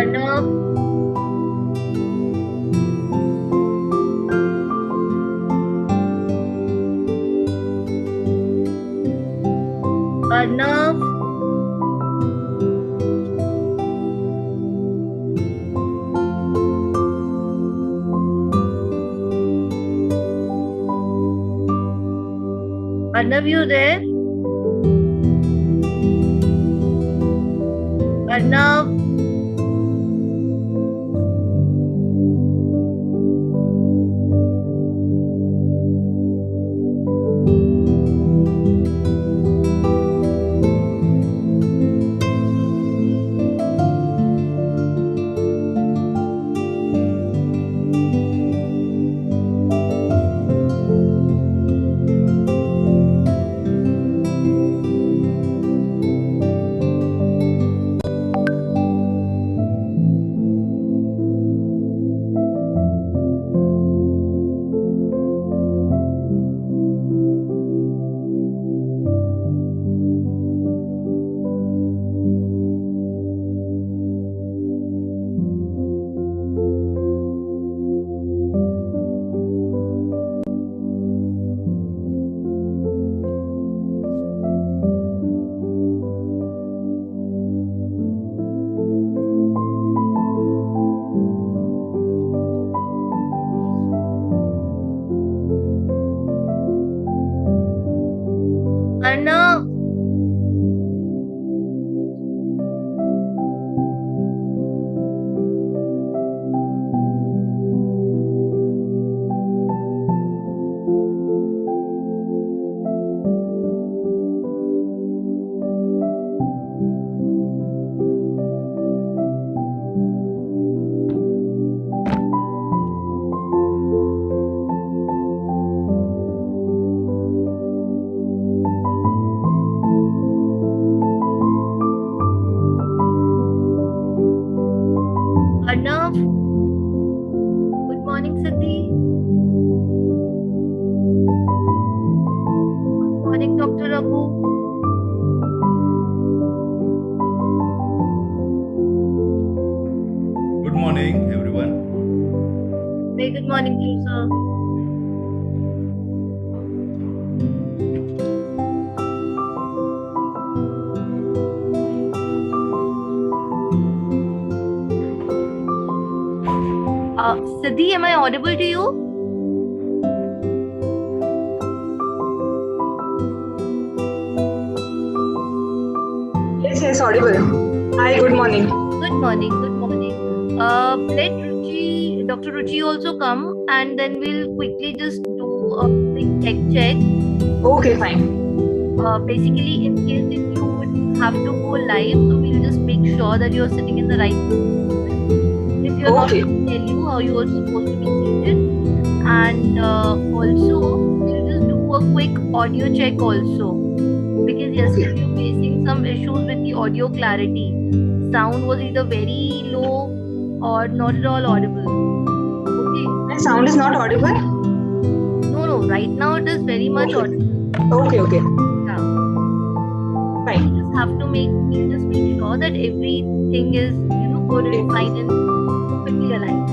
Arnav, Arnav, Arnav, you there? Arnav, Arnav, Arnav, good morning, Siddhi. Good morning, Dr. Raghu. Good morning, everyone. Very good morning to you, sir. Siddhi, am I audible to you? Yes, audible. Hi, good morning. Good morning, good morning. Let Ruchi, Dr. Ruchi also come, and then we'll quickly just do a quick tech check. Okay, fine. Basically, in case if you would have to go live, so we'll just make sure that you're sitting in the right position. If you're not, Okay. we'll tell you how you are supposed to be seated. And also, we'll just do a quick audio check also. Because yesterday we were facing some issues with the audio clarity. Sound was either very low or not at all audible. Okay. My sound is not audible? No, right now it is very much audible. Okay. Yeah. Fine. We'll just make sure that everything is, good and fine and perfectly aligned.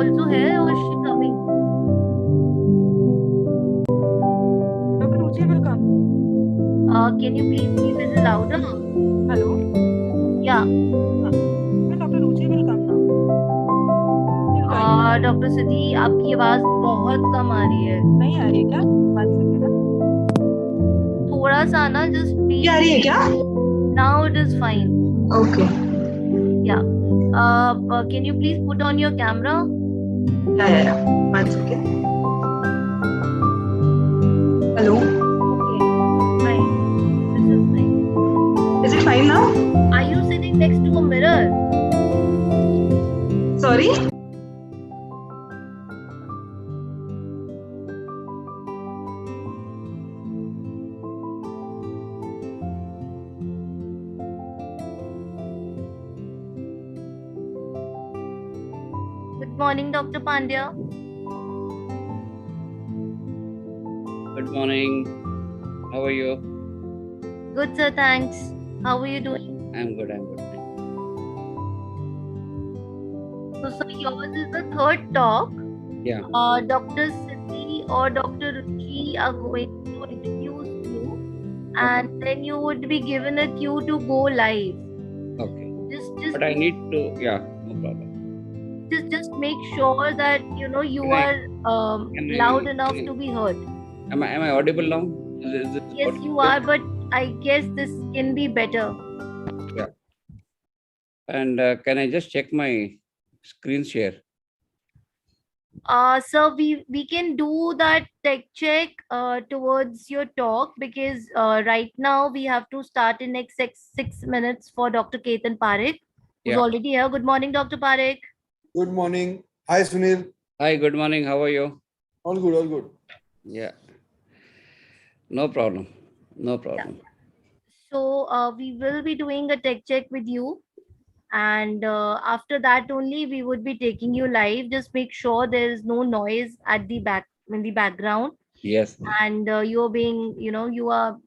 also here or is she coming? Dr. Ruchi will come. Can you please be a little louder? Hello. Yeah. Dr. Ruchi will come now. Doctor Siddhi आपकी आवाज बहुत कम आ रही है. नहीं आ रही है क्या? 1 second. थोड़ा सा ना just please. आ रही है क्या? Now it is fine. Okay. Yeah. Can you please put on your camera? Yeah. 1 second. Hello. Okay. Fine. This is fine. Is it fine now? Are you sitting next to a mirror? Sorry? Good morning, Dr. Pandya. Good morning. How are you? Good, sir. Thanks. How are you doing? I'm good. So, sir, yours is the third talk. Yeah. Dr. Siddhi or Dr. Ruchi are going to introduce you, and then you would be given a cue to go live. Okay. Just But I need to. Yeah. No problem. just make sure that you Can I- loud enough to be heard. Am I audible now? Is it Yes, you are, but I guess this can be better. And can I just check my screen share? So we can do that tech check towards your talk because right now we have to start in next six minutes for Dr. Ketan Parekh, who's Yeah. already here. Good morning, Dr. Parekh. Good morning. Hi, Sunil. Hi. Good morning. How are you? All good, all good. Yeah. No problem. No problem. So we will be doing a tech check with you. And after that only we would be taking you live. Just make sure there is no noise at the back in the background, Yes. and you're being you are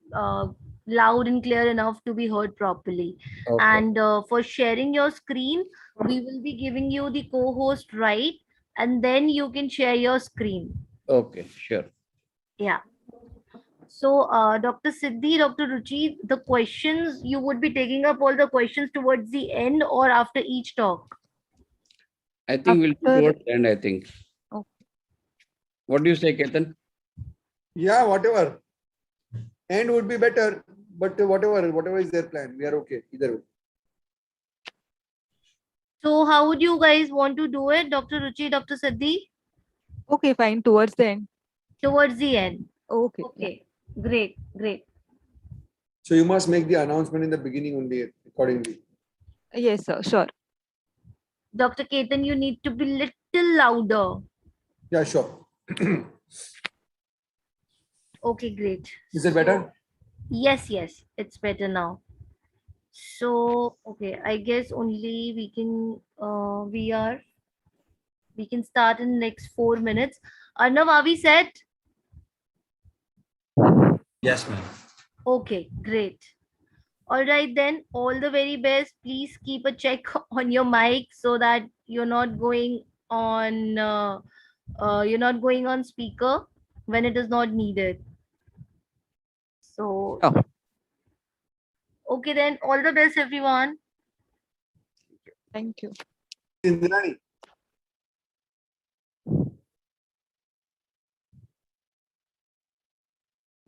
loud and clear enough to be heard properly. Okay. And for sharing your screen, we will be giving you the co-host right, and then you can share your screen. Okay. Sure. Yeah. So, Dr. Siddhi, Dr. Ruchi, the questions, you would be taking up all the questions towards the end or after each talk? I think we'll do towards the end. I think. Okay. What do you say, Ketan? Yeah, whatever. End would be better, but whatever is their plan, we are okay either way. So, how would you guys want to do it, Dr. Ruchi, Dr. Siddhi? Okay, fine. Towards the end. Towards the end. Okay. Okay. Great. Great. So you must make the announcement in the beginning only accordingly. Yes, sir. Sure. Dr. Ketan, you need to be little louder. Yeah, sure. Okay, great. Is it better? Yes, it's better now. So, okay, I guess only we can start in the next 4 minutes. Arnav, are we set? Yes, ma'am. Okay, great. All right, then, all the very best. Please keep a check on your mic so that you're not going on speaker when it is not needed. So, okay, then, all the best, everyone. Thank you. Indrani.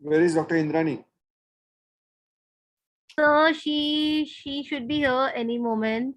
Where is Dr. Indrani? So she should be here any moment.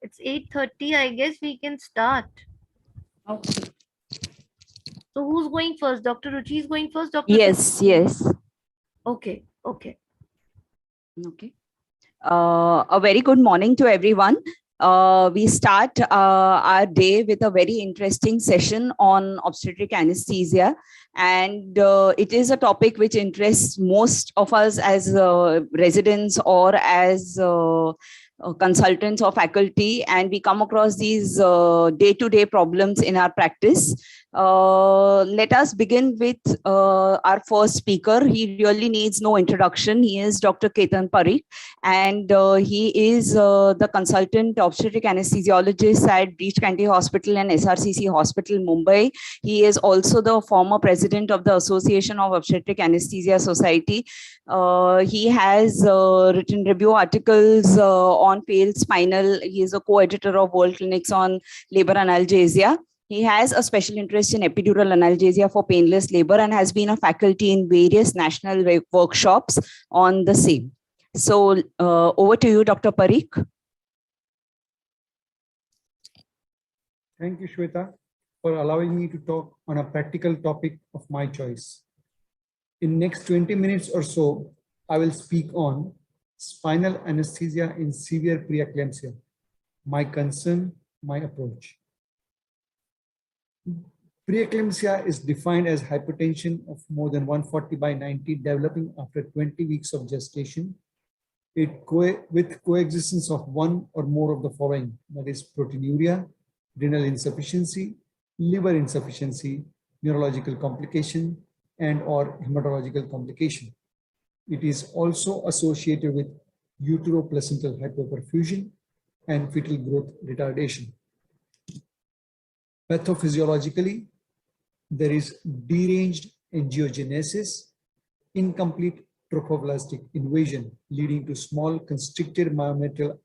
It's 8:30. I guess we can start. Okay. So who's going first? Dr. Ruchi is going first. Dr. Yes, yes. Okay. Okay. Okay. A very good morning to everyone. We start our day with a very interesting session on obstetric anesthesia, and it is a topic which interests most of us as residents or as consultants or faculty, and we come across these day-to-day problems in our practice. Let us begin with our first speaker. He really needs no introduction. He is Dr. Ketan Parikh, and he is the consultant obstetric anesthesiologist at Breach Candy Hospital and SRCC Hospital, Mumbai. He is also the former president of the Association of Obstetric Anesthesia Society. He has written review articles on failed spinal. He is a co-editor of World Clinics on labor analgesia. He has a special interest in epidural analgesia for painless labor and has been a faculty in various national workshops on the same. So over to you, Dr. Parikh. Thank you, Shweta, for allowing me to talk on a practical topic of my choice. In next 20 minutes or so, I will speak on spinal anesthesia in severe preeclampsia, my concern, my approach. Preeclampsia is defined as hypertension of more than 140/90 developing after 20 weeks of gestation, with coexistence of one or more of the following, that is proteinuria, renal insufficiency, liver insufficiency, neurological complication, and or hematological complication. It is also associated with uteroplacental hypoperfusion and fetal growth retardation. Pathophysiologically, there is deranged angiogenesis, incomplete trophoblastic invasion leading to small constricted myometrial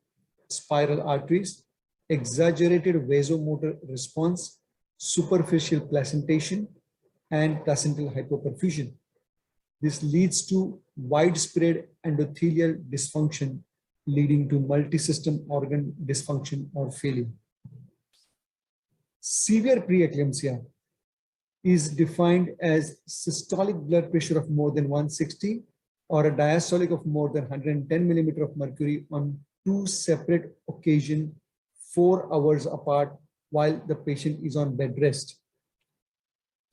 spiral arteries, exaggerated vasomotor response, superficial placentation, and placental hypoperfusion. This leads to widespread endothelial dysfunction leading to multi-system organ dysfunction or failure. Severe preeclampsia is defined as systolic blood pressure of more than 160 or a diastolic of more than 110 millimeter of mercury on two separate occasions 4 hours apart while the patient is on bed rest.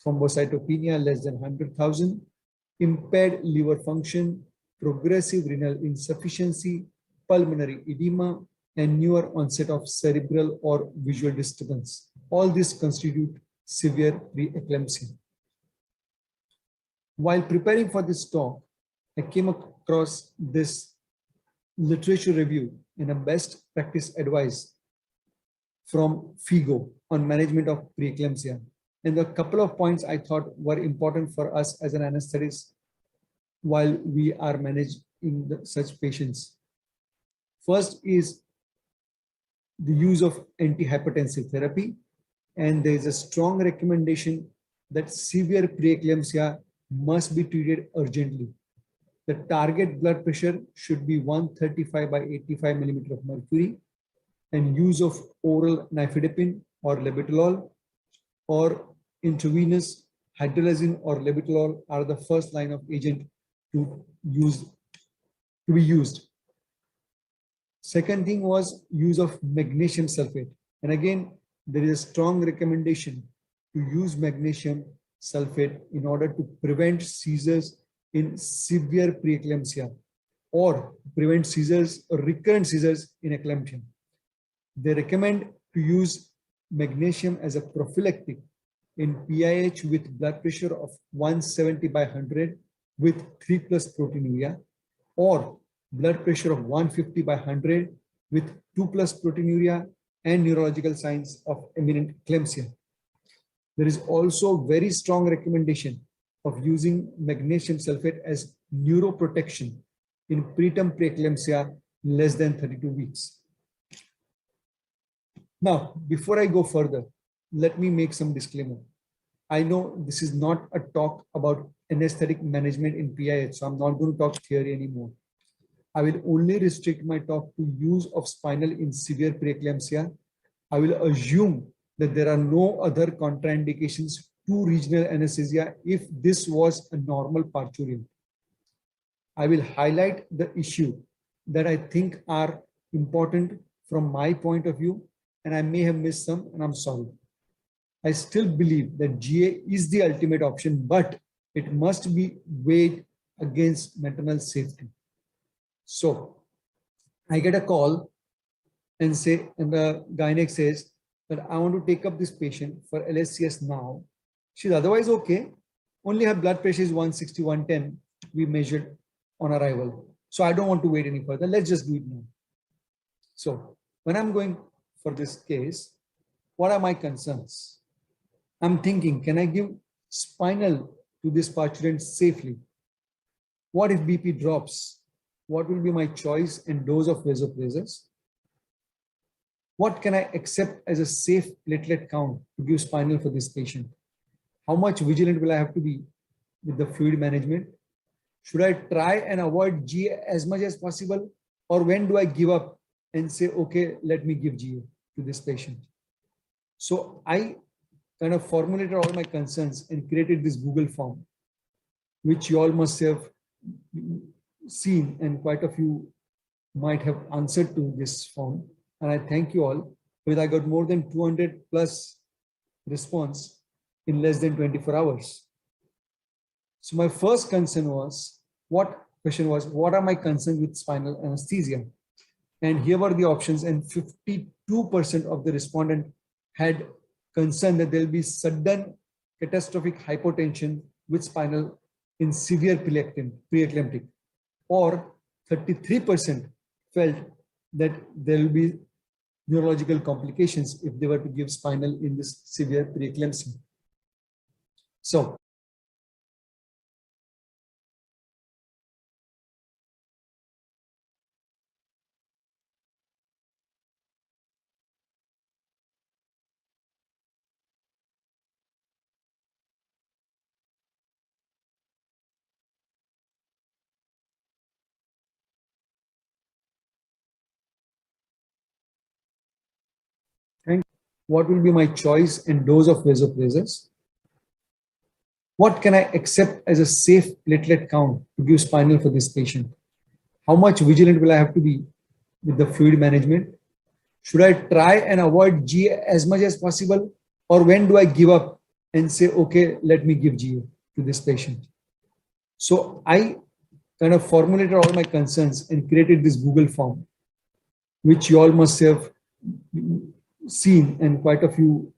Thrombocytopenia less than 100,000, impaired liver function, progressive renal insufficiency, pulmonary edema, and newer onset of cerebral or visual disturbance. All this constitute severe preeclampsia. While preparing for this talk, I came across this literature review in a best practice advice from FIGO on management of preeclampsia. And a couple of points I thought were important for us as an anesthetist while we are managing such patients. First is the use of antihypertensive therapy. And there is a strong recommendation that severe preeclampsia must be treated urgently. The target blood pressure should be 135/85 millimeter of mercury, and use of oral nifedipine or labetalol or intravenous hydralazine or labetalol are the first line of agent to be used. Second thing was use of magnesium sulfate. And again, there is a strong recommendation to use magnesium sulfate in order to prevent seizures in severe preeclampsia or prevent seizures or recurrent seizures in eclampsia. They recommend to use magnesium as a prophylactic in PIH with blood pressure of 170/100 with 3+ proteinuria, or blood pressure of 150/100 with 2+ proteinuria and neurological signs of imminent eclampsia. There is also very strong recommendation of using magnesium sulfate as neuroprotection in preterm preeclampsia less than 32 weeks. Now, before I go further, let me make some disclaimer. I know this is not a talk about anesthetic management in PIH, so I'm not going to talk theory anymore. I will only restrict my talk to use of spinal in severe preeclampsia. I will assume that there are no other contraindications to regional anesthesia if this was a normal parturient. I will highlight the issue that I think are important from my point of view, and I may have missed some, and I'm sorry. I still believe that GA is the ultimate option, but it must be weighed against maternal safety. So I get a call and the gynec says that I want to take up this patient for LSCS now. She's otherwise okay. Only her blood pressure is 160, 110. We measured on arrival. So I don't want to wait any further. Let's just do it now. So when I'm going for this case, what are my concerns? I'm thinking, can I give spinal to this parturient safely? What if BP drops? What will be my choice and dose of vasopressors? What can I accept as a safe platelet count to give spinal for this patient? How much vigilant will I have to be with the fluid management? Should I try and avoid GA as much as possible? Or when do I give up and say, okay, let me give GA to this patient? So I kind of formulated all my concerns and created this Google form, which you all must have seen, and quite a few might have answered to this form. And I thank you all, because I got more than 200 plus response in less than 24 hours. So my first concern was, what are my concerns with spinal anesthesia? And here were the options, and 52% of the respondent had concern that there will be sudden catastrophic hypotension with spinal in severe preeclamptic, or 33% felt that there will be neurological complications if they were to give spinal in this severe preeclampsia. So what will be my choice and dose of vasopressors? What can I accept as a safe platelet count to give spinal for this patient? How much vigilant will I have to be with the fluid management? Should I try and avoid GA as much as possible? Or when do I give up and say, okay, let me give GA to this patient? So I kind of formulated all my concerns and created this Google form, which you all must have seen, and quite a few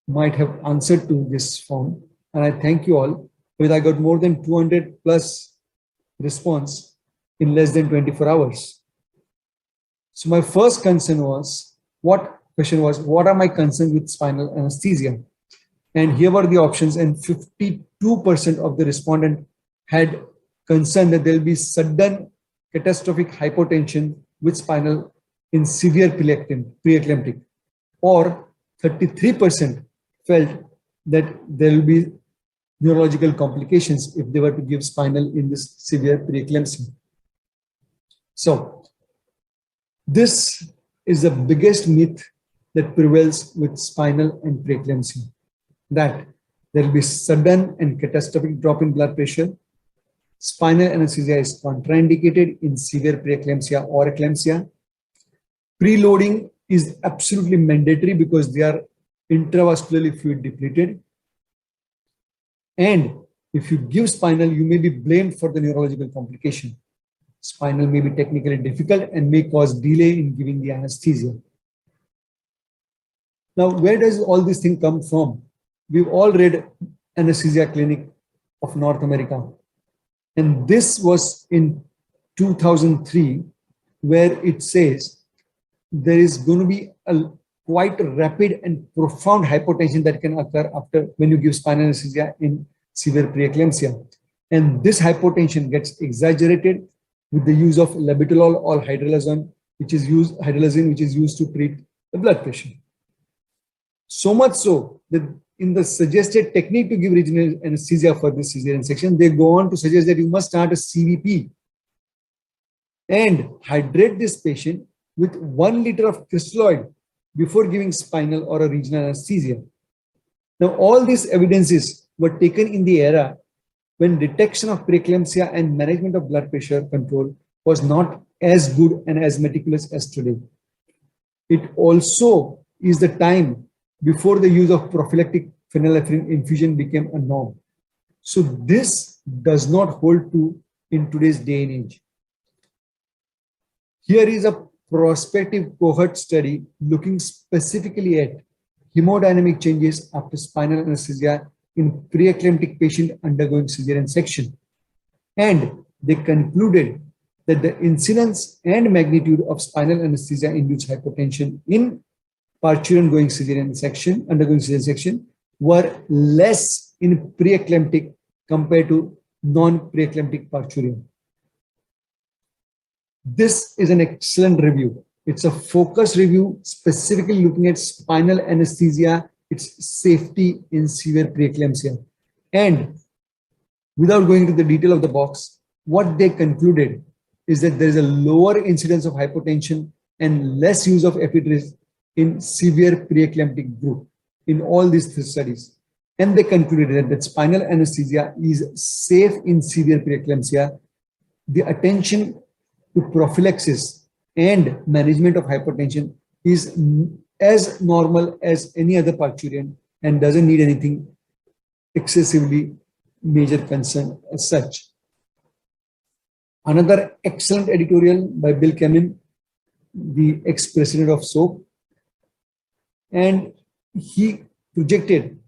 might have answered to this form. And I thank you all, because I got more than 200 plus response in less than 24 hours. So my first concern was, what are my concerns with spinal anesthesia? And here were the options, and 52% of the respondent had concern that there will be sudden catastrophic hypotension with spinal in severe preeclamptic, or 33% felt that there will be neurological complications if they were to give spinal in this severe preeclampsia. So this is the biggest myth that prevails with spinal and preeclampsia, that there will be sudden and catastrophic drop in blood pressure. Spinal anesthesia is contraindicated in severe preeclampsia or eclampsia. Preloading is absolutely mandatory because they are intravascularly fluid depleted. And if you give spinal, you may be blamed for the neurological complication. Spinal may be technically difficult and may cause delay in giving the anesthesia. Now, where does all this thing come from? We've all read Anesthesia Clinic of North America. And this was in 2003, where it says there is going to be a quite rapid and profound hypotension that can occur after when you give spinal anesthesia in severe preeclampsia. And this hypotension gets exaggerated with the use of labetalol or hydralazine, which is used to treat the blood pressure. So much so that in the suggested technique to give regional anesthesia for this cesarean section, they go on to suggest that you must start a CVP. and hydrate this patient with 1 liter of crystalloid before giving spinal or a regional anesthesia. Now, all these evidences were taken in the era when detection of preeclampsia and management of blood pressure control was not as good and as meticulous as today. It also is the time before the use of prophylactic phenylephrine infusion became a norm. So this does not hold true in today's day and age. Here is a prospective cohort study looking specifically at hemodynamic changes after spinal anesthesia in preeclamptic patient undergoing cesarean section. And they concluded that the incidence and magnitude of spinal anesthesia-induced hypotension in parturian undergoing cesarean section were less in preeclamptic compared to non-preeclamptic parturian. This is an excellent review. It's a focus review specifically looking at spinal anesthesia, its safety in severe preeclampsia. And without going into the detail of the box, what they concluded is that there is a lower incidence of hypotension and less use of epidurals in severe preeclamptic group in all these 3 studies. And they concluded that spinal anesthesia is safe in severe preeclampsia. The attention to prophylaxis and management of hypertension is as normal as any other parturian and doesn't need anything excessively major concern as such. Another excellent editorial by Bill Kamin, the ex-president of SOAP, and he projected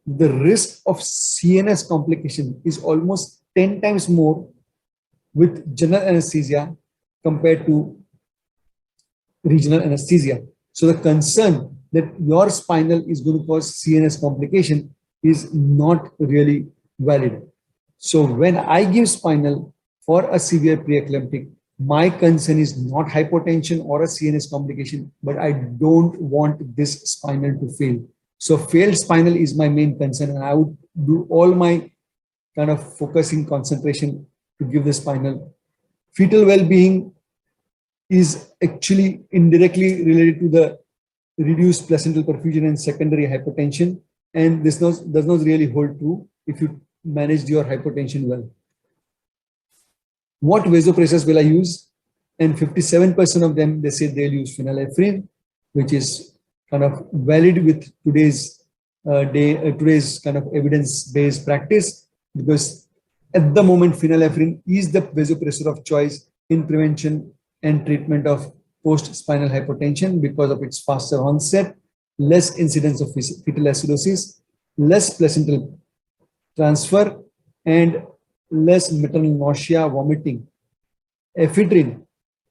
the risk of CNS complication is almost 10 times more with general anesthesia compared to regional anesthesia. So the concern that your spinal is going to cause CNS complication is not really valid. So when I give spinal for a severe preeclamptic, my concern is not hypotension or a CNS complication, but I don't want this spinal to fail. So failed spinal is my main concern, and I would do all my kind of focusing concentration to give the spinal. Fetal well-being is actually indirectly related to the reduced placental perfusion and secondary hypertension, and this does not really hold true if you manage your hypertension well. What vasopressors will I use? And 57% of them, they say they'll use phenylephrine, which is kind of valid with today's today's kind of evidence-based practice, because at the moment phenylephrine is the vasopressor of choice in prevention and treatment of post-spinal hypertension because of its faster onset, less incidence of fetal acidosis, less placental transfer, and less maternal nausea, vomiting. Ephedrine,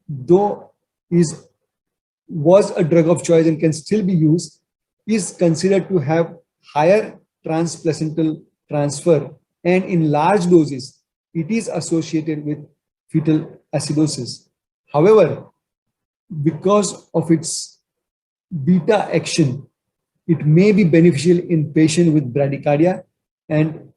though was a drug of choice and can still be used, is considered to have higher transplacental transfer, and in large doses, it is associated with fetal acidosis. However, because of its beta action, it may be beneficial in patients with bradycardia and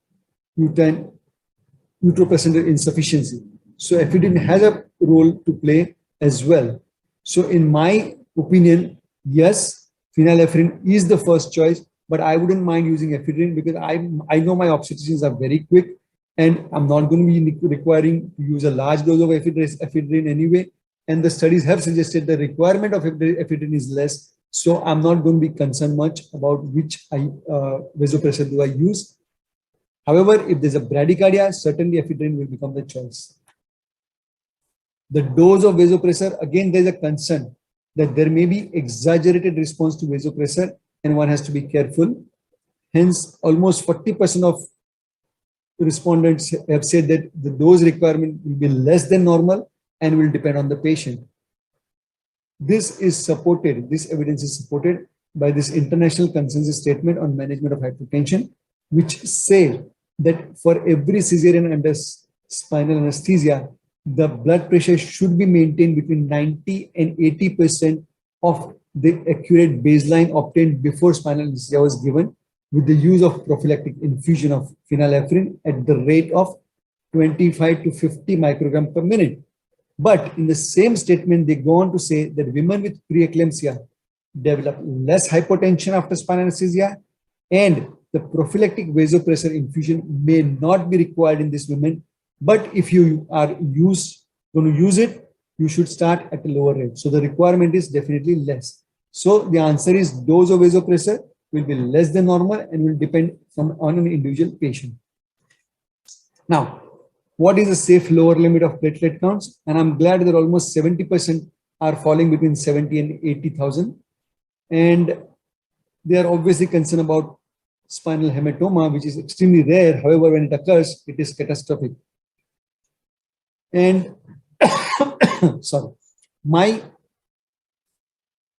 uteroplacental insufficiency. So ephedrine has a role to play as well. So in my opinion, yes, phenylephrine is the first choice, but I wouldn't mind using ephedrine because I know my obstetricians are very quick, and I'm not going to be requiring to use a large dose of ephedrine anyway. And the studies have suggested the requirement of ephedrine is less. So I'm not going to be concerned much about which vasopressor do I use. However, if there's a bradycardia, certainly ephedrine will become the choice. The dose of vasopressor, again, there's a concern that there may be exaggerated response to vasopressor and one has to be careful. Hence, almost 40% of respondents have said that the dose requirement will be less than normal and will depend on the patient. This evidence is supported by this international consensus statement on management of hypertension, which say that for every cesarean under spinal anesthesia, the blood pressure should be maintained between 90 and 80% of the accurate baseline obtained before spinal anesthesia was given, with the use of prophylactic infusion of phenylephrine at the rate of 25 to 50 microgram per minute. But in the same statement, they go on to say that women with preeclampsia develop less hypotension after spinal anesthesia, and the prophylactic vasopressor infusion may not be required in these women. But if you are going to use it, you should start at a lower rate. So the requirement is definitely less. So the answer is dose of vasopressor will be less than normal and will depend on an individual patient. Now, what is a safe lower limit of platelet counts? And I'm glad that almost 70% are falling between 70 and 80,000. And they are obviously concerned about spinal hematoma, which is extremely rare. However, when it occurs, it is catastrophic. And sorry, my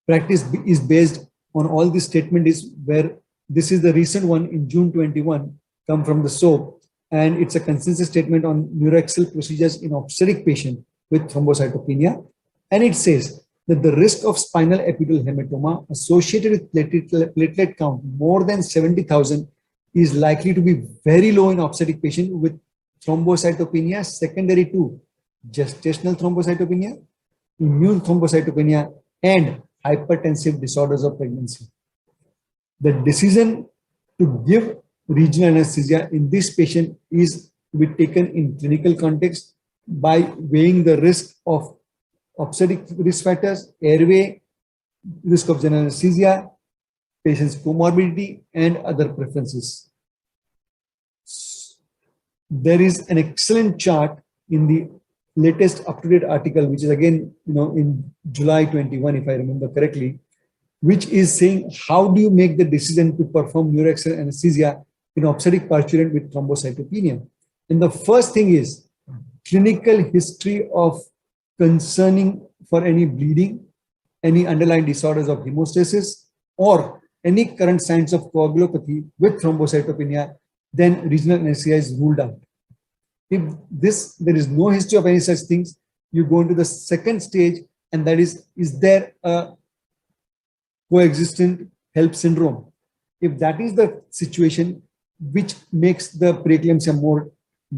practice is based on all this statement is where this is the recent one in June 21 come from the SOAP, and it's a consensus statement on neuroaxial procedures in obstetric patient with thrombocytopenia. And it says that the risk of spinal epidural hematoma associated with platelet count more than 70,000 is likely to be very low in obstetric patient with thrombocytopenia secondary to gestational thrombocytopenia, immune thrombocytopenia, and hypertensive disorders of pregnancy. The decision to give regional anesthesia in this patient is to be taken in clinical context by weighing the risk of obstetric risk factors, airway, risk of general anesthesia, patient's comorbidity, and other preferences. There is an excellent chart in the latest up-to-date article, which is again, in July 21, if I remember correctly, which is saying how do you make the decision to perform neuroaxial anesthesia in obstetric parturient with thrombocytopenia. And the first thing is clinical history of concerning for any bleeding, any underlying disorders of hemostasis, or any current signs of coagulopathy with thrombocytopenia, then regional anesthesia is ruled out. If there is no history of any such things, you go into the second stage, and that is there a coexistent HELP syndrome? If that is the situation, which makes the preeclampsia more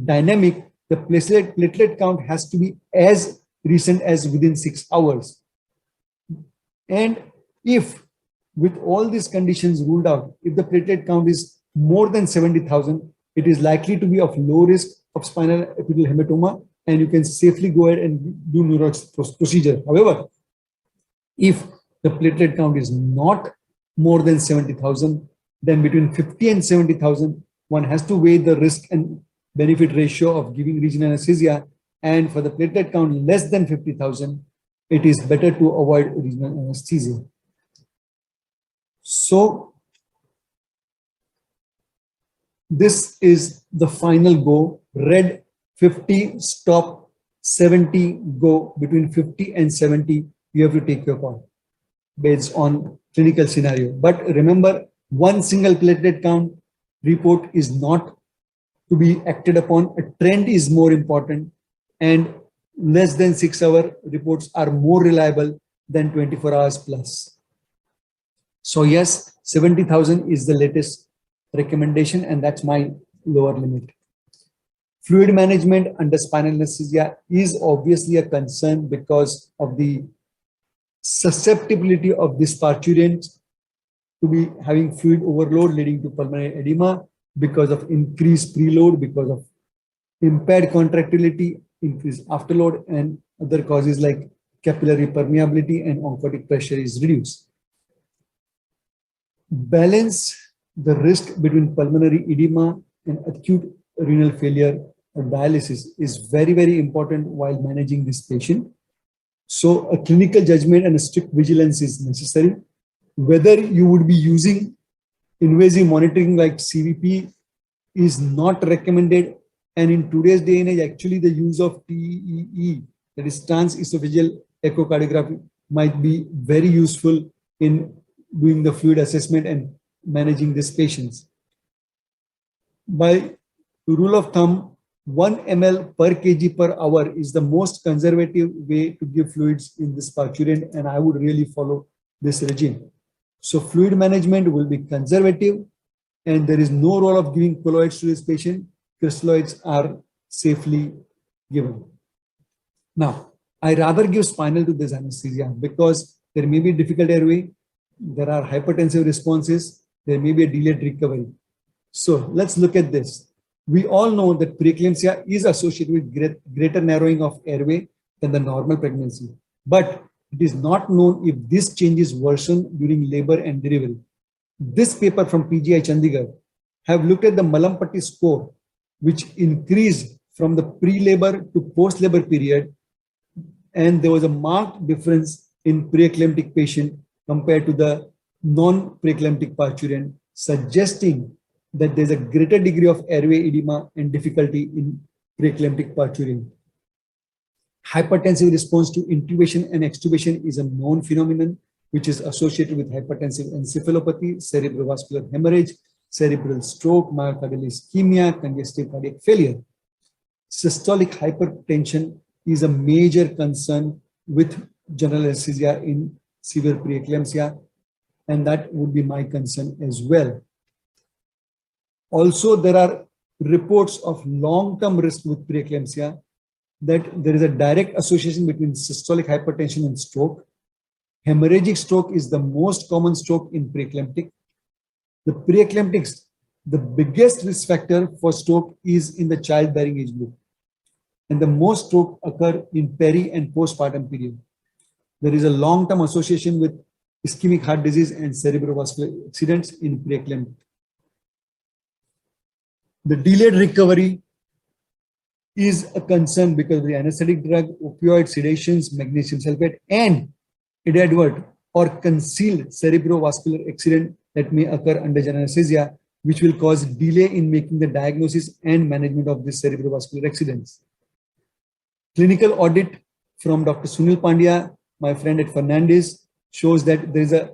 dynamic, the platelet count has to be as recent as within 6 hours. And if with all these conditions ruled out, if the platelet count is more than 70,000, it is likely to be of low risk of spinal epidural hematoma, and you can safely go ahead and do neuroaxial procedure. However, if the platelet count is not more than 70,000, then between 50 and 70,000, one has to weigh the risk and benefit ratio of giving regional anesthesia. And for the platelet count less than 50,000, it is better to avoid regional anesthesia. So this is the final go. Red 50, stop, 70, go. Between 50 and 70, you have to take your call based on clinical scenario. But remember, one single platelet count report is not to be acted upon. A trend is more important, and less than 6 hour reports are more reliable than 24 hours plus. So yes, 70,000 is the latest recommendation, and that's my lower limit. Fluid management under spinal anesthesia is obviously a concern because of the susceptibility of this parturient to be having fluid overload leading to pulmonary edema because of increased preload, because of impaired contractility, increased afterload, and other causes like capillary permeability and oncotic pressure is reduced. Balance the risk between pulmonary edema and acute renal failure or dialysis is very, very important while managing this patient. So a clinical judgment and a strict vigilance is necessary. Whether you would be using invasive monitoring like CVP is not recommended. And in today's day and age, actually the use of TEE, that is transesophageal echocardiography, might be very useful in doing the fluid assessment and managing these patients. By rule of thumb, 1 ml per kg per hour is the most conservative way to give fluids in this parturient, and I would really follow this regime. So fluid management will be conservative, and there is no role of giving colloids to this patient. Crystalloids are safely given. Now, I rather give spinal to this anesthesia because there may be difficult airway, there are hypertensive responses, there may be a delayed recovery. So let's look at this. We all know that preeclampsia is associated with greater narrowing of airway than the normal pregnancy, but it is not known if this changes worsen during labor and delivery. This paper from PGI Chandigarh have looked at the Malampati score, which increased from the pre-labor to post-labor period, and there was a marked difference in preeclamptic patient compared to the non-preeclamptic parturient, suggesting that there's a greater degree of airway edema and difficulty in preeclamptic parturient. Hypertensive response to intubation and extubation is a known phenomenon which is associated with hypertensive encephalopathy, cerebrovascular hemorrhage, cerebral stroke, myocardial ischemia, congestive cardiac failure. Systolic hypertension is a major concern with general anesthesia in severe preeclampsia, and that would be my concern as well. Also, there are reports of long-term risk with preeclampsia, that there is a direct association between systolic hypertension and stroke. Hemorrhagic stroke is the most common stroke in preeclamptic. The preeclamptics, the biggest risk factor for stroke is in the childbearing age group, and the most stroke occur in peri and postpartum period. There is a long-term association with ischemic heart disease and cerebrovascular accidents in preeclamptic. The delayed recovery is a concern because of the anesthetic drug, opioid, sedations, magnesium sulfate, and inadvertent or concealed cerebrovascular accident that may occur under general anesthesia, which will cause delay in making the diagnosis and management of these cerebrovascular accidents. Clinical audit from Dr. Sunil Pandya, my friend at Fernandez, shows that there is a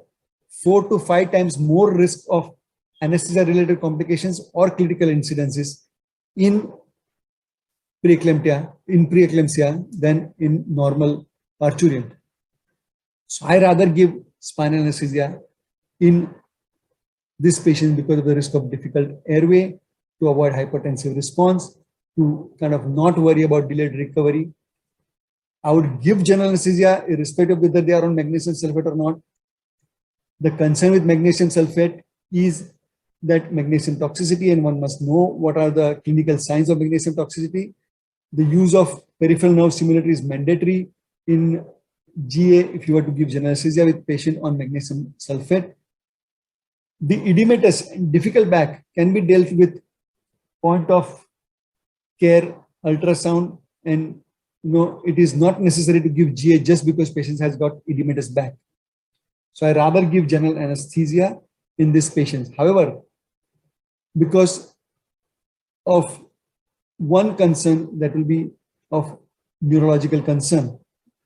4 to 5 times more risk of anesthesia-related complications or critical incidences in preeclampsia than in normal parturient. So I rather give spinal anesthesia in this patient because of the risk of difficult airway, to avoid hypertensive response, to kind of not worry about delayed recovery. I would give general anesthesia irrespective of whether they are on magnesium sulfate or not. The concern with magnesium sulfate is that magnesium toxicity, and one must know what are the clinical signs of magnesium toxicity. The use of peripheral nerve stimulator is mandatory in GA if you were to give general anesthesia with patient on magnesium sulfate. The edematous and difficult back can be dealt with point of care ultrasound, and it is not necessary to give GA just because patient has got edematous back. So I rather give general anesthesia in this patient. However, because of one concern that will be of neurological concern,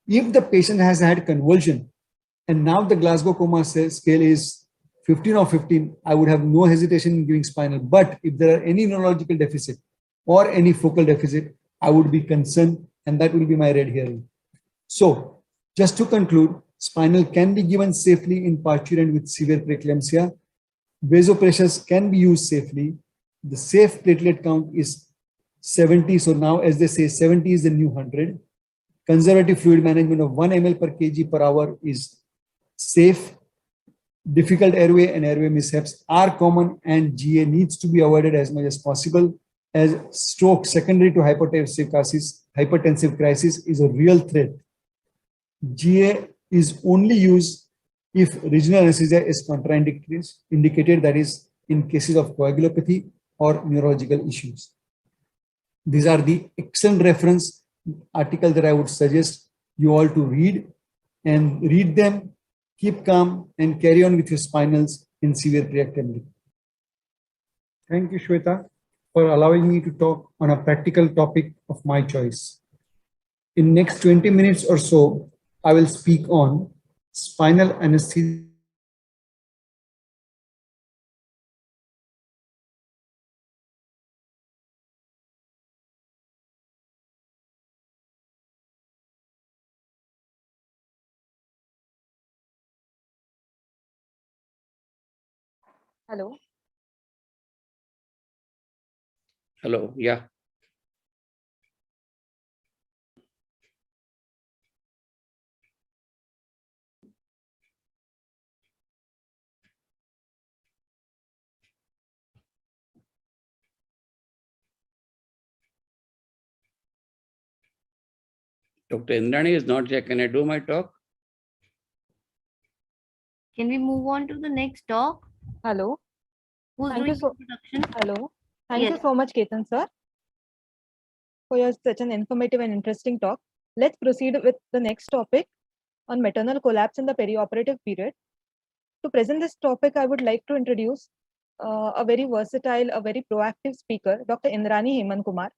if the patient has had convulsion and now the Glasgow coma scale is 15 or 15, I would have no hesitation in giving spinal. But if there are any neurological deficit or any focal deficit, I would be concerned, and that will be my red herring. So just to conclude, spinal can be given safely in parturient with severe preeclampsia. Vasopressors can be used safely. The safe platelet count is 70. So now, as they say, 70 is the new 100. Conservative fluid management of 1 ml per kg per hour is safe. Difficult airway and airway mishaps are common, and GA needs to be avoided as much as possible, as stroke secondary to hypertensive crisis is a real threat. GA is only used if regional anesthesia is contraindicated, that is in cases of coagulopathy or neurological issues. These are the excellent reference articles that I would suggest you all to read, and read them, keep calm, and carry on with your spinals in severe preeclampsia. Thank you, Shweta, for allowing me to talk on a practical topic of my choice. In next 20 minutes or so, I will speak on spinal anesthesia. Hello. Hello. Yeah. Dr. Indrani is not here. Can I do my talk? Can we move on to the next talk? Hello. Who's Thank doing you so introduction? Hello. Thank Yes. you so much, Ketan sir, for your such an informative and interesting talk. Let's proceed with the next topic on maternal collapse in the perioperative period. To present this topic, I would like to introduce a very versatile, a very proactive speaker, Dr. Indrani Heman Kumar.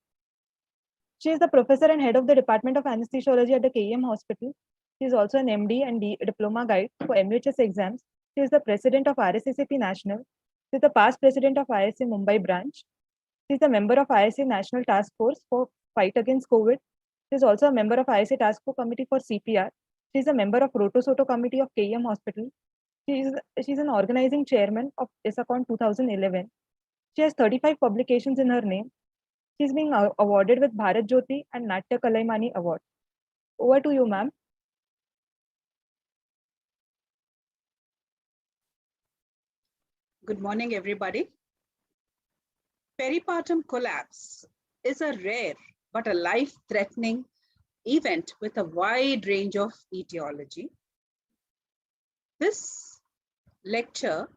She is the professor and head of the Department of Anesthesiology at the KEM Hospital. She is also an MD and Diploma Guide for MHS exams. She is the president of RSCP National. She is the past president of ISC Mumbai branch. She is a member of ISC National Task Force for Fight Against COVID. She is also a member of ISC Task Force Committee for CPR. She is a member of Roto Soto Committee of KEM Hospital. She is an organizing chairman of ISACON 2011. She has 35 publications in her name. She is being awarded with Bharat Jyoti and Natya Kalaimani Award. Over to you, ma'am. Good morning, everybody. Peripartum collapse is a rare but a life-threatening event with a wide range of etiology. This lecture,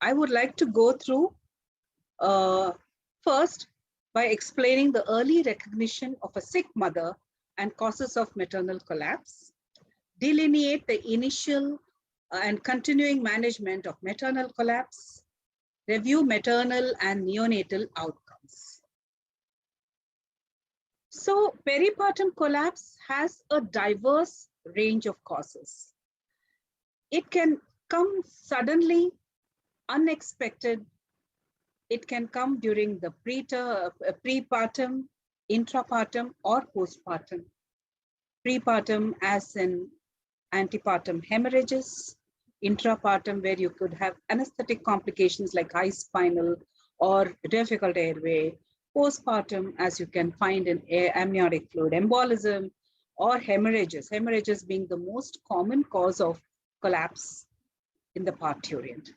I would like to go through first by explaining the early recognition of a sick mother and causes of maternal collapse, delineate the initial and continuing management of maternal collapse, review maternal and neonatal outcomes. So peripartum collapse has a diverse range of causes. It can come suddenly, unexpected. It can come during the prepartum, intrapartum, or postpartum. Prepartum as in antepartum hemorrhages, intrapartum where you could have anesthetic complications like high spinal or difficult airway, postpartum as you can find in amniotic fluid embolism or hemorrhages being the most common cause of collapse in the parturient.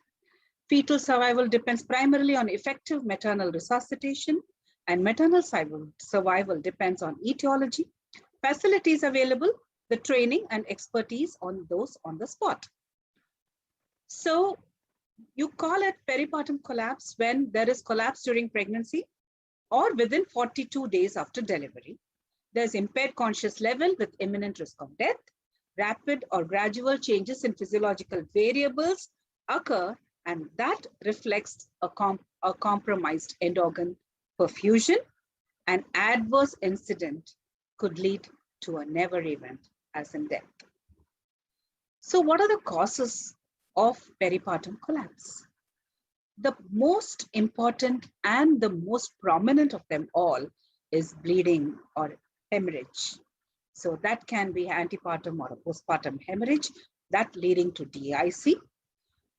Fetal survival depends primarily on effective maternal resuscitation, and maternal survival depends on etiology, facilities available, the training and expertise on those on the spot. So you call it peripartum collapse when there is collapse during pregnancy or within 42 days after delivery. There's impaired conscious level with imminent risk of death. Rapid or gradual changes in physiological variables occur, and that reflects a compromised end organ perfusion. An adverse incident could lead to a never event, as in death. So what are the causes of peripartum collapse? The most important and the most prominent of them all is bleeding or hemorrhage. So that can be antepartum or a postpartum hemorrhage, that leading to DIC,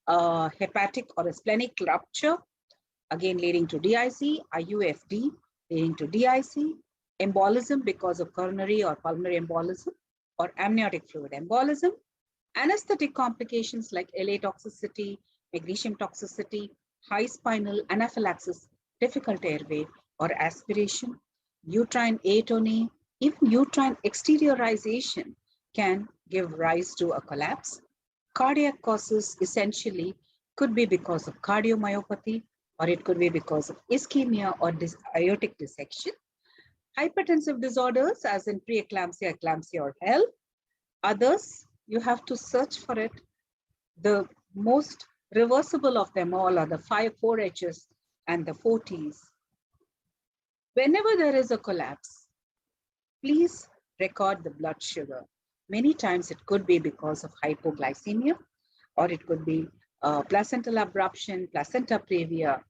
hepatic or a splenic rupture, again leading to DIC, IUFD leading to DIC, embolism because of coronary or pulmonary embolism or amniotic fluid embolism, anesthetic complications like LA toxicity, magnesium toxicity, high spinal anaphylaxis, difficult airway or aspiration, uterine atony, even uterine exteriorization can give rise to a collapse. Cardiac causes essentially could be because of cardiomyopathy, or it could be because of ischemia or aortic dissection. Hypertensive disorders as in preeclampsia, eclampsia or HELLP. Others, you have to search for it. The most reversible of them all are the 4 H's and the 4 T's. Whenever there is a collapse, please record the blood sugar. Many times it could be because of hypoglycemia, or it could be placental abruption, placenta previa.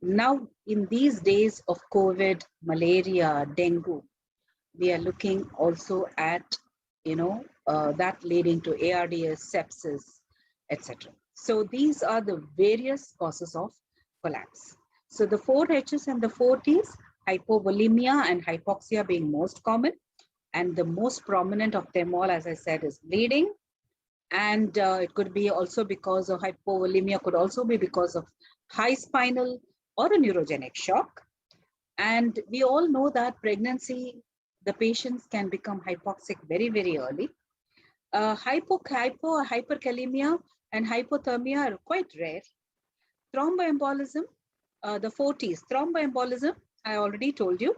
Now, in these days of COVID, malaria, dengue, we are looking also at, that leading to ARDS, sepsis, etc. So these are the various causes of collapse. So the 4 H's and the 4 T's, hypovolemia and hypoxia being most common. And the most prominent of them all, as I said, is bleeding. And it could be also because of hypovolemia, could also be because of high spinal or a neurogenic shock. And we all know that pregnancy, the patients can become hypoxic very, very early. Hyperkalemia and hypothermia are quite rare. Thromboembolism, the 40s, thromboembolism, I already told you.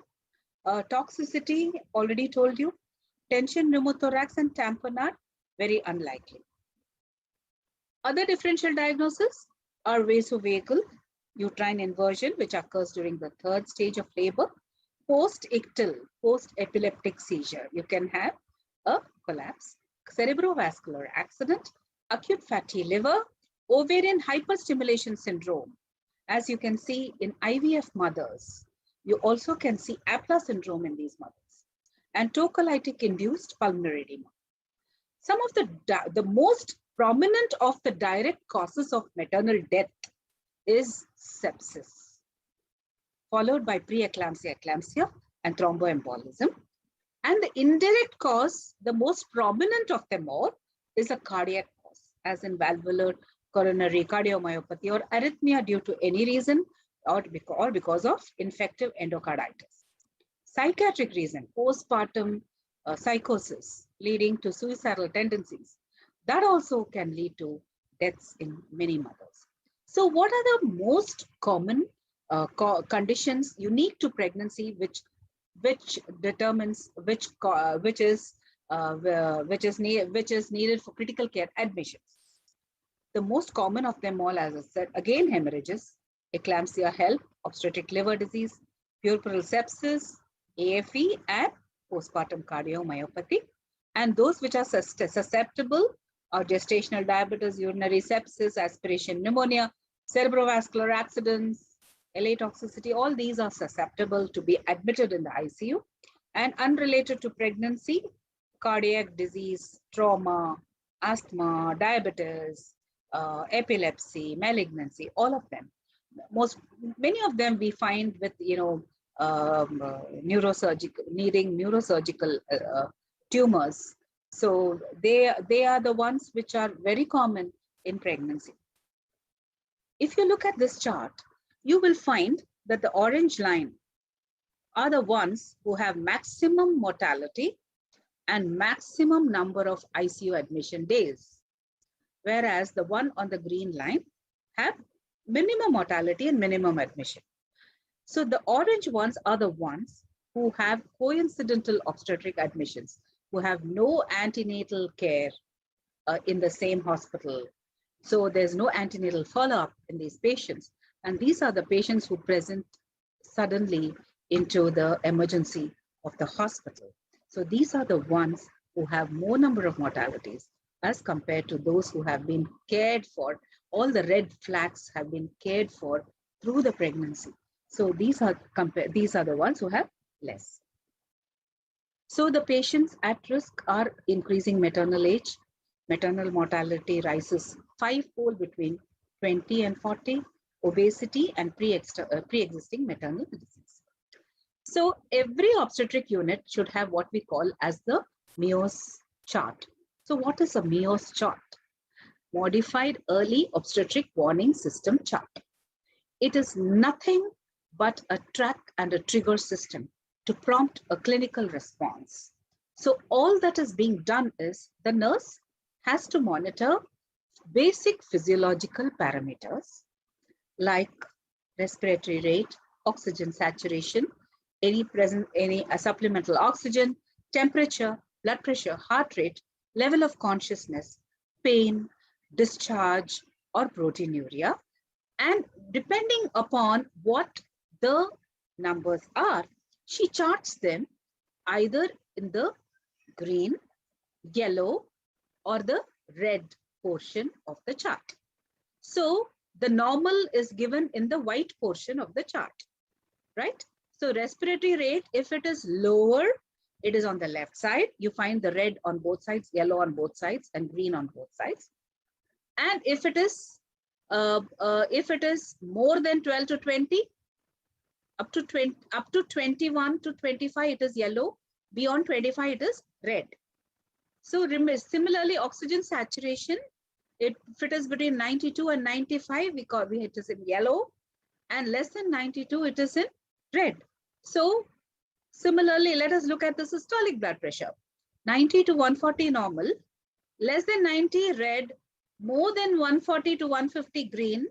Toxicity, already told you. Tension pneumothorax and tamponade, very unlikely. Other differential diagnoses are vasovagal uterine inversion, which occurs during the 3rd stage of labor. Post-ictal, post-epileptic seizure, you can have a collapse. Cerebrovascular accident, acute fatty liver, ovarian hyperstimulation syndrome. As you can see in IVF mothers, you also can see APLA syndrome in these mothers, and tocolytic induced pulmonary edema. Some of the most prominent of the direct causes of maternal death is sepsis, followed by preeclampsia, eclampsia, and thromboembolism. And the indirect cause, the most prominent of them all, is a cardiac cause, as in valvular coronary cardiomyopathy or arrhythmia due to any reason or because of infective endocarditis. Psychiatric reason, postpartum psychosis leading to suicidal tendencies, that also can lead to deaths in many mothers. So what are the most common conditions unique to pregnancy which determines which is needed for critical care admissions? The most common of them all, as I said, again, hemorrhages, eclampsia, HELP, obstetric liver disease, puerperal sepsis, AFE, and postpartum cardiomyopathy. And those which are susceptible are gestational diabetes, urinary sepsis, aspiration pneumonia, cerebrovascular accidents, LA toxicity. All these are susceptible to be admitted in the ICU. And unrelated to pregnancy, cardiac disease, trauma, asthma, diabetes, epilepsy, malignancy, all of them. Many of them we find with, needing neurosurgical tumors. So they are the ones which are very common in pregnancy. If you look at this chart, you will find that the orange line are the ones who have maximum mortality and maximum number of ICU admission days, whereas the one on the green line have minimum mortality and minimum admission. So the orange ones are the ones who have coincidental obstetric admissions, who have no antenatal care in the same hospital. So there's no antenatal follow-up in these patients. And these are the patients who present suddenly into the emergency of the hospital. So these are the ones who have more number of mortalities as compared to those who have been cared for. All the red flags have been cared for through the pregnancy. So these are the ones who have less. So the patients at risk are increasing maternal age. Maternal mortality rises 5-fold between 20 and 40, obesity and pre-existing maternal disease. So every obstetric unit should have what we call as the MEOS chart. So what is a MEOS chart? Modified Early Obstetric Warning System chart. It is nothing but a track and a trigger system to prompt a clinical response. So all that is being done is the nurse has to monitor basic physiological parameters like respiratory rate, oxygen saturation, any supplemental oxygen, temperature, blood pressure, heart rate, level of consciousness, pain, discharge, or proteinuria. And depending upon what the numbers are, she charts them either in the green, yellow, or the red portion of the chart. So the normal is given in the white portion of the chart, right? So respiratory rate, if it is lower, it is on the left side. You find the red on both sides, yellow on both sides, and green on both sides. And if it is more than 12 to 20, up to 21 to 25, it is yellow. Beyond 25, it is red. So similarly, oxygen saturation, if it is between 92 and 95, it is in yellow, and less than 92, it is in red. So Similarly, let us look at the systolic blood pressure. 90 to 140 normal, less than 90 red, more than 140 to 150 green,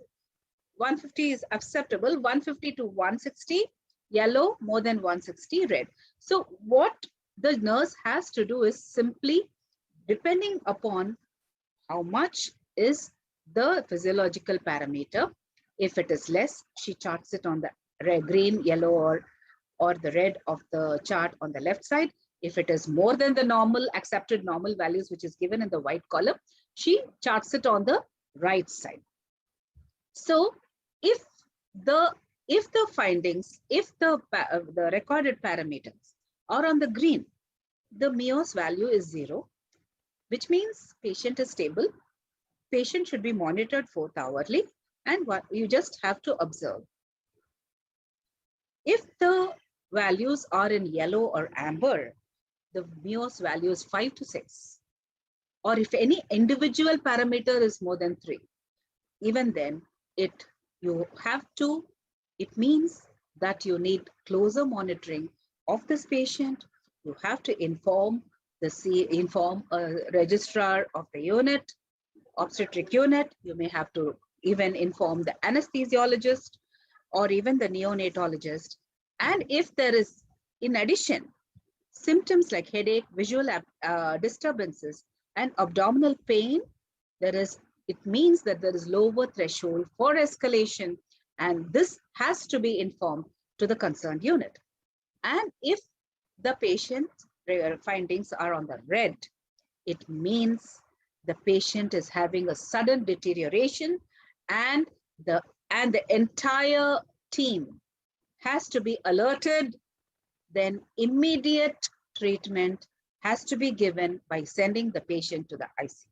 150 is acceptable, 150 to 160 yellow, more than 160 red. So what the nurse has to do is simply, depending upon how much is the physiological parameter, if it is less, she charts it on the red, green, yellow, or the red of the chart on the left side. If it is more than the normal, accepted normal values, which is given in the white column, she charts it on the right side. So if the findings, if the recorded parameters are on the green, the MEOS value is 0, which means patient is stable. Patient should be monitored 4th hourly, and what you just have to observe. If the values are in yellow or amber, the MEOS value is 5 to 6. Or if any individual parameter is more than 3, even then it means that you need closer monitoring of this patient. You have to inform a registrar of the unit, obstetric unit. You may have to even inform the anesthesiologist or even the neonatologist. And if there is, in addition, symptoms like headache, visual disturbances, and abdominal pain, it means that there is lower threshold for escalation, and this has to be informed to the concerned unit. And if the patient findings are on the red, it means the patient is having a sudden deterioration, and the entire team has to be alerted. Then immediate treatment has to be given by sending the patient to the ICU.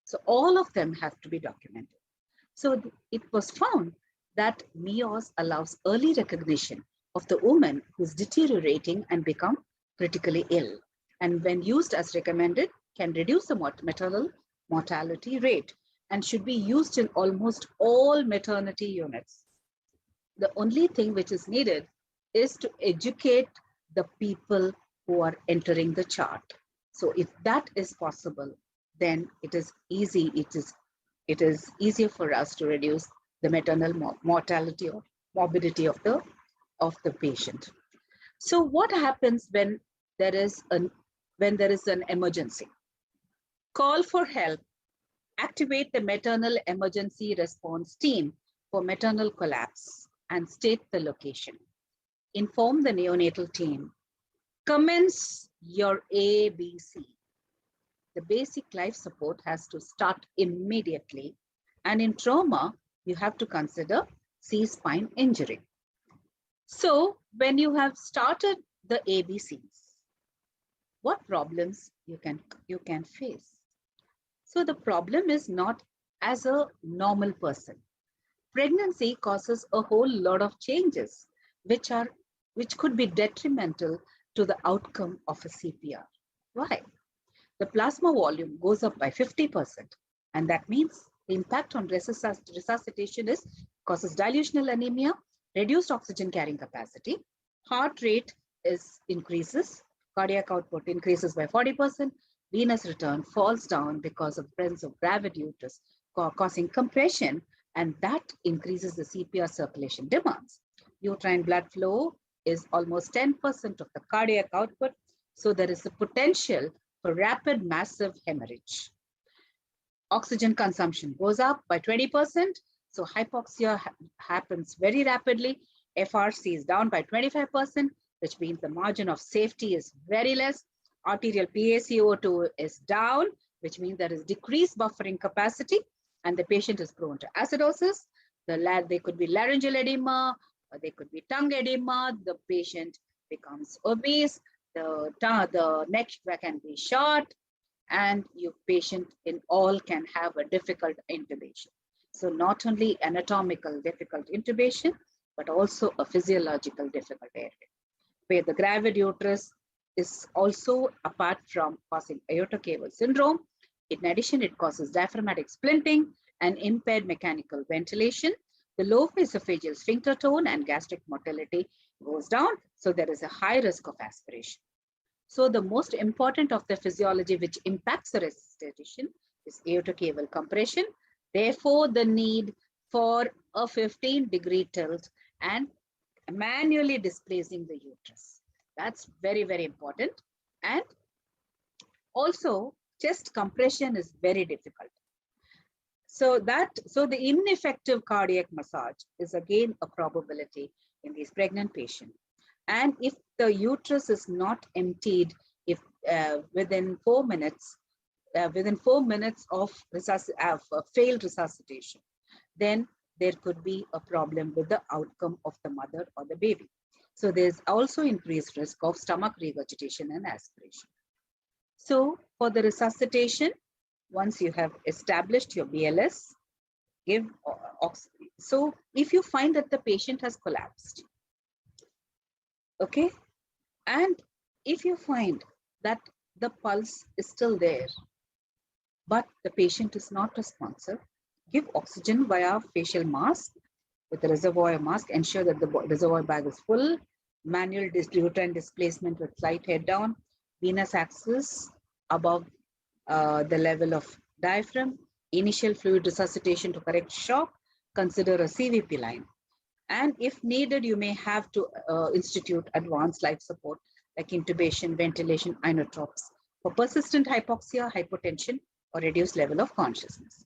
So all of them have to be documented. So it was found that MEOS allows early recognition of the woman who is deteriorating and become critically ill, and when used as recommended, can reduce the maternal mortality rate and should be used in almost all maternity units. The only thing which is needed is to educate the people who are entering the chart. So if that is possible, then it is easy. It is easier for us to reduce the maternal mortality or morbidity of the patient. So what happens when there is an emergency? Call for help. Activate the maternal emergency response team for maternal collapse and state the location. Inform the neonatal team. Commence your ABC. The basic life support has to start immediately. And in trauma, you have to consider C-spine injury. So when you have started the ABCs, what problems you can face? So the problem is not as a normal person. Pregnancy causes a whole lot of changes, which could be detrimental to the outcome of a CPR. Why? The plasma volume goes up by 50%, and that means the impact on resuscitation causes dilutional anemia, reduced oxygen carrying capacity, heart rate increases, cardiac output increases by 40%, venous return falls down because of presence of gravid uterus causing compression, and that increases the CPR circulation demands. Uterine blood flow is almost 10% of the cardiac output, so there is a potential for rapid massive hemorrhage. Oxygen consumption goes up by 20%, so hypoxia happens very rapidly. FRC is down by 25%, which means the margin of safety is very less. Arterial PaCO2 is down, which means there is decreased buffering capacity, and the patient is prone to acidosis. They could be laryngeal edema, or they could be tongue edema. The patient becomes obese. The neck can be short, and your patient in all can have a difficult intubation. So not only anatomical difficult intubation, but also a physiological difficult area, where the gravid uterus is also, apart from causing aortocaval syndrome, in addition, it causes diaphragmatic splinting and impaired mechanical ventilation. The low esophageal sphincter tone and gastric motility goes down. So there is a high risk of aspiration. So the most important of the physiology which impacts the resuscitation is aortocaval compression. Therefore, the need for a 15-degree tilt and manually displacing the uterus. That's very, very important. And also, chest compression is very difficult. So the ineffective cardiac massage is again a probability in these pregnant patients. And if the uterus is not emptied, if within 4 minutes of failed resuscitation, then there could be a problem with the outcome of the mother or the baby. So there's also increased risk of stomach regurgitation and aspiration. So for the resuscitation, once you have established your BLS, give oxygen. So if you find that the patient has collapsed, okay, and if you find that the pulse is still there, but the patient is not responsive, give oxygen via facial mask with a reservoir mask. Ensure that the reservoir bag is full. Manual uterine displacement with slight head down. Venous access above the level of diaphragm. Initial fluid resuscitation to correct shock. Consider a CVP line. And if needed, you may have to institute advanced life support like intubation, ventilation, inotropes for persistent hypoxia, hypotension, or reduced level of consciousness.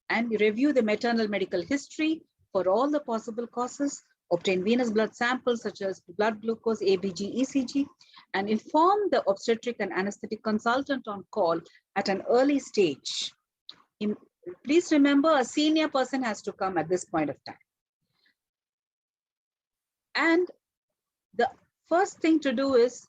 And review the maternal medical history for all the possible causes. Obtain venous blood samples such as blood glucose, ABG, ECG, and inform the obstetric and anesthetic consultant on call at an early stage. Please remember, a senior person has to come at this point of time. And the first thing to do is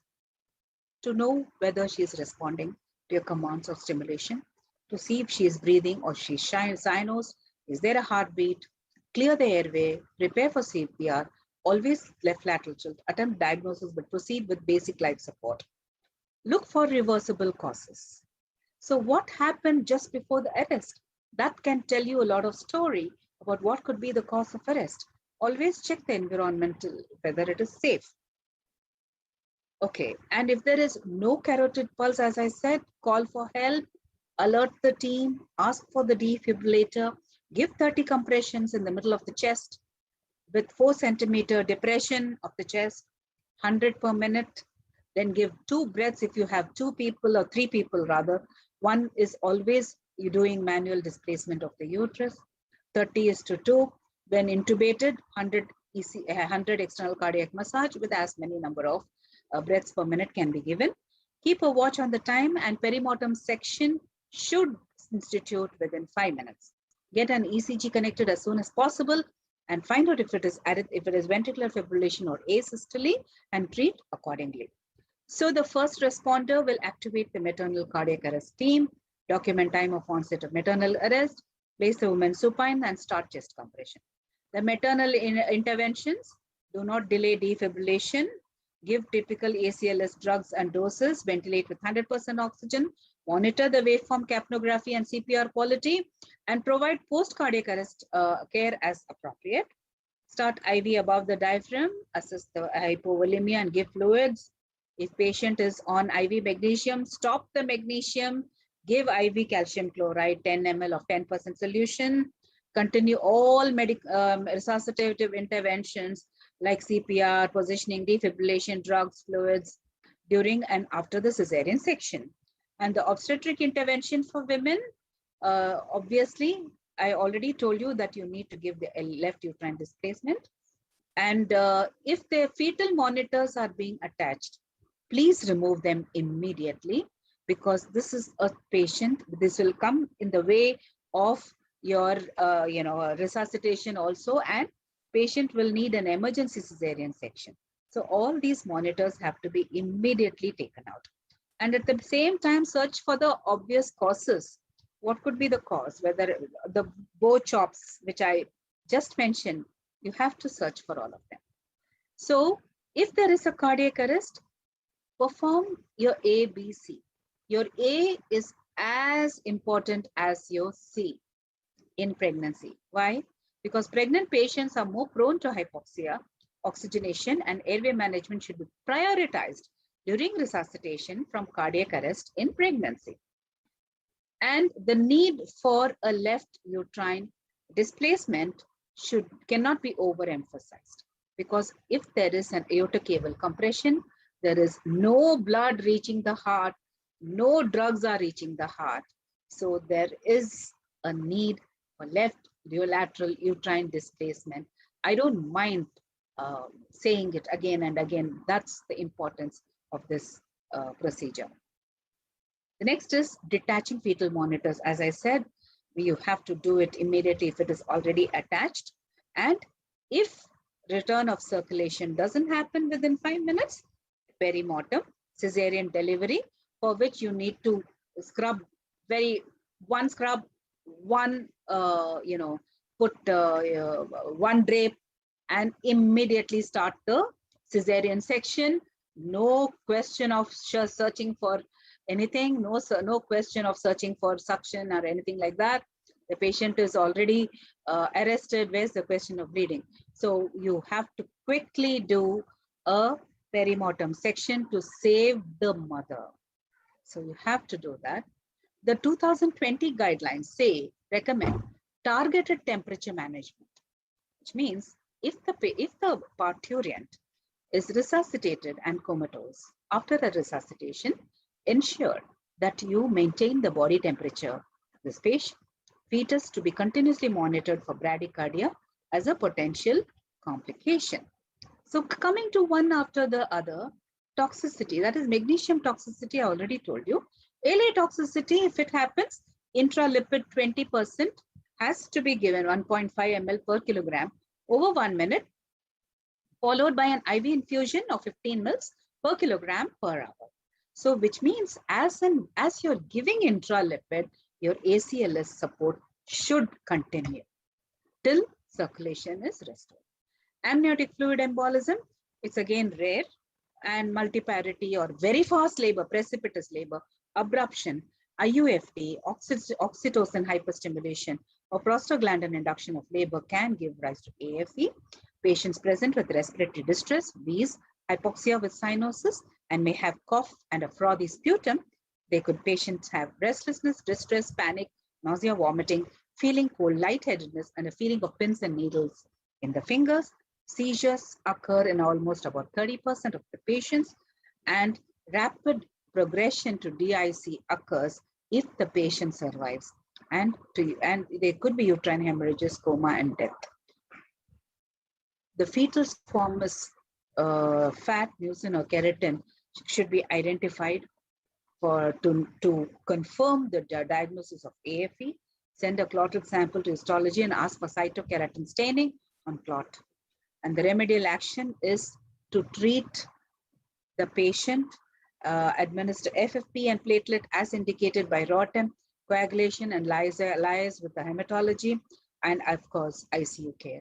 to know whether she is responding to your commands of stimulation, to see if she is breathing or she's cynos, is there a heartbeat, clear the airway, prepare for CPR, always left lateral tilt, attempt diagnosis, but proceed with basic life support. Look for reversible causes. So what happened just before the arrest? That can tell you a lot of story about what could be the cause of arrest. Always check the environmental, whether it is safe. Okay, and if there is no carotid pulse, as I said, call for help, alert the team, ask for the defibrillator, give 30 compressions in the middle of the chest with 4 centimeter depression of the chest, 100 per minute. Then give 2 breaths if you have 2 people or 3 people rather. One is always you're doing manual displacement of the uterus. 30:2. When intubated, 100 external cardiac massage with as many number of breaths per minute can be given. Keep a watch on the time, and perimortem section should institute within 5 minutes. Get an ECG connected as soon as possible and find out if it is ventricular fibrillation or asystole and treat accordingly. So the first responder will activate the maternal cardiac arrest team, document time of onset of maternal arrest, place the woman supine and start chest compression. The maternal interventions: do not delay defibrillation, give typical ACLS drugs and doses, ventilate with 100% oxygen, monitor the waveform capnography and CPR quality, and provide post-cardiac arrest care as appropriate. Start IV above the diaphragm, assess the hypovolemia and give fluids. If patient is on IV magnesium, stop the magnesium, give IV calcium chloride, 10 ml of 10% solution. Continue all resuscitative interventions like CPR, positioning, defibrillation, drugs, fluids during and after the cesarean section. And the obstetric intervention for women, obviously, I already told you that you need to give the left uterine displacement. And if the fetal monitors are being attached, please remove them immediately, because this is a patient, this will come in the way of your resuscitation also, and patient will need an emergency cesarean section. So all these monitors have to be immediately taken out. And at the same time, search for the obvious causes. What could be the cause? Whether the bow chops, which I just mentioned, you have to search for all of them. So if there is a cardiac arrest, perform your A, B, C. Your A is as important as your C in pregnancy. Why? Because pregnant patients are more prone to hypoxia, oxygenation and airway management should be prioritized during resuscitation from cardiac arrest in pregnancy. And the need for a left uterine displacement cannot be overemphasized, because if there is an aortocaval compression, there is no blood reaching the heart, no drugs are reaching the heart. So there is a need for left bilateral uterine displacement. I don't mind saying it again and again. That's the importance of this procedure. The next is detaching fetal monitors. As I said, you have to do it immediately if it is already attached. And if return of circulation doesn't happen within 5 minutes, perimortem, cesarean delivery, for which you need to scrub one put one drape and immediately start the cesarean section. No question of searching for anything, no question of searching for suction or anything like that. The patient is already arrested. Where's the question of bleeding? So you have to quickly do a perimortem section to save the mother. So you have to do that. The 2020 guidelines recommend targeted temperature management, which means if the parturient is resuscitated and comatose, after the resuscitation, ensure that you maintain the body temperature of this patient. Fetus to be continuously monitored for bradycardia as a potential complication. So coming to one after the other, toxicity, that is magnesium toxicity, I already told you. LA toxicity, if it happens, intralipid 20% has to be given 1.5 ml per kilogram over 1 minute, followed by an IV infusion of 15 ml per kilogram per hour. So which means as you're giving intralipid, your ACLS support should continue till circulation is restored. Amniotic fluid embolism, it's again rare, and multiparity or very fast labor, precipitous labor, abruption, IUFT, oxytocin hyperstimulation, or prostaglandin induction of labor can give rise to AFE. Patients present with respiratory distress, wheeze, hypoxia with cyanosis, and may have cough and a frothy sputum. Patients have restlessness, distress, panic, nausea, vomiting, feeling cold, lightheadedness, and a feeling of pins and needles in the fingers. Seizures occur in almost about 30% of the patients, and rapid progression to DIC occurs if the patient survives, and there could be uterine hemorrhages, coma, and death. The fetal squamous fat, mucin, or keratin should be identified to confirm the diagnosis of AFE. Send a clotted sample to histology and ask for cytokeratin staining on clot. And the remedial action is to treat the patient, administer FFP and platelet as indicated by ROTEM, coagulation and liaise with the hematology, and of course, ICU care.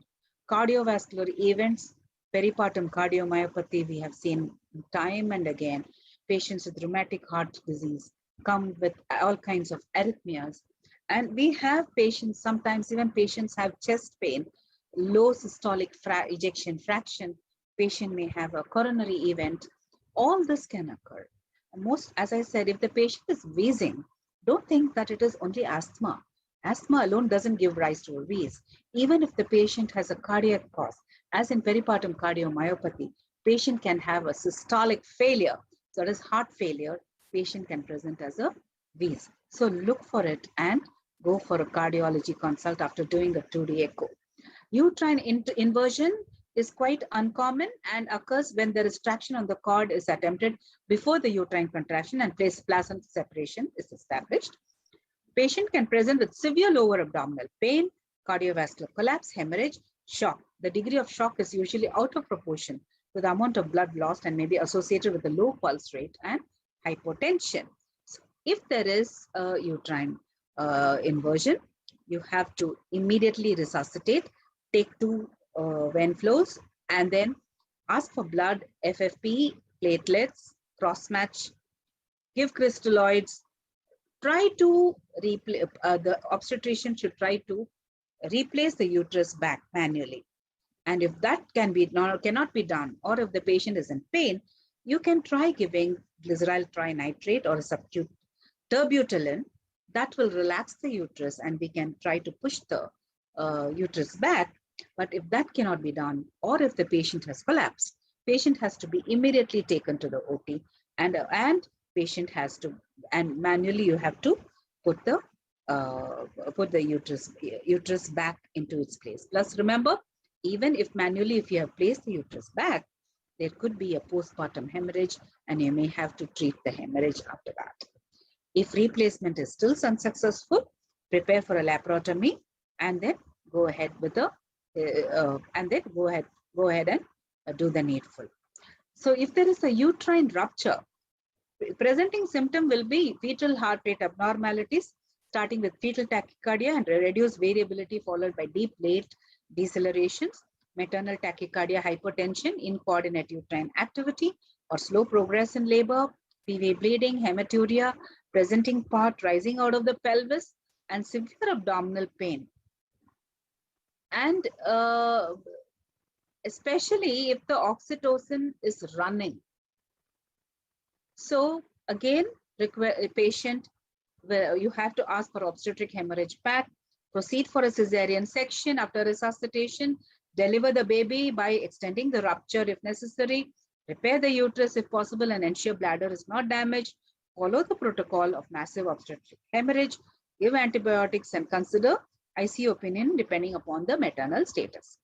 Cardiovascular events, peripartum cardiomyopathy, we have seen time and again. Patients with rheumatic heart disease come with all kinds of arrhythmias. And we have patients, sometimes even patients have chest pain, low systolic ejection fraction, patient may have a coronary event. All this can occur. As I said, if the patient is wheezing, don't think that it is only asthma. Asthma alone doesn't give rise to a wheeze. Even if the patient has a cardiac cause, as in peripartum cardiomyopathy, patient can have a systolic failure. So that is heart failure, patient can present as a wheeze. So look for it and go for a cardiology consult after doing a 2D echo. Uterine inversion is quite uncommon and occurs when there is traction on the cord is attempted before the uterine contraction and placenta separation is established. Patient can present with severe lower abdominal pain, cardiovascular collapse, hemorrhage, shock. The degree of shock is usually out of proportion to the amount of blood lost and may be associated with a low pulse rate and hypotension. So if there is a uterine inversion, you have to immediately resuscitate, take 2 vein flows, and then ask for blood, FFP, platelets, cross-match, give crystalloids, try to the obstetrician should try to replace the uterus back manually. And if that cannot be done, or if the patient is in pain, you can try giving glyceryl trinitrate or a subcutaneous terbutaline. That will relax the uterus and we can try to push the uterus back. But if that cannot be done, or if the patient has collapsed, patient has to be immediately taken to the OT, and patient has to, and manually you have to put the uterus back into its place. Plus, remember, even if manually, if you have placed the uterus back, there could be a postpartum hemorrhage, and you may have to treat the hemorrhage after that. If replacement is still unsuccessful, prepare for a laparotomy, and then go ahead with the go ahead and do the needful. So if there is a uterine rupture, presenting symptom will be fetal heart rate abnormalities, starting with fetal tachycardia and reduced variability followed by deep late decelerations, maternal tachycardia, hypotension, incoordinate uterine activity, or slow progress in labor, PV bleeding, hematuria, presenting part rising out of the pelvis, and severe abdominal pain. And especially if the oxytocin is running. So again, a patient, where you have to ask for obstetric hemorrhage pack, proceed for a cesarean section after resuscitation, deliver the baby by extending the rupture if necessary, repair the uterus if possible and ensure bladder is not damaged, follow the protocol of massive obstetric hemorrhage, give antibiotics, and consider ICU opinion depending upon the maternal status.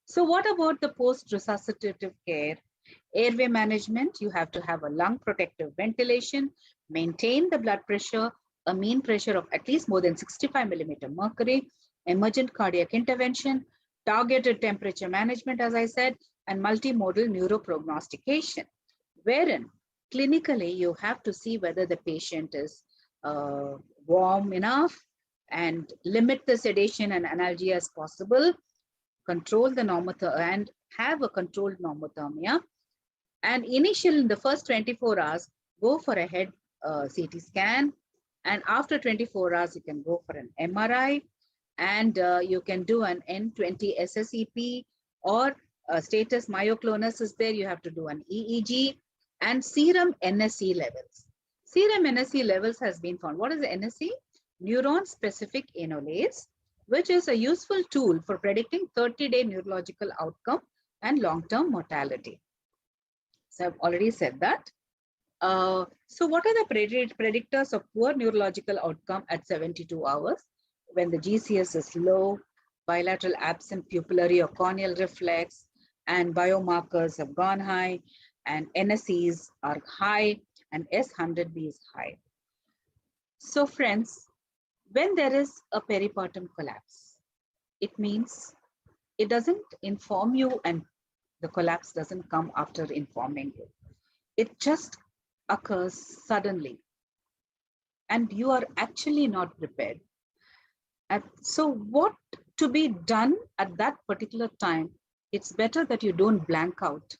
So what about the post-resuscitative care? Airway management, you have to have a lung protective ventilation, maintain the blood pressure, a mean pressure of at least more than 65 millimeter mercury, emergent cardiac intervention, targeted temperature management, as I said, and multimodal neuroprognostication, wherein clinically you have to see whether the patient is warm enough and limit the sedation and analgesia as possible, control the normothermia and have a controlled normothermia. And initially in the first 24 hours, go for a head CT scan. And after 24 hours, you can go for an MRI, and you can do an N20 SSEP, or status myoclonus is there. You have to do an EEG and serum NSE levels. Serum NSE levels has been found. What is the NSE? Neuron specific enolase, which is a useful tool for predicting 30-day neurological outcome and long-term mortality. So I've already said that. So what are the predictors of poor neurological outcome at 72 hours? When the GCS is low, bilateral absent pupillary or corneal reflex, and biomarkers have gone high, and NSEs are high, and S100B is high. So friends, when there is a peripartum collapse, it means it doesn't inform you, and the collapse doesn't come after informing you. It just occurs suddenly, and you are actually not prepared. And so what to be done at that particular time, it's better that you don't blank out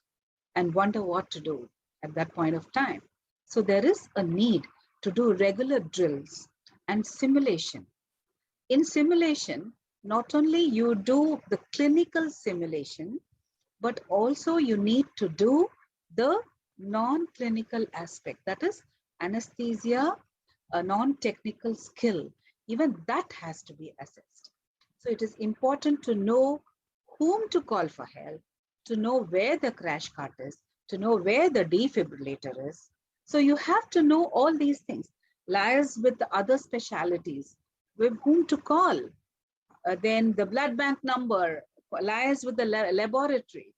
and wonder what to do at that point of time. So there is a need to do regular drills and simulation. In simulation, not only you do the clinical simulation, but also you need to do the non-clinical aspect, that is anesthesia, a non-technical skill. Even that has to be assessed. So it is important to know whom to call for help, to know where the crash cart is, to know where the defibrillator is. So you have to know all these things, liaise with the other specialties, with whom to call, then the blood bank number, liaise with the laboratory.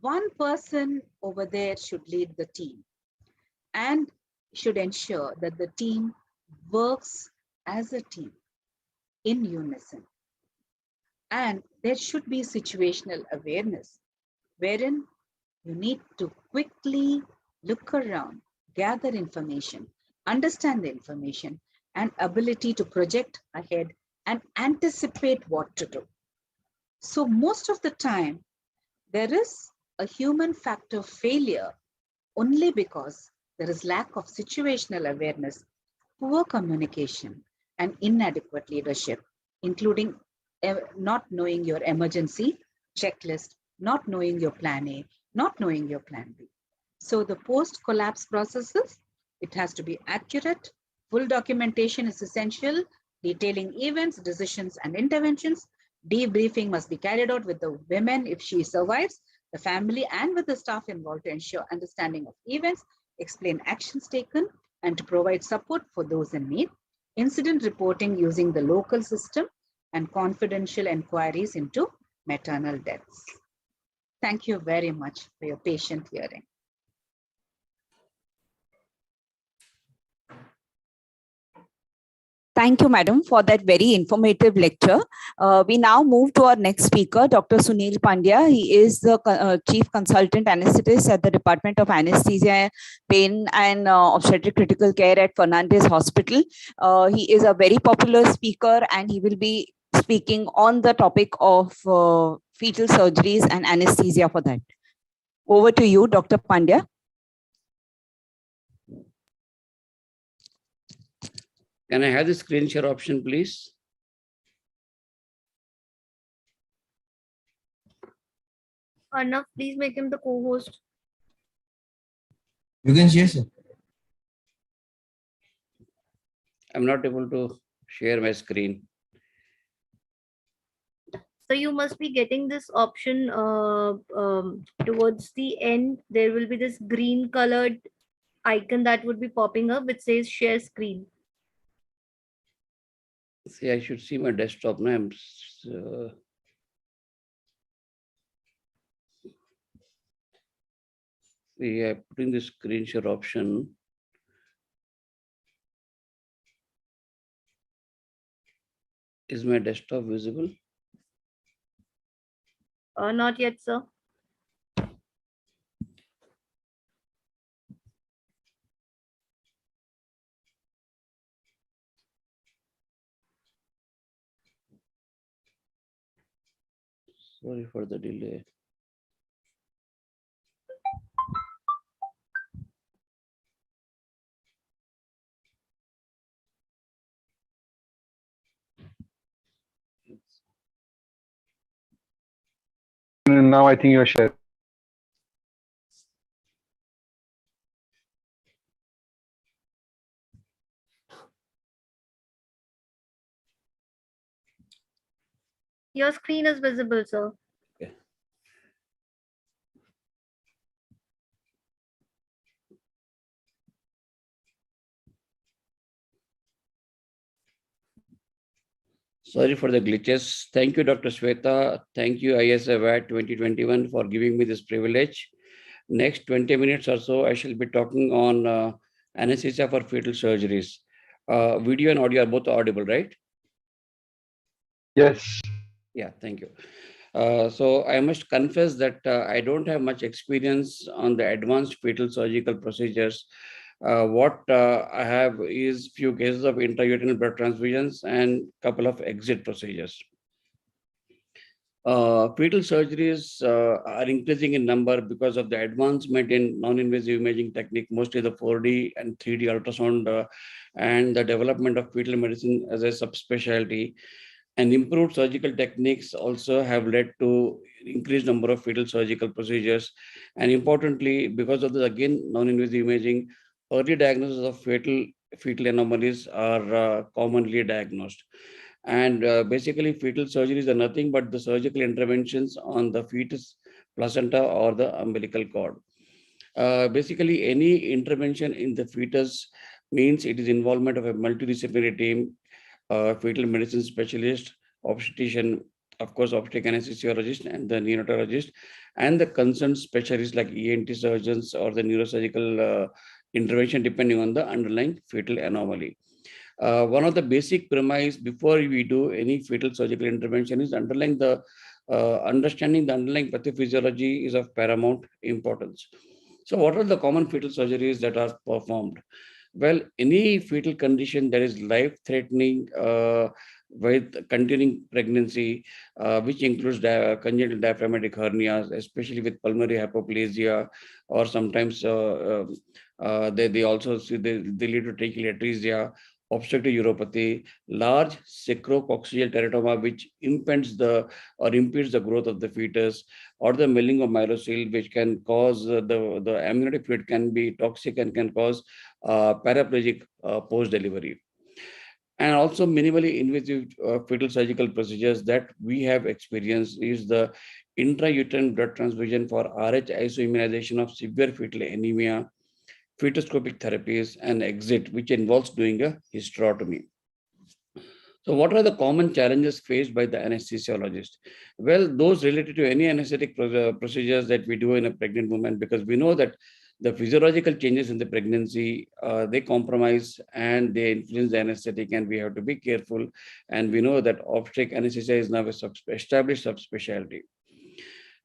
One person over there should lead the team and should ensure that the team works as a team in unison. And there should be situational awareness, wherein you need to quickly look around, gather information, understand the information, and ability to project ahead and anticipate what to do. So most of the time, there is a human factor failure only because there is lack of situational awareness, poor communication, and inadequate leadership, including not knowing your emergency checklist not knowing your plan A, not knowing your plan B. So the post-collapse processes, it has to be accurate. Full documentation is essential, detailing events, decisions, and interventions. Debriefing must be carried out with the women if she survives, the family, and with the staff involved to ensure understanding of events, explain actions taken, and to provide support for those in need. Incident reporting using the local system and confidential inquiries into maternal deaths. Thank you very much for your patient hearing. Thank you, madam, for that very informative lecture. We now move to our next speaker, Dr. Sunil Pandya. He is the Chief Consultant Anesthetist at the Department of Anesthesia, Pain and Obstetric Critical Care at Fernandez Hospital. He is a very popular speaker and he will be speaking on the topic of fetal surgeries and anesthesia for that. Over to you, Dr. Pandya. Can I have the screen share option, please? Arnav, please make him the co-host. You can share, sir. I'm not able to share my screen. So you must be getting this option towards the end. There will be this green colored icon that would be popping up which says share screen. See, I should see my desktop now. I'm see, I put in the screen share option. Is my desktop visible? Not yet, sir. Sorry for the delay. Now I think you're sharing. Your screen is visible, sir. Okay. Sorry for the glitches. Thank you, Dr. Shweta. Thank you, ISAVAT 2021 for giving me this privilege. Next 20 minutes or so, I shall be talking on anesthesia for fetal surgeries. Video and audio are both audible, right? Yes. Yeah, thank you. So I must confess that I don't have much experience on the advanced fetal surgical procedures. What I have is few cases of intrauterine blood transfusions and couple of exit procedures. Fetal surgeries are increasing in number because of the advancement in non-invasive imaging technique, mostly the 4D and 3D ultrasound, and the development of fetal medicine as a subspecialty. And improved surgical techniques also have led to increased number of fetal surgical procedures. And importantly, because of the, again, non-invasive imaging, early diagnosis of fetal anomalies are commonly diagnosed. And basically, fetal surgeries are nothing but the surgical interventions on the fetus, placenta, or the umbilical cord. Basically, any intervention in the fetus means it is involvement of a multidisciplinary team, fetal medicine specialist, obstetrician, of course, obstetric anesthesiologist and the neonatologist, and the concerned specialists like ENT surgeons or the neurosurgical intervention depending on the underlying fetal anomaly. One of the basic premise before we do any fetal surgical intervention is understanding the underlying pathophysiology is of paramount importance. So what are the common fetal surgeries that are performed? Well, any fetal condition that is life-threatening with continuing pregnancy, which includes congenital diaphragmatic hernias, especially with pulmonary hypoplasia, or sometimes they also see they lead to tracheal atresia, obstructive uropathy, large sacrococcygeal teratoma, which impedes the growth of the fetus, or the melingomyelocele, which can cause the amniotic fluid can be toxic and can cause paraplegic post-delivery. And also minimally invasive fetal surgical procedures that we have experienced is the intrauterine blood transfusion for Rh isoimmunization of severe fetal anemia, fetoscopic therapies, and exit, which involves doing a hysterotomy. So what are the common challenges faced by the anesthesiologist? Well, those related to any anesthetic procedures that we do in a pregnant woman, because we know that the physiological changes in the pregnancy, they compromise and they influence the anesthetic, and we have to be careful. And we know that obstetric anesthesia is now a established subspecialty.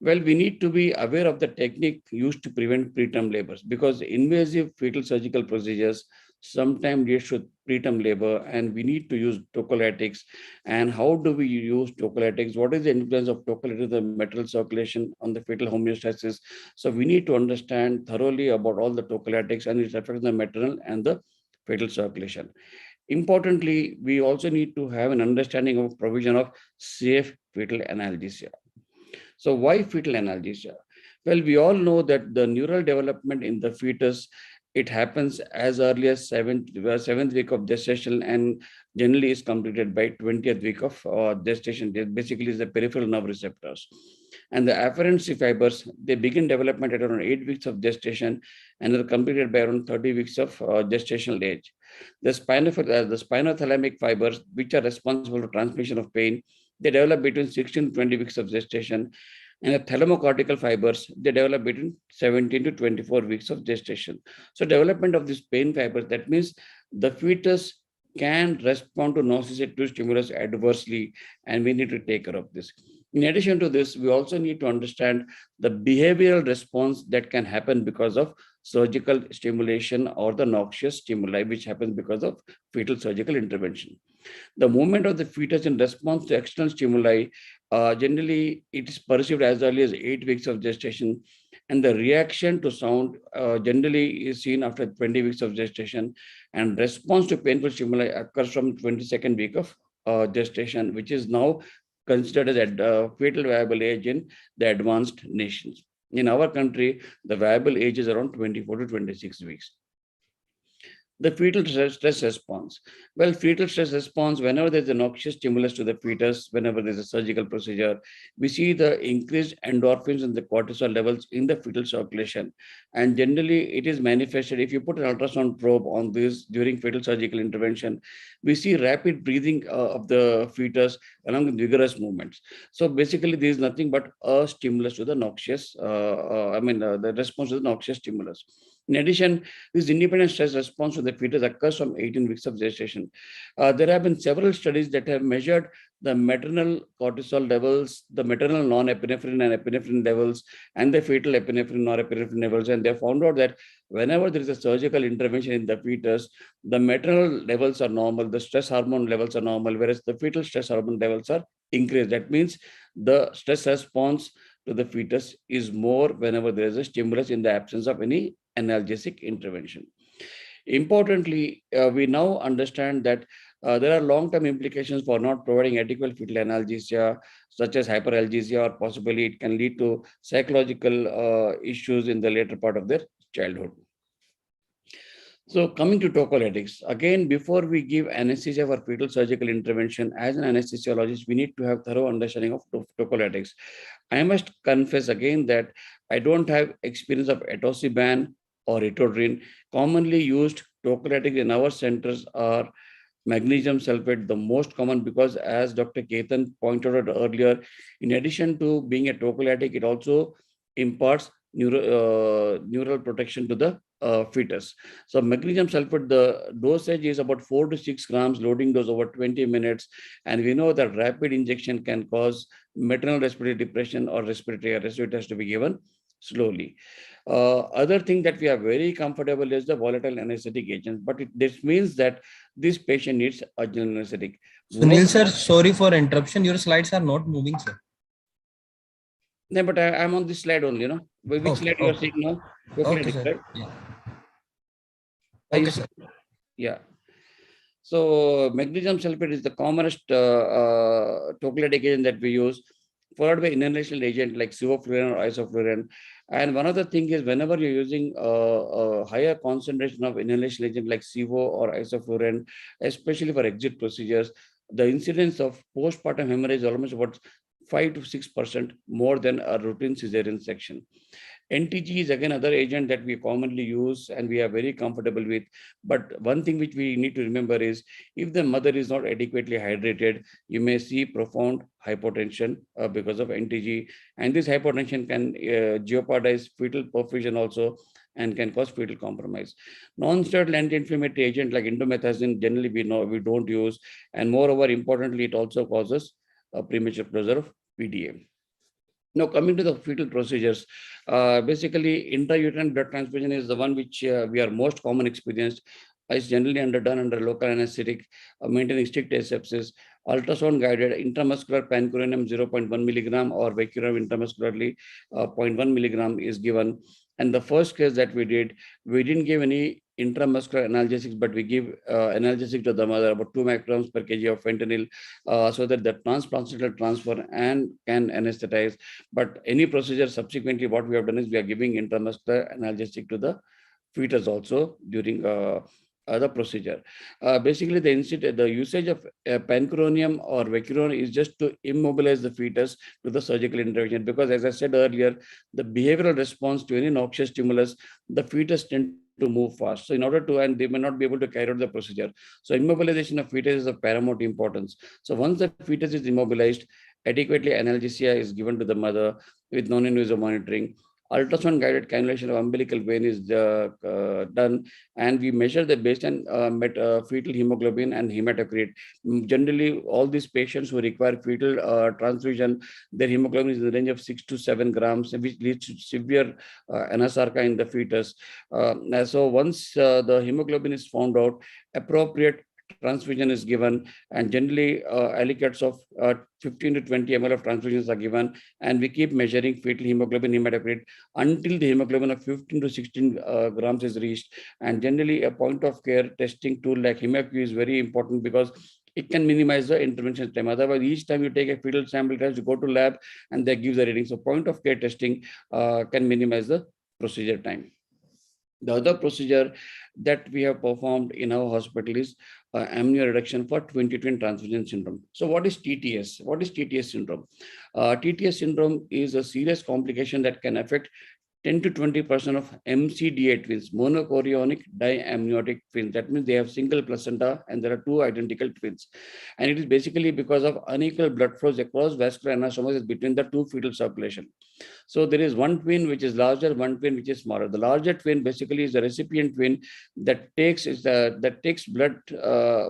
Well, we need to be aware of the technique used to prevent preterm labors, because invasive fetal surgical procedures sometimes lead to preterm labor, and we need to use tocolytics. And how do we use tocolytics? What is the influence of tocolytics, the maternal circulation on the fetal homeostasis? So we need to understand thoroughly about all the tocolytics and its effect on the maternal and the fetal circulation. Importantly, we also need to have an understanding of provision of safe fetal analgesia. So why fetal analgesia? Well, we all know that the neural development in the fetus, it happens as early as seventh week of gestation, and generally is completed by 20th week of gestation. It basically is the peripheral nerve receptors. And the afferent fibers, they begin development at around 8 weeks of gestation and are completed by around 30 weeks of gestational age. The spinothalamic fibers, which are responsible for transmission of pain, they develop between 16 to 20 weeks of gestation. And the thalamocortical fibers, they develop between 17 to 24 weeks of gestation. So development of these pain fibers, that means the fetus can respond to nociceptive stimulus adversely, and we need to take care of this. In addition to this, we also need to understand the behavioral response that can happen because of surgical stimulation or the noxious stimuli, which happens because of fetal surgical intervention. The movement of the fetus in response to external stimuli, generally it is perceived as early as 8 weeks of gestation, and the reaction to sound generally is seen after 20 weeks of gestation, and response to painful stimuli occurs from 22nd week of gestation, which is now considered as a fetal viable age in the advanced nations. In our country, the viable age is around 24 to 26 weeks. The fetal stress response. Well, fetal stress response, whenever there's a noxious stimulus to the fetus, whenever there's a surgical procedure, we see the increased endorphins and the cortisol levels in the fetal circulation. And generally, it is manifested, if you put an ultrasound probe on this during fetal surgical intervention, we see rapid breathing of the fetus along with vigorous movements. So basically, there is nothing but a stimulus to the noxious, the response to the noxious stimulus. In addition, this independent stress response to the fetus occurs from 18 weeks of gestation. There have been several studies that have measured the maternal cortisol levels, the maternal non-epinephrine and epinephrine levels, and the fetal epinephrine, norepinephrine levels, and they found out that whenever there is a surgical intervention in the fetus, the maternal levels are normal, the stress hormone levels are normal, whereas the fetal stress hormone levels are increased. That means the stress response to the fetus is more whenever there is a stimulus in the absence of any analgesic intervention. Importantly, we now understand that there are long-term implications for not providing adequate fetal analgesia, such as hyperalgesia, or possibly it can lead to psychological issues in the later part of their childhood. So coming to tocolytics, again, before we give anesthesia for fetal surgical intervention, as an anesthesiologist, we need to have thorough understanding of tocolytics. I must confess again that I don't have experience of atosiban or etodrine. Commonly used tocolytics in our centers are magnesium sulfate, the most common, because as Dr. Ketan pointed out earlier, in addition to being a tocolytic, it also imparts neural protection to the fetus. So magnesium sulfate, the dosage is about 4 to 6 grams, loading dose over 20 minutes. And we know that rapid injection can cause maternal respiratory depression or respiratory arrest, so it has to be given slowly. Other thing that we are very comfortable is the volatile anesthetic agents, but this means that this patient needs a general anesthetic. Sunil sir, sorry for interruption. Your slides are not moving, sir. No, but I'm on this slide only, Which slide you are seeing now? Okay, sir. Right? Yeah. Okay, sir. Yeah. So magnesium sulfate is the commonest tocolytic agent that we use, followed by inhalational agent like sevoflurane or isoflurane. And one other thing is, whenever you're using a higher concentration of inhalation agent like sevo or isoflurane, especially for exit procedures, the incidence of postpartum hemorrhage is almost about 5 to 6% more than a routine cesarean section. NTG is again another agent that we commonly use and we are very comfortable with. But one thing which we need to remember is, if the mother is not adequately hydrated, you may see profound hypotension because of NTG. And this hypotension can jeopardize fetal perfusion also and can cause fetal compromise. Non-steroidal anti-inflammatory agent like indomethacin generally we don't use. And moreover, importantly, it also causes premature closure of PDA. Now, coming to the fetal procedures, basically intrauterine blood transfusion is the one which we are most common experienced. It's generally underdone under local anesthetic, maintaining strict asepsis. Ultrasound guided intramuscular pancuronium 0.1 milligram or vecuronium intramuscularly 0.1 milligram is given. And the first case that we didn't give any intramuscular analgesics, but we give analgesic to the mother, about 2 micrograms per kg of fentanyl, so that the transplacental transfer and can anesthetize. But any procedure subsequently, what we have done is we are giving intramuscular analgesic to the fetus also during the procedure. Basically, the usage of pancuronium or vecuronium is just to immobilize the fetus to the surgical intervention, because as I said earlier, the behavioral response to any noxious stimulus, the fetus tend to move fast. So in order to, and they may not be able to carry out the procedure. So immobilization of fetus is of paramount importance. So once the fetus is immobilized, adequately analgesia is given to the mother with non-invasive monitoring. Ultrasound guided cannulation of umbilical vein is done, and we measure the baseline fetal hemoglobin and hematocrit. Generally, all these patients who require fetal transfusion, their hemoglobin is in the range of 6 to 7 grams, which leads to severe anasarca in the fetus. So once the hemoglobin is found out, appropriate transfusion is given, and generally allocates of 15 to 20 ml of transfusions are given, and we keep measuring fetal hemoglobin hematocrit until the hemoglobin of 15 to 16 grams is reached. And generally a point of care testing tool like HemoQ is very important, because it can minimize the intervention time. Otherwise, each time you take a fetal sample test, you go to lab and they give the reading. So point of care testing can minimize the procedure time. The other procedure that we have performed in our hospital is amnio reduction for 20-20 transfusion syndrome. So what is TTS? What is TTS syndrome? TTS syndrome is a serious complication that can affect 10 to 20% of MCDA twins, monochorionic diamniotic twins. That means they have single placenta and there are two identical twins. And it is basically because of unequal blood flows across vascular anastomosis between the two fetal circulation. So there is one twin which is larger, one twin which is smaller. The larger twin basically is the recipient twin that takes blood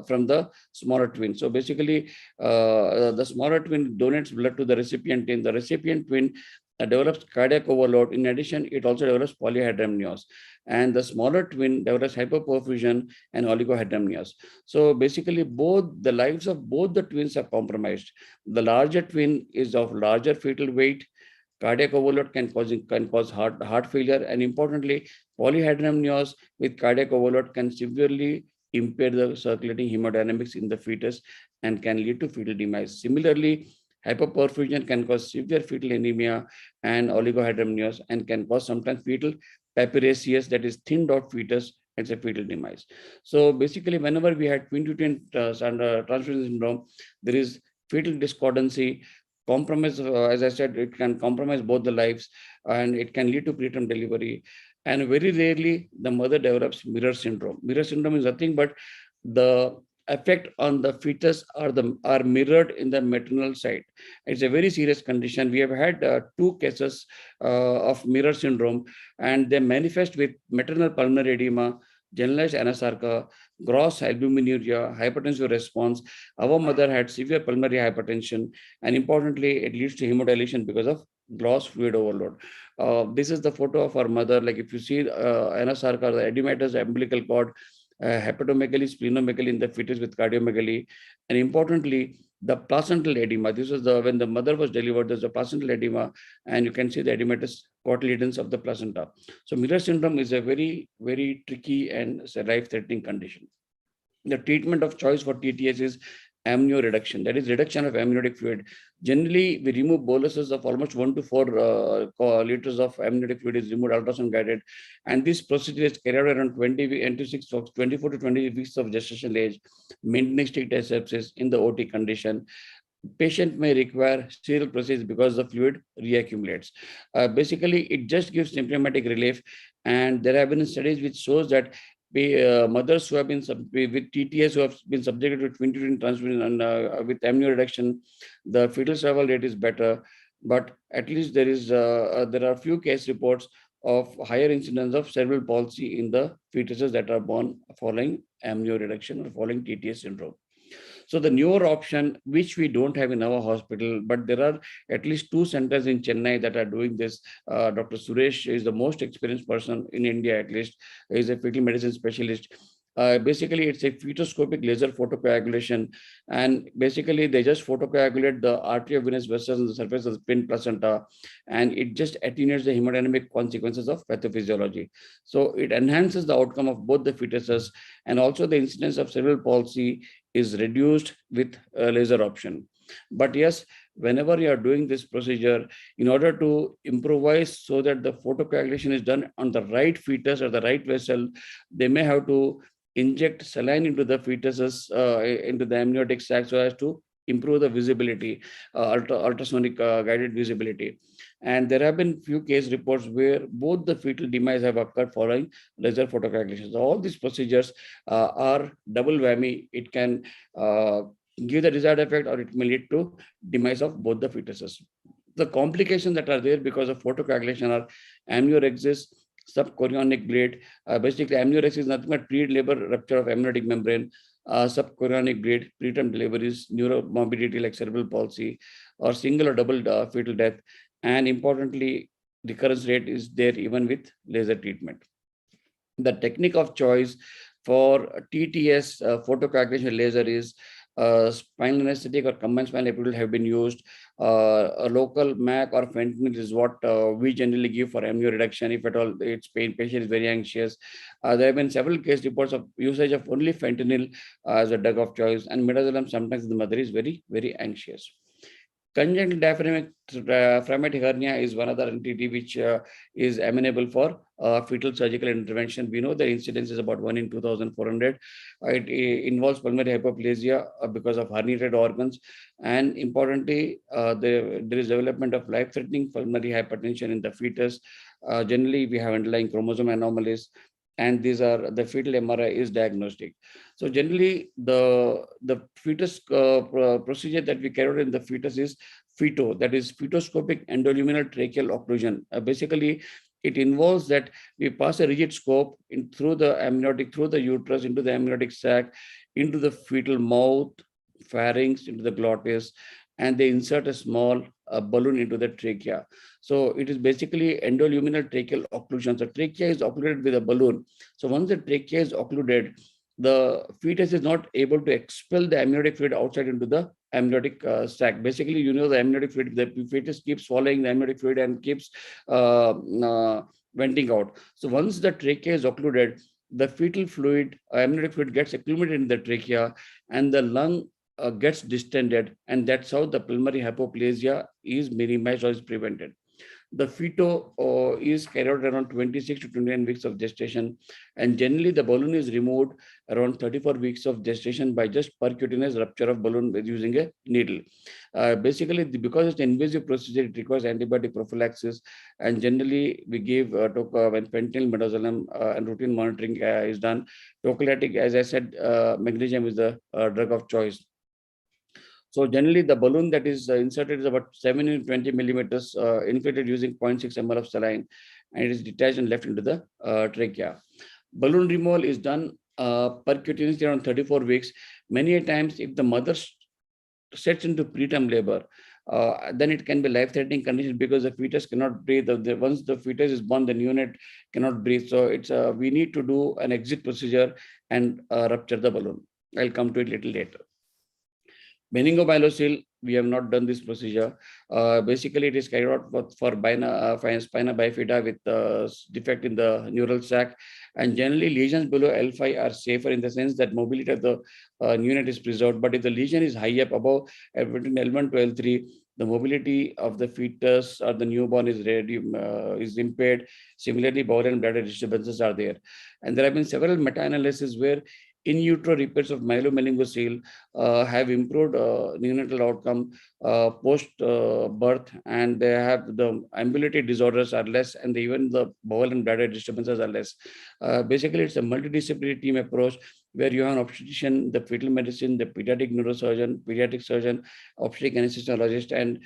from the smaller twin. So basically, the smaller twin donates blood to the recipient twin. The recipient twin develops cardiac overload. In addition, it also develops polyhydramnios. And the smaller twin develops hyperperfusion and oligohydramnios. So basically, both the lives of both the twins are compromised. The larger twin is of larger fetal weight. Cardiac overload can cause heart failure, and importantly, polyhydramnios with cardiac overload can severely impair the circulating hemodynamics in the fetus and can lead to fetal demise. Similarly, hyperperfusion can cause severe fetal anemia and oligohydramnios and can cause sometimes fetal papyraceus, that is thinned out fetus, and a fetal demise. So basically, whenever we had twin-to-twin transfusion syndrome, there is fetal discordancy, compromise. As I said, it can compromise both the lives and it can lead to preterm delivery. And very rarely, the mother develops mirror syndrome. Mirror syndrome is nothing but the effect on the fetus are mirrored in the maternal side. It's a very serious condition. We have had 2 cases of mirror syndrome, and they manifest with maternal pulmonary edema, generalized anasarca, gross albuminuria, hypertensive response. Our mother had severe pulmonary hypertension, and importantly, it leads to hemodilation because of gross fluid overload. This is the photo of our mother. Like if you see anasarca, the edematous umbilical cord, hepatomegaly, splenomegaly in the fetus with cardiomegaly, and importantly, the placental edema. This was when the mother was delivered, there's a placental edema, and you can see the edematous cotyledons of the placenta. So mirror syndrome is a very, very tricky and life-threatening condition. The treatment of choice for TTS is amnio reduction, that is reduction of amniotic fluid. Generally, we remove boluses of almost 1 to 4 liters of amniotic fluid is removed ultrasound guided, and this procedure is carried out around 24 to 20 weeks of gestational age, maintaining strict asepsis in the OT condition. Patient may require serial procedure because the fluid reaccumulates. Basically, it just gives symptomatic relief, and there have been studies which shows that mothers who have been with TTS who have been subjected to twin transfusion and with amnio reduction, the fetal survival rate is better. But at least there are few case reports of higher incidence of cerebral palsy in the fetuses that are born following amnio reduction or following TTS syndrome. So the newer option, which we don't have in our hospital, but there are at least 2 centers in Chennai that are doing this. Dr. Suresh is the most experienced person in India, at least. He is a fetal medicine specialist. Basically, it's a fetoscopic laser photocoagulation, and basically they just photocoagulate the arteriovenous vessels on the surface of the pin placenta, and it just attenuates the hemodynamic consequences of pathophysiology. So it enhances the outcome of both the fetuses, and also the incidence of cerebral palsy is reduced with a laser option. But yes, whenever you are doing this procedure, in order to improvise so that the photocoagulation is done on the right fetus or the right vessel, they may have to inject saline into the fetuses, into the amniotic sac, so as to improve the visibility, ultrasonic guided visibility. And there have been few case reports where both the fetal demise have occurred following laser photocoagulation. So all these procedures are double whammy. It can give the desired effect, or it may lead to demise of both the fetuses. The complications that are there because of photocoagulation are amniorexis, subchorionic bleed. Basically, amniorexis is nothing but pre-labor rupture of amniotic membrane, subchorionic bleed, preterm deliveries, neuromorbidity like cerebral palsy, or single or double fetal death. And importantly, recurrence rate is there even with laser treatment. The technique of choice for TTS photocoagulation laser is spinal anesthetic or combined spinal epidural have been used. A local MAC or fentanyl is what we generally give for amnio reduction if at all its patient is very anxious. There have been several case reports of usage of only fentanyl as a drug of choice, and midazolam sometimes the mother is very, very anxious. Congenital diaphragmatic hernia is one other entity which is amenable for fetal surgical intervention. We know the incidence is about 1 in 2,400. It involves pulmonary hypoplasia because of herniated organs. And importantly, there is development of life-threatening pulmonary hypertension in the fetus. Generally, we have underlying chromosome anomalies, and these are the fetal MRI is diagnostic. So generally, the fetus procedure that we carry out in the fetus is FETO, that is fetoscopic endoluminal tracheal occlusion. Basically, it involves that we pass a rigid scope through the amniotic, through the uterus, into the amniotic sac, into the fetal mouth, pharynx, into the glottis, and they insert a small balloon into the trachea. So it is basically endoluminal tracheal occlusion. So trachea is occluded with a balloon. So once the trachea is occluded, the fetus is not able to expel the amniotic fluid outside into the amniotic sac. Basically, you know, the amniotic fluid, the fetus keeps swallowing the amniotic fluid and keeps venting out. So once the trachea is occluded, the fetal fluid, amniotic fluid gets accumulated in the trachea, and the lung gets distended, and that's how the pulmonary hypoplasia is minimized or is prevented. The feto is carried out around 26 to 29 weeks of gestation, and generally the balloon is removed around 34 weeks of gestation by just percutaneous rupture of balloon with using a needle. Basically, because it's an invasive procedure, it requires antibiotic prophylaxis, and generally we give when fentanyl, midazolam, and routine monitoring is done. Tocolytic, as I said, magnesium is the drug of choice. So generally, the balloon that is inserted is about 7 to 20 millimeters, inflated using 0.6 ml of saline, and it is detached and left into the trachea. Balloon removal is done percutaneously around 34 weeks. Many a times, if the mother sets into preterm labor, then it can be life-threatening condition because the fetus cannot breathe. Once the fetus is born, the neonate cannot breathe. So it's we need to do an exit procedure and rupture the balloon. I'll come to it a little later. Meningomyelocele, we have not done this procedure. Basically, it is carried out for spina bifida with defect in the neural sac. And generally, lesions below L5 are safer in the sense that mobility of the neonate is preserved. But if the lesion is high up above between L1 to L3, the mobility of the fetus or the newborn is impaired. Similarly, bowel and bladder disturbances are there. And there have been several meta-analyses where in utero repairs of myelomeningocele have improved neonatal outcome post birth, and they have the ambulatory disorders are less, and even the bowel and bladder disturbances are less. Basically, it's a multidisciplinary team approach where you have an obstetrician, the fetal medicine, the pediatric neurosurgeon, pediatric surgeon, obstetric anesthesiologist, and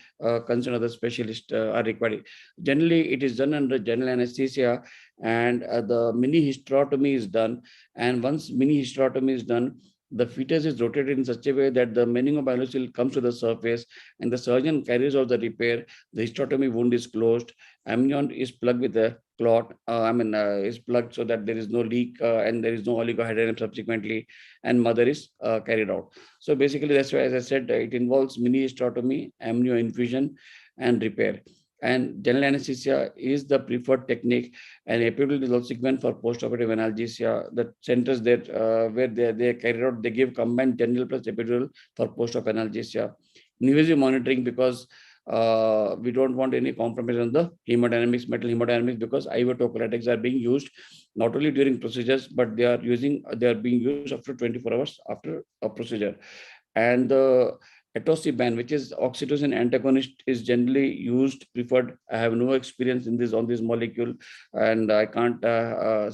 concerned other specialists are required. Generally, it is done under general anesthesia, and the mini hysterotomy is done. And once mini hysterotomy is done, the fetus is rotated in such a way that the meningomyelocele comes to the surface, and the surgeon carries out the repair. The hysterotomy wound is closed. Amnion is plugged with a clot. Is plugged so that there is no leak and there is no oligohydramnion subsequently, and mother is carried out. So basically, that's why, as I said, it involves mini hysterotomy, amnio infusion, and repair. And general anesthesia is the preferred technique, and epidural is also given for postoperative analgesia. The centers that where they carry out, they give combined general plus epidural for post-op analgesia. Invasive monitoring, because we don't want any compromise on the hemodynamics, metal hemodynamics, because IV tocolytics are being used not only during procedures, but they are being used after 24 hours after a procedure. And the etoposide, which is oxytocin antagonist, is generally used, preferred. I have no experience in this on this molecule, and I can't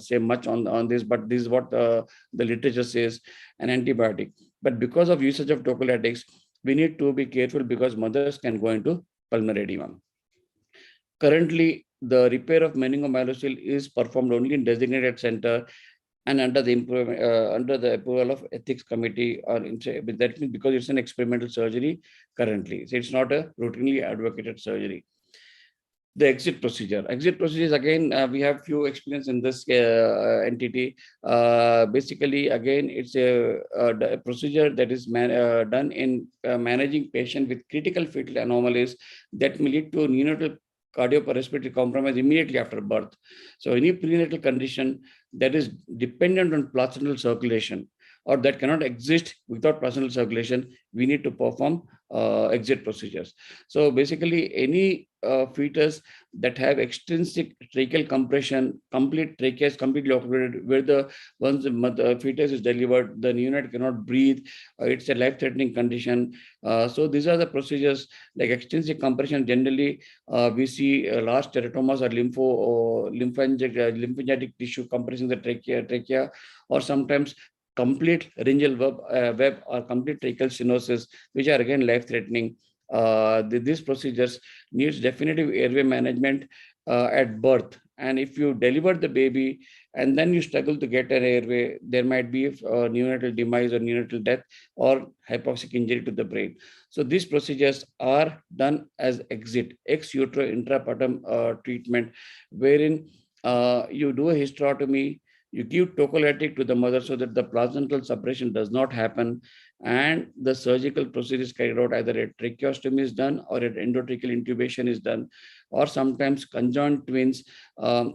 say much on this, but this is what the literature says. An antibiotic. But because of usage of tocolytics, we need to be careful because mothers can go into pulmonary edema. Currently, the repair of meningomyelocele is performed only in designated center and under the approval of ethics committee, or that means because it's an experimental surgery currently. So it's not a routinely advocated surgery. The exit procedure. Exit procedure is again, we have few experience in this entity. Basically, again, it's a procedure that is done in managing patient with critical fetal anomalies that may lead to neonatal cardiorespiratory compromise immediately after birth. So any prenatal condition that is dependent on placental circulation or that cannot exist without placental circulation, we need to perform exit procedures. So basically, any fetus that have extrinsic tracheal compression, complete trachea is completely occupied, where once the fetus is delivered, the neonate cannot breathe. It's a life-threatening condition. So these are the procedures like extrinsic compression. Generally, we see large teratomas or lymphangic tissue compressing the trachea, or sometimes complete laryngeal web or complete tracheal stenosis, which are again life-threatening. These procedures needs definitive airway management at birth. And if you deliver the baby and then you struggle to get an airway, there might be neonatal demise or neonatal death or hypoxic injury to the brain. So these procedures are done as exit, ex utero intrapartum treatment, wherein you do a hysterotomy, you give tocolytic to the mother so that the placental separation does not happen, and the surgical procedure is carried out. Either a tracheostomy is done or an endotracheal intubation is done, or sometimes conjoined twins.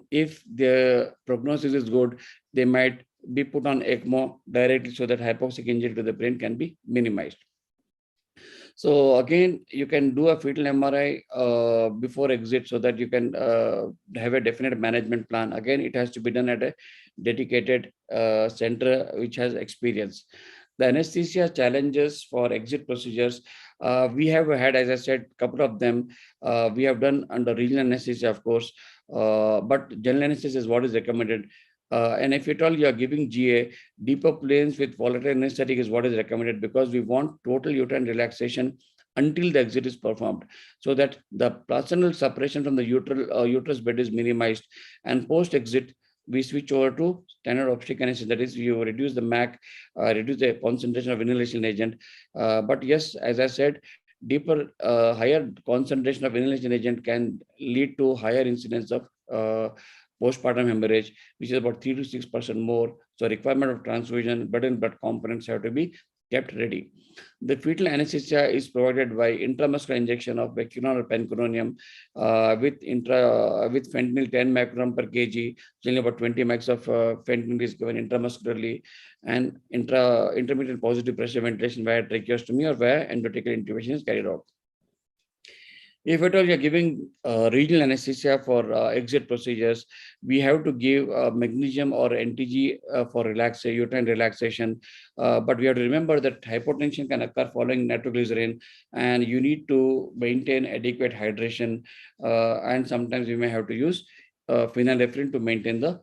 If the prognosis is good, they might be put on ECMO directly so that hypoxic injury to the brain can be minimized. So again, you can do a fetal MRI before exit so that you can have a definite management plan. Again, it has to be done at a dedicated center which has experience. The anesthesia challenges for exit procedures, we have had, as I said, a couple of them. We have done under regional anesthesia, of course, but general anesthesia is what is recommended. And if at all you are giving GA, deeper planes with volatile anesthetic is what is recommended, because we want total uterine relaxation until the exit is performed, so that the placental separation from the uterus bed is minimized. And post-exit, we switch over to standard obstetric anesthesia. That is, you reduce the MAC, reduce the concentration of inhalation agent. But yes, as I said, higher concentration of inhalation agent can lead to higher incidence of postpartum hemorrhage, which is about 3 to 6% more. So requirement of transfusion, blood and blood components have to be kept ready. The fetal anesthesia is provided by intramuscular injection of vecuronium or pancuronium with fentanyl 10 microgram per kg. Generally about 20 micrograms of fentanyl is given intramuscularly, and intermittent positive pressure ventilation via tracheostomy or via endotracheal intubation is carried out. If at all you are giving regional anesthesia for exit procedures, we have to give magnesium or NTG for uterine relaxation. But we have to remember that hypotension can occur following nitroglycerin, and you need to maintain adequate hydration. And sometimes you may have to use phenylephrine to maintain the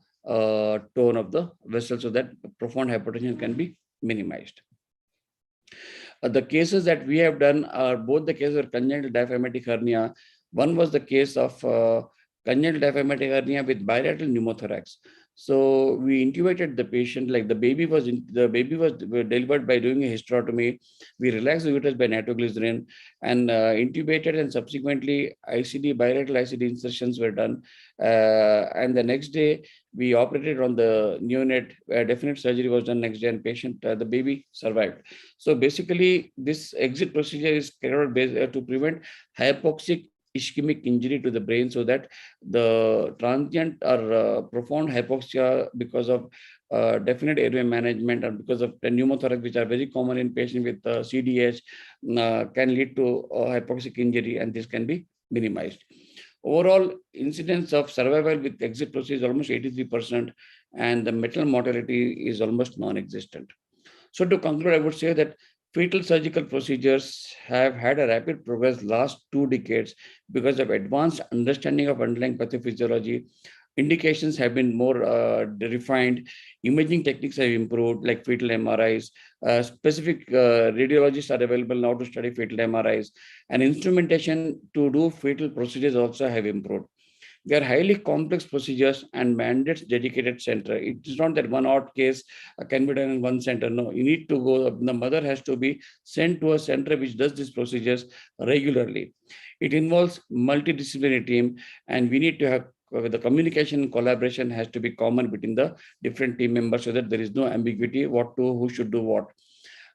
tone of the vessel so that profound hypotension can be minimized. The cases that we have done are both the cases of congenital diaphragmatic hernia. One was the case of congenital diaphragmatic hernia with bilateral pneumothorax. So we intubated the patient, like the baby was delivered by doing a hysterotomy. We relaxed the uterus by nitroglycerin and intubated, and subsequently bilateral ICD insertions were done. And the next day we operated on the neonate, where definite surgery was done next day, and the baby survived. So basically this exit procedure is carried out to prevent hypoxic ischemic injury to the brain, so that the transient or profound hypoxia because of definite airway management or because of pneumothorax, which are very common in patients with CDH, can lead to hypoxic injury, and this can be minimized. Overall incidence of survival with exit procedure is almost 83%, and the maternal mortality is almost non-existent. So to conclude, I would say that fetal surgical procedures have had a rapid progress last 2 decades because of advanced understanding of underlying pathophysiology. Indications have been more refined. Imaging techniques have improved, like fetal MRIs. Specific radiologists are available now to study fetal MRIs, and instrumentation to do fetal procedures also have improved. They are highly complex procedures and mandates dedicated center. It is not that one odd case can be done in one center. No, you need to go, the mother has to be sent to a center which does these procedures regularly. It involves multidisciplinary team, and we need to have the communication and collaboration has to be common between the different team members so that there is no ambiguity who should do what.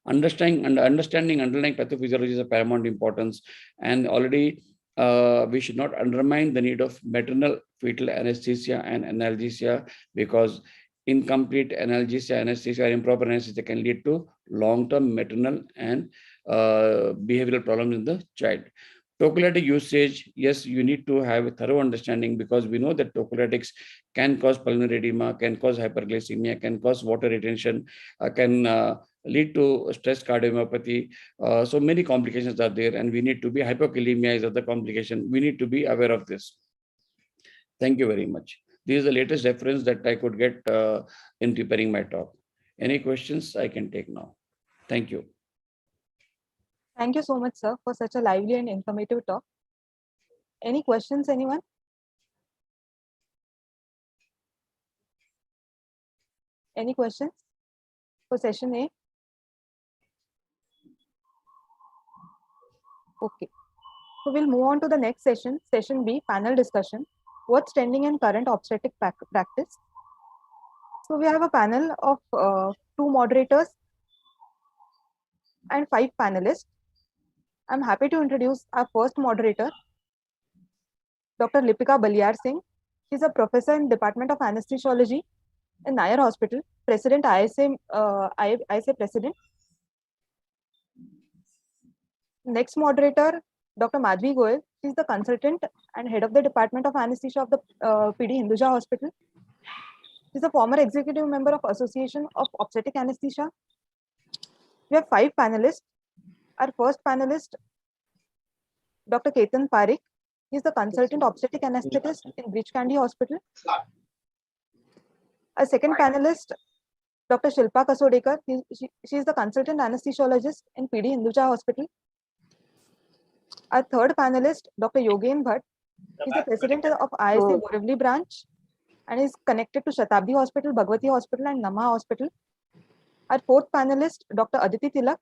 Understanding underlying pathophysiology is of paramount importance, and already we should not undermine the need of maternal fetal anesthesia and analgesia, because incomplete analgesia, anesthesia, or improper anesthesia can lead to long-term maternal and behavioral problems in the child. Tocolytic usage, yes, you need to have a thorough understanding, because we know that tocolytics can cause pulmonary edema, can cause hyperglycemia, can cause water retention, can lead to stress cardiomyopathy. So many complications are there, and we need to be, hypokalemia is other complication. We need to be aware of this. Thank you very much. This is the latest reference that I could get in preparing my talk. Any questions I can take now? Thank you. Thank you so much, sir, for such a lively and informative talk. Any questions, anyone? Any questions for session A? Okay. So we'll move on to the next session, session B, panel discussion. What's trending in current obstetric practice? So we have a panel of 2 moderators and 5 panelists. I'm happy to introduce our first moderator, Dr. Lipika Baliyar Singh. She's a professor in Department of Anesthesiology in Nair Hospital, President ISA President. Next moderator, Dr. Madhvi Goyal. She's the consultant and head of the Department of Anesthesia of the PD Hinduja Hospital. She's a former executive member of Association of Obstetric Anesthesia. We have 5 panelists. Our first panelist, Dr. Ketan Parikh. He is the consultant obstetric anesthetist in Breach Candy Hospital. Our second panelist, Dr. Shilpa Kasodekar. She is the consultant anesthesiologist in PD Hinduja Hospital. Our third panelist, Dr. Yogen Bhatt. He is the president of ISA Borivali branch and is connected to Shatabdi Hospital, Bhagwati Hospital, and Nama Hospital. Our fourth panelist, Dr. Aditi Tilak.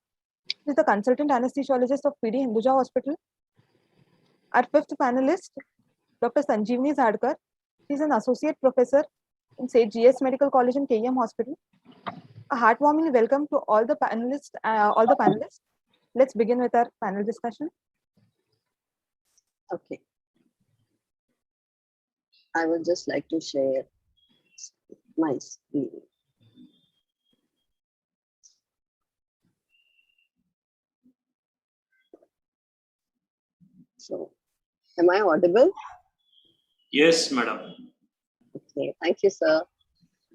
He is the consultant anesthesiologist of PD Hinduja Hospital. Our fifth panelist, Dr. Sanjeevani Zadkar. He is an associate professor in Sage GS Medical College and KEM Hospital. A heartwarming welcome to all the panelists. Let's begin with our panel discussion. Okay. I would just like to share my screen. So, am I audible? Yes, madam. Okay, thank you, sir.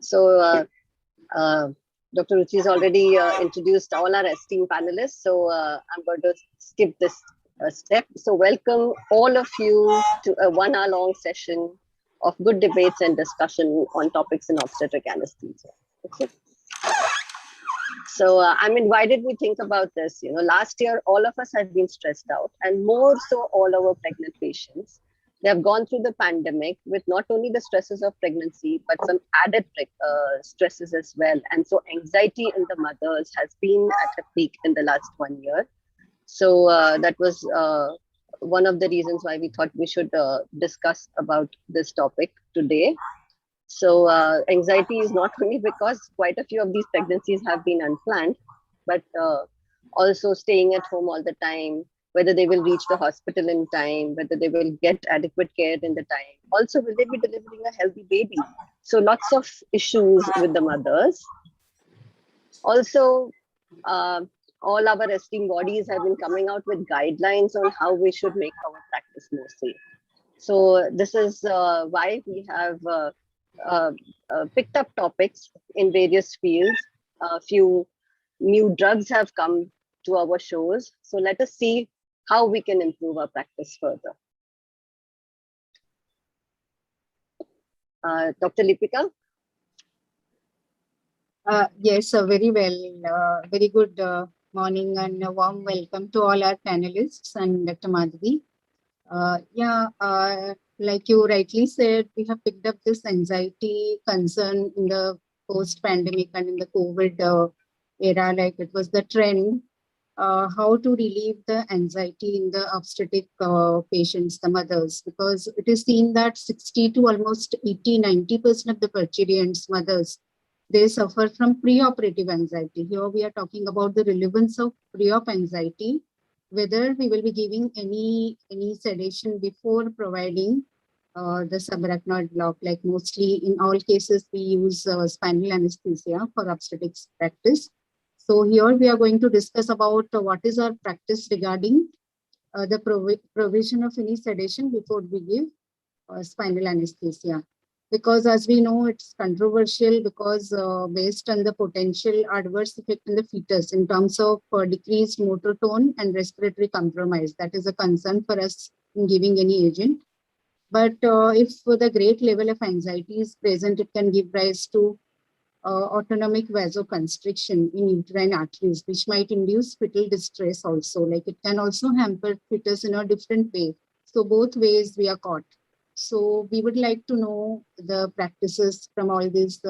So, Dr. Ruchi has already introduced all our esteemed panelists. So, I'm going to skip this step. So, welcome all of you to a 1 hour long session of good debates and discussion on topics in obstetric anesthesia. Okay. So I'm invited. We think about this. Last year, all of us had been stressed out, and more so all our pregnant patients. They have gone through the pandemic with not only the stresses of pregnancy, but some added stresses as well. And so anxiety in the mothers has been at a peak in the last 1 year. So that was one of the reasons why we thought we should discuss about this topic today. So anxiety is not only because quite a few of these pregnancies have been unplanned, but also staying at home all the time, whether they will reach the hospital in time, whether they will get adequate care in the time. Also, will they be delivering a healthy baby? So lots of issues with the mothers. Also, all our esteemed bodies have been coming out with guidelines on how we should make our practice more safe. So this is why we have picked up topics in various fields. A few new drugs have come to our shows. So let us see how we can improve our practice further. Dr. Lipika? Yes, very well. Very good morning and a warm welcome to all our panelists and Dr. Madhavi. Like you rightly said, we have picked up this anxiety concern in the post-pandemic and in the COVID era, like it was the trend. How to relieve the anxiety in the obstetric patients, the mothers, because it is seen that 60 to almost 80-90% of the percherients, mothers, they suffer from preoperative anxiety. Here we are talking about the relevance of pre-op anxiety, whether we will be giving any sedation before providing the subarachnoid block. Like mostly in all cases, we use spinal anesthesia for obstetrics practice. So here we are going to discuss about what is our practice regarding the provision of any sedation before we give spinal anesthesia. Because as we know, it's controversial because based on the potential adverse effect in the fetus in terms of decreased motor tone and respiratory compromise. That is a concern for us in giving any agent. But if the great level of anxiety is present, it can give rise to autonomic vasoconstriction in uterine arteries, which might induce fetal distress also. Like it can also hamper fetus in a different way. So both ways we are caught. So we would like to know the practices from all these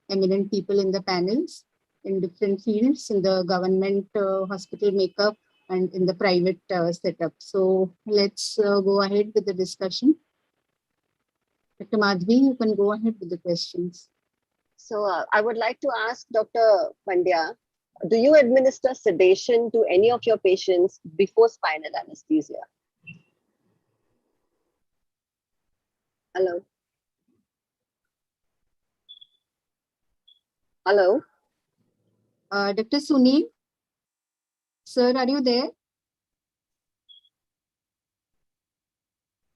eminent people in the panels in different fields, in the government hospital makeup and in the private setup. So let's go ahead with the discussion. Dr. Madhavi, you can go ahead with the questions. So I would like to ask Dr. Pandya, do you administer sedation to any of your patients before spinal anesthesia? Hello. Hello. Dr. Sunil, sir, are you there?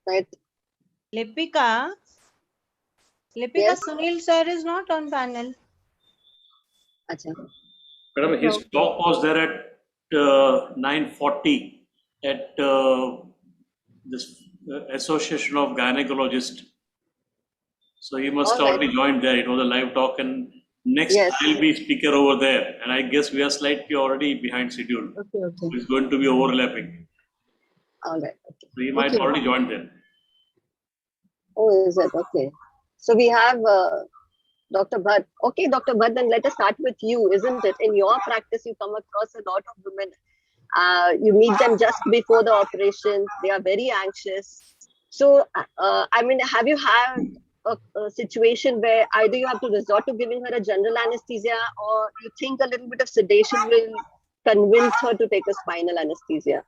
Right. Lipika, Yes. Sunil sir is not on panel. Achha. Madam, his talk was there at 9:40 at this Association of Gynecologists. So he must have already joined there. It was a live talk, and next I'll be speaker over there. And I guess we are slightly already behind schedule. Okay. So it's going to be overlapping. All right. Okay. So he might already join there. Oh, is it? Okay. So we have Dr. Bhatt. Okay, Dr. Bhatt, then let us start with you, isn't it? In your practice, you come across a lot of women. You meet them just before the operation. They are very anxious. So, I mean, have you had a situation where either you have to resort to giving her a general anesthesia, or you think a little bit of sedation will convince her to take a spinal anesthesia?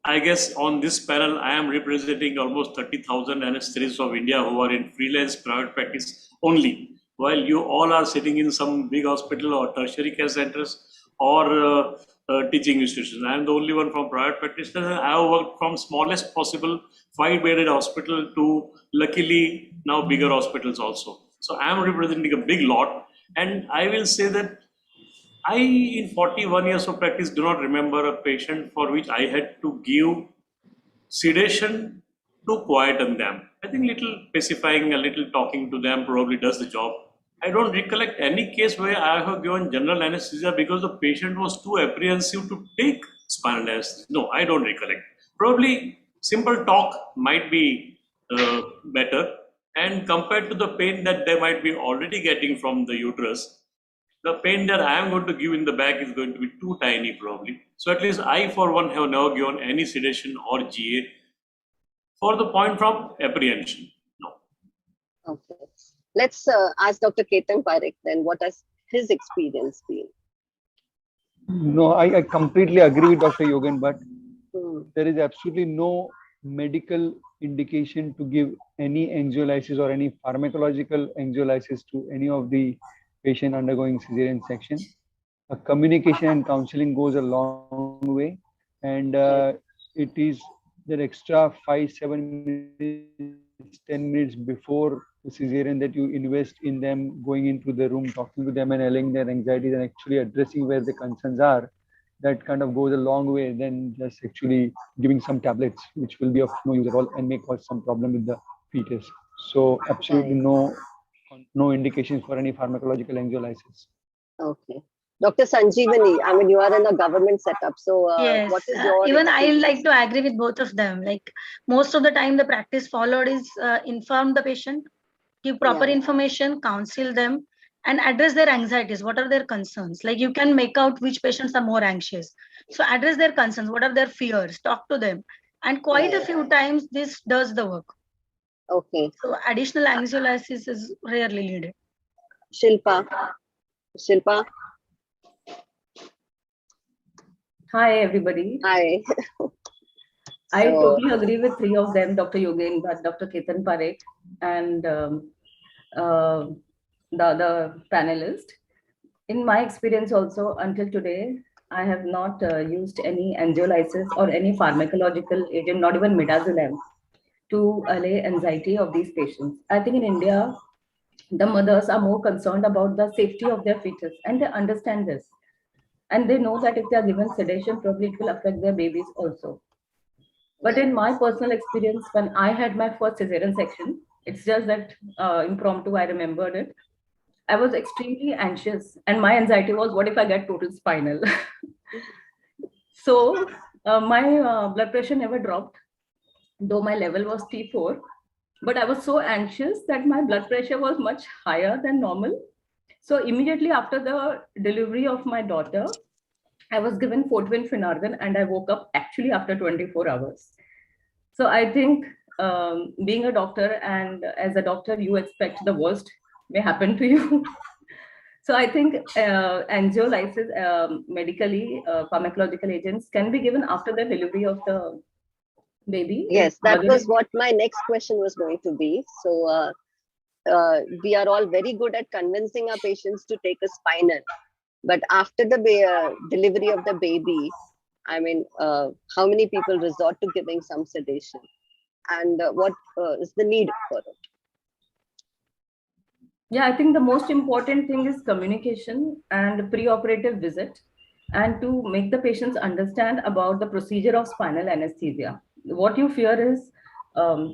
I guess on this panel, I am representing almost 30,000 anesthetists of India who are in freelance private practice only, while you all are sitting in some big hospital or tertiary care centers or teaching institutions. I am the only one from private practice. And I have worked from smallest possible 5-bedded hospital to luckily now bigger hospitals also. So I am representing a big lot, and I will say that I, in 41 years of practice, do not remember a patient for which I had to give sedation to quieten them. I think little pacifying, a little talking to them probably does the job. I don't recollect any case where I have given general anesthesia because the patient was too apprehensive to take spinal anesthesia. No, I don't recollect. Probably simple talk might be better, and compared to the pain that they might be already getting from the uterus, the pain that I am going to give in the back is going to be too tiny probably. So at least I for one have never given any sedation or GA for the point from apprehension. No. Okay. Let's ask Dr. Ketan Parekh then, what has his experience been? No, I completely agree with Dr. Yogan, but Hmm. there is absolutely no medical indication to give any angiolisis or any pharmacological angiolisis to any of the patient undergoing cesarean section. Communication and counseling goes a long way, and it is that extra 5-7 minutes, 10 minutes before the cesarean that you invest in them, going into the room, talking to them and allaying their anxieties and actually addressing where the concerns are. That kind of goes a long way than just actually giving some tablets, which will be of no use at all and may cause some problem with the fetus. So absolutely no indications for any pharmacological angiolisis. Okay. Dr. Sanjeevani, I mean, you are in a government setup. So Yes, what is your even I experience? like to agree with both of them. Like most of the time, the practice followed is inform the patient, give proper Yeah. information, counsel them, and address their anxieties. What are their concerns? Like you can make out which patients are more anxious. So address their concerns. What are their fears? Talk to them. And quite a Right. few times, this does the work. Okay. So additional anxiolysis is rarely needed. Shilpa. Shilpa. Hi, everybody. Hi. I So- totally agree with three of them, Dr. Yogen, Dr. Ketan Parekh, and the other panelist. In my experience also, until today, I have not used any angiolisis or any pharmacological agent, not even midazolam, to allay anxiety of these patients. I think in India, the mothers are more concerned about the safety of their fetus, and they understand this. And they know that if they are given sedation, probably it will affect their babies also. But in my personal experience, when I had my first cesarean section, it's just that impromptu, I remembered it. I was extremely anxious, and my anxiety was, what if I get total spinal? So my blood pressure never dropped, though my level was T4. But I was so anxious that my blood pressure was much higher than normal. So immediately after the delivery of my daughter, I was given Fortwin and I woke up actually after 24 hours. So I think being a doctor, and as a doctor, you expect the worst may happen to you. So I think angiolisis, medically, pharmacological agents can be given after the delivery of the baby. Yes, that was what my next question was going to be. So we are all very good at convincing our patients to take a spinal. But after the delivery of the baby, I mean, how many people resort to giving some sedation? And what is the need for it? Yeah, I think the most important thing is communication and pre-operative visit, and to make the patients understand about the procedure of spinal anesthesia. What you fear is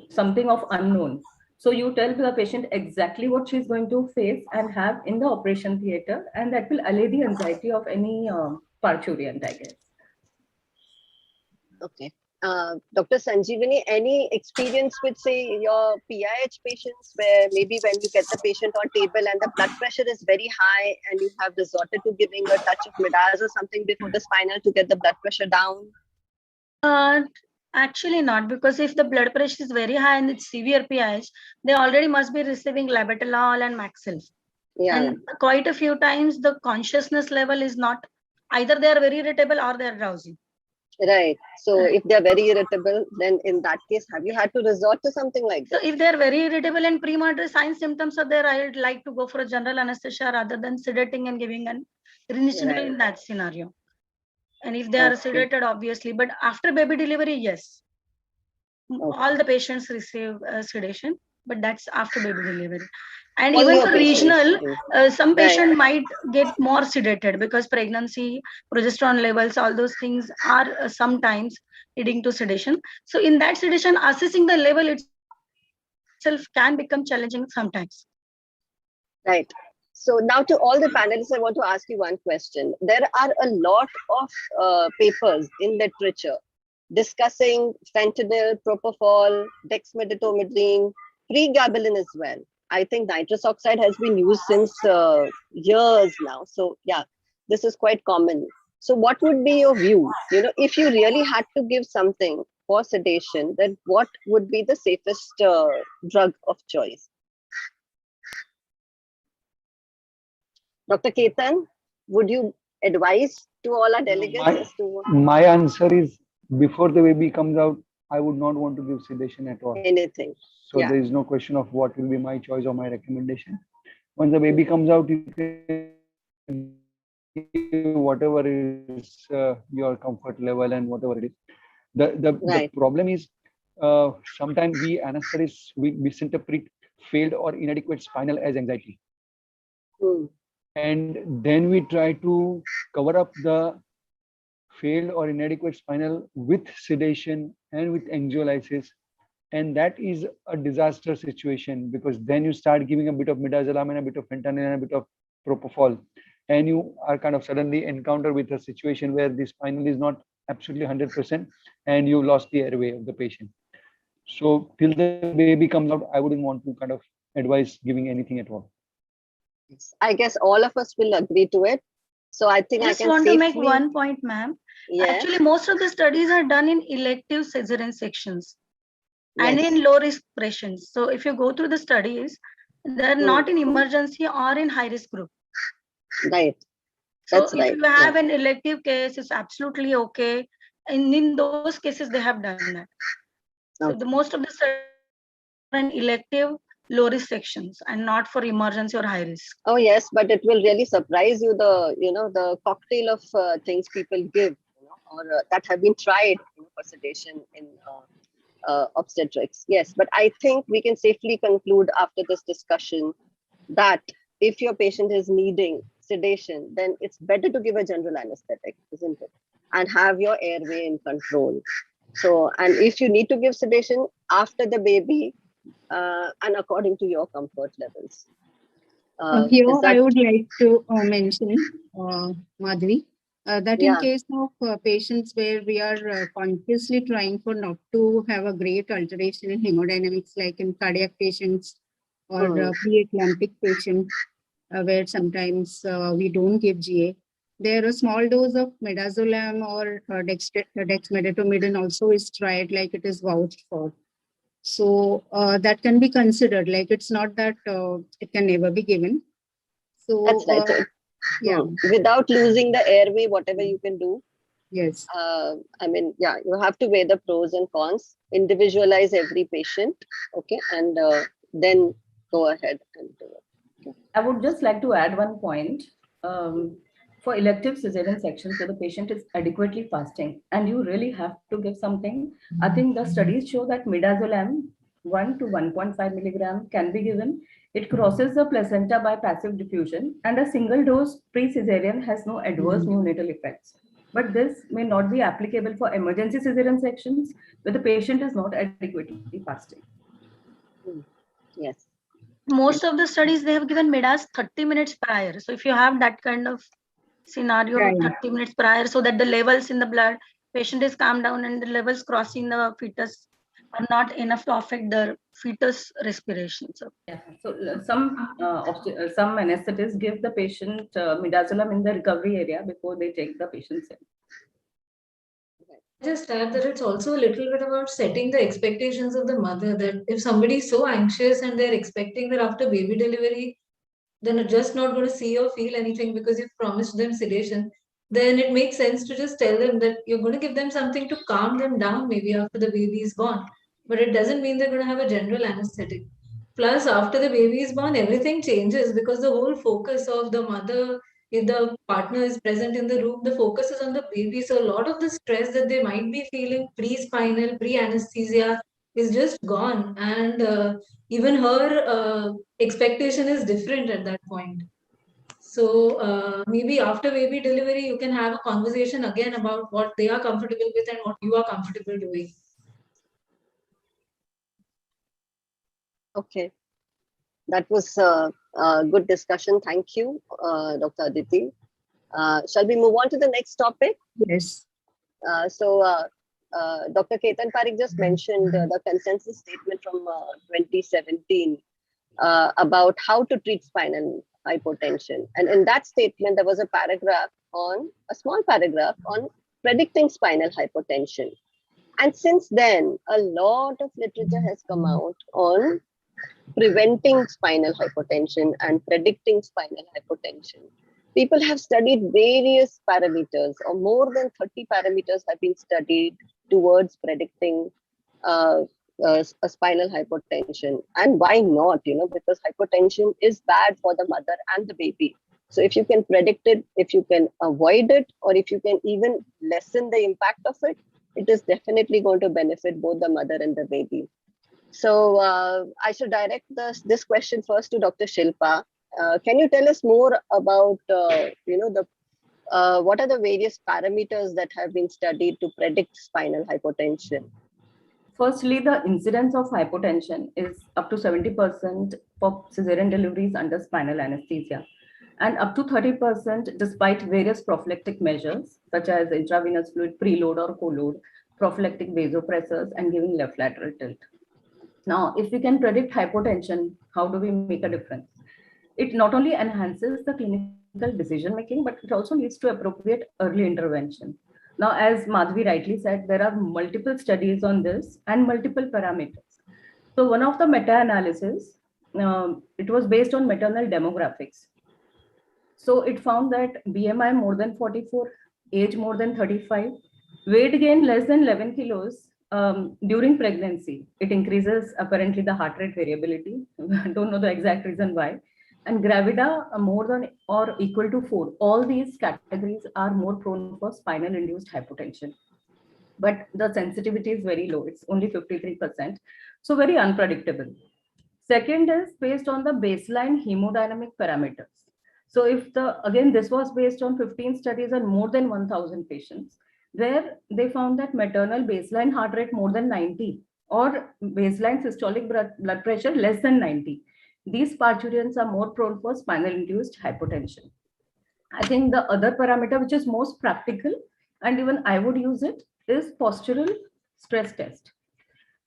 something of unknown. So you tell the patient exactly what she's going to face and have in the operation theater, and that will allay the anxiety of any parturient, I guess. Okay. Dr. Sanjeevani, any experience with, say, your PIH patients where maybe when you get the patient on table and the blood pressure is very high and you have resorted to giving a touch of midas or something before the spinal to get the blood pressure down? Actually not, because if the blood pressure is very high and it's severe PIH, they already must be receiving labetalol and Maxil. Yeah. And quite a few times the consciousness level is not, either they are very irritable or they are drowsy. Right. So if they're very irritable, then in that case, have you had to resort to something like So that? if they're very irritable and premonitory signs, symptoms are there, I would like to go for a general anesthesia rather than sedating and giving an reasonable in that scenario. And if they are sedated, obviously, but after baby delivery, yes. All the patients receive sedation, but that's after baby delivery. And All even your for patients regional, do. some Right. patient might get more sedated because pregnancy, progesterone levels, all those things are sometimes leading to sedation. So in that sedation, assessing the level itself can become challenging sometimes. Right. So now to all the panelists, I want to ask you one question. There are a lot of papers in literature discussing fentanyl, propofol, dexmedetomidine, pregabalin as well. I think nitrous oxide has been used since years now. So yeah, this is quite common. So what would be your view? You know, if you really had to give something for sedation, then what would be the safest drug of choice? Dr. Ketan, would you advise to all our delegates as to My answer is, before the baby comes out, I would not want to give sedation at all. Anything. So there is no question of what will be my choice or my recommendation. Once the baby comes out, you can give whatever is your comfort level and whatever it is. The problem is sometimes we anesthetists we misinterpret failed or inadequate spinal as anxiety. And then we try to cover up the failed or inadequate spinal with sedation and with anxiolysis. And that is a disaster situation, because then you start giving a bit of midazolam and a bit of fentanyl and a bit of propofol. And you are kind of suddenly encountered with a situation where the spinal is not absolutely 100% and you lost the airway of the patient. So till the baby comes out, I wouldn't want to kind of advise giving anything at all. I guess all of us will agree to it. So I think I just can want safely... to make one point, ma'am. Yes. Actually, most of the studies are done in elective cesarean sections and Yes. in low risk patients. So if you go through the studies, they're not in emergency or in high risk group. Right. So if you have an elective case, it's absolutely okay. And in those cases, they have done that. So the most of the studies are in elective low risk sections and not for emergency or high risk. Oh yes, but it will really surprise you, the cocktail of things people give, or that have been tried for sedation in obstetrics. Yes, but I think we can safely conclude after this discussion that if your patient is needing sedation, then it's better to give a general anesthetic, isn't it? And have your airway in control. So, and if you need to give sedation after the baby, and according to your comfort levels. Here, I would like to mention, Madhvi, that in case of patients where we are consciously trying for not to have a great alteration in hemodynamics, like in cardiac patients or preeclamptic patients, where sometimes we don't give GA, there a small dose of midazolam or dexmedetomidine also is tried, like it is vouched for. So that can be considered, like it's not that it can never be given. So that's right. Yeah. Without losing the airway, whatever you can do. Yes. I mean, yeah, you have to weigh the pros and cons, individualize every patient, okay, and then go ahead and do it. Okay. I would just like to add one point. For elective cesarean sections where the patient is adequately fasting and you really have to give something, I think the studies show that midazolam 1 to 1.5 milligram can be given. It crosses the placenta by passive diffusion, and a single dose pre-cesarean has no adverse neonatal effects. But this may not be applicable for emergency cesarean sections where the patient is not adequately fasting. Yes. Most of the studies, they have given midas 30 minutes prior. So if you have that kind of scenario, 30 minutes prior, so that the levels in the blood, patient is calmed down and the levels crossing the fetus are not enough to affect the fetus respiration. So yeah, so some anesthetists give the patient midazolam in the recovery area before they take the patients in. Just add that it's also a little bit about setting the expectations of the mother, that if somebody is so anxious and they're expecting that after baby delivery, then are just not going to see or feel anything because you've promised them sedation, then it makes sense to just tell them that you're going to give them something to calm them down maybe after the baby is born. But it doesn't mean they're going to have a general anesthetic. Plus, after the baby is born, everything changes because the whole focus of the mother, if the partner is present in the room, the focus is on the baby. So a lot of the stress that they might be feeling pre-spinal, pre-anesthesia is just gone. And even her expectation is different at that point. So maybe after baby delivery, you can have a conversation again about what they are comfortable with and what you are comfortable doing. Okay. That was a good discussion. Thank you, Dr. Aditi. Shall we move on to the next topic? Yes. Dr. Ketan Parikh just mentioned the consensus statement from 2017 about how to treat spinal hypotension. And in that statement, there was a small paragraph on predicting spinal hypertension. And since then, a lot of literature has come out on preventing spinal hypertension and predicting spinal hypertension. People have studied various parameters, or more than 30 parameters have been studied towards predicting a spinal hypertension. And why not? Because hypertension is bad for the mother and the baby. So if you can predict it, if you can avoid it, or if you can even lessen the impact of it, it is definitely going to benefit both the mother and the baby. So I should direct this question first to Dr. Shilpa. Can you tell us more about what are the various parameters that have been studied to predict spinal hypertension? Firstly, the incidence of hypotension is up to 70% for cesarean deliveries under spinal anesthesia, and up to 30% despite various prophylactic measures such as intravenous fluid preload or co-load, prophylactic vasopressors, and giving left lateral tilt. Now, if we can predict hypotension, how do we make a difference? It not only enhances the clinical decision making, but it also leads to appropriate early intervention. Now, as Madhvi rightly said, there are multiple studies on this and multiple parameters. So one of the meta-analysis, it was based on maternal demographics. So it found that BMI more than 44, age more than 35, weight gain less than 11 kilos during pregnancy. It increases apparently the heart rate variability. Don't know the exact reason why. And gravida more than or equal to 4. All these categories are more prone for spinal induced hypotension. But the sensitivity is very low. It's only 53%. So very unpredictable. Second is based on the baseline hemodynamic parameters. So if again, this was based on 15 studies and more than 1,000 patients, where they found that maternal baseline heart rate more than 90 or baseline systolic blood pressure less than 90. These parturients are more prone for spinal induced hypotension. I think the other parameter which is most practical, and even I would use it, is postural stress test.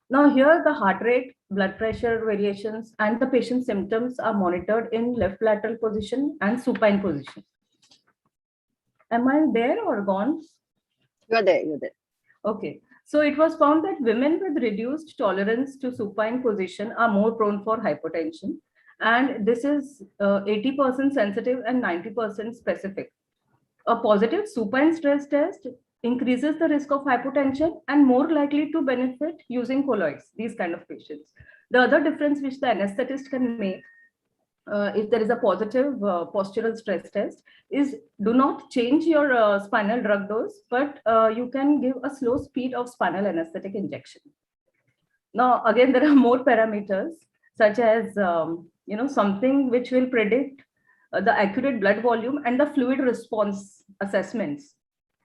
Now here the heart rate, blood pressure variations, and the patient symptoms are monitored in left lateral position and supine position. Am I there or gone? You're there, you're there. Okay. So it was found that women with reduced tolerance to supine position are more prone for hypertension. And this is 80% sensitive and 90% specific. A positive supine stress test increases the risk of hypotension and more likely to benefit using colloids, these kind of patients. The other difference which the anesthetist can make if there is a positive postural stress test is do not change your spinal drug dose, but you can give a slow speed of spinal anesthetic injection. Now, again, there are more parameters such as, something which will predict the accurate blood volume and the fluid response assessments.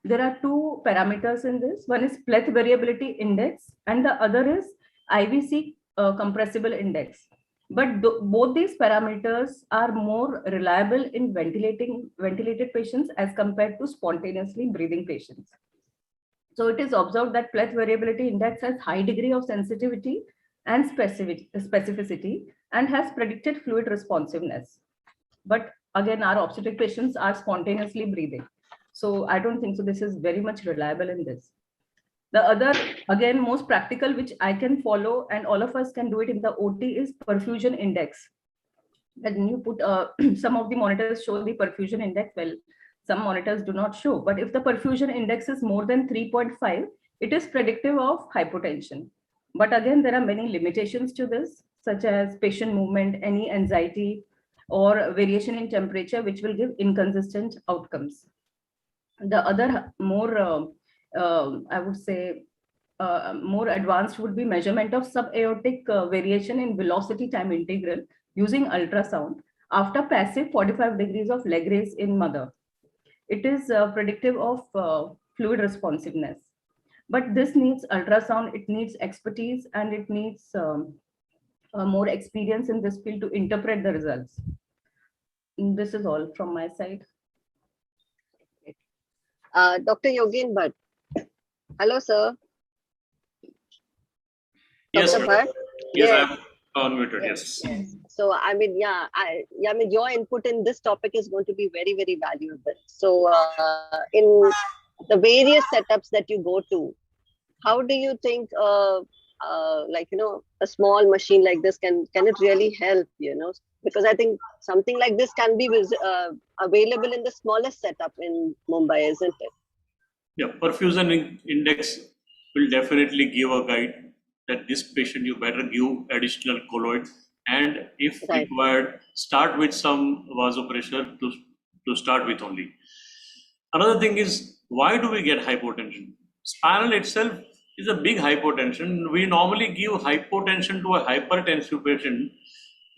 There are two parameters in this. One is pleth variability index and the other is IVC compressible index. But both these parameters are more reliable in ventilated patients as compared to spontaneously breathing patients. So it is observed that pleth variability index has high degree of sensitivity and specificity and has predicted fluid responsiveness. But again, our obstetric patients are spontaneously breathing. So I don't think so. This is very much reliable in this. The other, again, most practical, which I can follow and all of us can do it in the OT, is perfusion index. When you put some of the monitors show the perfusion index, well, some monitors do not show, but if the perfusion index is more than 3.5, it is predictive of hypotension. But again, there are many limitations to this, such as patient movement, any anxiety, or variation in temperature, which will give inconsistent outcomes. The other more, I would say, more advanced would be measurement of subaortic variation in velocity time integral using ultrasound after passive 45 degrees of leg raise in mother. It is predictive of fluid responsiveness. But this needs ultrasound, it needs expertise, and it needs more experience in this field to interpret the results. This is all from my side. Dr. Yogin Bhatt. Hello, sir. Yes, Dr. Bhatt? yes, I'm unmuted. Yes. So, I mean, I mean, your input in this topic is going to be very, very valuable. So, in the various setups that you go to, how do you think, like, you know, a small machine like this can it really help, you know? Because I think something like this can be available in the smallest setup in Mumbai, isn't it? Yeah, perfusion index will definitely give a guide that this patient you better give additional colloid, and if required, start with some vasopressor to start with only. Another thing is, why do we get hypotension? Spinal itself is a big hypotension. We normally give hypotension to a hypertensive patient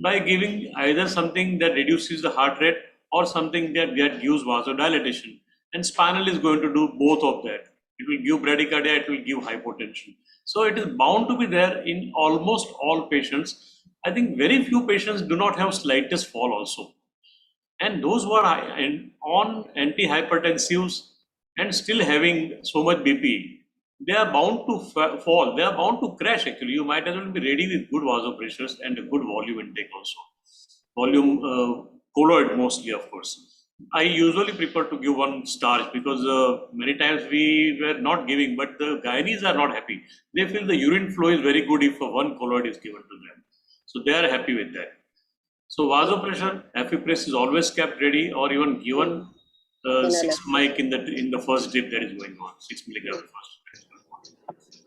by giving either something that reduces the heart rate or something that gives vasodilatation. And spinal is going to do both of that. It will give bradycardia, it will give hypotension. So it is bound to be there in almost all patients. I think very few patients do not have slightest fall also. And those who are on antihypertensives and still having so much BP, they are bound to fall. They are bound to crash actually. You might as well be ready with good vasopressors and a good volume intake also. Volume colloid mostly, of course. I usually prefer to give one starch because many times we were not giving, but the gynaes are not happy. They feel the urine flow is very good if one colloid is given to them. So they are happy with that. So vasopressor, Affipress is always kept ready or even given 6 mic in the first dip that is going on, 6 milligram first.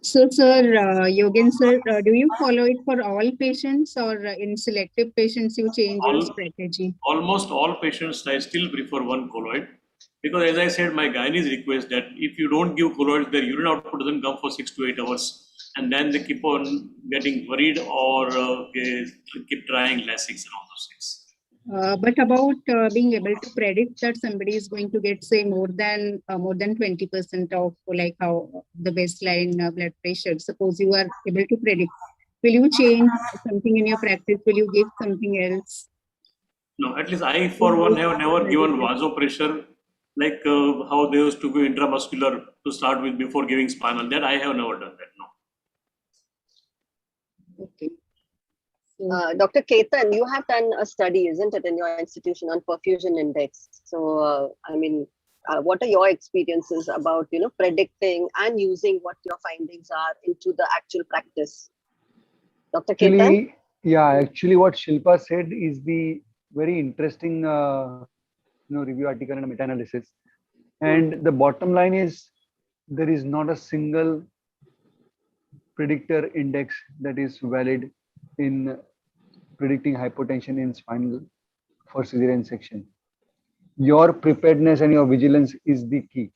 So, sir, Yogin sir, do you follow it for all patients, or in selective patients you change your strategy? Almost all patients, I still prefer one colloid because, as I said, my gynaes request that if you don't give colloids, their urine output doesn't come for 6 to 8 hours, and then they keep on getting worried or keep trying Lasix and all those things. But about being able to predict that somebody is going to get, say, more than 20% of like how the baseline blood pressure. Suppose you are able to predict, will you change something in your practice? Will you give something else? No, at least I, for one, have never given vasopressor like how they used to give intramuscular to start with before giving spinal. That I have never done that. No. Okay. Dr. Ketan, you have done a study, isn't it, in your institution on perfusion index? So, I mean, what are your experiences about, you know, predicting and using what your findings are into the actual practice? Dr. Ketan? Yeah, actually what Shilpa said is the very interesting review article and meta-analysis. And the bottom line is there is not a single predictor index that is valid in predicting hypotension in spinal for cesarean section. Your preparedness and your vigilance is the key.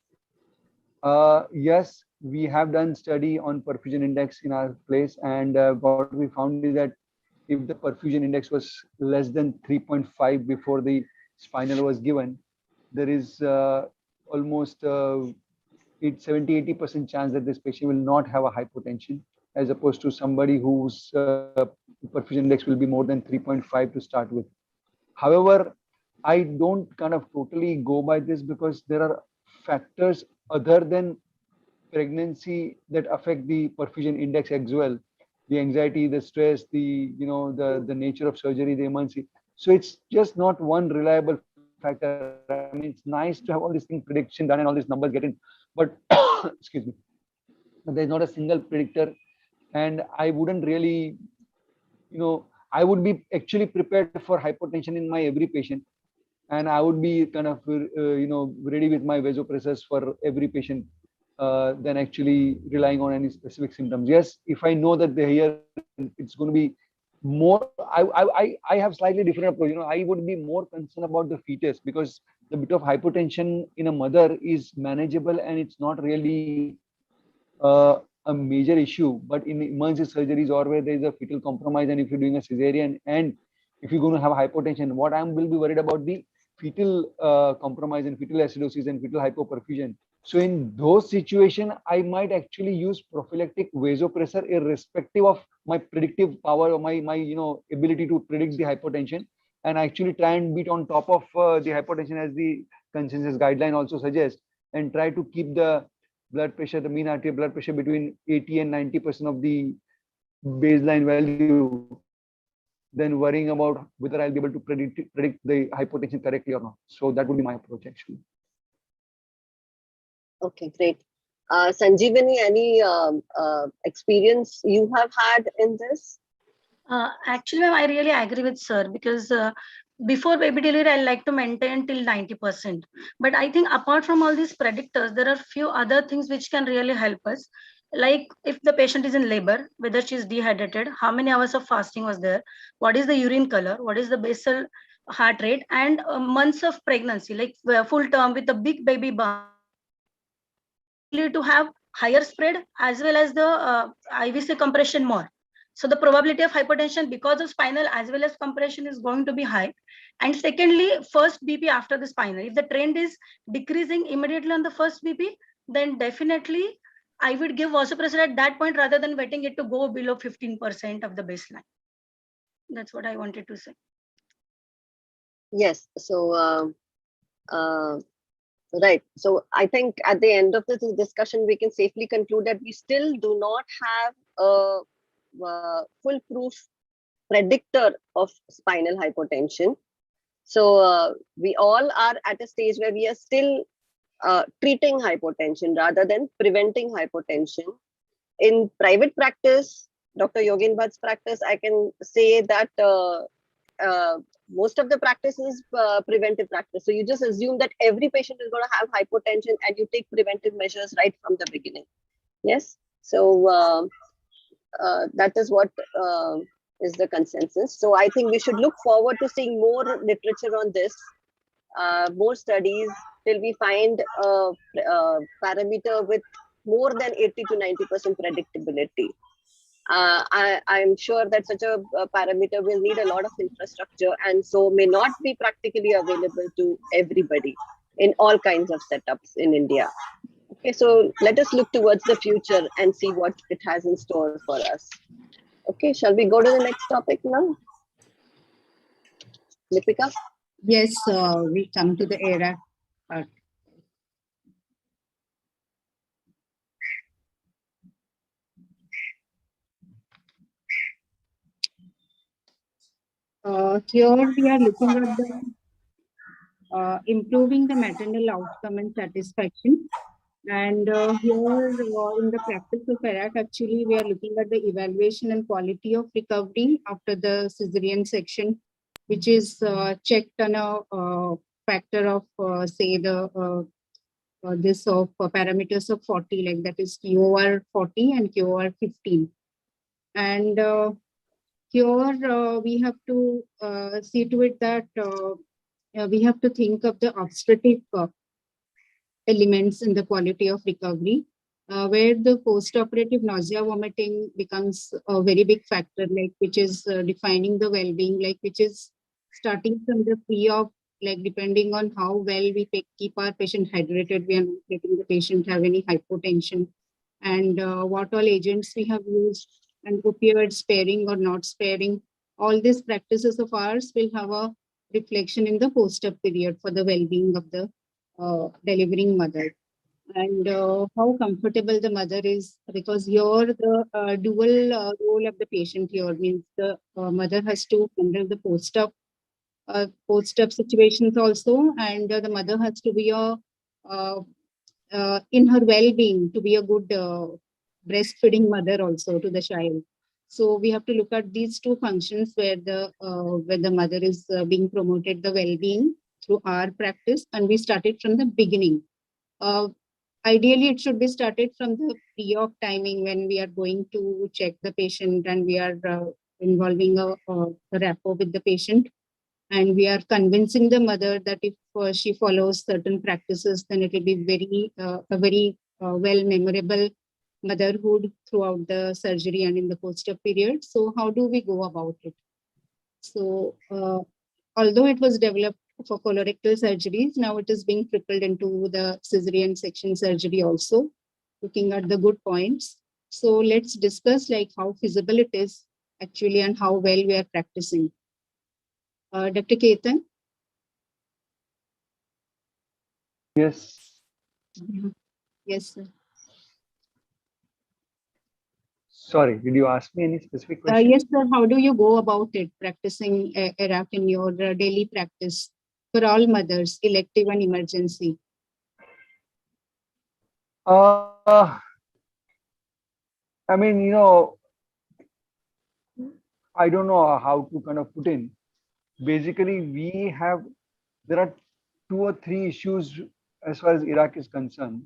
Yes, we have done study on perfusion index in our place, and what we found is that if the perfusion index was less than 3.5 before the spinal was given, there is almost 70-80% chance that this patient will not have a hypotension, as opposed to somebody whose perfusion index will be more than 3.5 to start with. However, I don't kind of totally go by this because there are factors other than pregnancy that affect the perfusion index as well. The anxiety, the stress, the nature of surgery, the emergency. So it's just not one reliable factor. I mean, it's nice to have all these things prediction done and all these numbers getting, but excuse me. There's not a single predictor, and I wouldn't really, I would be actually prepared for hypotension in my every patient, and I would be kind of ready with my vasopressors for every patient than actually relying on any specific symptoms. Yes, if I know that here it's going to be more, I have slightly different approach. I would be more concerned about the fetus, because the bit of hypotension in a mother is manageable and it's not really a major issue. But in emergency surgeries or where there is a fetal compromise, and if you're doing a cesarean and if you're going to have hypotension, what I will be worried about the fetal compromise and fetal acidosis and fetal hypoperfusion. So in those situations, I might actually use prophylactic vasopressor irrespective of my predictive power or my ability to predict the hypotension, and actually try and beat on top of the hypotension as the consensus guideline also suggests, and try to keep the blood pressure, the mean arterial blood pressure between 80 and 90% of the baseline value, then worrying about whether I'll be able to predict the hypotension correctly or not. So that would be my approach actually. Okay, great. Sanjeevani, any experience you have had in this? Actually, ma'am, I really agree with sir, because before baby delivery, I like to maintain till 90%. But I think apart from all these predictors, there are few other things which can really help us. Like if the patient is in labor, whether she is dehydrated, how many hours of fasting was there, what is the urine color, what is the basal heart rate, and months of pregnancy, like full term with a big baby bump, to have higher spread as well as the IVC compression more. So the probability of hypertension because of spinal as well as compression is going to be high. And secondly, first BP after the spinal. If the trend is decreasing immediately on the first BP, then definitely I would give vasopressor at that point rather than waiting it to go below 15% of the baseline. That's what I wanted to say. Yes. So, right. So I think at the end of this discussion, we can safely conclude that we still do not have a foolproof predictor of spinal hypotension. So we all are at a stage where we are still treating hypotension rather than preventing hypotension. In private practice, Dr. Yogin Bhatt's practice, I can say that most of the practice is preventive practice. So you just assume that every patient is going to have hypotension and you take preventive measures right from the beginning. Yes. So that is what is the consensus. So I think we should look forward to seeing more literature on this, more studies till we find a parameter with more than 80 to 90% predictability. I'm sure that such a parameter will need a lot of infrastructure and so may not be practically available to everybody in all kinds of setups in India. Okay, so let us look towards the future and see what it has in store for us. Okay, shall we go to the next topic now? Lipika? Yes, we come to the era. Here we are looking at the improving the maternal outcome and satisfaction. And here in the practice of ERAC, actually, we are looking at the evaluation and quality of recovery after the cesarean section, which is checked on a factor of, say, the this of parameters of 40, like that is QOR 40 and QOR 15. And here we have to see to it that we have to think of the obstetric elements in the quality of recovery, where the post-operative nausea vomiting becomes a very big factor, like which is defining the well-being, like which is starting from the pre-op, like depending on how well we keep our patient hydrated, we are not letting the patient have any hypotension, and what all agents we have used, and opioid sparing or not sparing. All these practices of ours will have a reflection in the post-op period for the well-being of the delivering mother, and how comfortable the mother is, because here the dual role of the patient here means the mother has to handle the post-op situations also, and the mother has to be a in her well-being to be a good breastfeeding mother also to the child. So we have to look at these two functions where the mother is being promoted the well-being through our practice, and we started from the beginning. Ideally, it should be started from the pre-op timing when we are going to check the patient and we are involving a rapport with the patient, and we are convincing the mother that if she follows certain practices, then it will be a very well memorable motherhood throughout the surgery and in the post-op period. So how do we go about it? So although it was developed for colorectal surgeries, now it is being trickled into the cesarean section surgery also, looking at the good points. So let's discuss like how feasible it is actually and how well we are practicing. Dr. Ketan? Yes. Yes, sir. Sorry, did you ask me any specific question? Yes, sir. How do you go about it, practicing ERAC in your daily practice for all mothers, elective and emergency? I mean, I don't know how to kind of put in. Basically, there are 2 or 3 issues as far as Iraq is concerned.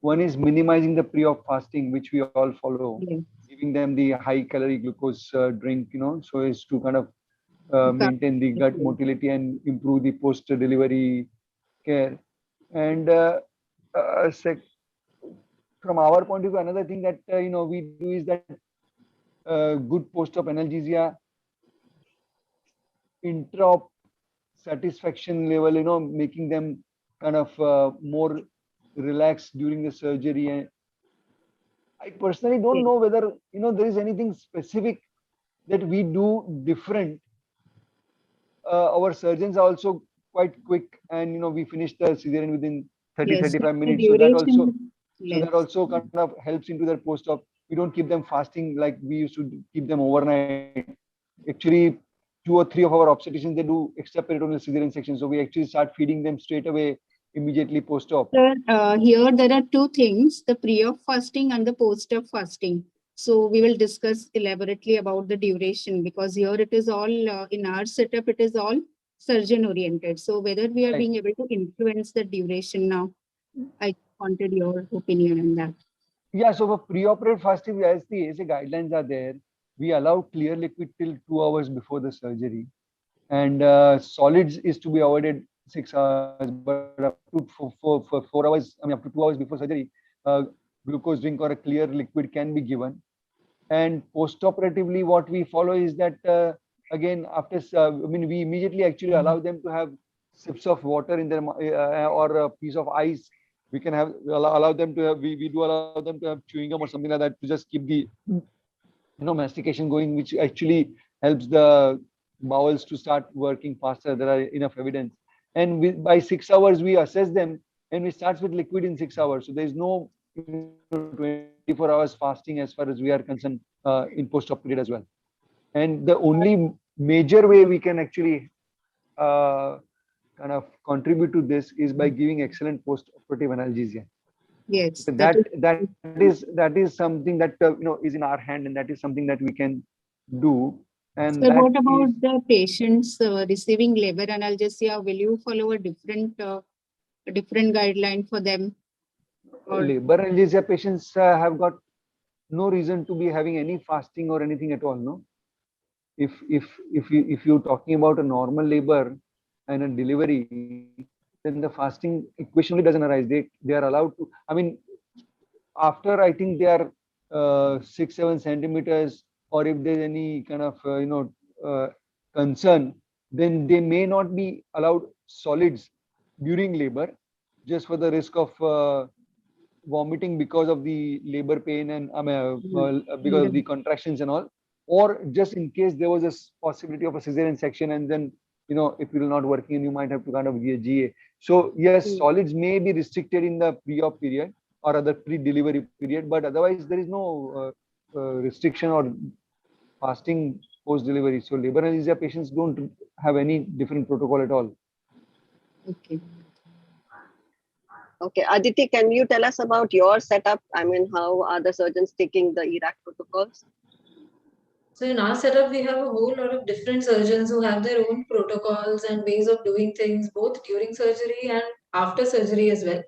One is minimizing the pre-op fasting, which we all follow, giving them the high calorie glucose drink, so as to kind of maintain the gut motility and improve the post delivery care. And from our point of view, another thing that we do is that good post-op analgesia, intra-op satisfaction level, making them kind of more relaxed during the surgery. And I personally don't know whether there is anything specific that we do different. Our surgeons are also quite quick, and we finish the cesarean within 30-35 minutes. So that also kind of helps into their post-op. We don't keep them fasting like we used to keep them overnight. Actually, 2 or 3 of our obstetricians, they do extraperitoneal cesarean section. So we actually start feeding them straight away, immediately post-op. Sir, here there are 2 things, the pre-op fasting and the post-op fasting. So we will discuss elaborately about the duration, because here it is all, in our setup, it is all surgeon oriented. So whether we are being able to influence the duration now, I wanted your opinion on that. Yeah, so for pre-operative fasting, as the ASA guidelines are there, we allow clear liquid till 2 hours before the surgery. And solids is to be avoided 6 hours, but up to for 4 hours, I mean, up to 2 hours before surgery, glucose drink or a clear liquid can be given. And post-operatively, what we follow is that, again, after, we immediately actually allow them to have sips of water in their, or a piece of ice. We can allow them to have, we do allow them to have chewing gum or something like that to just keep the, mastication going, which actually helps the bowels to start working faster. There are enough evidence. And by 6 hours, we assess them, and we start with liquid in 6 hours. So there is no 24 hours fasting as far as we are concerned in post-op period as well. And the only major way we can actually kind of contribute to this is by giving excellent post-operative analgesia. Yes, that is something that is in our hand, and that is something that we can do. And so what about the patients receiving labor analgesia? Will you follow a different guideline for them? Labor analgesia patients have got no reason to be having any fasting or anything at all. No, if you're talking about a normal labor and a delivery, then the fasting equation doesn't arise. They are allowed to. I mean, after I think they are 6-7 centimeters, or if there's any kind of concern, then they may not be allowed solids during labor, just for the risk of vomiting because of the labor pain and because of the contractions and all, or just in case there was a possibility of a cesarean section, and then if you're not working, you might have to kind of be a GA. So yes, solids may be restricted in the pre-op period or other pre-delivery period, but otherwise there is no restriction or fasting post-delivery. So labor anesthesia patients don't have any different protocol at all. Okay. Okay, Aditi, can you tell us about your setup? I mean, how are the surgeons taking the ERAC protocols? So in our setup, we have a whole lot of different surgeons who have their own protocols and ways of doing things, both during surgery and after surgery as well.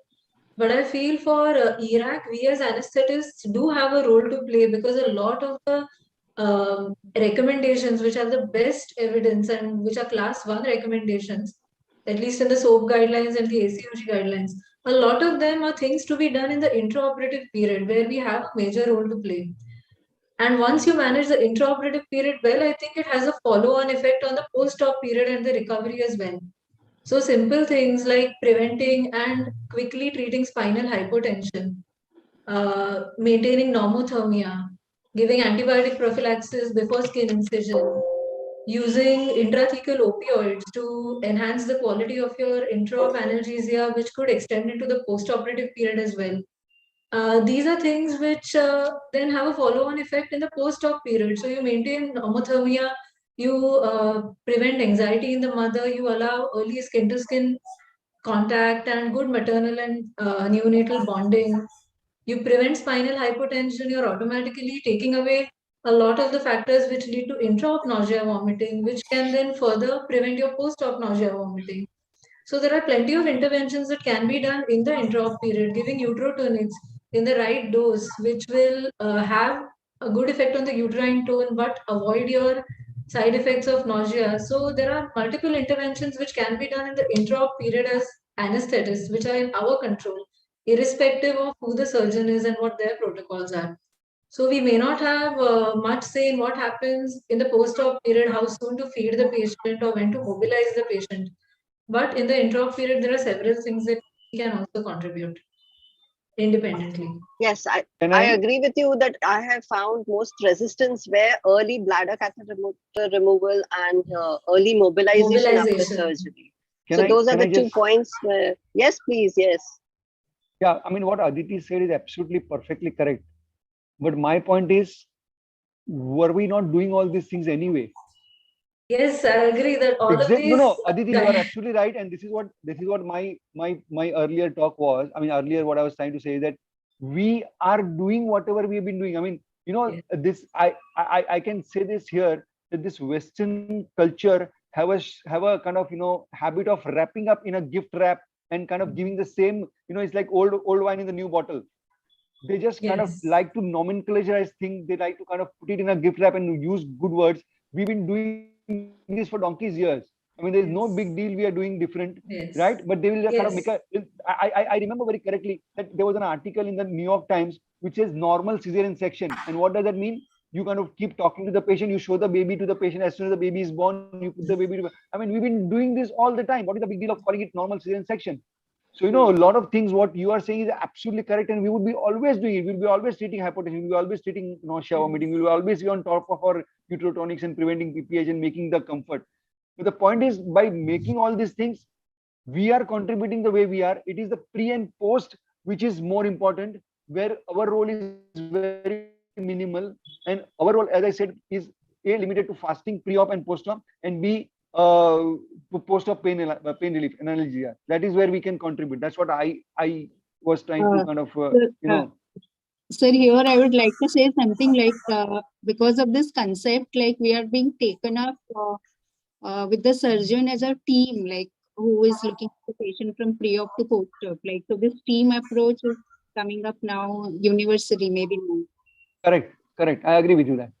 But I feel for ERAC, we as anesthetists do have a role to play, because a lot of the recommendations, which are the best evidence and which are class 1 recommendations, at least in the SOAP guidelines and the ACOG guidelines, a lot of them are things to be done in the intraoperative period where we have a major role to play. And once you manage the intraoperative period well, I think it has a follow-on effect on the post-op period and the recovery as well. So simple things like preventing and quickly treating spinal hypotension, maintaining normothermia, giving antibiotic prophylaxis before skin incision, using intrathecal opioids to enhance the quality of your intraop analgesia, which could extend into the post-operative period as well. These are things which then have a follow-on effect in the post-op period. So you maintain normothermia, you prevent anxiety in the mother, you allow early skin-to-skin contact and good maternal and neonatal bonding. You prevent spinal hypotension, you're automatically taking away a lot of the factors which lead to intra-op nausea vomiting, which can then further prevent your post-op nausea vomiting. So there are plenty of interventions that can be done in the intra-op period, giving uterotonics in the right dose, which will have a good effect on the uterine tone, but avoid your side effects of nausea. So there are multiple interventions which can be done in the intra-op period as anesthetists, which are in our control, irrespective of who the surgeon is and what their protocols are. So we may not have much say in what happens in the post-op period, how soon to feed the patient or when to mobilize the patient. But in the intra-op period, there are several things that we can also contribute independently. Yes, I agree with you that I have found most resistance where early bladder catheter removal and early mobilization after surgery. Those are the 2 points where, yes, please, yes. Yeah, I mean, what Aditi said is absolutely perfectly correct. But my point is, were we not doing all these things anyway? Yes, I agree that all of these. No, Aditi, you are absolutely right, and this is what my earlier talk was. I mean, earlier what I was trying to say is that we are doing whatever we have been doing. I mean, you know, this I can say this here, that this Western culture have a kind of, you know, habit of wrapping up in a gift wrap and kind of giving the same, you know, it's like old wine in the new bottle. They just kind of like to nomenclaturize things. They like to kind of put it in a gift wrap and use good words. We've been doing this for donkey's years. I mean, there's no big deal we are doing different, right? But they will kind of make a. I remember very correctly that there was an article in the New York Times which says normal cesarean section. And what does that mean? You kind of keep talking to the patient, you show the baby to the patient. As soon as the baby is born, you put the baby to. I mean, we've been doing this all the time. What is the big deal of calling it normal cesarean section? So, you know, a lot of things what you are saying is absolutely correct, and we would be always doing it. We'll be always treating hypotension, we'll be always treating nausea, vomiting, we will always be on top of our uterotonics and preventing PPH and making the comfort. But the point is, by making all these things, we are contributing the way we are. It is the pre and post which is more important, where our role is very minimal, and our role, as I said, is A, limited to fasting pre-op and post-op, and B, post-op pain relief analgesia. That is where we can contribute. That's what I was trying to kind of you know. Sir, here I would like to say something like, because of this concept, like we are being taken up with the surgeon as a team, like who is looking at the patient from pre-op to post-op. Like, so this team approach is coming up now universally, maybe now. Correct. I agree with you that.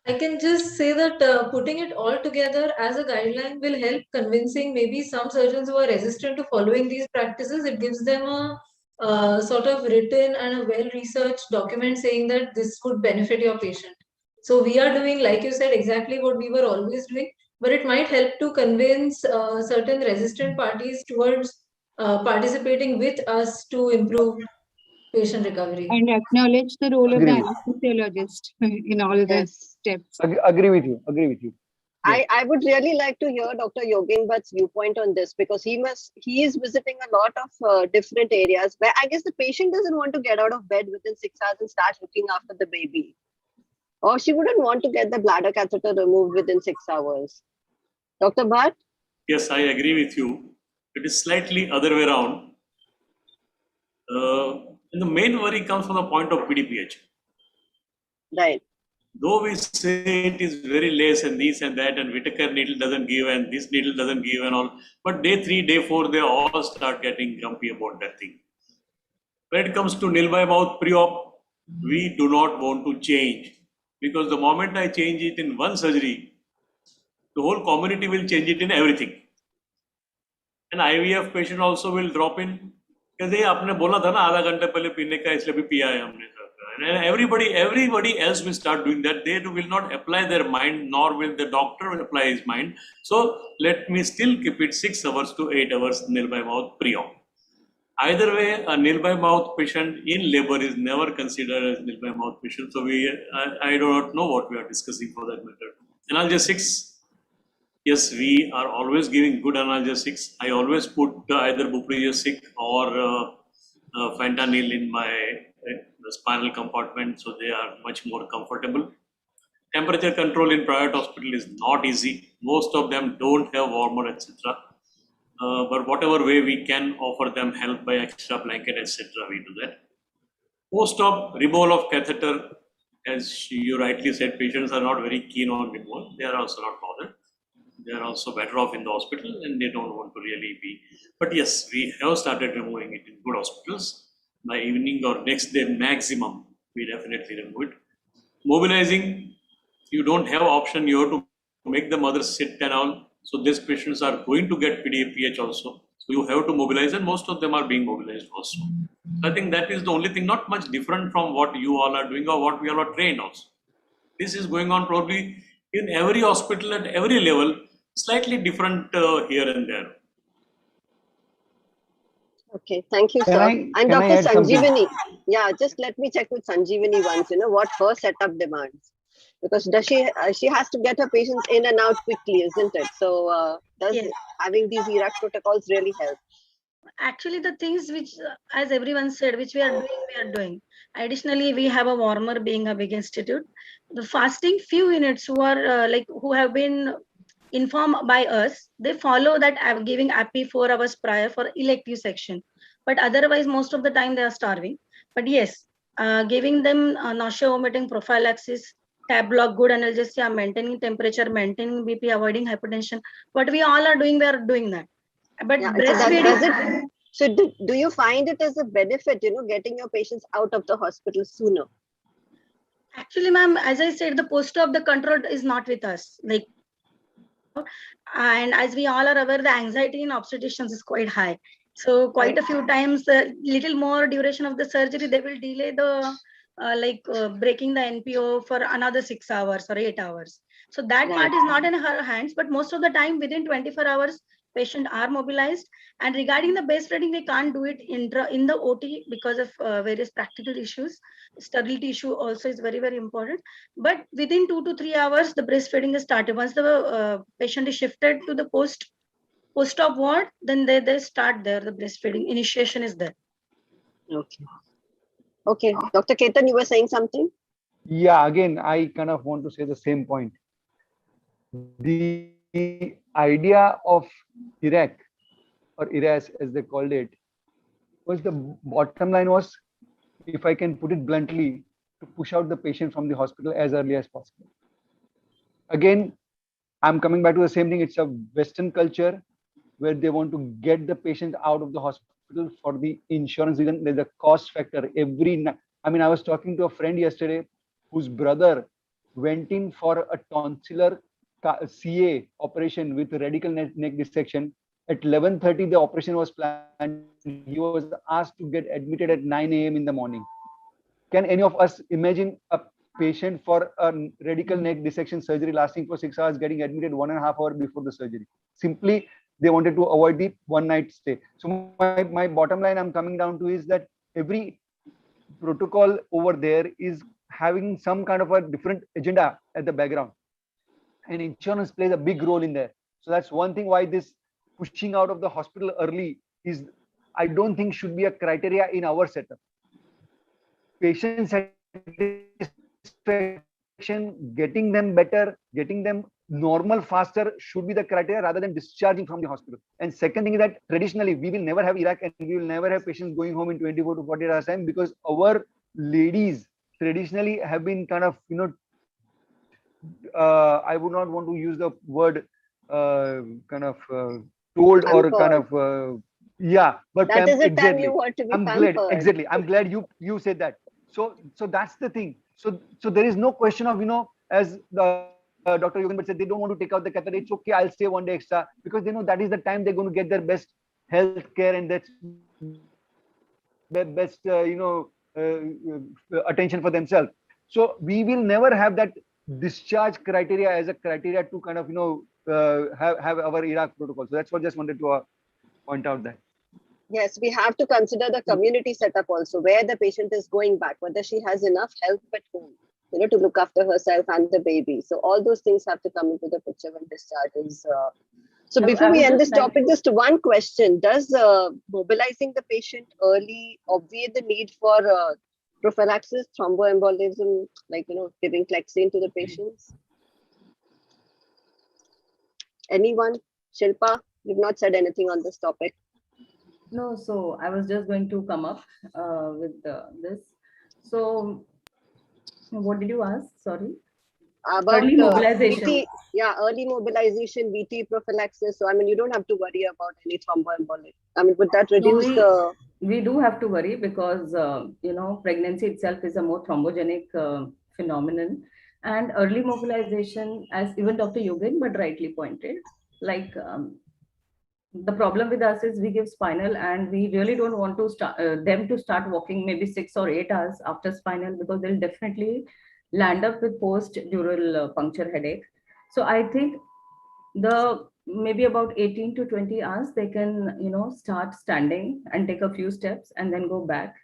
I can just say that putting it all together as a guideline will help convincing maybe some surgeons who are resistant to following these practices. It gives them a sort of written and a well-researched document saying that this would benefit your patient. So we are doing, like you said, exactly what we were always doing, but it might help to convince certain resistant parties towards participating with us to improve patient recovery. And acknowledge the role of the anesthesiologist in all the steps. Agree with you. Yes. I would really like to hear Dr. Yogin Bhatt's viewpoint on this, because he is visiting a lot of different areas where I guess the patient doesn't want to get out of bed within 6 hours and start looking after the baby. Or she wouldn't want to get the bladder catheter removed within 6 hours. Dr. Bhatt? Yes, I agree with you. It is slightly other way around. And the main worry comes from the point of PDPH. Right. Though we say it is very less and this and that, and Whitaker needle doesn't give and this needle doesn't give and all, but day 3, day 4, they all start getting grumpy about that thing. When it comes to nil by mouth pre-op, we do not want to change, because the moment I change it in one surgery, the whole community will change it in everything. And IVF patient also will drop in. कहते आपने बोला था ना आधा घंटे पहले पीने का, इसलिए भी पिया है हमने. And everybody else will start doing that. They will not apply their mind, nor will the doctor will apply his mind. So let me still keep it 6 hours to 8 hours nil by mouth pre-op. Either way, a nil by mouth patient in labor is never considered as nil by mouth patient. So I do not know what we are discussing for that matter. Analgesics, yes, we are always giving good analgesics. I always put either buprogesic or fentanyl in my the spinal compartment, so they are much more comfortable. Temperature control in private hospital is not easy. Most of them don't have warmer, etc. But whatever way we can offer them help by extra blanket, etc., we do that. Post-op removal of catheter, as you rightly said, patients are not very keen on removal. They are also not bothered. They are also better off in the hospital and they don't want to really be. But yes, we have started removing it in good hospitals. By evening or next day maximum, we definitely remove it. Mobilizing, you don't have option. You have to make the mother sit and all. So these patients are going to get PDAPH also. So you have to mobilize, and most of them are being mobilized also. I think that is the only thing, not much different from what you all are doing or what we all are trained also. This is going on probably in every hospital at every level, slightly different here and there. Okay, thank you, Can sir. I- And can I Dr. add something? Sanjeevani, yeah, just let me check with Sanjeevani once, what her setup demands. Because she has to get her patients in and out quickly, isn't it? So does Yes. having these ERAC protocols really help? Actually, the things which, as everyone said, which we are doing. Additionally, we have a warmer being a big institute. The fasting few units who are who have been informed by us, they follow that giving API 4 hours prior for elective section. But otherwise, most of the time they are starving. But yes, giving them nausea, vomiting, prophylaxis, tab block, good analgesia, maintaining temperature, maintaining BP, avoiding hypertension. What we all are doing, we are doing that. But Yeah, breastfeeding. so do you find it as a benefit, getting your patients out of the hospital sooner? Actually, ma'am, as I said, the post-op, the control is not with us. And as we all are aware, the anxiety in obstetricians is quite high. So quite a few times, little more duration of the surgery, they will delay the breaking the NPO for another 6 hours or 8 hours. So that part is not in her hands, but most of the time within 24 hours, patient are mobilized. And regarding the breastfeeding, we can't do it in the OT because of various practical issues. Sterility issue also is very, very important. But within 2 to 3 hours, the breastfeeding is started. Once the patient is shifted to the post-op ward, then they start there. The breastfeeding initiation is there. Okay. Okay, Dr. Ketan, you were saying something? Yeah, again, I kind of want to say the same point. The idea of IRAC or IRAS as they called it was, the bottom line was, if I can put it bluntly, to push out the patient from the hospital as early as possible. Again, I'm coming back to the same thing. It's a Western culture where they want to get the patient out of the hospital for the insurance reason. There's a cost factor. I was talking to a friend yesterday whose brother went in for a tonsillar CA operation with radical neck dissection. At 11:30, the operation was planned. He was asked to get admitted at 9 a.m. in the morning. Can any of us imagine a patient for a radical neck dissection surgery lasting for 6 hours getting admitted 1.5 hours before the surgery? Simply, they wanted to avoid the one-night stay. So my bottom line I'm coming down to is that every protocol over there is having some kind of a different agenda at the background. And insurance plays a big role in there. So that's one thing why this pushing out of the hospital early is, I don't think, should be a criteria in our setup. Patient satisfaction, getting them better, getting them normal faster should be the criteria rather than discharging from the hospital. And second thing is that traditionally we will never have Iraq and we will never have patients going home in 24 to 48 hours time, because our ladies traditionally have been kind of, I would not want to use the word told or kind of yeah, but that is the exactly. time you want to be I'm pampered. glad, exactly. I'm glad you said that. So that's the thing. So there is no question of, as Dr. Yogan said, they don't want to take out the catheter. It's okay, I'll stay one day extra, because they know that is the time they're going to get their best health care and that's best attention for themselves. So we will never have that discharge criteria as a criteria to kind of have our Iraq protocol. So that's what just wanted to point out that. Yes, we have to consider the community setup also, where the patient is going back, whether she has enough help at home, to look after herself and the baby. So all those things have to come into the picture when discharge is. So before we end this topic, just one question: does mobilizing the patient early obviate the need for prophylaxis, thromboembolism, like giving Clexane to the patients? Anyone? Shilpa, you've not said anything on this topic. No, so I was just going to come up with this. So what did you ask? Sorry. About early mobilization. VT, early mobilization, VT prophylaxis. So, you don't have to worry about any thromboembolic. Would that reduce we do have to worry because, pregnancy itself is a more thrombogenic phenomenon. And early mobilization, as even Dr. Yogan, but rightly pointed, like the problem with us is we give spinal and we really don't want to start them to start walking maybe 6 or 8 hours after spinal, because they'll definitely land up with post-dural puncture headache. So I think maybe about 18 to 20 hours, they can, start standing and take a few steps and then go back.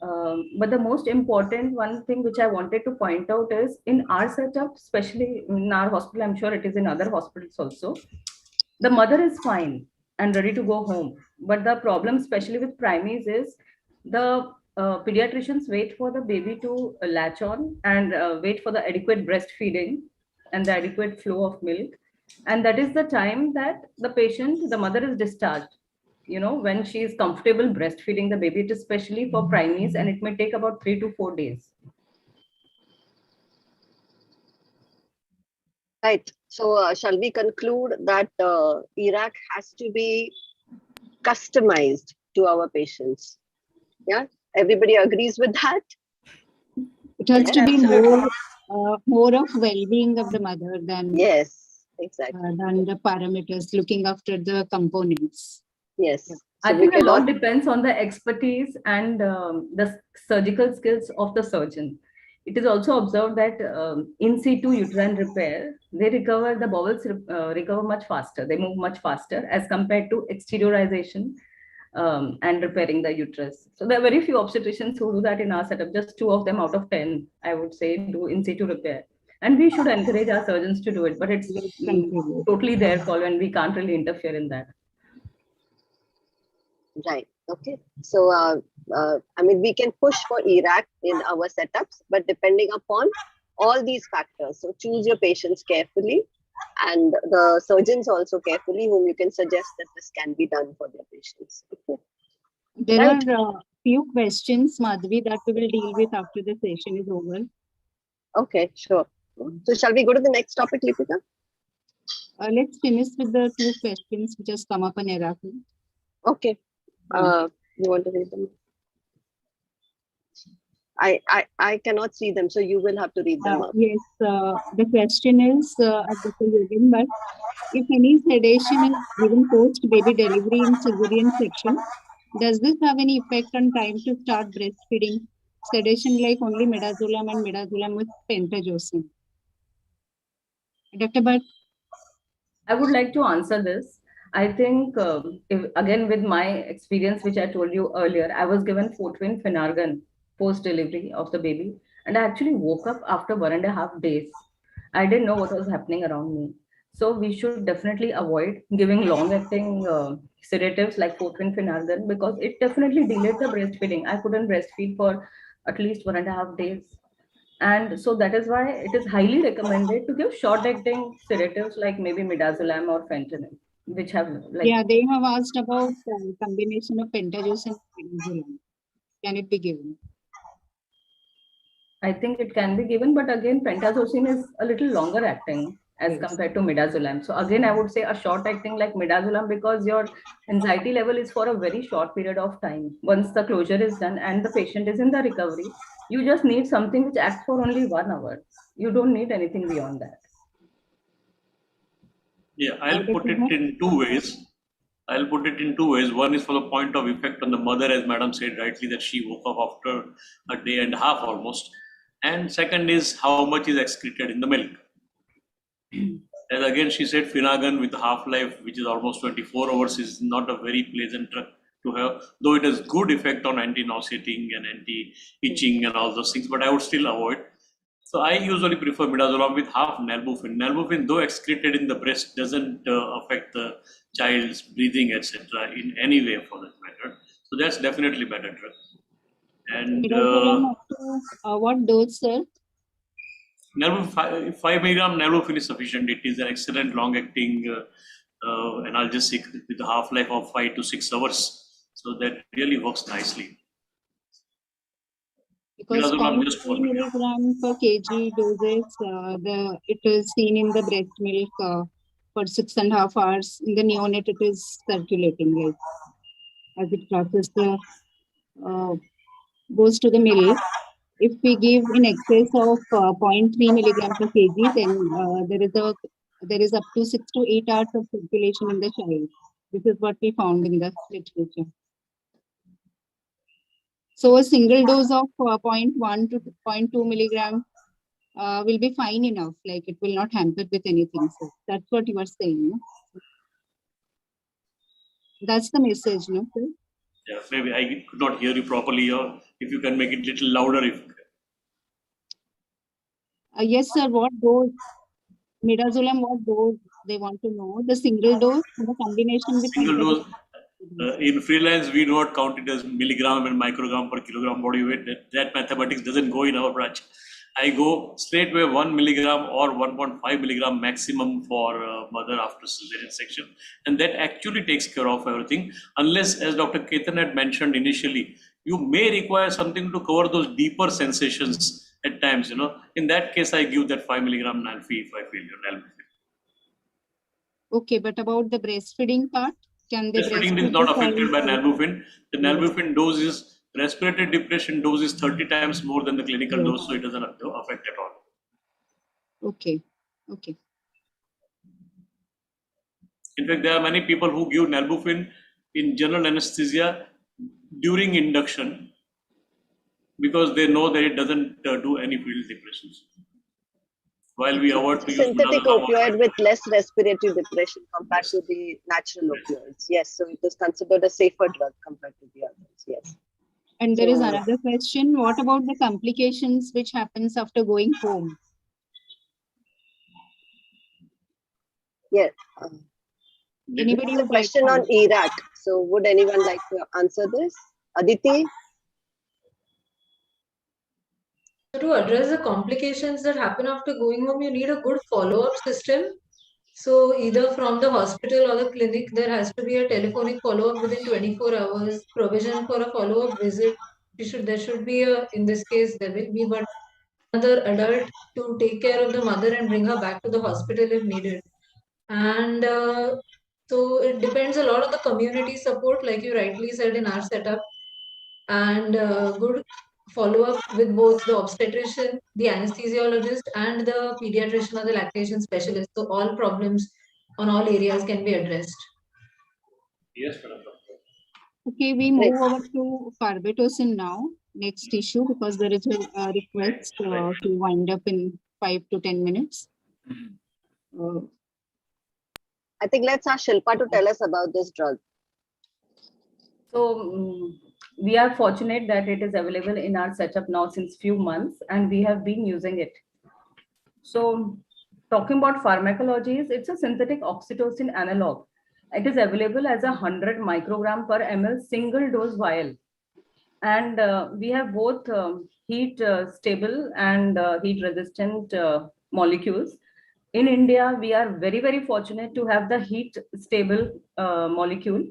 But the most important one thing which I wanted to point out is in our setup, especially in our hospital, I'm sure it is in other hospitals also, the mother is fine and ready to go home. But the problem, especially with primaries, is the pediatricians wait for the baby to latch on and wait for the adequate breastfeeding and the adequate flow of milk. And that is the time that the mother is discharged. When she is comfortable breastfeeding the baby, especially for primaries, and it may take about 3 to 4 days. Right. So shall we conclude that Iraq has to be customized to our patients? Yeah, everybody agrees with that? It has to be more of well-being of the mother than exactly than the parameters, looking after the components. Yes. Yeah. I think a lot depends on the expertise and the surgical skills of the surgeon. It is also observed that in situ uterine repair, the bowels recover much faster. They move much faster as compared to exteriorization and repairing the uterus. So there are very few obstetricians who do that in our setup. Just 2 of them out of 10, I would say, do in situ repair. And we should encourage our surgeons to do it, but it's totally their call and we can't really interfere in that. Right. Okay. So, we can push for Iraq in our setups, but depending upon all these factors. So choose your patients carefully and the surgeons also carefully, whom you can suggest that this can be done for their patients. Okay. There are a few questions, Madhvi, that we will deal with after the session is over. Okay, sure. So shall we go to the next topic, Lipika? Let's finish with the 2 questions which has come up on Iraq. Okay. You want to read them? I cannot see them, so you will have to read them out. Yes, the question is, Dr. Yogan, but if any sedation is given post-baby delivery in cesarean section, does this have any effect on time to start breastfeeding? Sedation like only midazolam and midazolam with pentajocin. Dr. Bhatt? I would like to answer this. I think, again, with my experience, which I told you earlier, I was given Fortwin Finargan post-delivery of the baby. And I actually woke up after 1.5 days. I didn't know what was happening around me. So we should definitely avoid giving long-acting sedatives like Fortwin Finargan, because it definitely delayed the breastfeeding. I couldn't breastfeed for at least 1.5 days. And so that is why it is highly recommended to give short-acting sedatives like maybe midazolam or fentanyl, which have like. Yeah, they have asked about combination of pentazocine and midazolam. Can it be given? I think it can be given, but again, pentazocine is a little longer acting as compared to midazolam. So again, I would say a short acting like midazolam, because your anxiety level is for a very short period of time. Once the closure is done and the patient is in the recovery, you just need something which acts for only 1 hour. You don't need anything beyond that. Yeah, I'll put it in two ways. One is for the point of effect on the mother, as Madam said rightly, that she woke up after a day and a half almost. And second is how much is excreted in the milk. As again, she said Finagon with half-life, which is almost 24 hours, is not a very pleasant drug to have, though it has good effect on anti-nauseating and anti-itching and all those things, but I would still avoid. So I usually prefer midazolam with half nalbuphine. Nalbuphine, though excreted in the breast, doesn't affect the child's breathing, etc., in any way for that matter. So that's definitely better drug. And Midazolam up to what dose, sir? 5 milligram nalbuphine is sufficient. It is an excellent long-acting analgesic with a half-life of 5 to 6 hours. So that really works nicely. Because 0.3 milligram per kg doses, it is seen in the breast milk for 6.5 hours. In the neonate, it is circulating, right? As it crosses the goes to the milk. If we give in excess of 0.3 milligram per kg, then there is up to 6 to 8 hours of circulation in the child. This is what we found in the literature. So a single dose of 0.1 to 0.2 milligram will be fine enough. Like it will not hamper with anything. So that's what you are saying. No? That's the message, no? Sir? Yeah, maybe I could not hear you properly, or if you can make it a little louder. If yes, sir. What dose? Midazolam, what dose they want to know? The single dose, the combination with single dose. In freelance, we do not count it as milligram and microgram per kilogram body weight. That mathematics doesn't go in our branch. I go straight away 1 milligram or 1.5 milligram maximum for mother after cesarean section. And that actually takes care of everything. Unless, as Dr. Ketan had mentioned initially, you may require something to cover those deeper sensations at times, you know. In that case, I give that 5 milligram Nalfi if I feel nalbuphine. Okay, but about the breastfeeding part, can they breastfeeding is not affected by nalbuphine. The nalbuphine dose is, respiratory depression dose is 30 times more than the clinical dose, so it doesn't affect at all. Okay, okay. In fact, there are many people who give nalbuphine in general anesthesia during induction because they know that it doesn't do any field depressions. While we avoid to use synthetic opioid with less respiratory depression compared to the natural opioids. Yes, so it is considered a safer drug compared to the others. Yes. And there is another question. What about the complications which happens after going home? Yes. Anybody There's a question on ERAT. So would anyone like to answer this? Aditi? To address the complications that happen after going home, you need a good follow-up system. So either from the hospital or the clinic, there has to be a telephonic follow-up within 24 hours, provision for a follow-up visit. There should be in this case, there will be, but another adult to take care of the mother and bring her back to the hospital if needed. And so it depends a lot on the community support, like you rightly said in our setup, and good follow-up with both the obstetrician, the anesthesiologist, and the pediatrician or the lactation specialist. So all problems on all areas can be addressed. Yes, madam. Okay, we move over to carbetocin now. Next issue, because there is a request to wind up in 5 to 10 minutes. I think let's ask Shilpa to tell us about this drug. So we are fortunate that it is available in our setup now since few months, and we have been using it. So talking about pharmacologies, it's a synthetic oxytocin analog. It is available as 100 microgram per ml single dose vial. And we have both heat stable and heat resistant molecules. In India, we are very, very fortunate to have the heat stable molecule.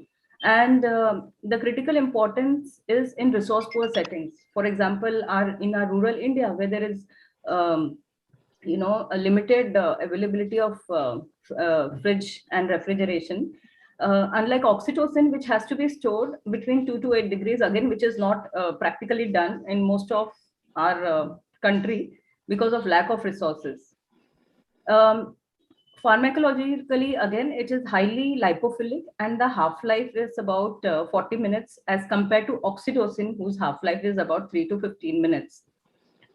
And the critical importance is in resource poor settings. For example, in our rural India, where there is a limited availability of fridge and refrigeration. Unlike oxytocin, which has to be stored between 2 to 8 degrees, again, which is not practically done in most of our country because of lack of resources. Pharmacologically, again, it is highly lipophilic and the half-life is about 40 minutes as compared to oxytocin, whose half-life is about 3 to 15 minutes.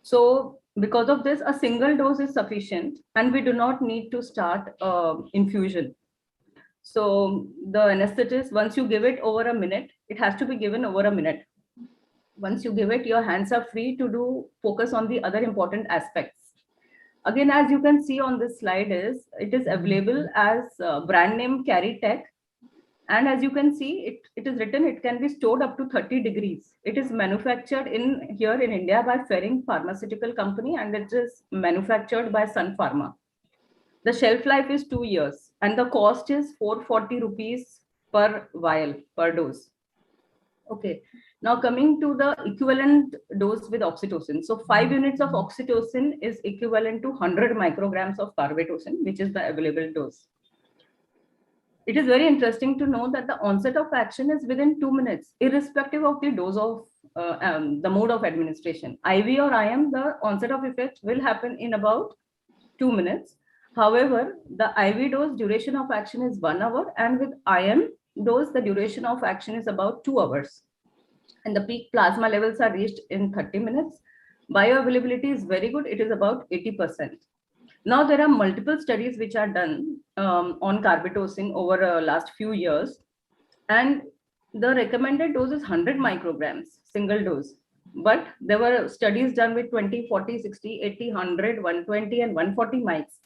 So because of this, a single dose is sufficient and we do not need to start infusion. So the anesthetist, once you give it over a minute, it has to be given over a minute. Once you give it, your hands are free to focus on the other important aspects. Again, as you can see on this slide, it is available as brand name Carry Tech. And as you can see, it is written, it can be stored up to 30 degrees. It is manufactured here in India by Ferring Pharmaceutical Company, and it is manufactured by Sun Pharma. The shelf life is 2 years and the cost is 440 rupees per vial, per dose. Okay, now coming to the equivalent dose with oxytocin. So 5 units of oxytocin is equivalent to 100 micrograms of carbetocin, which is the available dose. It is very interesting to know that the onset of action is within 2 minutes, irrespective of the dose of the mode of administration. IV or IM, the onset of effect will happen in about 2 minutes. However, the IV dose duration of action is 1 hour, and with IM dose, the duration of action is about 2 hours. And the peak plasma levels are reached in 30 minutes. Bioavailability is very good. It is about 80%. Now, there are multiple studies which are done on carbetocin over last few years. And the recommended dose is 100 micrograms, single dose. But there were studies done with 20, 40, 60, 80, 100, 120, and 140 mics.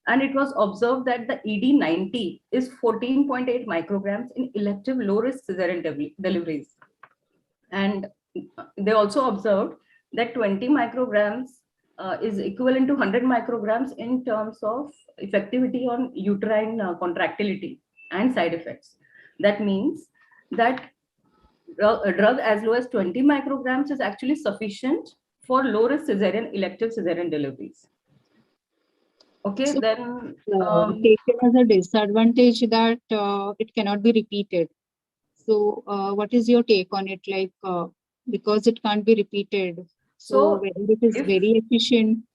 And it was observed that the ED90 is 14.8 micrograms in elective low-risk cesarean deliveries. And they also observed that 20 micrograms is equivalent to 100 micrograms in terms of effectivity on uterine contractility and side effects. That means that a drug as low as 20 micrograms is actually sufficient for low-risk cesarean, elective cesarean deliveries. Okay, so, then taken as a disadvantage that it cannot be repeated. So what is your take on it? Like, because it can't be repeated. So whether it is very efficient.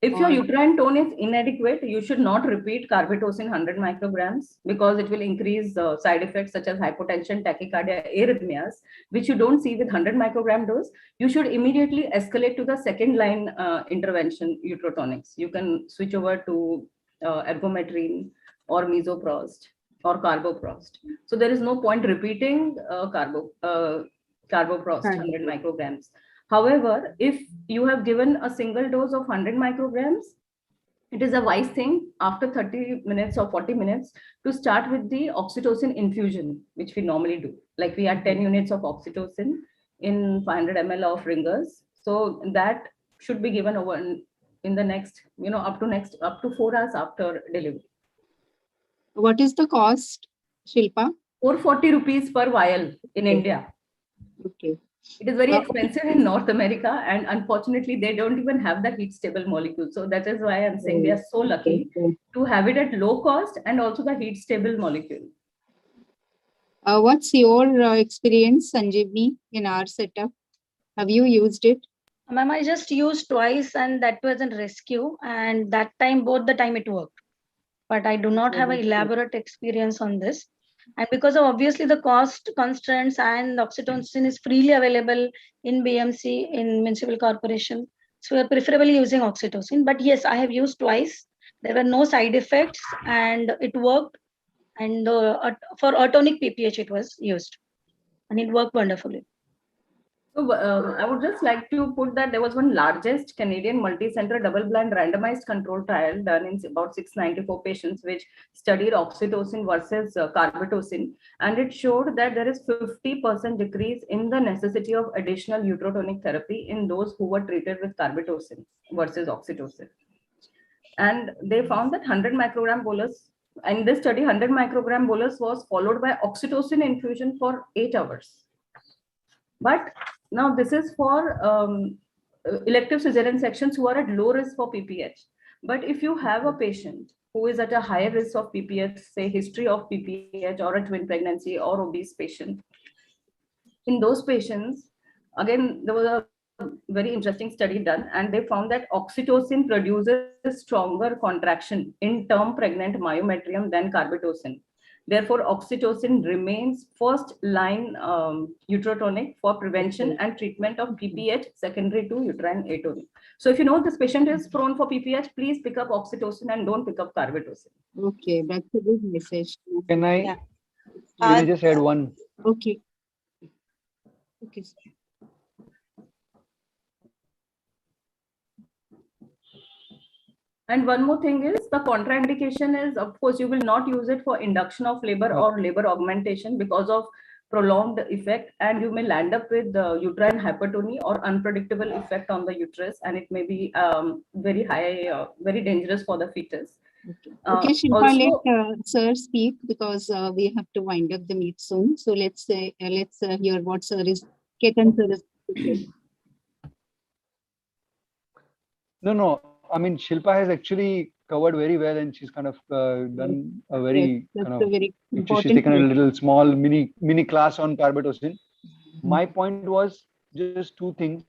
If your uterine tone is inadequate, you should not repeat carbetocin 100 micrograms because it will increase side effects such as hypotension, tachycardia, arrhythmias, which you don't see with 100 microgram dose. You should immediately escalate to the second line intervention, uterotonics. You can switch over to ergometrine or mesoprost or carboprost. So there is no point repeating carboprost 100 micrograms. However, if you have given a single dose of 100 micrograms, it is a wise thing after 30 minutes or 40 minutes to start with the oxytocin infusion, which we normally do. Like we add 10 units of oxytocin in 500 ml of ringers. So that should be given over in the next, up to 4 hours after delivery. What is the cost, Shilpa? 440 rupees per vial in India. Okay. It is very expensive in North America, and unfortunately, they don't even have the heat stable molecule. So that is why I'm saying we are so lucky to have it at low cost and also the heat stable molecule. What's your experience, Sanjeevni, in our setup? Have you used it? Ma'am, I just used twice, and that was in rescue, and that time, both the time it worked. But I do not have an elaborate experience on this. And because of obviously the cost constraints and oxytocin is freely available in BMC, in municipal corporation, so we are preferably using oxytocin. But yes, I have used twice. There were no side effects and it worked. And for atonic PPH, it was used and it worked wonderfully. So I would just like to put that there was one largest Canadian multi-center double-blind randomized control trial done in about 694 patients, which studied oxytocin versus carbetocin, and it showed that there is 50% decrease in the necessity of additional uterotonic therapy in those who were treated with carbetocin versus oxytocin. And they found that 100 microgram bolus, in this study, 100 microgram bolus was followed by oxytocin infusion for 8 hours. But now this is for elective cesarean sections who are at low risk for PPH. But if you have a patient who is at a higher risk of PPH, say history of PPH or a twin pregnancy or obese patient, in those patients, again, there was a very interesting study done, and they found that oxytocin produces stronger contraction in term pregnant myometrium than carbetocin. Therefore, oxytocin remains first line uterotonic for prevention and treatment of PPH secondary to uterine atony. So if you know this patient is prone for PPH, please pick up oxytocin and don't pick up carbetocin. Okay, that's a good message. Can I, Yeah. can I just add one? Okay. Okay. And one more thing is the contraindication is, of course, you will not use it for induction of labor or labor augmentation because of prolonged effect, and you may land up with uterine hypertony or unpredictable effect on the uterus, and it may be very high, very dangerous for the fetus. Okay, Shilpa, Also, let sir speak because we have to wind up the meet soon. So let's hear what sir is, Ketan sir is saying. No. I mean, Shilpa has actually covered very well, and she's kind of done a very kind of. She's taken a little small mini class on carbetocin. My point was just two things.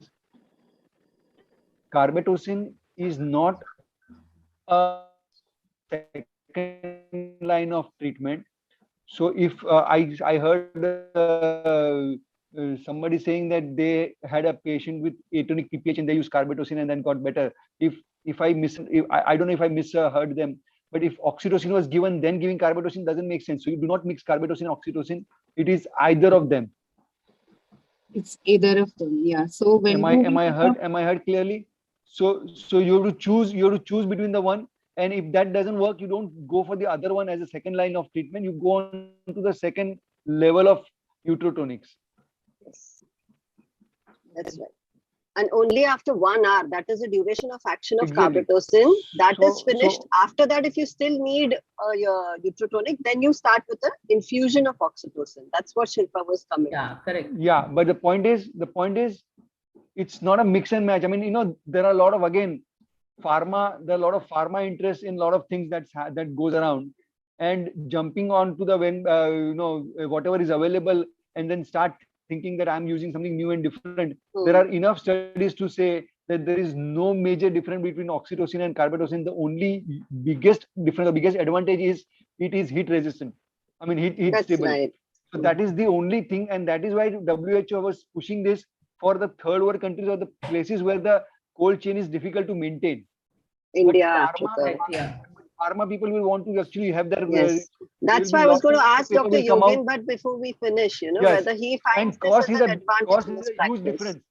Carbetocin is not a second line of treatment. So if I heard somebody saying that they had a patient with atonic PPH and they used carbetocin and then got better. If I don't know if I misheard them, but if oxytocin was given then giving carbetocin doesn't make sense. So you do not mix carbetocin and oxytocin. It is either of them. It's either of them, yeah. So when am I heard clearly? So you have to choose between the one, and if that doesn't work, you don't go for the other one as a second line of treatment. You go on to the second level of uterotonics. Yes, that's right. And only after 1 hour, that is the duration of action of carbetocin, that is finished. After that, if you still need your uterotonic, then you start with the infusion of oxytocin. That's what Shilpa was coming. Yeah, correct. Yeah, but the point is, it's not a mix and match. I mean, there are a lot of, again, there are a lot of pharma interest in a lot of things that goes around, and jumping on to the whatever is available and then start thinking that I'm using something new and different. There are enough studies to say that there is no major difference between oxytocin and carbetocin. The only biggest difference, the biggest advantage is it is heat resistant. I mean, heat stable. Right. So that is the only thing, and that is why WHO was pushing this for the third world countries or the places where the cold chain is difficult to maintain. India, Africa. Pharma people will want to actually have their. Yes, that's why I was going to ask Dr. Yogin, but before we finish, whether he finds this as an advantage in his practice. Huge difference.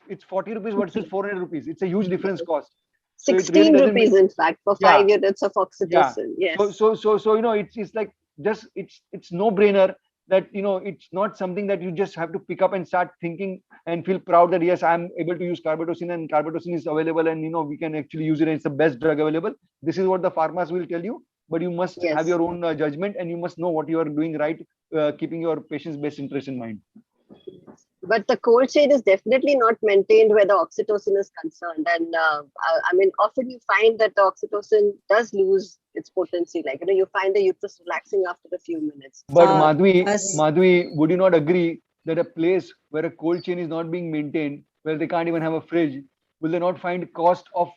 It's 40 rupees versus 400 rupees. It's a huge difference cost. 16 rupees, in fact, for 5 units of oxytocin. Yeah. Yes. So it's like just it's no brainer that it's not something that you just have to pick up and start thinking and feel proud that yes, I'm able to use carbetocin and carbetocin is available and we can actually use it and it's the best drug available. This is what the pharmas will tell you, but you must have your own judgment and you must know what you are doing right, keeping your patient's best interest in mind. But the cold chain is definitely not maintained where the oxytocin is concerned. And I mean, often you find that the oxytocin does lose its potency. Like, you find the uterus relaxing after a few minutes. But Madhvi, would you not agree that a place where a cold chain is not being maintained, where they can't even have a fridge, will they not find cost of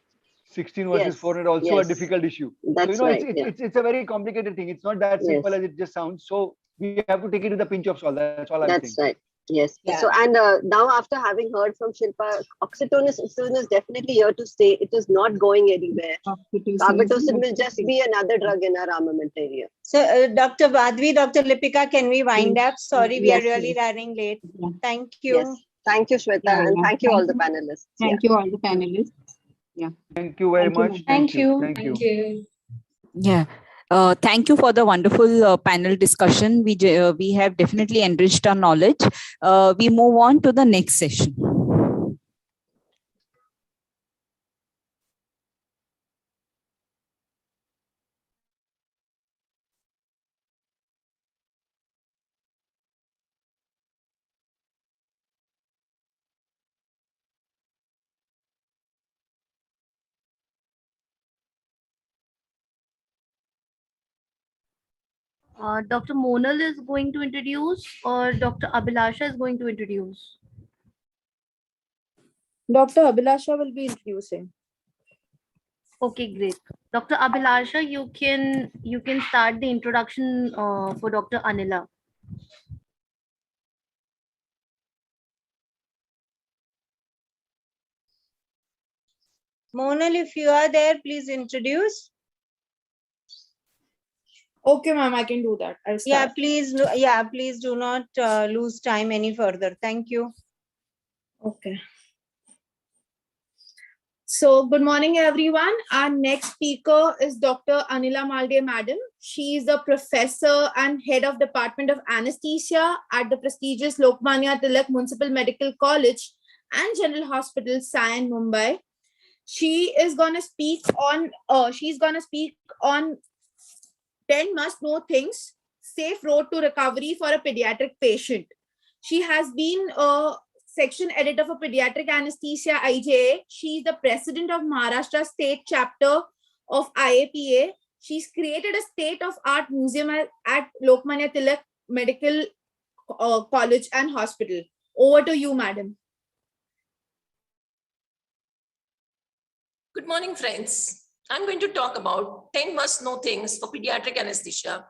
16 versus 400 also a difficult issue? That's so, right. It's a very complicated thing. It's not that simple as it just sounds. So we have to take it with a pinch of salt. That's all I'm saying. That's right. Yes. Yeah. So, and now after having heard from Shilpa, oxytocin is definitely here to stay. It is not going anywhere. Carbetocin will just be another drug in our armamentarium. So, Dr. Badvi, Dr. Lipika, can we wind up? Sorry, we are Yes, really yes. running late. Yeah. Thank you. Yes. Thank you, Shweta, Yeah, and yeah. thank you all the panelists. Thank you all the panelists. Yeah. Thank you very much. ma'am. Thank you. Thank you. Yeah. Thank you for the wonderful panel discussion. We have definitely enriched our knowledge. We move on to the next session. Dr. Monal is going to introduce, or Dr. Abhilasha is going to introduce? Dr. Abhilasha will be introducing. Okay, great. Dr. Abhilasha, you can start the introduction for Dr. Anila. Monal, if you are there, please introduce. Okay, ma'am, I can do that. I'll start. Please do not lose time any further. Thank you. Okay. So, good morning, everyone. Our next speaker is Dr. Anila Malde, madam. She is a professor and head of Department of Anaesthesia at the prestigious Lokmanya Tilak Municipal Medical College and General Hospital, Sion, Mumbai. She is gonna speak on 10 must-know things, safe road to recovery for a pediatric patient. She has been a section editor for pediatric anesthesia IJA. She is the president of Maharashtra state chapter of IAPA. She's created a state-of-art museum at Lokmanya Tilak Medical College and Hospital. Over to you, madam. Good morning, friends. I'm going to talk about 10 must-know things for pediatric anesthesia,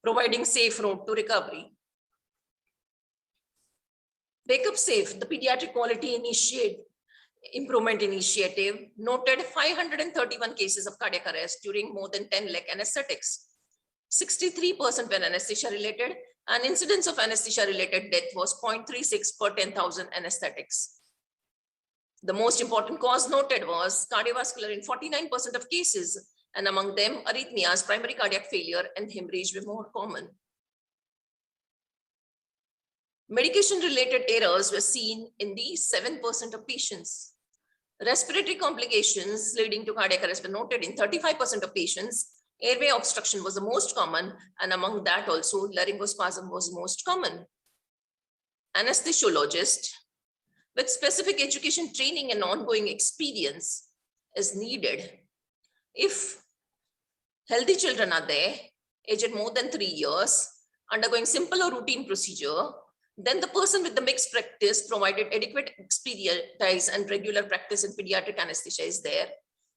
providing safe road to recovery. Wake Up Safe, the Pediatric Quality Improvement Initiative, noted 531 cases of cardiac arrest during more than 10 lakh anesthetics. 63% were anesthesia-related, and incidence of anesthesia-related death was 0.36 per 10,000 anesthetics. The most important cause noted was cardiovascular in 49% of cases, and among them, arrhythmias, primary cardiac failure, and hemorrhage were more common. Medication-related errors were seen in these 7% of patients. Respiratory complications leading to cardiac arrest were noted in 35% of patients. Airway obstruction was the most common, and among that also, laryngospasm was most common. Anesthesiologist with specific education, training, and ongoing experience is needed. If healthy children are there, aged more than 3 years, undergoing simple or routine procedure, then the person with the mixed practice, provided adequate expertise and regular practice in pediatric anesthesia is there,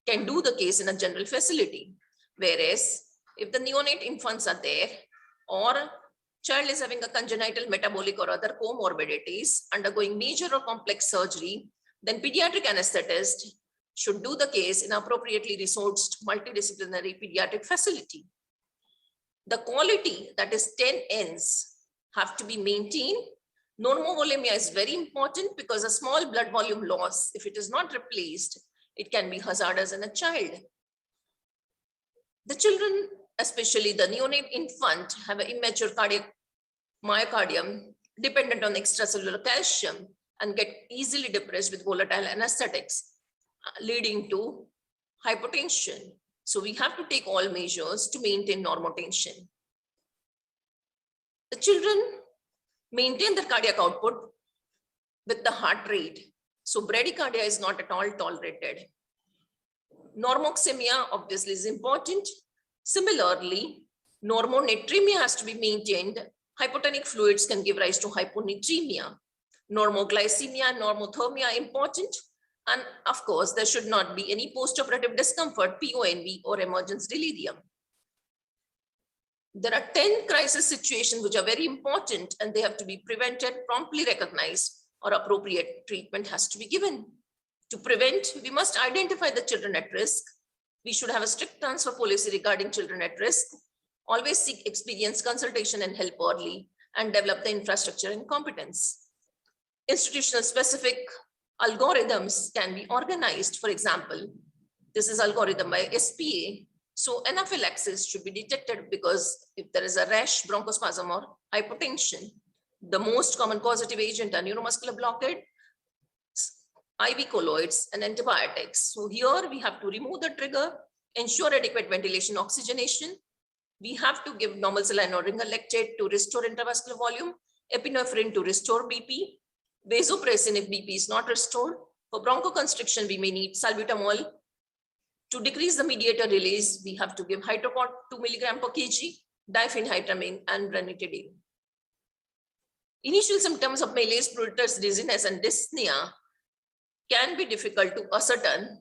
can do the case in a general facility. Whereas if the neonate infants are there, or child is having a congenital, metabolic, or other comorbidities, undergoing major or complex surgery, then pediatric anesthetist should do the case in appropriately resourced multidisciplinary pediatric facility. The quality, that is 10 N's, have to be maintained. Normovolemia is very important because a small blood volume loss, if it is not replaced, it can be hazardous in a child. The children, especially the neonate infant, have an immature cardiac myocardium dependent on extracellular calcium and get easily depressed with volatile anesthetics, leading to hypotension. So we have to take all measures to maintain normotension. The children maintain their cardiac output with the heart rate. So bradycardia is not at all tolerated. Normoxemia obviously is important. Similarly, normonatremia has to be maintained. Hypotonic fluids can give rise to hyponatremia. Normoglycemia and normothermia are important. And of course, there should not be any postoperative discomfort, PONV, or emergence delirium. There are 10 crisis situations which are very important and they have to be prevented, promptly recognized, or appropriate treatment has to be given. To prevent, we must identify the children at risk. We should have a strict transfer policy regarding children at risk, always seek experience, consultation, and help early, and develop the infrastructure and competence. Institutional specific algorithms can be organized. For example, this is algorithm by SPA. So anaphylaxis should be detected because if there is a rash, bronchospasm, or hypotension, the most common causative agent are neuromuscular blockade, IV colloids, and antibiotics. So here we have to remove the trigger, ensure adequate ventilation, oxygenation. We have to give normal saline or ringer lactate to restore intravascular volume, epinephrine to restore BP, vasopressin if BP is not restored. For bronchoconstriction, we may need salbutamol. To decrease the mediator release, we have to give hydrocot 2 milligram per kg, diphenhydramine, and ranitidine. Initial symptoms of malaise, pruritus, dizziness, and dyspnea can be difficult to ascertain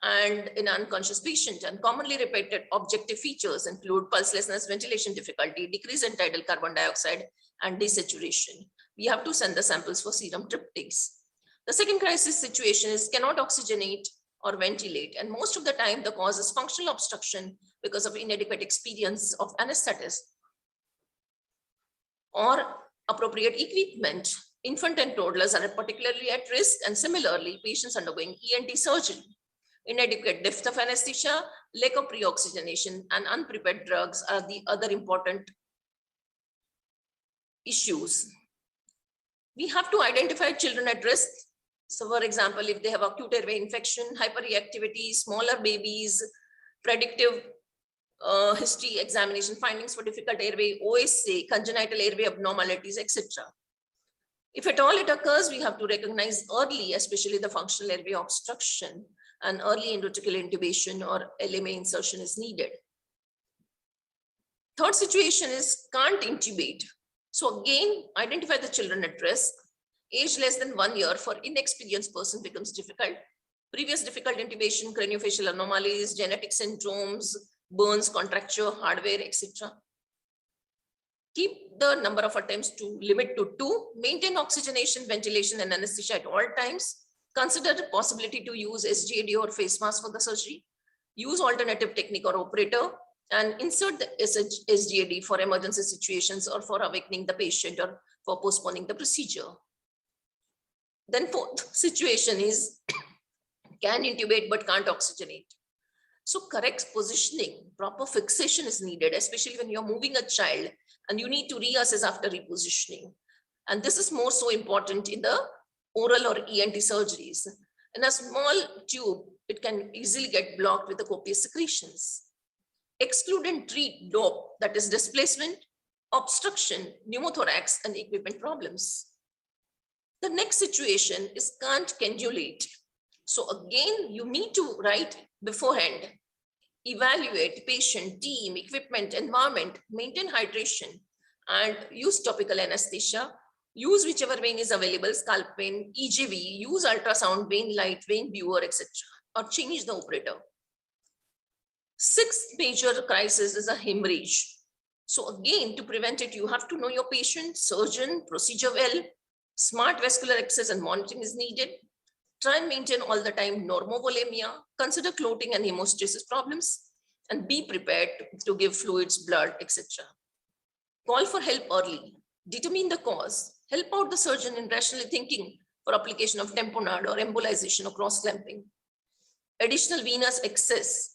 and in unconscious patient, and commonly repeated objective features include pulselessness, ventilation difficulty, decrease in tidal carbon dioxide, and desaturation. We have to send the samples for serum tryptase. The second crisis situation is cannot oxygenate or ventilate, and most of the time the cause is functional obstruction because of inadequate experience of anesthetist or appropriate equipment. Infant and toddlers are particularly at risk, and similarly patients undergoing ENT surgery. Inadequate depth of anesthesia, lack of pre-oxygenation, and unprepared drugs are the other important issues. We have to identify children at risk. So for example, if they have acute airway infection, hyperreactivity, smaller babies, predictive history examination findings for difficult airway, OSA, congenital airway abnormalities, etc. If at all it occurs, we have to recognize early, especially the functional airway obstruction, and early endotracheal intubation or LMA insertion is needed. Third situation is can't intubate. So again, identify the children at risk. Age less than 1 year for inexperienced person becomes difficult. Previous difficult intubation, craniofacial anomalies, genetic syndromes, burns, contracture, hardware, etc. Keep the number of attempts to limit to 2. Maintain oxygenation, ventilation, and anesthesia at all times. Consider the possibility to use SGAD or face mask for the surgery. Use alternative technique or operator, and insert the SGAD for emergency situations or for awakening the patient or for postponing the procedure. Then fourth situation is can intubate but can't oxygenate. So correct positioning, proper fixation is needed, especially when you're moving a child and you need to reassess after repositioning. And this is more so important in the oral or ENT surgeries. In a small tube, it can easily get blocked with the copious secretions. Exclude and treat DOP, that is displacement, obstruction, pneumothorax, and equipment problems. The next situation is can't cannulate. So again, you need to write beforehand, evaluate patient, team, equipment, environment, maintain hydration, and use topical anesthesia. Use whichever vein is available, scalp vein, EGV, use ultrasound, vein light, vein viewer, etc. or change the operator. Sixth major crisis is a hemorrhage. So again, to prevent it, you have to know your patient, surgeon, procedure well, smart vascular access and monitoring is needed. Try and maintain all the time normovolemia, consider clotting and hemostasis problems, and be prepared to give fluids, blood, etc. Call for help early, determine the cause, help out the surgeon in rationally thinking for application of tamponade or embolization or cross-clamping. Additional venous access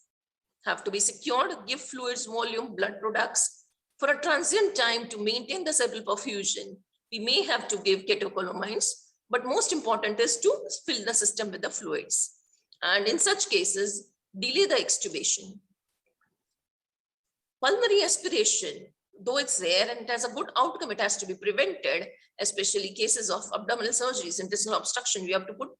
have to be secured, give fluids, volume, blood products. For a transient time to maintain the cerebral perfusion, we may have to give catecholamines, but most important is to fill the system with the fluids. And in such cases, delay the extubation. Pulmonary aspiration, though it's there and it has a good outcome, it has to be prevented, especially cases of abdominal surgeries, intestinal obstruction. We have to put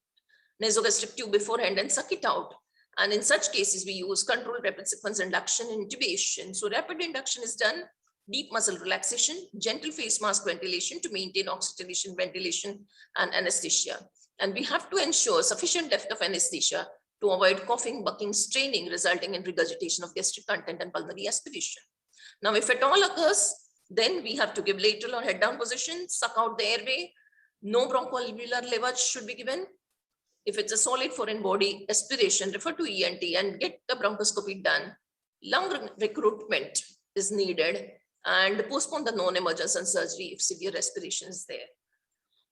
nasogastric tube beforehand and suck it out. And in such cases, we use controlled rapid sequence induction and intubation. So rapid induction is done, deep muscle relaxation, gentle face mask ventilation to maintain oxygenation, ventilation, and anesthesia. And we have to ensure sufficient depth of anesthesia to avoid coughing, bucking, straining, resulting in regurgitation of gastric content and pulmonary aspiration. Now, if at all occurs, then we have to give lateral or head down position, suck out the airway. No bronchoalveolar lavage should be given. If it's a solid foreign body aspiration, refer to ENT and get the bronchoscopy done. Lung recruitment is needed and postpone the non-emergency surgery if severe respiration is there.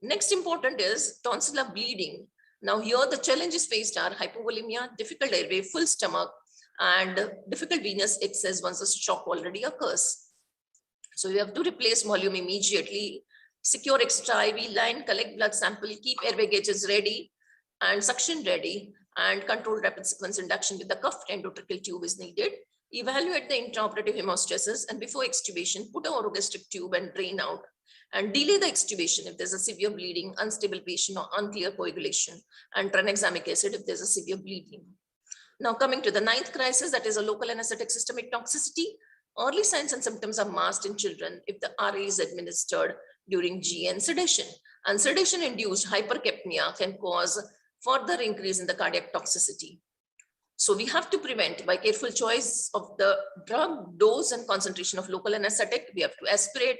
Next important is tonsillar bleeding. Now here the challenges faced are hypovolemia, difficult airway, full stomach, and difficult venous excess once the shock already occurs. So we have to replace volume immediately, secure extra IV line, collect blood sample, keep airway gauges ready and suction ready, and control rapid sequence induction with the cuffed endotracheal tube is needed. Evaluate the intraoperative hemostasis, and before extubation, put a orogastric tube and drain out, and delay the extubation if there's a severe bleeding, unstable patient or unclear coagulation, and tranexamic acid if there's a severe bleeding. Now coming to the ninth crisis, that is a local anesthetic systemic toxicity. Early signs and symptoms are masked in children if the RA is administered during GN sedation, and sedation-induced hypercapnia can cause further increase in the cardiac toxicity. So we have to prevent by careful choice of the drug, dose, and concentration of local anesthetic. We have to aspirate,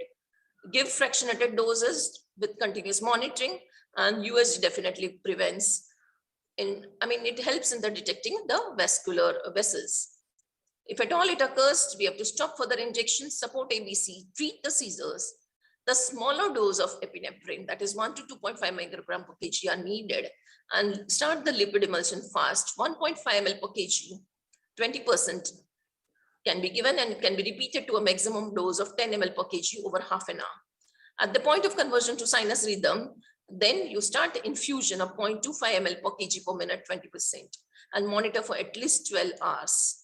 give fractionated doses with continuous monitoring, and USG definitely prevents. It helps in the detecting the vascular vessels. If at all it occurs, we have to stop further injections, support ABC, treat the seizures. The smaller dose of epinephrine, that is 1 to 2.5 microgram per kg, are needed, and start the lipid emulsion fast. 1.5 ml per kg, 20% can be given and can be repeated to a maximum dose of 10 ml per kg over half an hour. At the point of conversion to sinus rhythm, then you start the infusion of 0.25 ml per kg per minute, 20%, and monitor for at least 12 hours.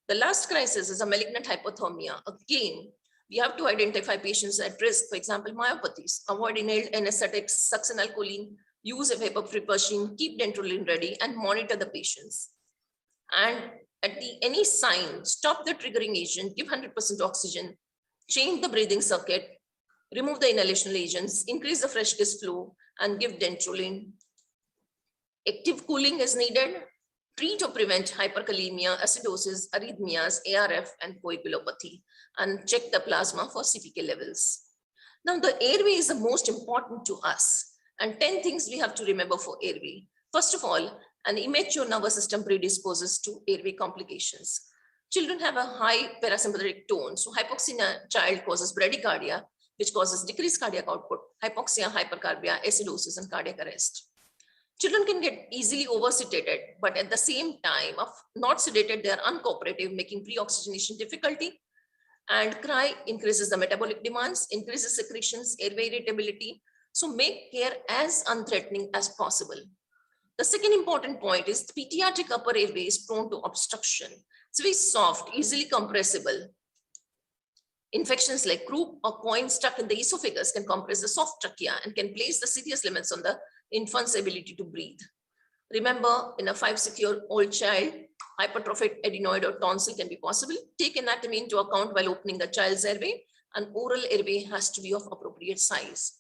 The last crisis is a malignant hypothermia. Again, we have to identify patients at risk, for example, myopathies, avoid inhaled anesthetics, succinylcholine, use a vapopripurine, keep dentrolin ready, and monitor the patients. And at any sign, stop the triggering agent, give 100% oxygen, change the breathing circuit, remove the inhalational agents, increase the fresh gas flow, and give dentrolin. Active cooling is needed. Treat or prevent hyperkalemia, acidosis, arrhythmias, ARF, and coagulopathy, and check the plasma for CPK levels. Now, the airway is the most important to us, and 10 things we have to remember for airway. First of all, an immature nervous system predisposes to airway complications. Children have a high parasympathetic tone, so hypoxia in a child causes bradycardia, which causes decreased cardiac output, hypoxia, hypercarbia, acidosis, and cardiac arrest. Children can get easily oversedated, but at the same time, if not sedated, they are uncooperative, making pre-oxygenation difficulty, and cry increases the metabolic demands, increases secretions, airway irritability. So make care as unthreatening as possible. The second important point is the pediatric upper airway is prone to obstruction. It's very soft, easily compressible. Infections like croup or coin stuck in the esophagus can compress the soft trachea and can place the serious limits on the infant's ability to breathe. Remember, in a 5-6-year-old child, hypertrophic adenoid or tonsil can be possible. Take anatomy into account while opening the child's airway, and oral airway has to be of appropriate size.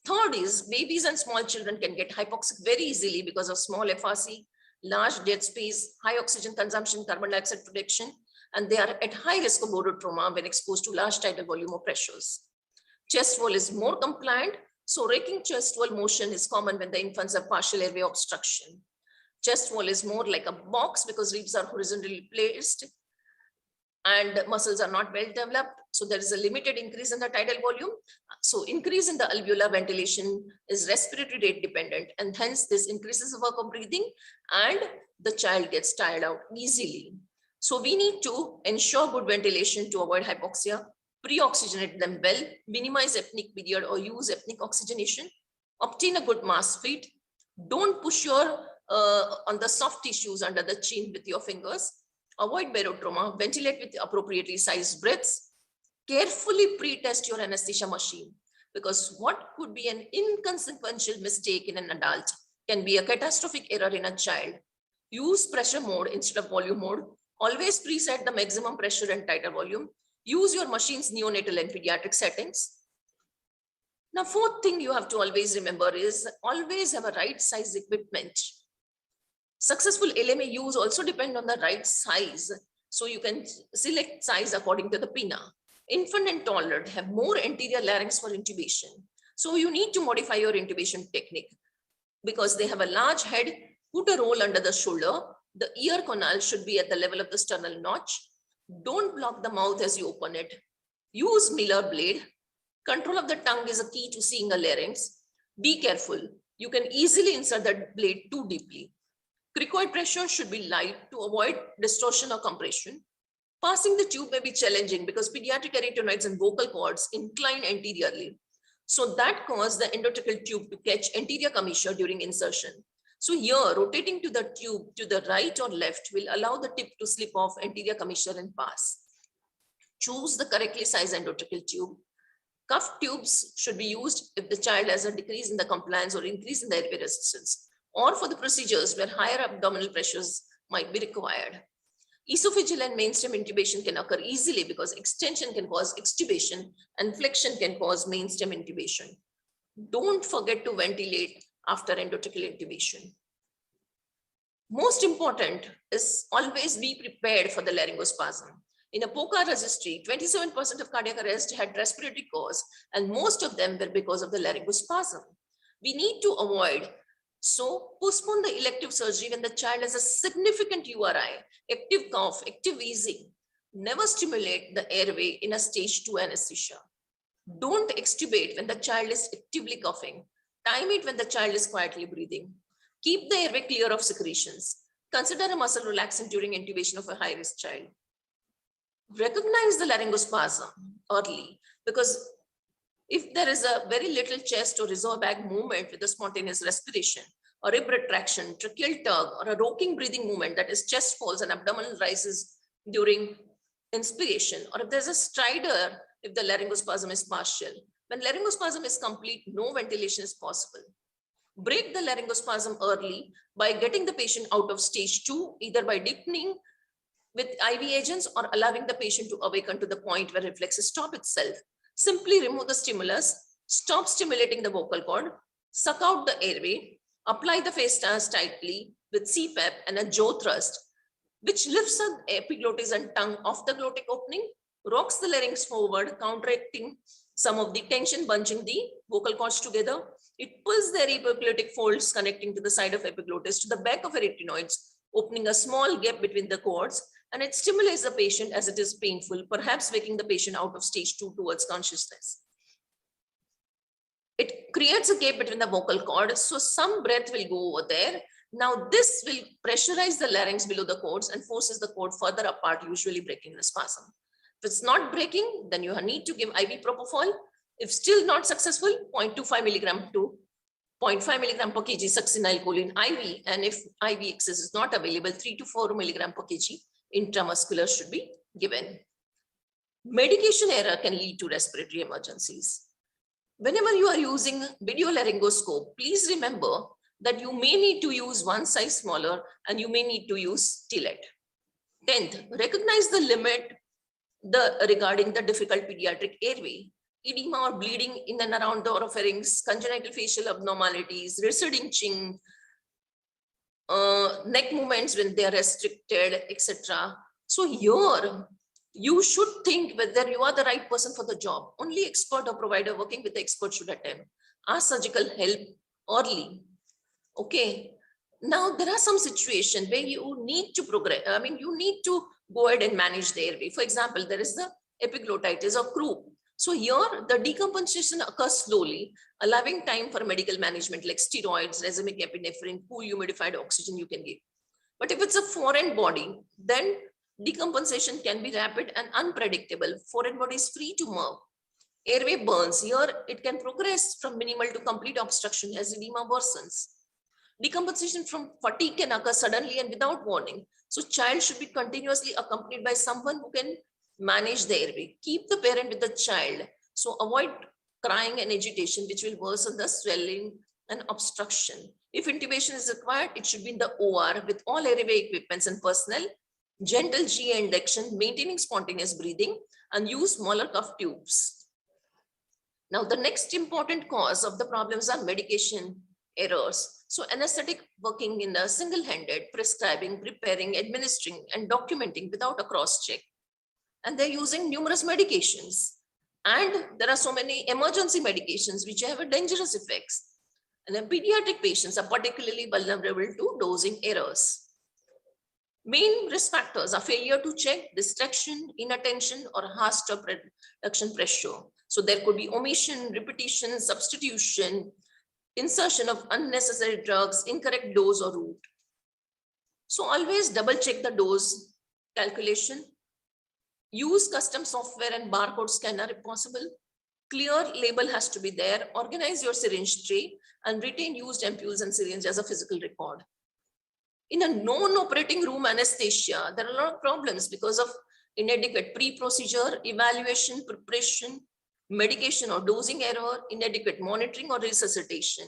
Third is babies and small children can get hypoxic very easily because of small FRC, large dead space, high oxygen consumption, carbon dioxide production, and they are at high risk of bodotrauma when exposed to large tidal volume or pressures. Chest wall is more compliant, so raking chest wall motion is common when the infants have partial airway obstruction. Chest wall is more like a box because ribs are horizontally placed and muscles are not well developed. So there is a limited increase in the tidal volume. So increase in the alveolar ventilation is respiratory rate dependent, and hence this increases the work of breathing and the child gets tired out easily. So we need to ensure good ventilation to avoid hypoxia, pre-oxygenate them well, minimize apneic period or use apneic oxygenation, obtain a good mask fit, don't push your on the soft tissues under the chin with your fingers, avoid barotrauma, ventilate with appropriately sized breaths, carefully pre-test your anesthesia machine, because what could be an inconsequential mistake in an adult can be a catastrophic error in a child. Use pressure mode instead of volume mode. Always preset the maximum pressure and tidal volume. Use your machine's neonatal and pediatric settings. Now, fourth thing you have to always remember is always have a right size equipment. Successful LMA use also depend on the right size So you can select size according to the pinna. Infant and toddler have more anterior larynx for intubation. So you need to modify your intubation technique. Because they have a large head, put a roll under the shoulder. The ear canal should be at the level of the sternal notch. Don't block the mouth as you open it. Use Miller blade. Control of the tongue is a key to seeing a larynx. Be careful. You can easily insert the blade too deeply. Cricoid pressure should be light to avoid distortion or compression. Passing the tube may be challenging because pediatric arytenoids and vocal cords incline anteriorly. So that causes the endotracheal tube to catch anterior commissure during insertion. So here, rotating to the tube to the right or left will allow the tip to slip off anterior commissure and pass. Choose the correctly sized endotracheal tube. Cuff tubes should be used if the child has a decrease in the compliance or increase in the airway resistance, or for the procedures where higher abdominal pressures might be required. Esophageal and mainstem intubation can occur easily because extension can cause extubation and flexion can cause mainstem intubation. Don't forget to ventilate after endotracheal intubation. Most important is always be prepared for the laryngospasm. In a POCA registry, 27% of cardiac arrest had respiratory cause, and most of them were because of the laryngospasm. We need to avoid. So postpone the elective surgery when the child has a significant URI, active cough, active wheezing. Never stimulate the airway in a stage 2 anesthesia. Don't extubate when the child is actively coughing. Time it when the child is quietly breathing. Keep the airway clear of secretions. Consider a muscle relaxant during intubation of a high-risk child. Recognize the laryngospasm early, because if there is a very little chest or reserve bag movement with a spontaneous respiration, or rib retraction, tracheal tug, or a rocking breathing movement, that is chest falls and abdominal rises during inspiration, or if there's a stridor, if the laryngospasm is partial. When laryngospasm is complete, no ventilation is possible. Break the laryngospasm early by getting the patient out of stage 2, either by deepening with IV agents or allowing the patient to awaken to the point where reflexes stop itself. Simply remove the stimulus, stop stimulating the vocal cord, suck out the airway, apply the face stance tightly with CPAP and a jaw thrust, which lifts the epiglottis and tongue off the glottic opening, rocks the larynx forward, counteracting some of the tension, bunching the vocal cords together. It pulls the epiglotic folds connecting to the side of epiglottis to the back of arytenoids, opening a small gap between the cords, and it stimulates the patient as it is painful, perhaps waking the patient out of stage 2 towards consciousness. It creates a gap between the vocal cords, so some breath will go over there. Now this will pressurize the larynx below the cords and forces the cord further apart, usually breaking the spasm. If it's not breaking, then you need to give IV propofol. If still not successful, 0.25 milligram to 0.5 milligram per kg succinylcholine IV, and if IV access is not available, 3 to 4 milligram per kg intramuscular should be given. Medication error can lead to respiratory emergencies. Whenever you are using video laryngoscope, please remember that you may need to use one size smaller and you may need to use Tillet. 10th, recognize the limit regarding the difficult pediatric airway. Edema or bleeding in and around the oropharynx, congenital facial abnormalities, receding chin, neck movements when they are restricted, etc. So here, you should think whether you are the right person for the job. Only expert or provider working with the expert should attend. Ask surgical help early. Okay. Now, there are some situations where you need to progress. I mean, you need to go ahead and manage the airway. For example, there is the epiglottitis or croup. So here, the decompensation occurs slowly, allowing time for medical management like steroids, racemic epinephrine, cool humidified oxygen you can give. But if it's a foreign body, then decompensation can be rapid and unpredictable. Foreign body is free to move. Airway burns. Here, it can progress from minimal to complete obstruction as edema worsens. Decompensation from fatigue can occur suddenly and without warning. So child should be continuously accompanied by someone who can manage the airway. Keep the parent with the child. So avoid crying and agitation, which will worsen the swelling and obstruction. If intubation is required, it should be in the OR with all airway equipments and personnel, gentle GA induction, maintaining spontaneous breathing, and use molar cuff tubes. Now, the next important cause of the problems are medication errors. So anesthetic working in a single-handed, prescribing, preparing, administering, and documenting without a cross-check. And they're using numerous medications. And there are so many emergency medications which have a dangerous effects. And the pediatric patients are particularly vulnerable to dosing errors. Main risk factors are failure to check, distraction, inattention, or harsh stop reduction pressure. So there could be omission, repetition, substitution, insertion of unnecessary drugs, incorrect dose or route. So always double check the dose calculation. Use custom software and barcode scanner if possible. Clear label has to be there. Organize your syringe tray and retain used ampoules and syringe as a physical record. In a non-operating room anesthesia, there are a lot of problems because of inadequate pre-procedure, evaluation, preparation, medication or dosing error, inadequate monitoring or resuscitation.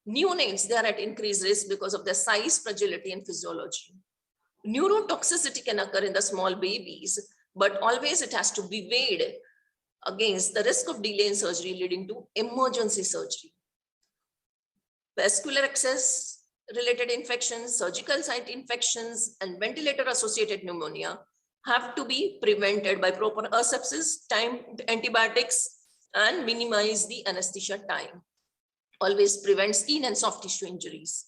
Neonates, they are at increased risk because of their size, fragility, and physiology. Neurotoxicity can occur in the small babies, but always it has to be weighed against the risk of delay in surgery leading to emergency surgery. Vascular access related infections, surgical site infections, and ventilator associated pneumonia have to be prevented by proper asepsis, timed antibiotics, and minimize the anesthesia time. Always prevent skin and soft tissue injuries.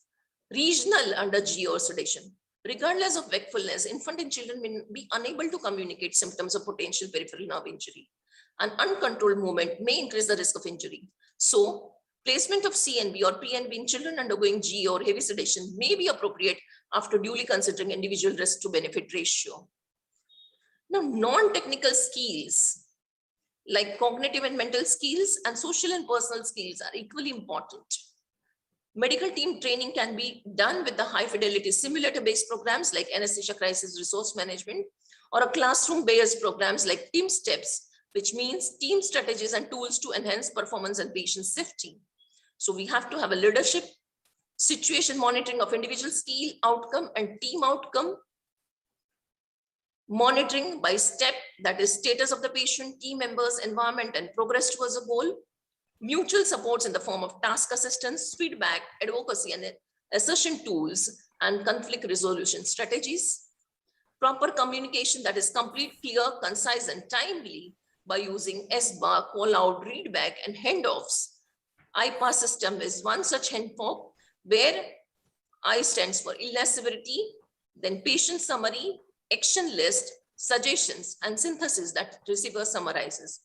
Regional under G or sedation. Regardless of wakefulness, infant and children may be unable to communicate symptoms of potential peripheral nerve injury. An uncontrolled movement may increase the risk of injury. So, placement of CNB or PNB in children undergoing G or heavy sedation may be appropriate after duly considering individual risk to benefit ratio. Now, non-technical skills like cognitive and mental skills and social and personal skills are equally important. Medical team training can be done with the high fidelity simulator-based programs like anesthesia crisis resource management or a classroom-based programs like team steps, which means team strategies and tools to enhance performance and patient safety. So we have to have a leadership, situation monitoring of individual skill, outcome, and team outcome, monitoring by step, that is status of the patient, team members, environment, and progress towards a goal, mutual supports in the form of task assistance, feedback, advocacy, and assertion tools, and conflict resolution strategies, proper communication that is complete, clear, concise, and timely by using S-bar, call out, read back, and handoffs. IPAS system is one such handoff where I stands for illness severity, then patient summary, action list, suggestions, and synthesis that receiver summarizes.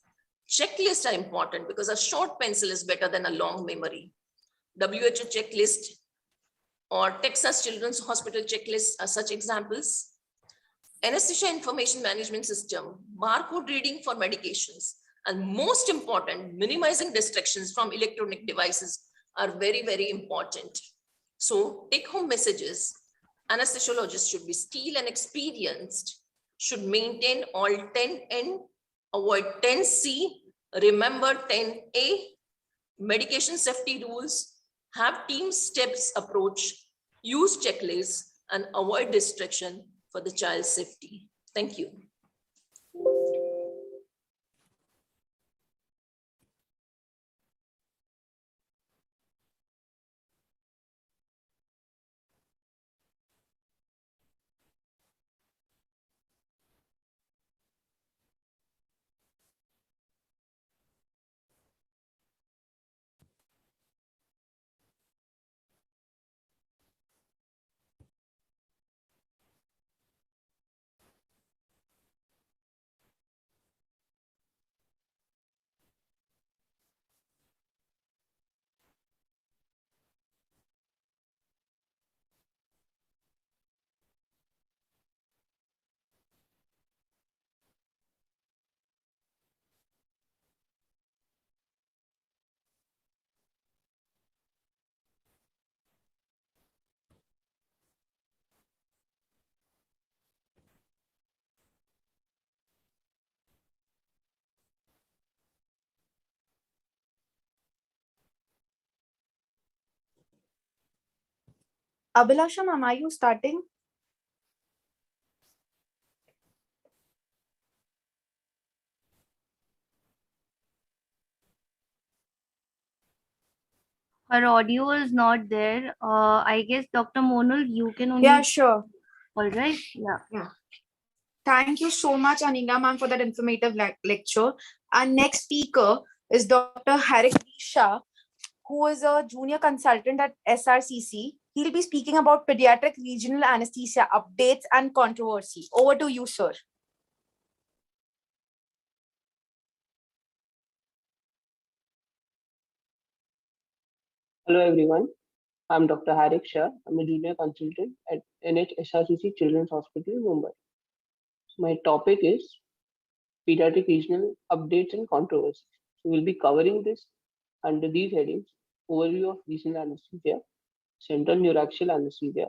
Checklists are important because a short pencil is better than a long memory. WHO checklist or Texas Children's Hospital checklist are such examples. Anesthesia information management system, barcode reading for medications, and most important, minimizing distractions from electronic devices are very, very important. So take home messages. Anesthesiologists should be skilled and experienced, should maintain all 10N, avoid 10C, remember 10A, medication safety rules, have team steps approach, use checklists, and avoid distraction for the child's safety. Thank you. Abhilasha, ma'am, are you starting? Her audio is not there. I guess Dr. Monal, you can only. Yeah, sure. All right. Yeah. Yeah. Thank you so much, Anila ma'am, for that informative lecture. Our next speaker is Dr. Harik Shah, who is a junior consultant at SRCC. He'll be speaking about pediatric regional anesthesia updates and controversy. Over to you, sir. Hello everyone, I'm Dr. Harik Shah. I'm a junior consultant at NHSRCC Children's Hospital, Mumbai. My topic is pediatric regional updates and controversies. So we'll be covering this under these headings: overview of regional anesthesia, central neuraxial anesthesia,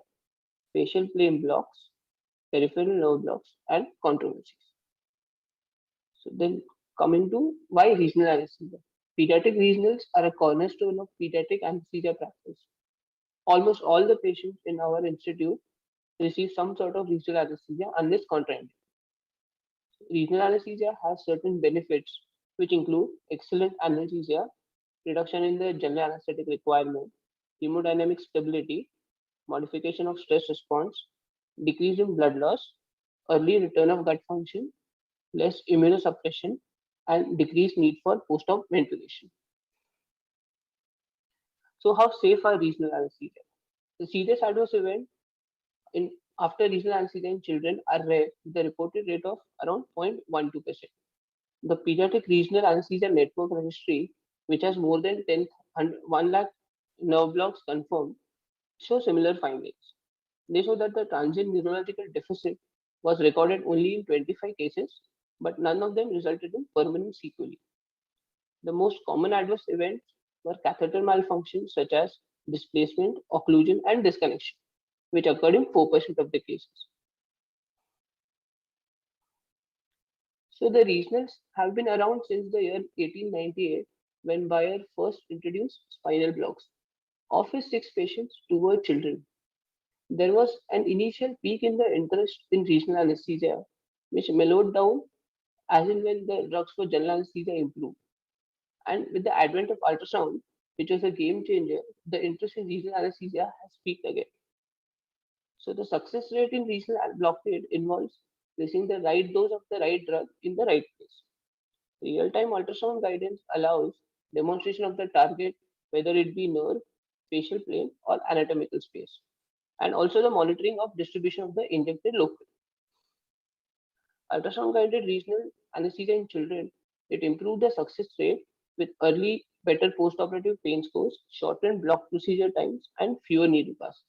facial plane blocks, peripheral nerve blocks, and controversies. So then coming to why regional anesthesia. Pediatric regionals are a cornerstone of pediatric anesthesia practice. Almost all the patients in our institute receive some sort of regional anesthesia unless contraindicated. Regional anesthesia has certain benefits, which include excellent analgesia, reduction in the general anesthetic requirement, hemodynamic stability, modification of stress response, decrease in blood loss, early return of gut function, less immunosuppression, and decreased need for post-op ventilation. So, how safe are regional anesthesia? The serious adverse event in after regional anesthesia in children are rare, with a reported rate of around 0.12%. The Pediatric Regional Anesthesia Network Registry, which has more than 1 lakh nerve blocks confirmed, show similar findings. They show that the transient neurological deficit was recorded only in 25 cases, but none of them resulted in permanent sequelae. The most common adverse events were catheter malfunctions such as displacement, occlusion, and disconnection, which occurred in 4% of the cases. So the regionals have been around since the year 1898 when Bayer first introduced spinal blocks. Of his 6 patients, 2 were children. There was an initial peak in the interest in regional anesthesia, which mellowed down as and when the drugs for general anesthesia improved. And with the advent of ultrasound, which was a game changer, the interest in regional anesthesia has peaked again. So the success rate in regional blockade involves placing the right dose of the right drug in the right place. Real-time ultrasound guidance allows demonstration of the target, whether it be nerve, facial plane, or anatomical space, and also the monitoring of distribution of the injected locally. Ultrasound-guided regional anesthesia in children, it improved the success rate with early, better post-operative pain scores, shortened block procedure times, and fewer needle passes.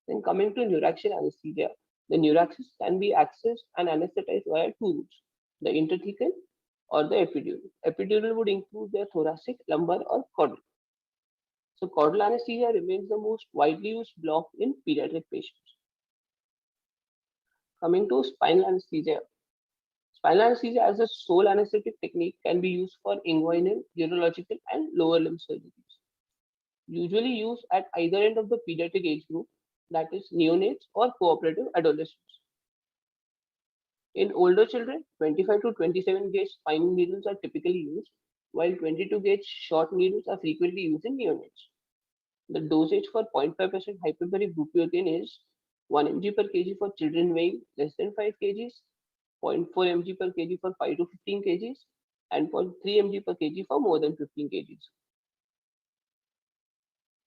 Then coming to neuraxial anesthesia, the neuraxis can be accessed and anesthetized via 2 routes, the intrathecal or the epidural. Epidural would include the thoracic, lumbar, or caudal. So caudal anesthesia remains the most widely used block in pediatric patients. Coming to spinal anesthesia. Spinal anesthesia as a sole anesthetic technique can be used for inguinal, urological, and lower limb surgeries. Usually used at either end of the pediatric age group, that is neonates or cooperative adolescents. In older children, 25 to 27 gauge spinal needles are typically used, while 22 gauge short needles are frequently used in neonates. The dosage for 0.5% hyperbaric bupivacaine is 1 mg per kg for children weighing less than 5 kgs, 0.4 mg per kg for 5 to 15 kgs, and 0.3 mg per kg for more than 15 kgs.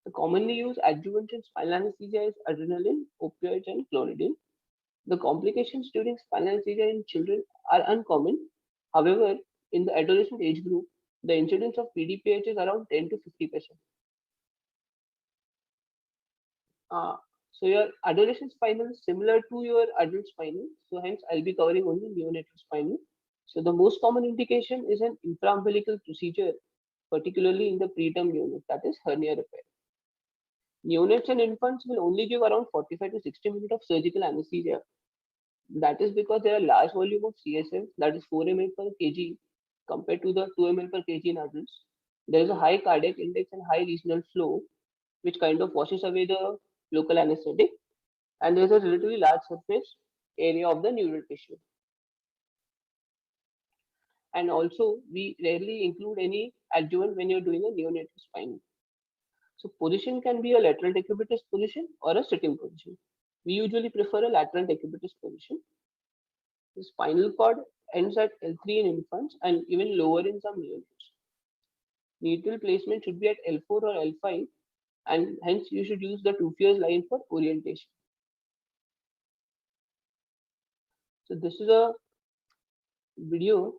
The commonly used adjuvants in spinal anesthesia is adrenaline, opioids, and clonidine. The complications during spinal anesthesia in children are uncommon. However, in the adolescent age group, the incidence of PDPH is around 10 to 50%. So your adolescent spinal is similar to your adult spinal. So hence I'll be covering only neonatal spinal. So the most common indication is an infraumbilical procedure, particularly in the preterm unit, that is hernia repair. Neonates and infants will only give around 45 to 60 minutes of surgical anesthesia. That is because there are large volume of CSF, that is 4 ml per kg, compared to the 2 ml per kg in adults. There is a high cardiac index and high regional flow, which kind of washes away the local anesthetic, and there is a relatively large surface area of the neural tissue. And also, we rarely include any adjuvant when you're doing a neonatal spine. So position can be a lateral decubitus position or a sitting position. We usually prefer a lateral decubitus position. The spinal cord ends at L3 in infants and even lower in some neonates. Needle placement should be at L4 or L5, and hence you should use the 2 fierce line for orientation. So this is a video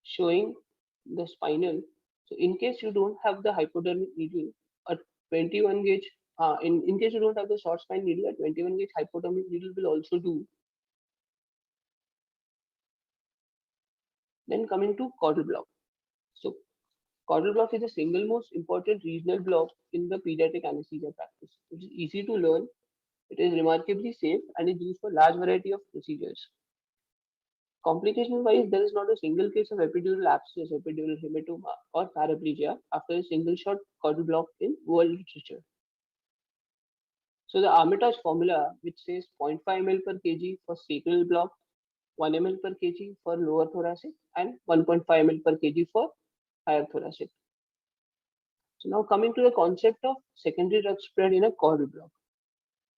showing the spinal. So in case you don't have the hypodermic needle, a 21 gauge, in case you don't have the short spine needle, a 21 gauge hypodermic needle will also do. Then coming to caudal block. So caudal block is the single most important regional block in the pediatric anesthesia practice. It is easy to learn, it is remarkably safe, and is used for large variety of procedures. Complication-wise, there is not a single case of epidural abscess, epidural hematoma, or paraplegia after a single shot caudal block in world literature. So the Armitage formula, which says 0.5 ml per kg for sacral block, 1 ml per kg for lower thoracic, and 1.5 ml per kg for higher thoracic. So now coming to the concept of secondary drug spread in a caudal block.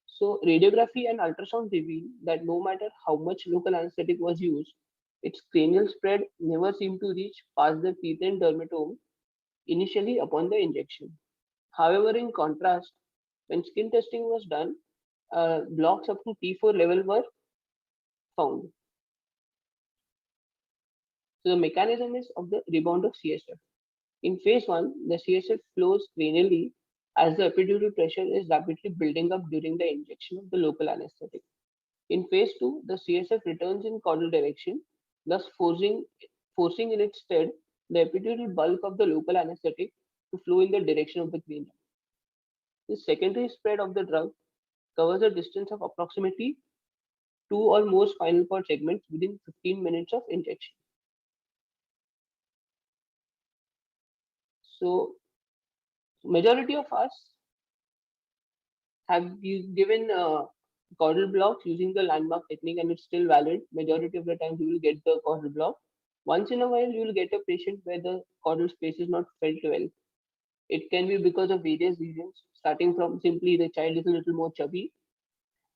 So radiography and ultrasound reveal that no matter how much local anesthetic was used, its cranial spread never seemed to reach past the teeth and dermatome initially upon the injection. However, in contrast, when skin testing was done, blocks up to T4 level were found. So the mechanism is of the rebound of CSF. In phase 1, the CSF flows cranially as the epidural pressure is rapidly building up during the injection of the local anesthetic. In phase 2, the CSF returns in caudal direction, thus forcing in its stead the epidural bulk of the local anesthetic to flow in the direction of the cranium. The secondary spread of the drug covers a distance of approximately 2 or more spinal cord segments within 15 minutes of injection. So majority of us have given caudal blocks using the landmark technique, and it's still valid. Majority of the time you will get the caudal block. Once in a while you will get a patient where the caudal space is not felt well. It can be because of various reasons, starting from simply the child is a little more chubby,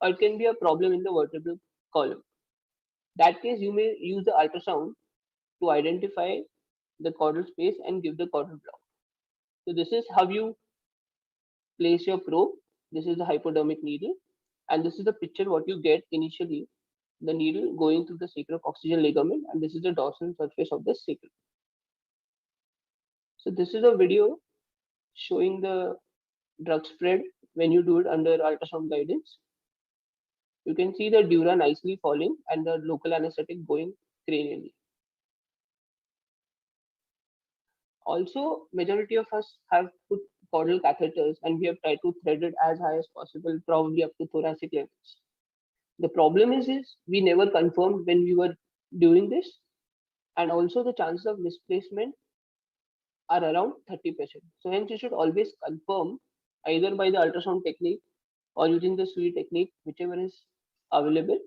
or it can be a problem in the vertebral column. That case, you may use the ultrasound to identify the caudal space and give the caudal block. So this is how you place your probe. This is the hypodermic needle, and this is the picture what you get initially. The needle going through the sacrococcygeal ligament, and this is the dorsal surface of the sacrum. So this is a video showing the drug spread when you do it under ultrasound guidance. You can see the dura nicely falling and the local anesthetic going cranially. Also, majority of us have put caudal catheters, and we have tried to thread it as high as possible, probably up to thoracic levels. The problem is we never confirmed when we were doing this, and also the chances of misplacement are around 30%. So hence you should always confirm either by the ultrasound technique or using the Sui technique, whichever is available,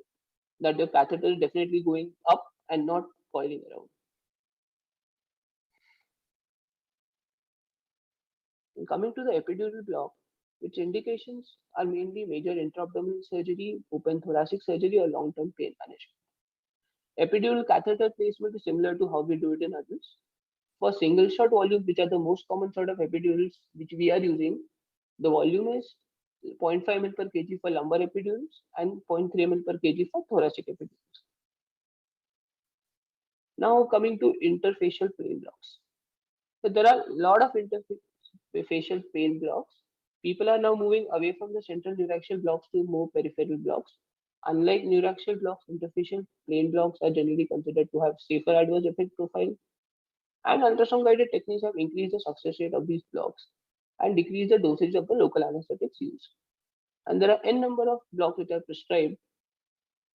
that the catheter is definitely going up and not coiling around. And coming to the epidural block, its indications are mainly major intra-abdominal surgery, open thoracic surgery, or long-term pain management. Epidural catheter placement is similar to how we do it in adults. For single shot volumes, which are the most common sort of epidurals which we are using, the volume is 0.5 ml per kg for lumbar epidurals and 0.3 ml per kg for thoracic epidurals. Now coming to interfacial pain blocks. So there are a lot of interfacial pain blocks. People are now moving away from the central neuraxial blocks to more peripheral blocks. Unlike neuraxial blocks, interfacial pain blocks are generally considered to have safer adverse effect profile. And ultrasound guided techniques have increased the success rate of these blocks and decreased the dosage of the local anesthetics used. And there are n number of blocks which are prescribed,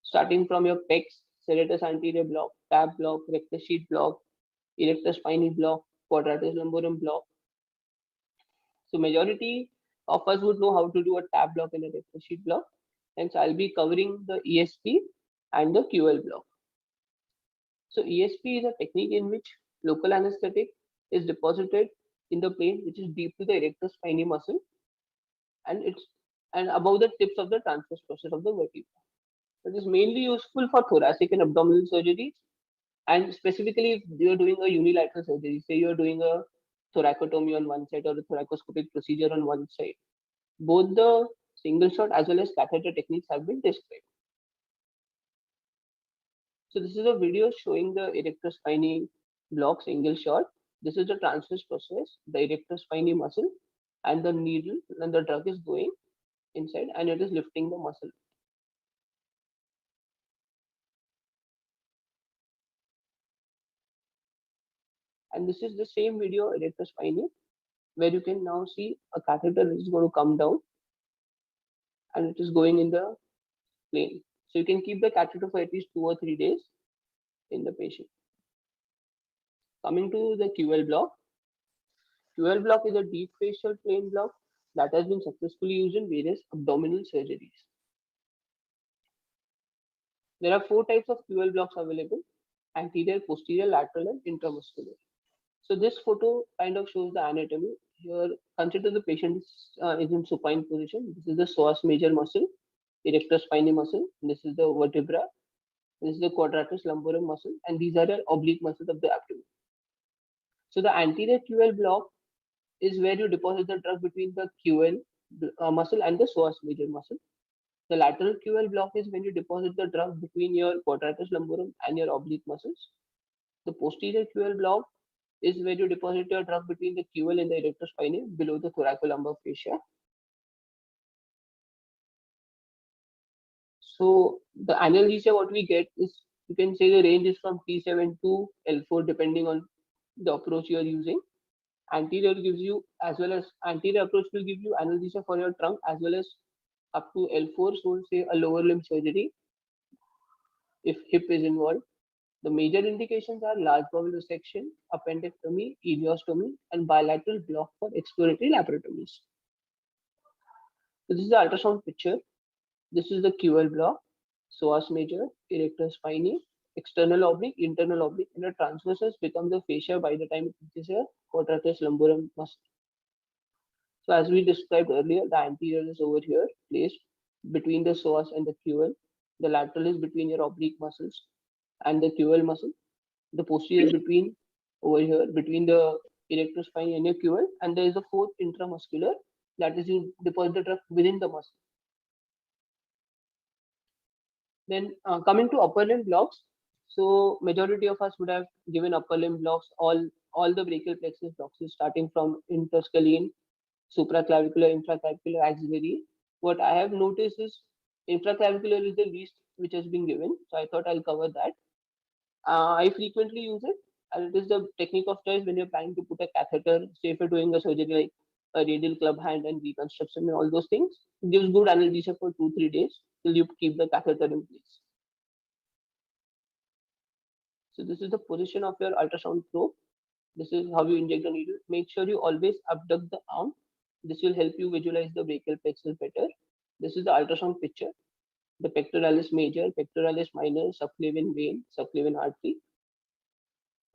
starting from your PECs, serratus anterior block, TAP block, rectus sheath block, erector spinae block, quadratus lumborum block. So majority of us would know how to do a TAP block and a rectus sheath block. Hence, I'll be covering the ESP and the QL block. So ESP is a technique in which local anesthetic is deposited in the plane which is deep to the erector spinae muscle, and it's above the tips of the transverse process of the vertebra. It is mainly useful for thoracic and abdominal surgeries, and specifically if you're doing a unilateral surgery, say you're doing a thoracotomy on one side or a thoracoscopic procedure on one side. Both the single shot as well as catheter techniques have been described. So this is a video showing the erector spinae block single shot. This is the transverse process, the erector spinae muscle, and the needle and the drug is going inside and it is lifting the muscle. And this is the same video erector spinae, where you can now see a catheter which is going to come down and it is going in the plane. So you can keep the catheter for at least 2 or 3 days in the patient. Coming to the QL block. QL block is a deep facial plane block that has been successfully used in various abdominal surgeries. There are 4 types of QL blocks available: anterior, posterior, lateral, and intramuscular. So this photo kind of shows the anatomy. Here, consider the patient is in supine position. This is the psoas major muscle, erector spinae muscle. This is the vertebra. This is the quadratus lumborum muscle, and these are the oblique muscles of the abdomen. So the anterior QL block is where you deposit the drug between the QL muscle and the psoas major muscle. The lateral QL block is when you deposit the drug between your quadratus lumborum and your oblique muscles. The posterior QL block is where you deposit your drug between the QL and the erector spinae below the thoracolumbar fascia. So the analgesia what we get is, you can say the range is from T7 to L4 depending on the approach you are using. Anterior gives you, as well as anterior approach will give you analgesia for your trunk as well as up to L4, so say a lower limb surgery if hip is involved. The major indications are large bowel resection, appendectomy, ileostomy, and bilateral block for exploratory laparotomies. So this is the ultrasound picture. This is the QL block, psoas major, erector spinae, external oblique, internal oblique, and the transversus becomes the fascia by the time it reaches a quadratus lumborum muscle. So as we described earlier, the anterior is over here, placed between the psoas and the QL. The lateral is between your oblique muscles and the QL muscle. The posterior is between over here, between the erector spine and your QL. And there is a fourth intramuscular, that is you deposit the drug within the muscle. Then coming to upper limb blocks. So majority of us would have given upper limb blocks, all the brachial plexus blocks starting from interscalene, supraclavicular, infraclavicular, axillary. What I have noticed is infraclavicular is the least which has been given. So I thought I'll cover that. I frequently use it, and it is the technique of choice when you're planning to put a catheter, say if you're doing a surgery like a radial club hand and reconstruction and all those things. It gives good analgesia for 2-3 days till you keep the catheter in place. So this is the position of your ultrasound probe. This is how you inject the needle. Make sure you always abduct the arm. This will help you visualize the brachial plexus better. This is the ultrasound picture. The pectoralis major, pectoralis minor, subclavian vein, subclavian artery.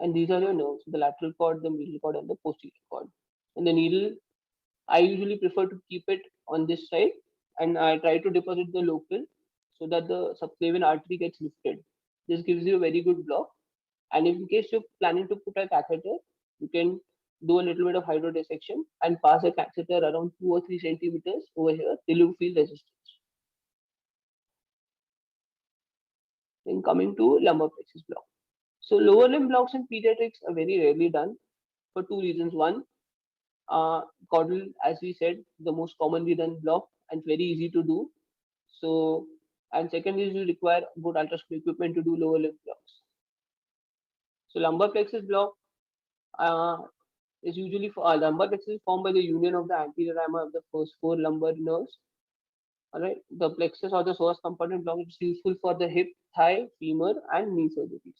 And these are your nerves, the lateral cord, the medial cord, and the posterior cord. And the needle, I usually prefer to keep it on this side, and I try to deposit the local so that the subclavian artery gets lifted. This gives you a very good block. And in case you're planning to put a catheter, you can do a little bit of hydrodissection and pass a catheter around 2 or 3 centimeters over here till you feel resistance. Then coming to lumbar plexus block. So lower limb blocks in pediatrics are very rarely done for 2 reasons. One, caudal, as we said, the most commonly done block and very easy to do. So, and second is you require good ultrasonic equipment to do lower limb blocks. So lumbar plexus block is usually for lumbar plexus is formed by the union of the anterior ramus of the first 4 lumbar nerves. Alright, the plexus or the psoas compartment block is useful for the hip, thigh, femur, and knee surgeries.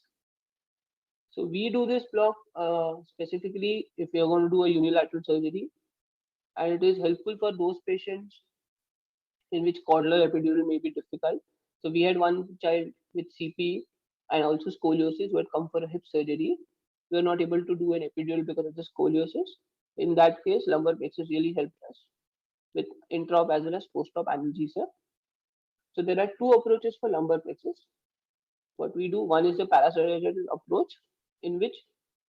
So we do this block specifically if you're going to do a unilateral surgery, and it is helpful for those patients in which caudal epidural may be difficult. So we had one child with CP and also scoliosis who had come for a hip surgery. We were not able to do an epidural because of the scoliosis. In that case, lumbar plexus really helped us with intra-op as well as post-op analgesia. So there are two approaches for lumbar plexus. What we do, one is the parasagittal approach, in which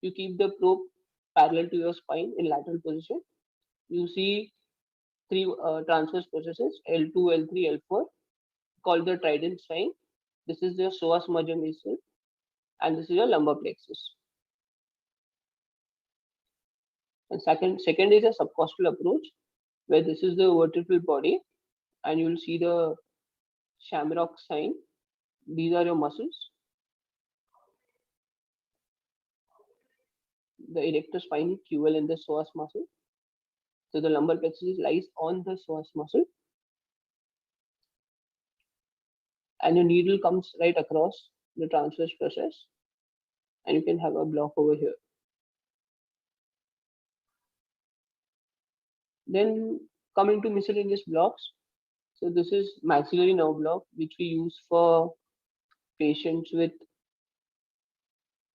you keep the probe parallel to your spine in lateral position. You see three transverse processes, L2, L3, L4, called the trident sign. This is the psoas major muscle, and this is your lumbar plexus. And second is a subcostal approach, where this is the vertebral body, and you will see the shamrock sign. These are your muscles. The erector spinae QL and the psoas muscle. So the lumbar plexus lies on the psoas muscle, and your needle comes right across the transverse process, and you can have a block over here. Then coming to miscellaneous blocks. So this is maxillary nerve block, which we use for patients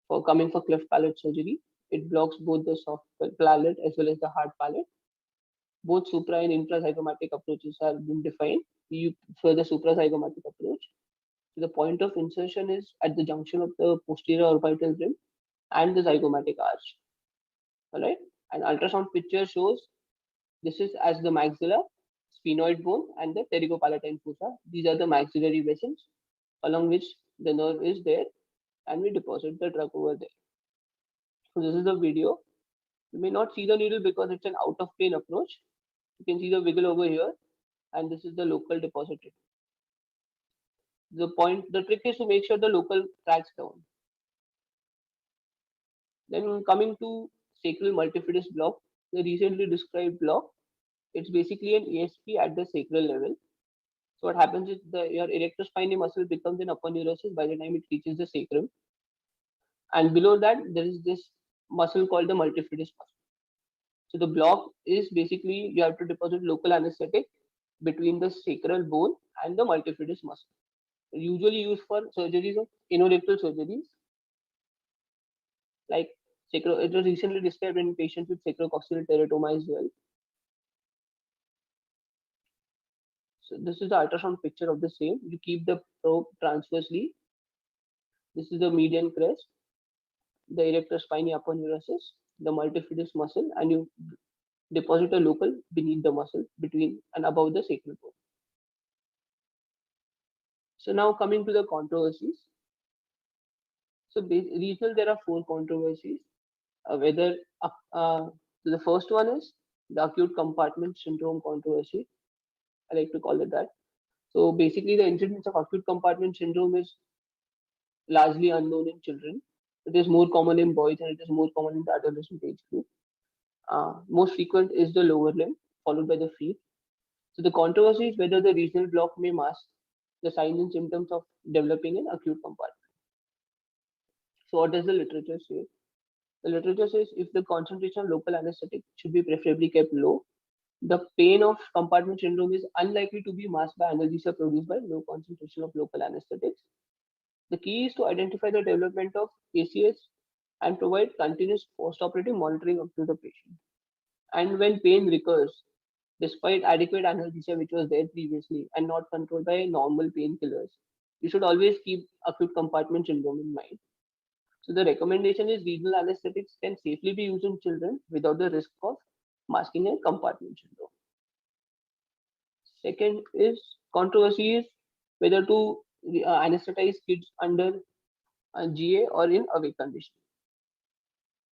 for coming for cleft palate surgery. It blocks both the soft palate as well as the hard palate. Both supra and intrazygomatic approaches have been defined. You prefer the suprazygomatic approach. So the point of insertion is at the junction of the posterior orbital rim and the zygomatic arch. All right. An ultrasound picture shows this is as the maxilla, sphenoid bone, and the pterygopalatine fossa. These are the maxillary vessels along which the nerve is there, and we deposit the drug over there. So this is the video. You may not see the needle because it's an out of plane approach. You can see the wiggle over here, and this is the local deposited. The trick is to make sure the local tracks down. Then coming to sacral multifidus block, the recently described block, it's basically an ESP at the sacral level. So what happens is your erector spinae muscle becomes an aponeurosis by the time it reaches the sacrum. And below that, there is this muscle called the multifidus muscle. So the block is basically you have to deposit local anesthetic between the sacral bone and the multifidus muscle. Usually used for surgeries of inorectal surgeries, like it was recently described in patients with sacrococcygeal teratoma as well. So this is the ultrasound picture of the same. You keep the probe transversely. This is the median crest, the erector spinae aponeurosis, the multifidus muscle, and you deposit a local beneath the muscle between and above the sacral bone. So now coming to the controversies. So regional, there are 4 controversies. The first one is the acute compartment syndrome controversy. I like to call it that. So basically, the incidence of acute compartment syndrome is largely unknown in children. It is more common in boys and it is more common in the adolescent age group. Most frequent is the lower limb, followed by the feet. So the controversy is whether the regional block may mask the signs and symptoms of developing an acute compartment. So what does the literature say? The literature says if the concentration of local anesthetic should be preferably kept low, the pain of compartment syndrome is unlikely to be masked by analgesia produced by low concentration of local anesthetics. The key is to identify the development of ACS and provide continuous post-operative monitoring up to the patient. And when pain recurs, despite adequate analgesia which was there previously and not controlled by normal painkillers, you should always keep acute compartment syndrome in mind. So the recommendation is regional anesthetics can safely be used in children without the risk of masking a compartment syndrome. Second is controversy is whether to anesthetize kids under GA or in awake condition.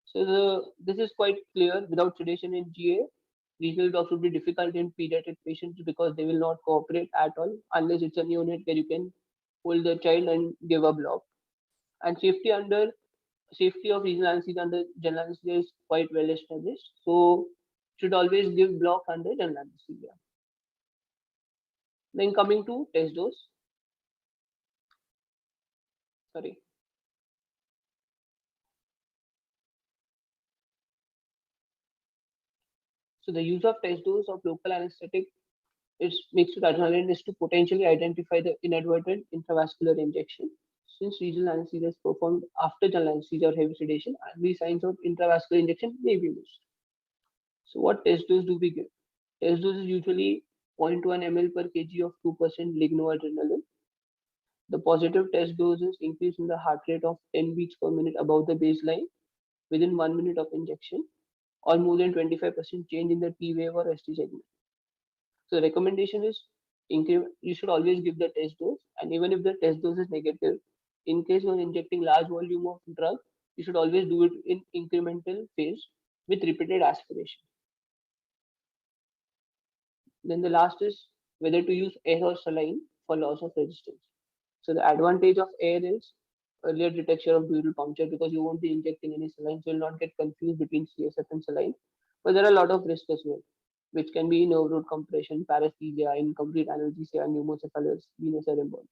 So this is quite clear. Without sedation in GA, regional blocks would be difficult in pediatric patients because they will not cooperate at all unless it's a neonate where you can hold the child and give a block. And safety of regional anesthesia under general anesthesia is quite well established. So should always give block under general anesthesia. Then coming to test dose. Sorry. So the use of test dose of local anesthetic makes it adrenaline is to potentially identify the inadvertent intravascular injection. Since regional anesthesia is performed after general anesthesia or heavy sedation, early signs of intravascular injection may be missed. So what test dose do we give? Test dose is usually 0.1 ml per kg of 2% lignoadrenaline. The positive test dose is increase in the heart rate of 10 beats per minute above the baseline within 1 minute of injection, or more than 25% change in the T wave or ST segment. So the recommendation is you should always give the test dose, and even if the test dose is negative, in case you're injecting large volume of drug, you should always do it in incremental phase with repeated aspiration. Then the last is whether to use air or saline for loss of resistance. So the advantage of air is earlier detection of dural puncture because you won't be injecting any saline, so you'll not get confused between CSF and saline. But there are a lot of risks as well, which can be nerve root compression, paresthesia, incomplete analgesia, pneumocephalus, venous embolism.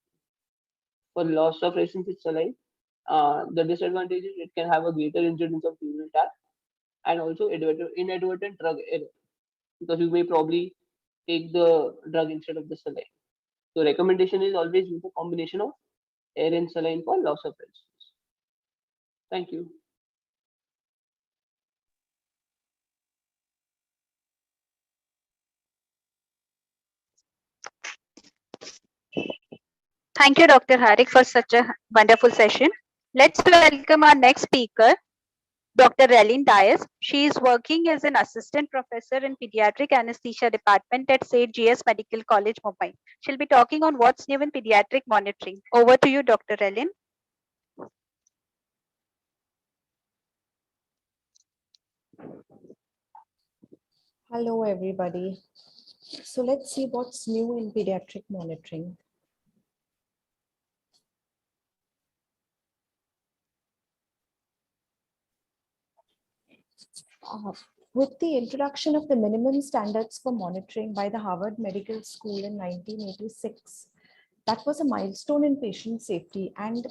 For loss of resistance with saline, the disadvantage is it can have a greater incidence of dural tap and also inadvertent drug error because you may probably take the drug instead of the saline. So recommendation is always use a combination of air and saline for loss of resistance. Thank you. Thank you, Dr. Harik, for such a wonderful session. Let's welcome our next speaker, Dr. Relin Dias. She is working as an assistant professor in pediatric anesthesia department at St. G.S. Medical College, Mumbai. She'll be talking on what's new in pediatric monitoring. Over to you, Dr. Relin. Hello, everybody. So let's see what's new in pediatric monitoring. With the introduction of the minimum standards for monitoring by the Harvard Medical School in 1986, that was a milestone in patient safety. And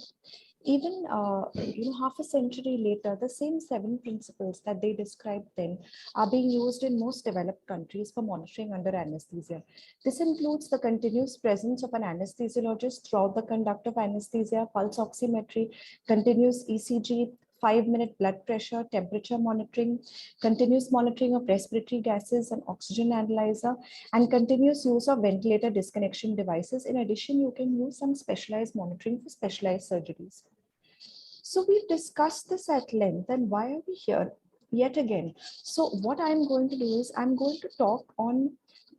even half a century later, the same 7 principles that they described then are being used in most developed countries for monitoring under anesthesia. This includes the continuous presence of an anesthesiologist throughout the conduct of anesthesia, pulse oximetry, continuous ECG, 5-minute blood pressure, temperature monitoring, continuous monitoring of respiratory gases and oxygen analyzer, and continuous use of ventilator disconnection devices. In addition, you can use some specialized monitoring for specialized surgeries. So we've discussed this at length, and why are we here yet again? So what I'm going to do is I'm going to talk on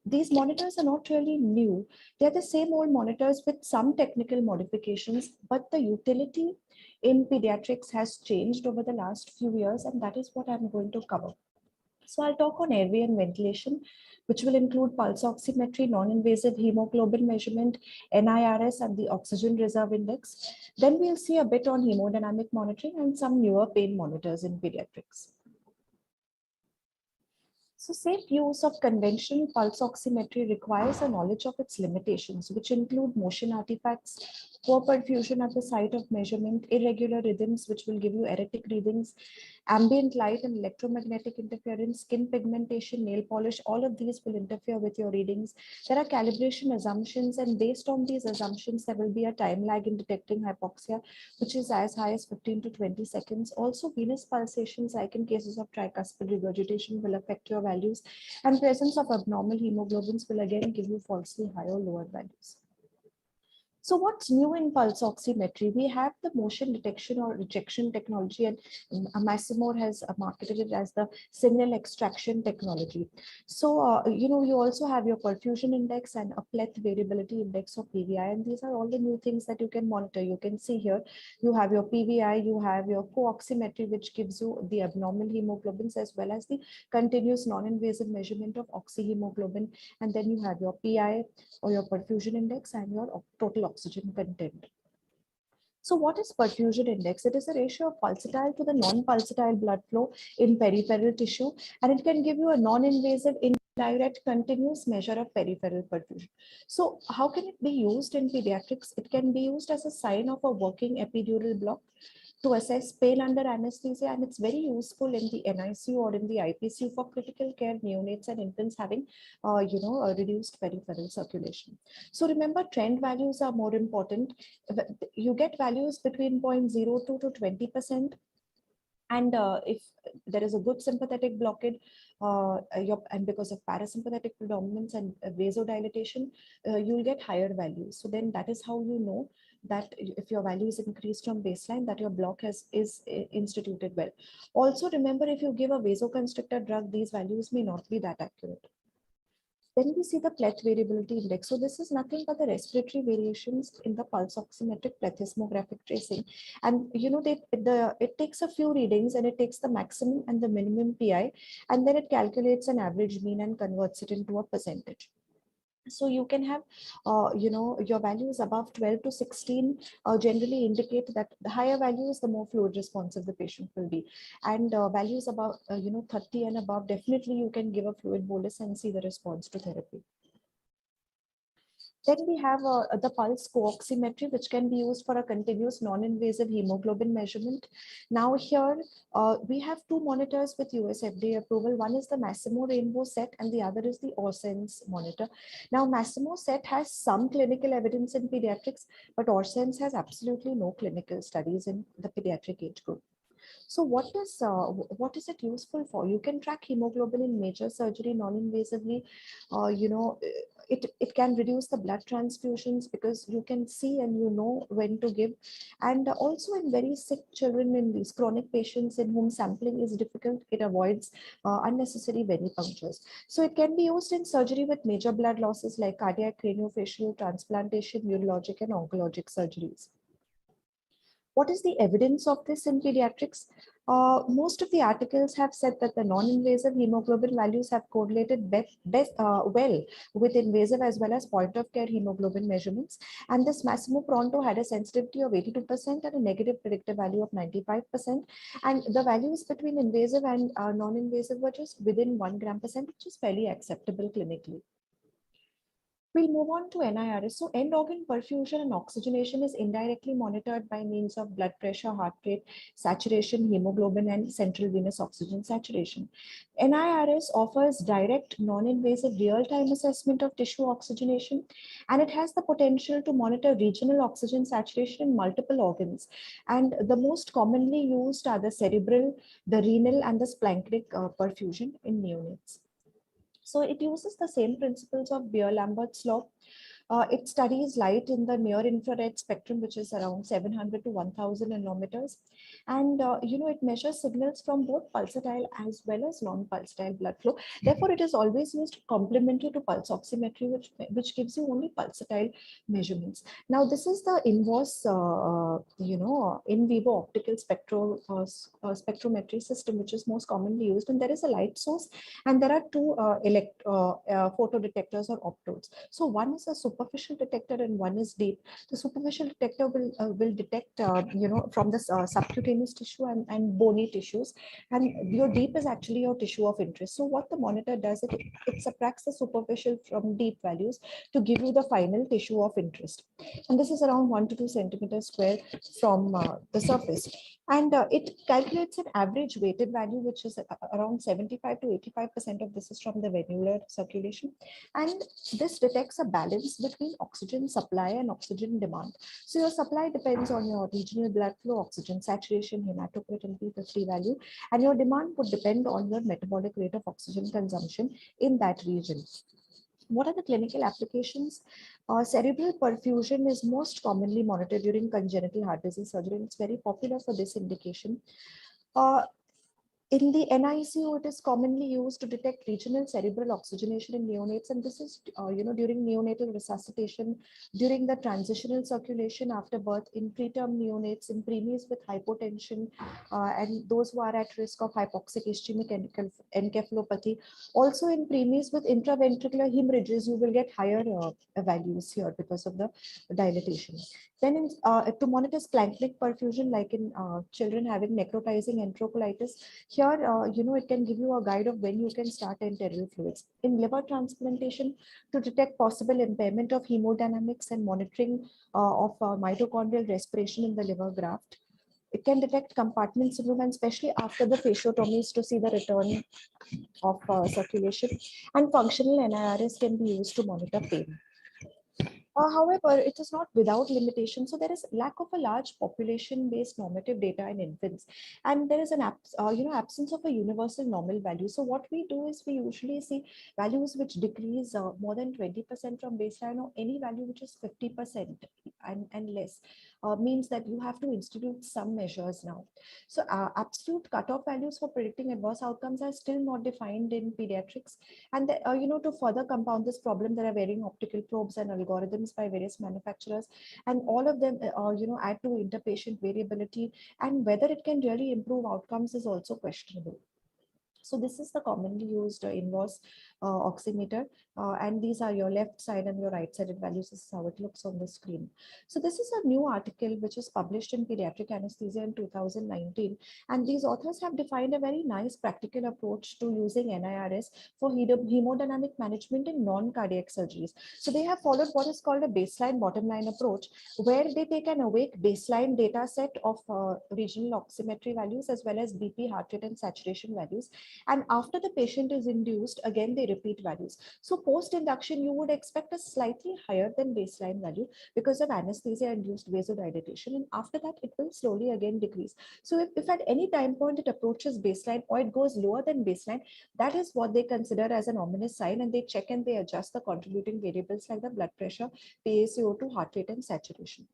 these monitors are not really new. They're the same old monitors with some technical modifications, but the utility in pediatrics has changed over the last few years, and that is what I'm going to cover. So I'll talk on airway and ventilation, which will include pulse oximetry, non-invasive hemoglobin measurement, NIRS, and the oxygen reserve index. Then we'll see a bit on hemodynamic monitoring and some newer pain monitors in pediatrics. So safe use of conventional pulse oximetry requires a knowledge of its limitations, which include motion artifacts, poor perfusion at the site of measurement, irregular rhythms, which will give you erratic readings, ambient light and electromagnetic interference, skin pigmentation, nail polish, all of these will interfere with your readings. There are calibration assumptions, and based on these assumptions, there will be a time lag in detecting hypoxia, which is as high as 15 to 20 seconds. Also, venous pulsations, like in cases of tricuspid regurgitation, will affect your values, and presence of abnormal hemoglobins will again give you falsely high or lower values. So what's new in pulse oximetry? We have the motion detection or rejection technology, and Massimore has marketed it as the signal extraction technology. So, you also have your perfusion index and a pleth variability index of PVI, and these are all the new things that you can monitor. You can see here, you have your PVI, you have your co-oximetry, which gives you the abnormal hemoglobins as well as the continuous non-invasive measurement of oxyhemoglobin, and then you have your PI or your perfusion index and your total oxygen content. So what is perfusion index? It is a ratio of pulsatile to the non-pulsatile blood flow in peripheral tissue, and it can give you a non-invasive, indirect, continuous measure of peripheral perfusion. So how can it be used in pediatrics? It can be used as a sign of a working epidural block. to assess pain under anesthesia, and it's very useful in the NICU or in the IPCU for critical care neonates and infants having, a reduced peripheral circulation. So remember, trend values are more important. You get values between 0.02 to 20%. And if there is a good sympathetic blockade, and because of parasympathetic predominance and vasodilatation, you'll get higher values. So then that is how you know that if your value is increased from baseline, that your block is instituted well. Also remember, if you give a vasoconstrictor drug, these values may not be that accurate. Then we see the pleth variability index. So this is nothing but the respiratory variations in the pulse oximetric plethysmographic tracing. And it takes a few readings and it takes the maximum and the minimum PI, and then it calculates an average mean and converts it into a percentage. So you can have, your values above 12 to 16 generally indicate that the higher values, the more fluid responsive the patient will be. And values above, 30 and above, definitely you can give a fluid bolus and see the response to therapy. Then we have the pulse co-oximetry, which can be used for a continuous non-invasive hemoglobin measurement. Now here we have two monitors with US FDA approval. One is the Masimo Rainbow set and the other is the Orsense monitor. Now Masimo set has some clinical evidence in pediatrics, but Orsense has absolutely no clinical studies in the pediatric age group. So what is it useful for? You can track hemoglobin in major surgery non-invasively. It can reduce the blood transfusions because you can see and you know when to give. And also in very sick children, in these chronic patients in whom sampling is difficult, it avoids unnecessary venipunctures. So it can be used in surgery with major blood losses like cardiac, craniofacial, transplantation, urologic and oncologic surgeries. What is the evidence of this in pediatrics? Most of the articles have said that the non-invasive hemoglobin values have correlated well with invasive as well as point of care hemoglobin measurements. And this Massimo Pronto had a sensitivity of 82% and a negative predictive value of 95%. And the values between invasive and non-invasive were just within 1 gram percent, which is fairly acceptable clinically. We'll move on to NIRS. So end organ perfusion and oxygenation is indirectly monitored by means of blood pressure, heart rate, saturation, hemoglobin, and central venous oxygen saturation. NIRS offers direct, non-invasive, real-time assessment of tissue oxygenation, and it has the potential to monitor regional oxygen saturation in multiple organs. And the most commonly used are the cerebral, the renal, and the splanchnic perfusion in neonates. So it uses the same principles of Beer-Lambert's law. It studies light in the near infrared spectrum, which is around 700 to 1000 nanometers. And, it measures signals from both pulsatile as well as non-pulsatile blood flow. Therefore, it is always used complementary to pulse oximetry, which gives you only pulsatile measurements. Now, this is the inverse, in vivo optical spectrometry system, which is most commonly used. And there is a light source, and there are two photodetectors or optodes. So one is a superficial detector and one is deep. The superficial detector will detect, from the subcutaneous tissue and bony tissues, and your deep is actually your tissue of interest. So what the monitor does, it subtracts the superficial from deep values to give you the final tissue of interest. And this is around 1 to 2 centimeters square from the surface. And it calculates an average weighted value, which is around 75 to 85% of this is from the venular circulation. And this detects a balance between oxygen supply and oxygen demand. So your supply depends on your regional blood flow, oxygen saturation, hematocrit, and P50 value, and your demand would depend on your metabolic rate of oxygen consumption in that region. What are the clinical applications? Cerebral perfusion is most commonly monitored during congenital heart disease surgery, and it's very popular for this indication. In the NICU, it is commonly used to detect regional cerebral oxygenation in neonates, and this is, during neonatal resuscitation, during the transitional circulation after birth, in preterm neonates, in preemies with hypotension, and those who are at risk of hypoxic ischemic encephalopathy. Also in preemies with intraventricular hemorrhages, you will get higher values here because of the dilatation. Then to monitor splanchnic perfusion, like in children having necrotizing enterocolitis, here, it can give you a guide of when you can start enteral fluids. In liver transplantation, to detect possible impairment of hemodynamics and monitoring of mitochondrial respiration in the liver graft. It can detect compartment syndrome, and especially after the fasciotomies to see the return of circulation. And functional NIRS can be used to monitor pain. However, it is not without limitation. So there is lack of a large population-based normative data in infants, and there is an absence of a universal normal value. So what we do is we usually see values which decrease more than 20% from baseline, or any value which is 50% and less. Means that you have to institute some measures now. So absolute cutoff values for predicting adverse outcomes are still not defined in pediatrics. And to further compound this problem, there are varying optical probes and algorithms by various manufacturers, and all of them add to interpatient variability, and whether it can really improve outcomes is also questionable. So this is the commonly used inverse oximeter, and these are your left side and your right sided values. This is how it looks on the screen. So this is a new article which is published in Pediatric Anesthesia in 2019, and these authors have defined a very nice practical approach to using NIRS for hemodynamic management in non-cardiac surgeries. So they have followed what is called a baseline bottom line approach, where they take an awake baseline data set of regional oximetry values as well as BP, heart rate, and saturation values. And after the patient is induced, again, they repeat values. So post-induction, you would expect a slightly higher than baseline value because of anesthesia-induced vasodilatation. And after that, it will slowly again decrease. So if at any time point it approaches baseline or it goes lower than baseline, that is what they consider as an ominous sign, and they check and they adjust the contributing variables like the blood pressure, PaCO2, heart rate, and saturation.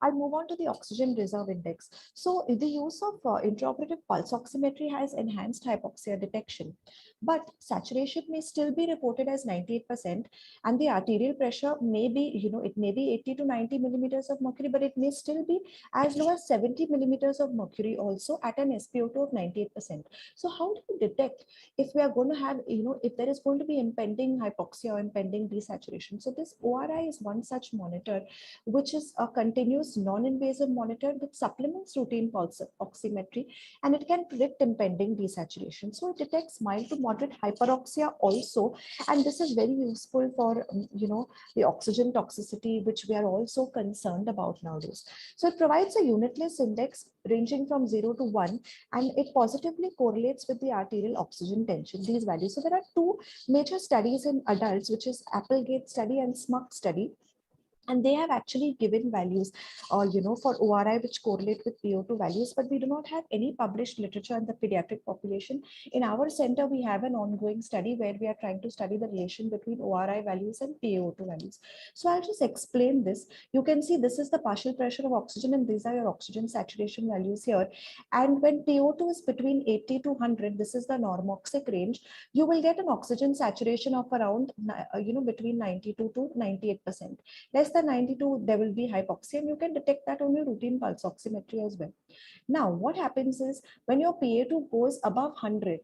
I'll move on to the oxygen reserve index. So the use of intraoperative pulse oximetry has enhanced hypoxia detection, but saturation may still be reported as 98%, and the arterial pressure may be, it may be 80 to 90 millimeters of mercury, but it may still be as low as 70 millimeters of mercury also at an SpO2 of 98%. So how do you detect if we are going to have, if there is going to be impending hypoxia or impending desaturation? So this ORI is one such monitor, which is a continuous non-invasive monitor that supplements routine pulse oximetry, and it can predict impending desaturation. So it detects mild to moderate hyperoxia also, and this is very useful for the oxygen toxicity, which we are also concerned about nowadays. So it provides a unitless index ranging from 0 to 1, and it positively correlates with the arterial oxygen tension, these values. So there are two major studies in adults, which is Applegate study and SMUC study. And they have actually given values, for ORI which correlate with PO2 values, but we do not have any published literature in the pediatric population. In our center, we have an ongoing study where we are trying to study the relation between ORI values and PO2 values. So I'll just explain this. You can see this is the partial pressure of oxygen, and these are your oxygen saturation values here. And when PO2 is between 80 to 100, this is the normoxic range, you will get an oxygen saturation of around, between 92 to 98%. Less than 92, there will be hypoxia, and you can detect that on your routine pulse oximetry as well. Now, what happens is when your PA2 goes above 100,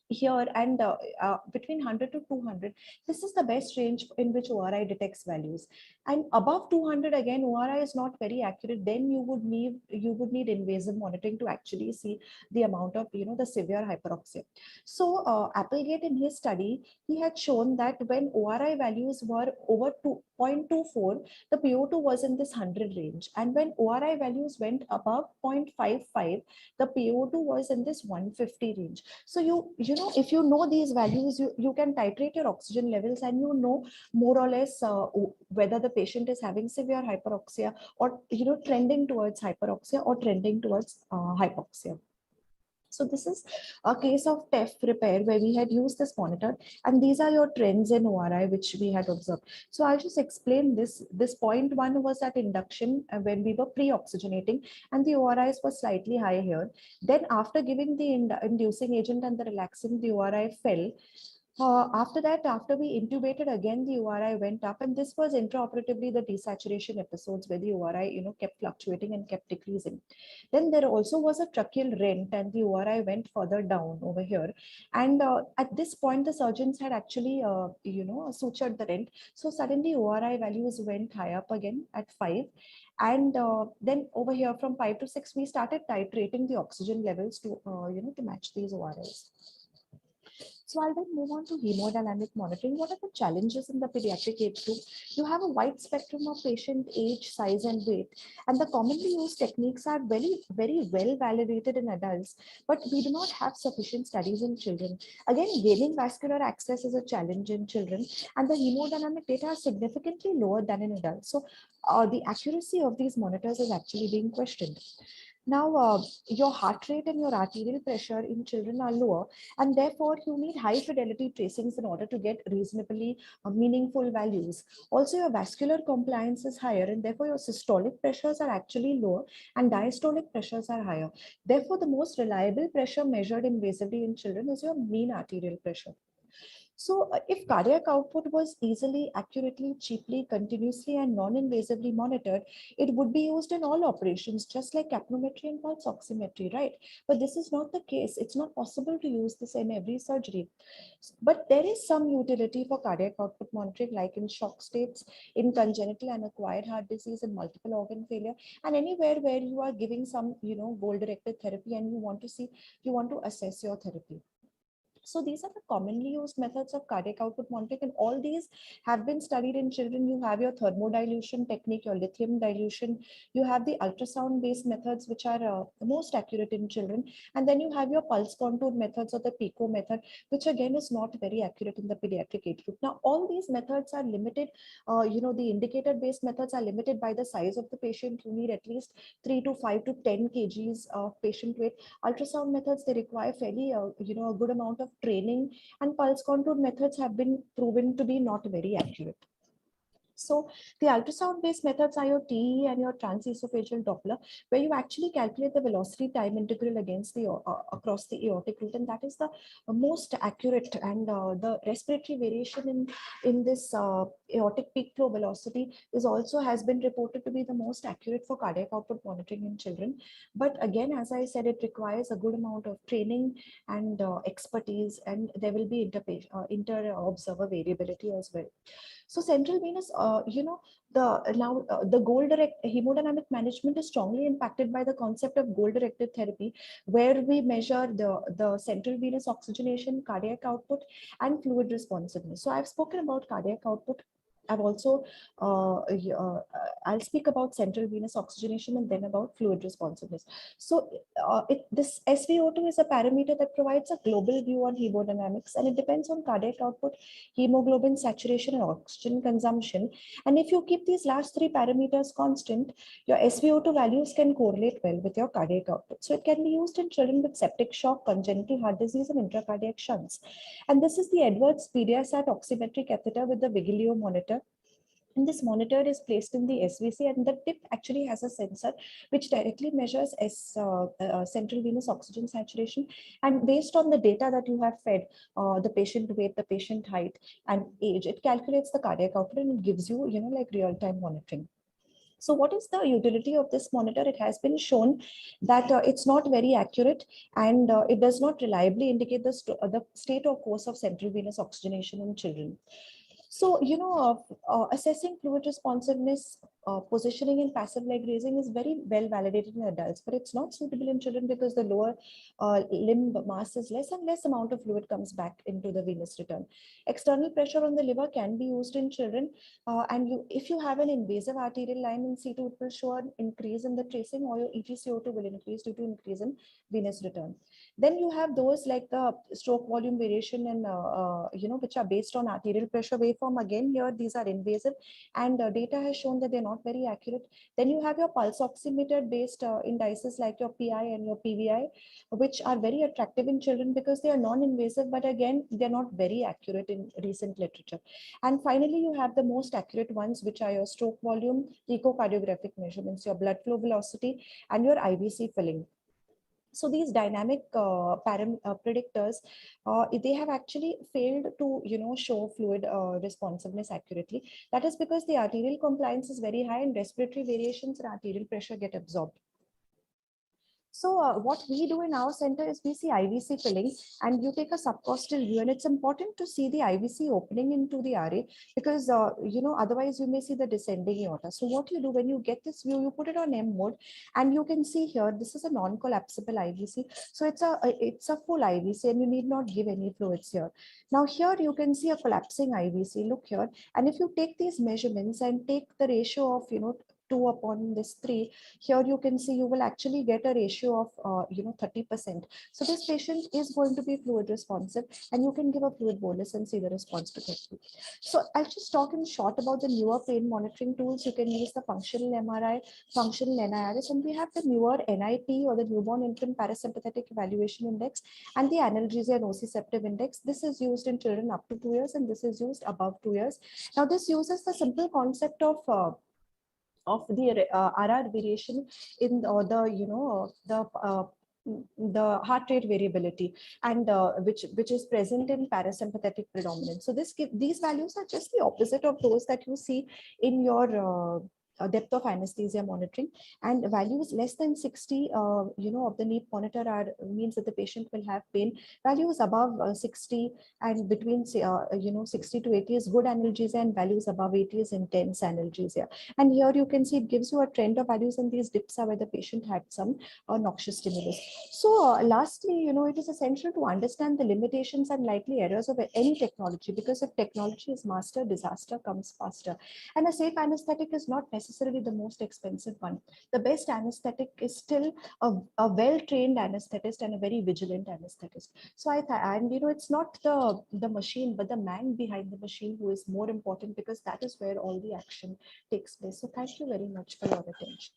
here and between 100 to 200, this is the best range in which ORI detects values. And above 200, again, ORI is not very accurate. Then you would need invasive monitoring to actually see the amount of the severe hyperoxia. So Applegate, in his study, he had shown that when ORI values were over 0.24, the PO2 was in this 100 range, and when ORI values went above 0.55, the PO2 was in this 150 range. So if you know these values, you can titrate your oxygen levels, and more or less whether the patient is having severe hyperoxia or trending towards hyperoxia or trending towards hypoxia. So this is a case of TEF repair where we had used this monitor, and these are your trends in ORI which we had observed. So I'll just explain this. This 0.1 was at induction when we were pre-oxygenating, and the ORIs were slightly high here. Then after giving the inducing agent and the relaxant, the ORI fell. After that, after we intubated again, the ORI went up, and this was intraoperatively the desaturation episodes where the ORI, kept fluctuating and kept decreasing. Then there also was a tracheal rent, and the ORI went further down over here. And at this point, the surgeons had actually, sutured the rent. So suddenly ORI values went high up again at 5. And then over here from 5 to 6, we started titrating the oxygen levels to, to match these ORIs. So I'll then move on to hemodynamic monitoring. What are the challenges in the pediatric age group? You have a wide spectrum of patient age, size, and weight, and the commonly used techniques are very, very well validated in adults, but we do not have sufficient studies in children. Again, gaining vascular access is a challenge in children, and the hemodynamic data are significantly lower than in adults. So the accuracy of these monitors is actually being questioned. Now, your heart rate and your arterial pressure in children are lower, and therefore you need high fidelity tracings in order to get reasonably meaningful values. Also, your vascular compliance is higher, and therefore your systolic pressures are actually lower and diastolic pressures are higher. Therefore, the most reliable pressure measured invasively in children is your mean arterial pressure. So if cardiac output was easily, accurately, cheaply, continuously, and non-invasively monitored, it would be used in all operations, just like capnometry and pulse oximetry, right? But this is not the case. It's not possible to use this in every surgery. But there is some utility for cardiac output monitoring, like in shock states, in congenital and acquired heart disease, and multiple organ failure, and anywhere where you are giving some, goal-directed therapy and you want to assess your therapy. So these are the commonly used methods of cardiac output monitoring, and all these have been studied in children. You have your thermodilution technique, your lithium dilution, you have the ultrasound-based methods, which are the most accurate in children, and then you have your pulse contour methods or the PICO method, which again is not very accurate in the pediatric age group. Now, all these methods are limited. The indicator-based methods are limited by the size of the patient. You need at least 3 to 5 to 10 kgs of patient weight. Ultrasound methods, they require fairly, a good amount of training, and pulse contour methods have been proven to be not very accurate. So the ultrasound-based methods are your TE and your transesophageal Doppler, where you actually calculate the velocity time integral against the across the aortic root, and that is the most accurate. And the respiratory variation in this aortic peak flow velocity has been reported to be the most accurate for cardiac output monitoring in children. But again, as I said, it requires a good amount of training and expertise, and there will be inter-observer variability as well. So central venous, the goal-direct hemodynamic management is strongly impacted by the concept of goal-directed therapy, where we measure the central venous oxygenation, cardiac output, and fluid responsiveness. So I've spoken about cardiac output. I've also, I'll speak about central venous oxygenation and then about fluid responsiveness. So this SVO2 is a parameter that provides a global view on hemodynamics, and it depends on cardiac output, hemoglobin saturation, and oxygen consumption. And if you keep these last three parameters constant, your SVO2 values can correlate well with your cardiac output. So it can be used in children with septic shock, congenital heart disease, and intracardiac shunts. And this is the Edwards PediaSat oximetry catheter with the Vigilio monitor. And this monitor is placed in the SVC, and the tip actually has a sensor which directly measures central venous oxygen saturation. And based on the data that you have fed, the patient weight, the patient height, and age, it calculates the cardiac output and it gives you, like real-time monitoring. So what is the utility of this monitor? It has been shown that it's not very accurate, and it does not reliably indicate the state or course of central venous oxygenation in children. So, assessing fluid responsiveness, positioning in passive leg raising is very well validated in adults, but it's not suitable in children because the lower limb mass is less and less amount of fluid comes back into the venous return. External pressure on the liver can be used in children, and if you have an invasive arterial line in C2, it will show an increase in the tracing, or your ETCO2 will increase due to increase in venous return. Then you have those like the stroke volume variation and which are based on arterial pressure waveform. Again, here these are invasive, and data has shown that they're not very accurate. Then you have your pulse oximeter based indices like your PI and your PVI, which are very attractive in children because they are non-invasive, but again, they're not very accurate in recent literature. And finally, you have the most accurate ones, which are your stroke volume, echocardiographic measurements, your blood flow velocity, and your IVC filling. So these dynamic predictors, they have actually failed to, show fluid responsiveness accurately. That is because the arterial compliance is very high and respiratory variations in arterial pressure get absorbed. So what we do in our center is we see IVC filling, and you take a subcostal view, and it's important to see the IVC opening into the RA, because otherwise you may see the descending aorta. So what you do when you get this view, you put it on M mode, and you can see here this is a non-collapsible IVC. So it's a full IVC, and you need not give any fluids here. Now here you can see a collapsing IVC. Look here, and if you take these measurements and take the ratio of 2 upon this 3, here you can see you will actually get a ratio of 30%. So this patient is going to be fluid responsive, and you can give a fluid bolus and see the response to therapy. So I'll just talk in short about the newer pain monitoring tools. You can use the functional MRI, functional NIRS, and we have the newer NIP, or the newborn infant parasympathetic evaluation index, and the analgesia and nociceptive index. This is used in children up to 2 years, and this is used above 2 years. Now this uses the simple concept of the RR variation in the heart rate variability, and which is present in parasympathetic predominance. So these values are just the opposite of those that you see in your depth of anesthesia monitoring, and values less than 60 of the NEEP monitor means that the patient will have pain. Values above 60 and between 60 to 80 is good analgesia, and values above 80 is intense analgesia. And here you can see it gives you a trend of values, and these dips are where the patient had some noxious stimulus. So lastly, it is essential to understand the limitations and likely errors of any technology, because if technology is mastered, disaster comes faster. And a safe anesthetic is not necessarily the most expensive one. The best anesthetic is still a well-trained anesthetist and a very vigilant anesthetist. So it's not the machine, but the man behind the machine who is more important, because that is where all the action takes place. So thank you very much for your attention.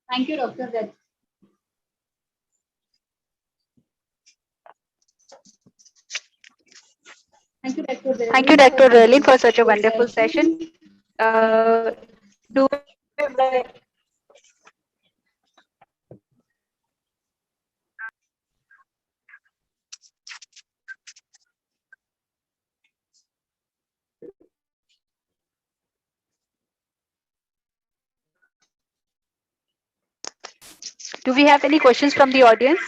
Thank you, Dr. Red. Thank you, Dr. Relin, for such a wonderful session. Do we have any questions from the audience?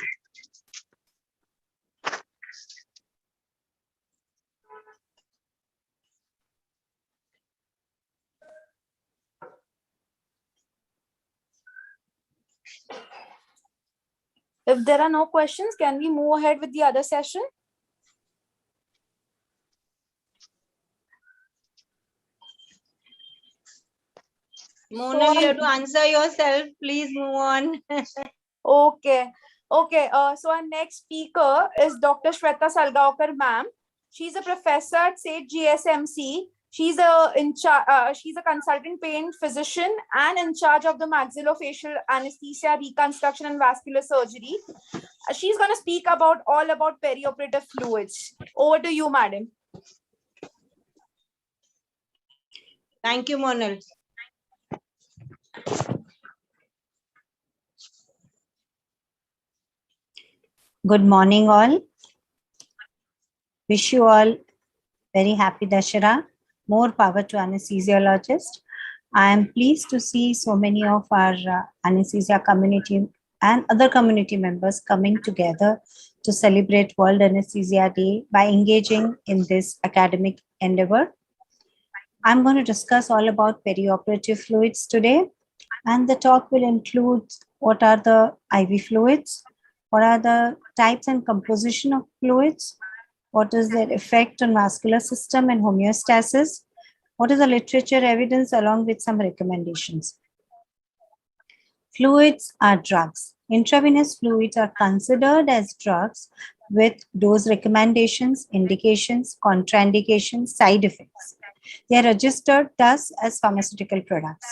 If there are no questions, can we move ahead with the other session? Mona, you have to answer yourself. Please move on. Okay. So our next speaker is Dr. Shweta Salgaonkar, ma'am. She's a professor at SAIT GSMC. She's a consultant pain physician and in charge of the maxillofacial anesthesia, reconstruction, and vascular surgery. She's going to speak all about perioperative fluids. Over to you, madam. Thank you, Monal. Good morning, all. Wish you all very happy Dashera. More power to anesthesiologists. I am pleased to see so many of our anesthesia community and other community members coming together to celebrate World Anesthesia Day by engaging in this academic endeavor. I'm going to discuss all about perioperative fluids today, and the talk will include what are the IV fluids, what are the types and composition of fluids, what is their effect on vascular system and homeostasis, what is the literature evidence along with some recommendations. Fluids are drugs. Intravenous fluids are considered as drugs with dose recommendations, indications, contraindications, side effects. They are registered thus as pharmaceutical products.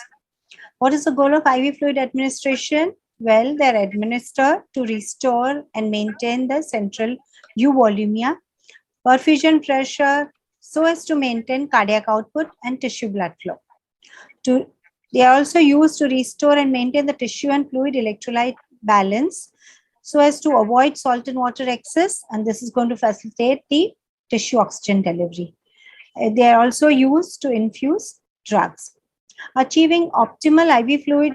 What is the goal of IV fluid administration? Well, they are administered to restore and maintain the central euvolumia, perfusion pressure, so as to maintain cardiac output and tissue blood flow. They are also used to restore and maintain the tissue and fluid electrolyte balance so as to avoid salt and water excess, and this is going to facilitate the tissue oxygen delivery. They are also used to infuse drugs. Achieving optimal IV fluid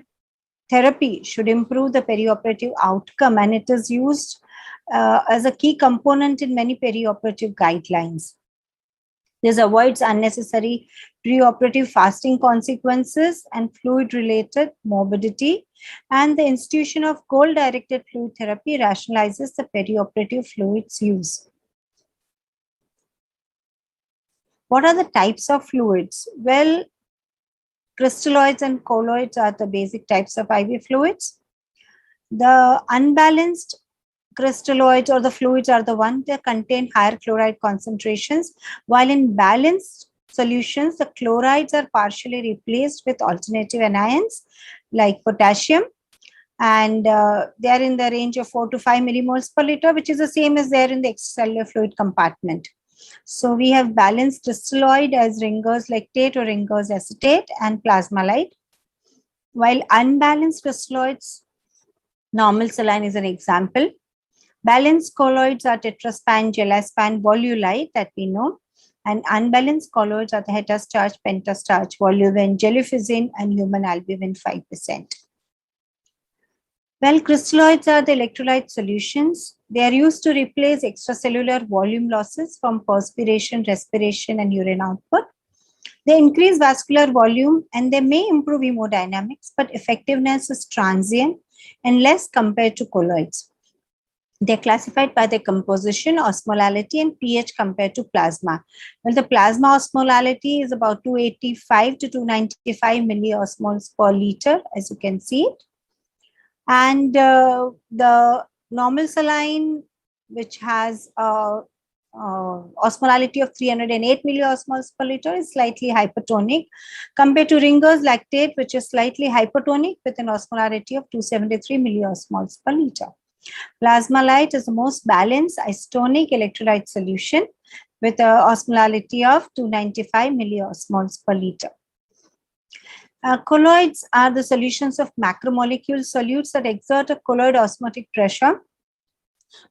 therapy should improve the perioperative outcome, and it is used as a key component in many perioperative guidelines. This avoids unnecessary preoperative fasting consequences and fluid-related morbidity, and the institution of goal-directed fluid therapy rationalizes the perioperative fluids use. What are the types of fluids? Well, crystalloids and colloids are the basic types of IV fluids. The unbalanced crystalloids or the fluids are the ones that contain higher chloride concentrations, while in balanced solutions, the chlorides are partially replaced with alternative anions like potassium, and they are in the range of 4 to 5 millimoles per liter, which is the same as there in the extracellular fluid compartment. So we have balanced crystalloid as Ringer's lactate or Ringer's acetate and plasmalite, while unbalanced crystalloids, normal saline is an example. Balanced colloids are tetraspan, gelaspan, volulite that we know, and unbalanced colloids are the hetastarch, pentastarch, voluven, gelifizin, and human albumin 5%. Well, crystalloids are the electrolyte solutions. They are used to replace extracellular volume losses from perspiration, respiration, and urine output. They increase vascular volume and they may improve hemodynamics, but effectiveness is transient and less compared to colloids. They're classified by their composition, osmolality, and pH compared to plasma. Well, the plasma osmolality is about 285 to 295 milliosmoles per liter, as you can see it. And the normal saline, which has osmolality of 308 milliosmoles per liter, is slightly hypertonic compared to Ringer's lactate, which is slightly hypertonic with an osmolarity of 273 milliosmoles per liter. Plasmalite is the most balanced isotonic electrolyte solution with an osmolality of 295 milliosmoles per liter. Colloids are the solutions of macromolecule solutes that exert a colloid osmotic pressure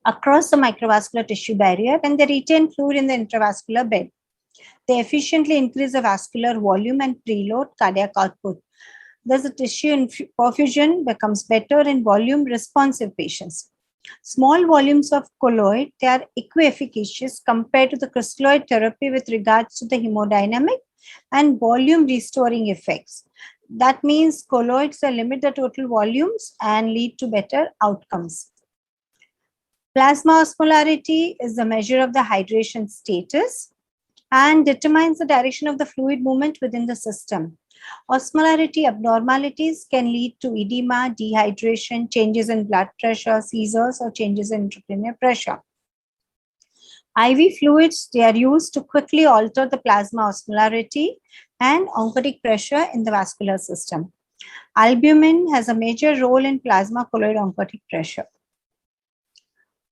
across the microvascular tissue barrier, and they retain fluid in the intravascular bed. They efficiently increase the vascular volume and preload cardiac output. Thus, the tissue perfusion becomes better in volume responsive patients. Small volumes of colloid, they are equiefficacious compared to the crystalloid therapy with regards to the hemodynamic and volume restoring effects. That means colloids limit the total volumes and lead to better outcomes. Plasma osmolarity is the measure of the hydration status and determines the direction of the fluid movement within the system. Osmolarity abnormalities can lead to edema, dehydration, changes in blood pressure, seizures, or changes in intracranial pressure. IV fluids, they are used to quickly alter the plasma osmolarity and oncotic pressure in the vascular system. Albumin has a major role in plasma colloid oncotic pressure.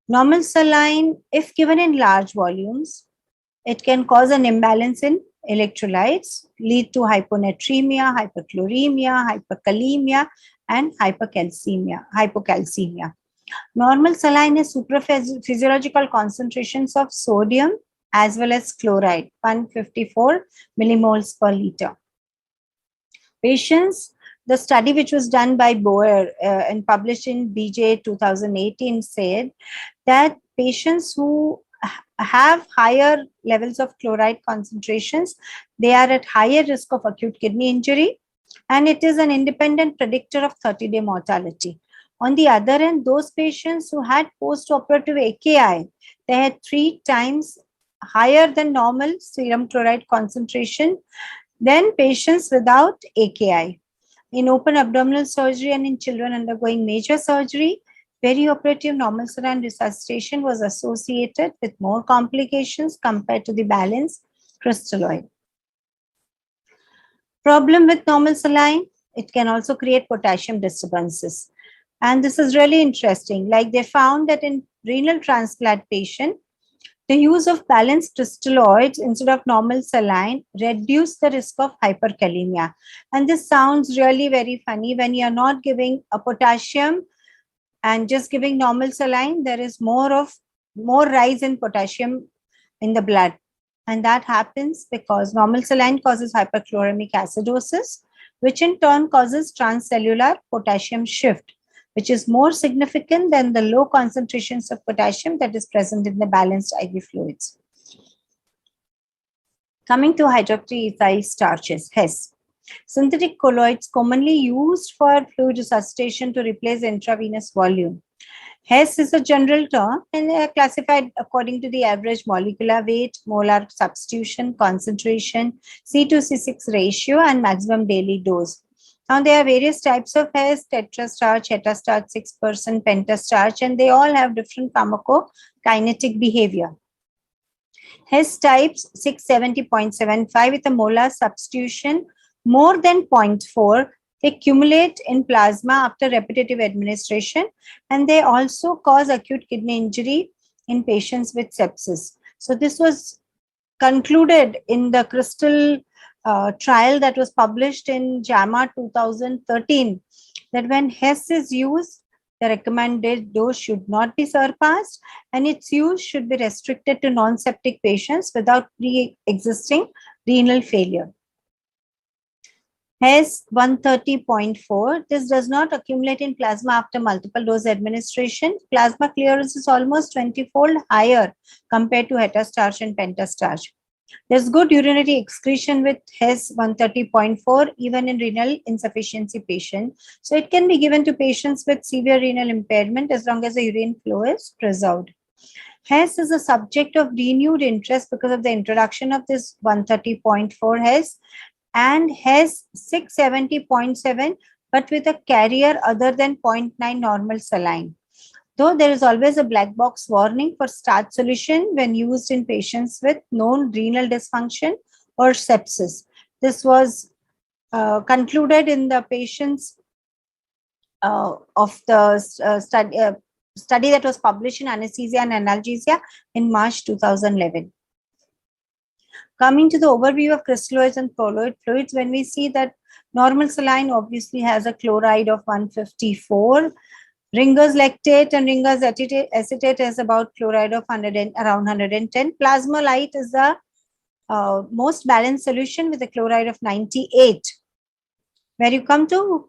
Normal saline, if given in large volumes, it can cause an imbalance in electrolytes, lead to hyponatremia, hyperchloremia, hyperkalemia, and hypocalcemia. Normal saline is supraphysiological concentrations of sodium as well as chloride, 154 millimoles per liter. Patients, the study which was done by Boer and published in BJ 2018 said that patients who have higher levels of chloride concentrations, they are at higher risk of acute kidney injury, and it is an independent predictor of 30-day mortality. On the other hand, those patients who had post-operative AKI, they had 3 times higher than normal serum chloride concentration than patients without AKI. In open abdominal surgery and in children undergoing major surgery, perioperative normal saline resuscitation was associated with more complications compared to the balanced crystalloid. Problem with normal saline, it can also create potassium disturbances. And this is really interesting. Like they found that in renal transplant patient, the use of balanced crystalloids instead of normal saline reduced the risk of hyperkalemia. And this sounds really very funny when you are not giving a potassium and just giving normal saline, there is more rise in potassium in the blood. And that happens because normal saline causes hyperchloremic acidosis, which in turn causes transcellular potassium shift, which is more significant than the low concentrations of potassium that is present in the balanced IV fluids. Coming to hydroxyethyl starches, HES. Synthetic colloids commonly used for fluid resuscitation to replace intravenous volume. HES is a general term and they are classified according to the average molecular weight, molar substitution, concentration, C2C6 ratio, and maximum daily dose. Now, there are various types of HES, tetrastarch, hetastarch, 6%, pentastarch, and they all have different pharmacokinetic behavior. HES types 670.75 with a molar substitution more than 0.4. They accumulate in plasma after repetitive administration, and they also cause acute kidney injury in patients with sepsis. So this was concluded in the crystal trial that was published in JAMA 2013, that when HES is used, the recommended dose should not be surpassed, and its use should be restricted to non-septic patients without pre-existing renal failure. HES 130.4, this does not accumulate in plasma after multiple dose administration. Plasma clearance is almost 20-fold higher compared to hetastarch and pentastarch. There's good urinary excretion with HES 130.4 even in renal insufficiency patient. So it can be given to patients with severe renal impairment as long as the urine flow is preserved. HES is a subject of renewed interest because of the introduction of this 130.4 HES and HES 670.7, but with a carrier other than 0.9 normal saline. Though there is always a black box warning for starch solution when used in patients with known renal dysfunction or sepsis. This was concluded in the patients of the study that was published in Anaesthesia and Analgesia in March 2011. Coming to the overview of crystalloids and colloid fluids, when we see that normal saline obviously has a chloride of 154, Ringer's lactate and Ringer's acetate has about chloride of around 110. Plasma light is the most balanced solution with a chloride of 98. Where you come to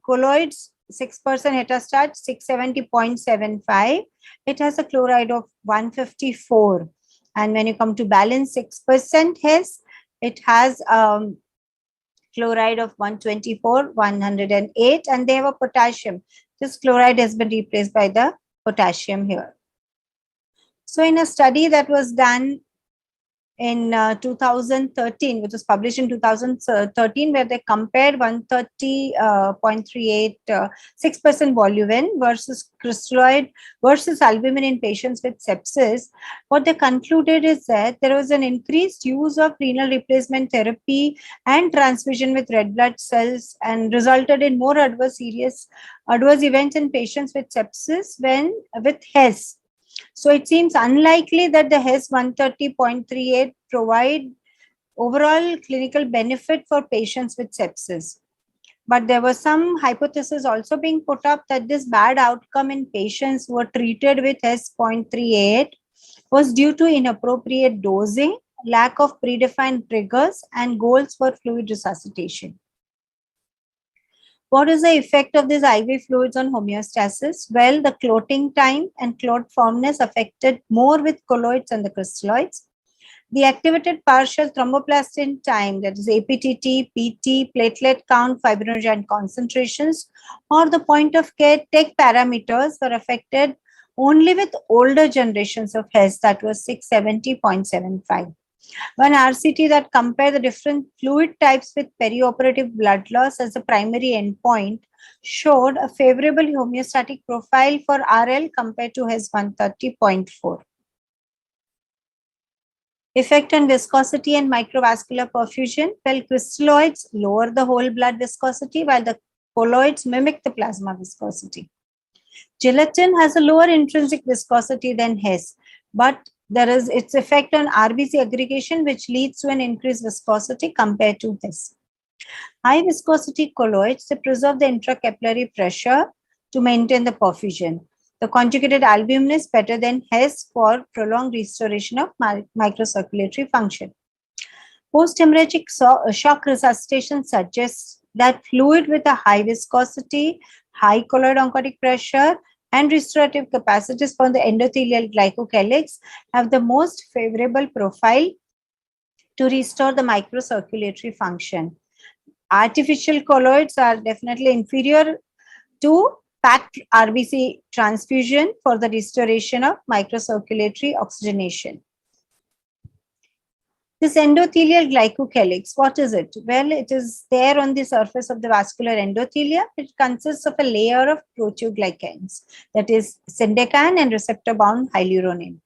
colloids, 6% hetastarch, 670.75, it has a chloride of 154. And when you come to balance 6% HES, it has chloride of 124, 108, and they have a potassium. This chloride has been replaced by the potassium here. So in a study that was done in 2013, which was published in 2013, where they compared 130.38 6% volumen versus crystalloid versus albumin in patients with sepsis, what they concluded is that there was an increased use of renal replacement therapy and transfusion with red blood cells and resulted in more adverse events in patients with sepsis with HES. So it seems unlikely that the HES 130.38 provide overall clinical benefit for patients with sepsis. But there was some hypothesis also being put up that this bad outcome in patients who were treated with HES 0.38 was due to inappropriate dosing, lack of predefined triggers, and goals for fluid resuscitation. What is the effect of these IV fluids on homeostasis? Well, the clotting time and clot formness affected more with colloids and the crystalloids. The activated partial thromboplastin time, that is APTT, PT, platelet count, fibrinogen concentrations, or the point of care tech parameters were affected only with older generations of HES, that was 670.75. One RCT that compared the different fluid types with perioperative blood loss as a primary endpoint showed a favorable homeostatic profile for RL compared to HES 130.4. Effect on viscosity and microvascular perfusion. Well, crystalloids lower the whole blood viscosity while the colloids mimic the plasma viscosity. Gelatin has a lower intrinsic viscosity than HES, but there is its effect on RBC aggregation, which leads to an increased viscosity compared to HES. High viscosity colloids, they preserve the intracapillary pressure to maintain the perfusion. The conjugated albumin is better than Hess for prolonged restoration of microcirculatory function. Post-hemorrhagic shock resuscitation suggests that fluid with a high viscosity, high colloid oncotic pressure, and restorative capacities for the endothelial glycocalyx have the most favorable profile to restore the microcirculatory function. Artificial colloids are definitely inferior to packed RBC transfusion for the restoration of microcirculatory oxygenation. This endothelial glycocalyx, what is it? Well, it is there on the surface of the vascular endothelia. It consists of a layer of proteoglycans, that is syndecan and receptor-bound hyaluronin.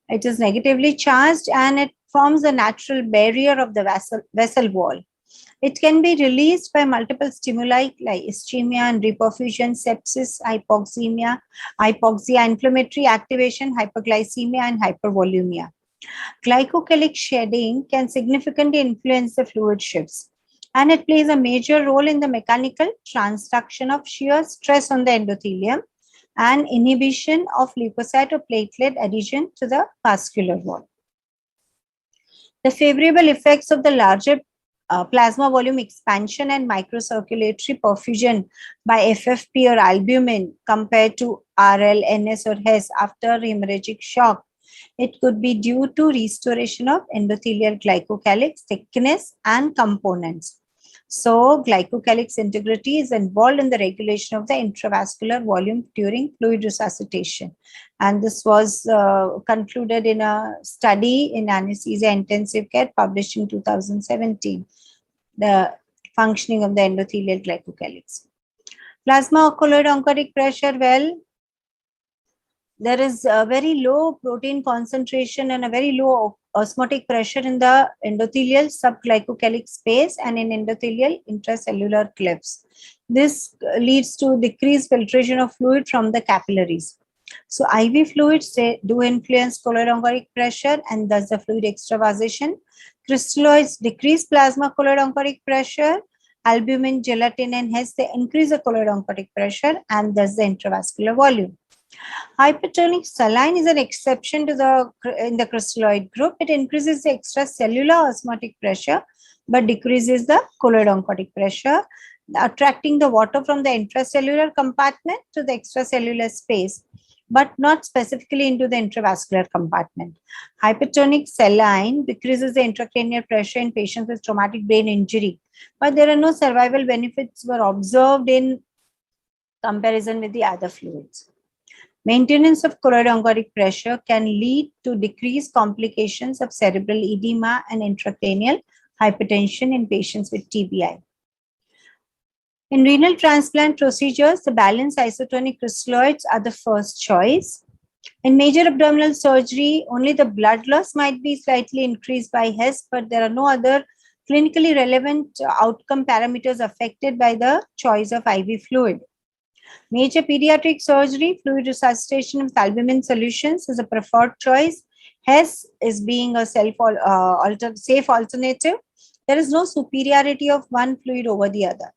It is negatively charged and it forms a natural barrier of the vessel wall. It can be released by multiple stimuli like ischemia and reperfusion, sepsis, hypoxia, inflammatory activation, hyperglycemia, and hypervolemia. Glycocalyx shedding can significantly influence the fluid shifts, and it plays a major role in the mechanical transduction of shear stress on the endothelium and inhibition of leukocyte or platelet adhesion to the vascular wall. The favorable effects of the larger plasma volume expansion and microcirculatory perfusion by FFP or albumin compared to RL, NS or Hess after hemorrhagic shock. It could be due to restoration of endothelial glycocalyx thickness and components. So, glycocalyx integrity is involved in the regulation of the intravascular volume during fluid resuscitation. And this was concluded in a study in anesthesia intensive care published in 2017, the functioning of the endothelial glycocalyx. Plasma colloid oncotic pressure, well, there is a very low protein concentration and a very low osmotic pressure in the endothelial subglycocalyx space and in endothelial intracellular clefts. This leads to decreased filtration of fluid from the capillaries. So IV fluids do influence colloid oncotic pressure and thus the fluid extravasation. Crystalloids decrease plasma colloid oncotic pressure. Albumin, gelatin, and Hess, they increase the colloid oncotic pressure and thus the intravascular volume. Hypertonic saline is an exception to in the crystalloid group. It increases the extracellular osmotic pressure but decreases the colloid oncotic pressure, attracting the water from the intracellular compartment to the extracellular space, but not specifically into the intravascular compartment. Hypertonic saline decreases the intracranial pressure in patients with traumatic brain injury, but there are no survival benefits were observed in comparison with the other fluids. Maintenance of colloid oncotic pressure can lead to decreased complications of cerebral edema and intracranial hypertension in patients with TBI. In renal transplant procedures, the balanced isotonic crystalloids are the first choice. In major abdominal surgery, only the blood loss might be slightly increased by Hess, but there are no other clinically relevant outcome parameters affected by the choice of IV fluid. Major pediatric surgery, fluid resuscitation with albumin solutions is a preferred choice. Hess is being a safe alternative. There is no superiority of one fluid over the other.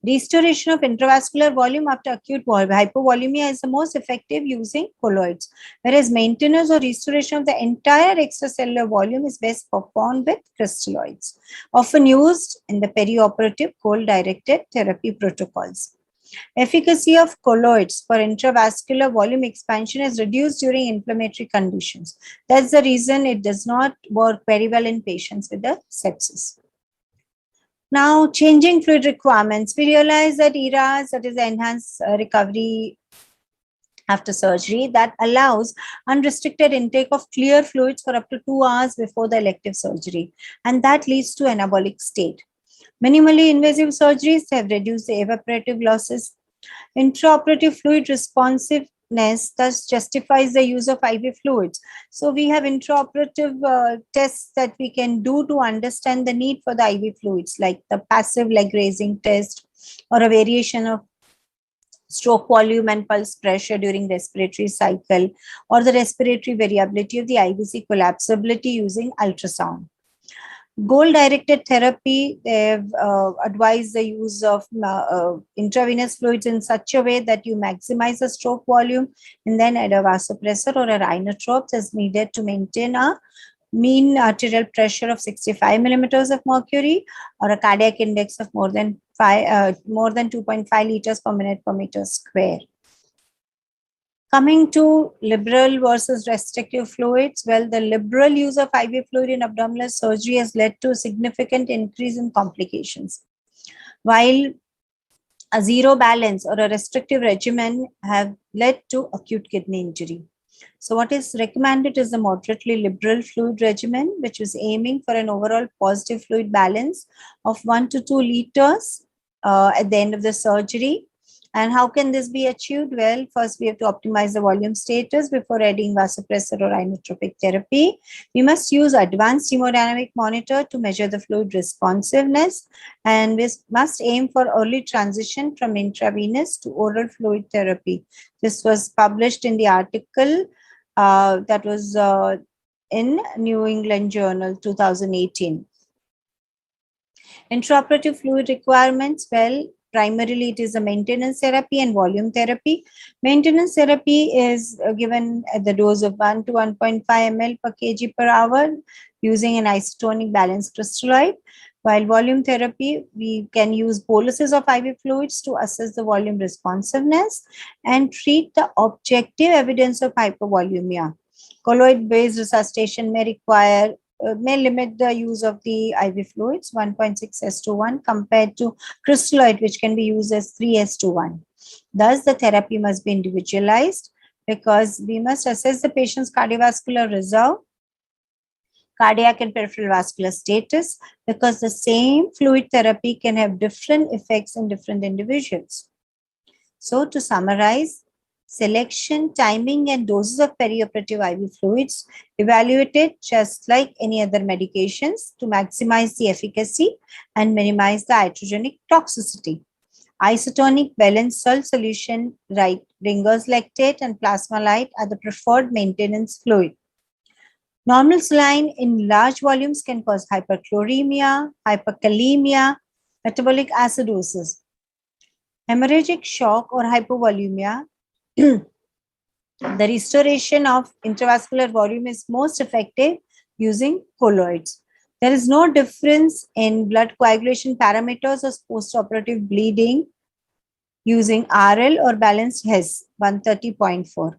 Restoration of intravascular volume after acute hypovolemia is the most effective using colloids, whereas maintenance or restoration of the entire extracellular volume is best performed with crystalloids, often used in the perioperative cold-directed therapy protocols. Efficacy of colloids for intravascular volume expansion is reduced during inflammatory conditions. That's the reason it does not work very well in patients with the sepsis. Now, changing fluid requirements. We realize that ERAS, that is enhanced recovery after surgery, that allows unrestricted intake of clear fluids for up to 2 hours before the elective surgery, and that leads to anabolic state. Minimally invasive surgeries have reduced the evaporative losses. Intraoperative fluid responsiveness thus justifies the use of IV fluids. So we have intraoperative tests that we can do to understand the need for the IV fluids, like the passive leg raising test or a variation of stroke volume and pulse pressure during respiratory cycle, or the respiratory variability of the IVC collapsibility using ultrasound. Goal-directed therapy, they've advised the use of intravenous fluids in such a way that you maximize the stroke volume and then add a vasopressor or a rhinotrope as needed to maintain a mean arterial pressure of 65 millimeters of mercury or a cardiac index of more than 2.5 liters per minute per meter square. Coming to liberal versus restrictive fluids, well, the liberal use of IV fluid in abdominal surgery has led to a significant increase in complications, while a zero balance or a restrictive regimen have led to acute kidney injury. So what is recommended is a moderately liberal fluid regimen, which is aiming for an overall positive fluid balance of 1 to 2 liters at the end of the surgery. And how can this be achieved? Well, first we have to optimize the volume status before adding vasopressor or inotropic therapy. We must use advanced hemodynamic monitor to measure the fluid responsiveness, and we must aim for early transition from intravenous to oral fluid therapy. This was published in the article that was in New England Journal 2018. Intraoperative fluid requirements, well, primarily it is a maintenance therapy and volume therapy. Maintenance therapy is given at the dose of 1 to 1.5 ml per kg per hour using an isotonic balanced crystalloid. While volume therapy, we can use boluses of IV fluids to assess the volume responsiveness and treat the objective evidence of hypovolemia. Colloid-based resuscitation may limit the use of the IV fluids 1.6:1 compared to crystalloid, which can be used as 3:1. Thus, the therapy must be individualized because we must assess the patient's cardiovascular reserve, cardiac and peripheral vascular status, because the same fluid therapy can have different effects in different individuals. So to summarize, selection, timing, and doses of perioperative IV fluids evaluated just like any other medications to maximize the efficacy and minimize the iatrogenic toxicity. Isotonic balanced salt solution, right, Ringer's lactate and plasma light are the preferred maintenance fluid. Normal saline in large volumes can cause hyperchloremia, hyperkalemia, metabolic acidosis. Hemorrhagic shock or hypovolemia, the restoration of intravascular volume is most effective using colloids. There is no difference in blood coagulation parameters or postoperative bleeding using RL or balanced Hess 130.4.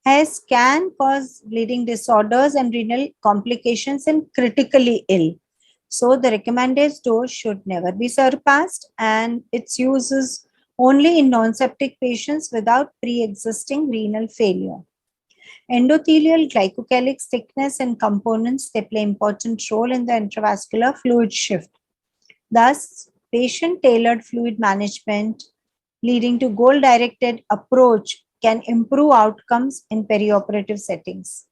Hess can cause bleeding disorders and renal complications in critically ill. So the recommended dose should never be surpassed, and its use is only in non-septic patients without pre-existing renal failure. Endothelial glycocalyx thickness and components, they play important role in the intravascular fluid shift. Thus, patient-tailored fluid management leading to goal-directed approach can improve outcomes in perioperative settings.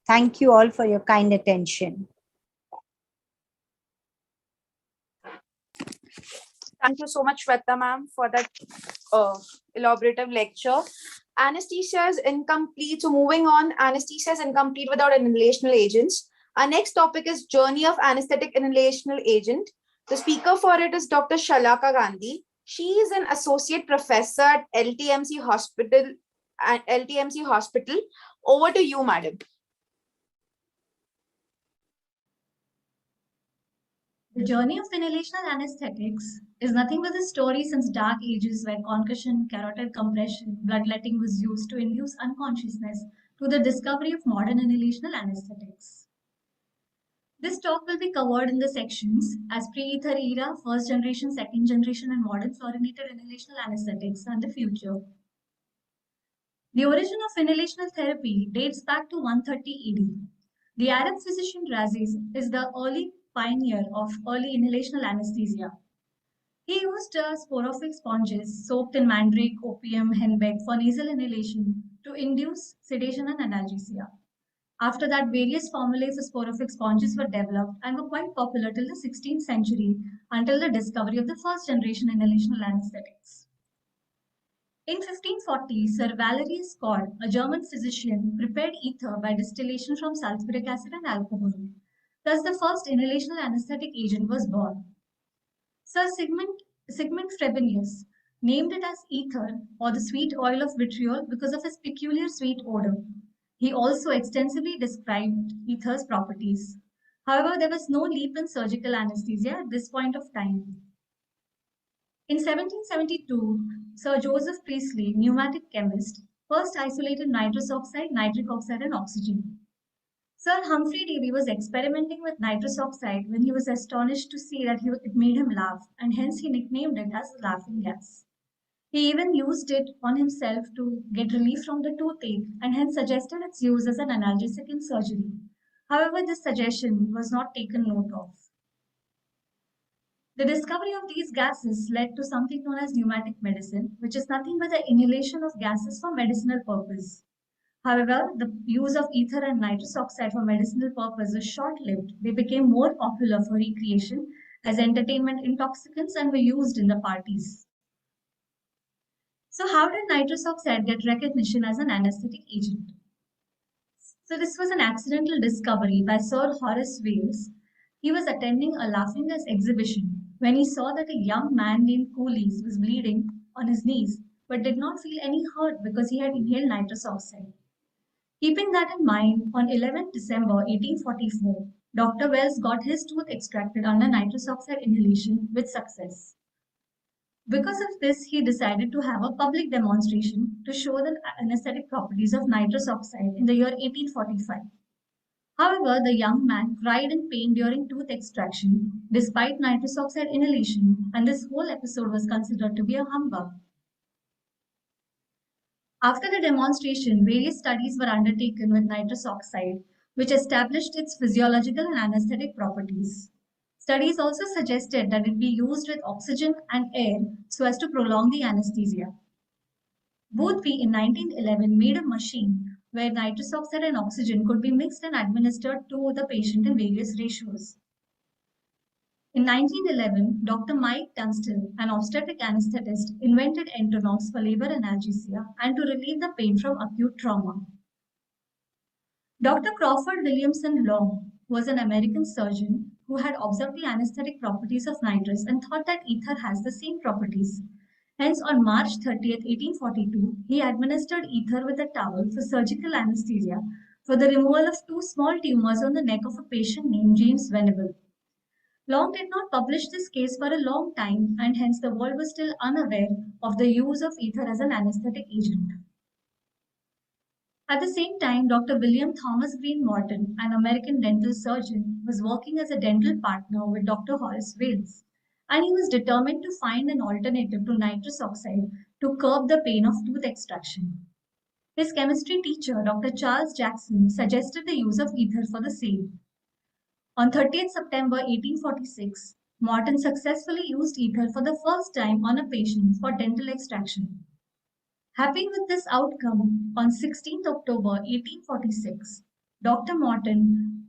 Thank you all for your kind attention. Thank you so much, Shweta ma'am, for that elaborative lecture. Anesthesia is incomplete. So moving on, anesthesia is incomplete without inhalational agents. Our next topic is journey of anesthetic inhalational agent. The speaker for it is Dr. Shalaka Gandhi. She is an associate professor at LTMC Hospital. Over to you, madam. The journey of inhalational anesthetics is nothing but a story since dark ages where concussion, carotid compression, bloodletting was used to induce unconsciousness to the discovery of modern inhalational anesthetics. This talk will be covered in the sections as pre-ether era, first generation, second generation, and modern fluorinated inhalational anesthetics and the future. The origin of inhalational therapy dates back to 130 AD. The Arab physician Raziz is the early pioneer of early inhalational anesthesia. He used sporific sponges soaked in mandrake, opium, henbeg for nasal inhalation to induce sedation and analgesia. After that, various formulas of sporific sponges were developed and were quite popular till the 16th century until the discovery of the first generation inhalational anesthetics. In 1540, Sir Valerius Scott, a German physician, prepared ether by distillation from sulfuric acid and alcohol. Thus, the first inhalational anesthetic agent was born. Sir Sigmund Frobenius named it as ether or the sweet oil of vitriol because of its peculiar sweet odor. He also extensively described ether's properties. However, there was no leap in surgical anesthesia at this point of time. In 1772, Sir Joseph Priestley, pneumatic chemist, first isolated nitrous oxide, nitric oxide, and oxygen. Sir Humphrey Davy was experimenting with nitrous oxide when he was astonished to see that it made him laugh, and hence he nicknamed it as the laughing gas. He even used it on himself to get relief from the toothache and hence suggested its use as an analgesic in surgery. However, this suggestion was not taken note of. The discovery of these gases led to something known as pneumatic medicine, which is nothing but the inhalation of gases for medicinal purpose. However, the use of ether and nitrous oxide for medicinal purpose was short-lived. They became more popular for recreation as entertainment intoxicants and were used in the parties. So how did nitrous oxide get recognition as an anesthetic agent? So this was an accidental discovery by Sir Horace Wales. He was attending a laughing gas exhibition when he saw that a young man named Cooley's was bleeding on his knees but did not feel any hurt because he had inhaled nitrous oxide. Keeping that in mind, on 11th December 1844, Dr. Wells got his tooth extracted under nitrous oxide inhalation with success. Because of this, he decided to have a public demonstration to show the anesthetic properties of nitrous oxide in the year 1845. However, the young man cried in pain during tooth extraction despite nitrous oxide inhalation, and this whole episode was considered to be a humbug. After the demonstration, various studies were undertaken with nitrous oxide, which established its physiological and anesthetic properties. Studies also suggested that it be used with oxygen and air so as to prolong the anesthesia. Boothby in 1911 made a machine where nitrous oxide and oxygen could be mixed and administered to the patient in various ratios. In 1911, Dr. Mike Tunstall, an obstetric anesthetist, invented Entonox for labor analgesia and to relieve the pain from acute trauma. Dr. Crawford Williamson Long was an American surgeon who had observed the anesthetic properties of nitrous and thought that ether has the same properties. Hence, on March 30th, 1842, he administered ether with a towel for surgical anesthesia for the removal of two small tumors on the neck of a patient named James Venable. Long did not publish this case for a long time, and hence the world was still unaware of the use of ether as an anesthetic agent. At the same time, Dr. William Thomas Green Morton, an American dental surgeon, was working as a dental partner with Dr. Horace Wales, and he was determined to find an alternative to nitrous oxide to curb the pain of tooth extraction. His chemistry teacher, Dr. Charles Jackson, suggested the use of ether for the same. On 30th September 1846, Morton successfully used ether for the first time on a patient for dental extraction. Happy with this outcome, on 16th October 1846, Dr. Morton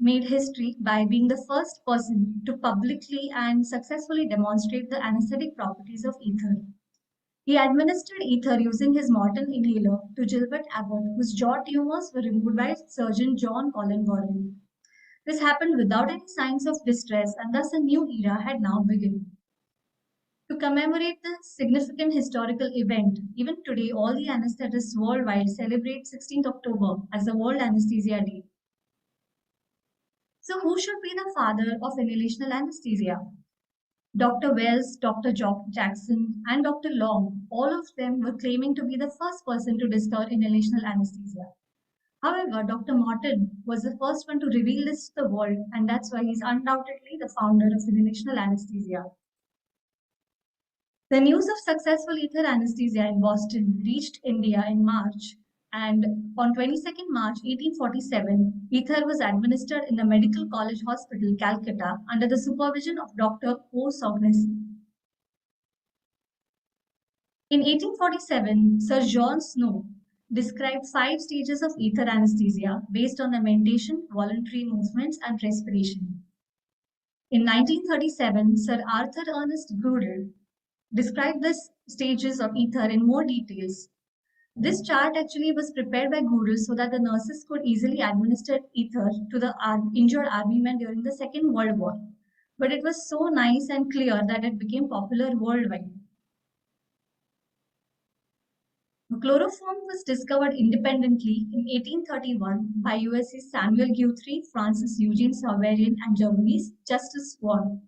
made history by being the first person to publicly and successfully demonstrate the anesthetic properties of ether. He administered ether using his Morton inhaler to Gilbert Abbott, whose jaw tumors were removed by surgeon John Colin Warren. This happened without any signs of distress, and thus a new era had now begun. To commemorate the significant historical event, even today all the anesthetists worldwide celebrate 16th October as the World Anesthesia Day. So who should be the father of inhalational anesthesia? Dr. Wells, Dr. Jackson, and Dr. Long, all of them were claiming to be the first person to discover inhalational anesthesia. However, Dr. Morton was the first one to reveal this to the world, and that's why he's undoubtedly the founder of inhalational anesthesia. The news of successful ether anesthesia in Boston reached India in March, and on 22nd March 1847, ether was administered in the Medical College Hospital, Calcutta, under the supervision of Dr. O'Shaughnessy. In 1847, Sir John Snow described 5 stages of ether anesthesia based on the mentation, voluntary movements, and respiration. In 1937, Sir Arthur Ernest Grudel described the stages of ether in more details. This chart actually was prepared by gurus so that the nurses could easily administer ether to the injured army men during the Second World War. But it was so nice and clear that it became popular worldwide. Chloroform was discovered independently in 1831 by USC Samuel Guthrie, Francis Eugene Sauverian, and Germany's Justus Swan.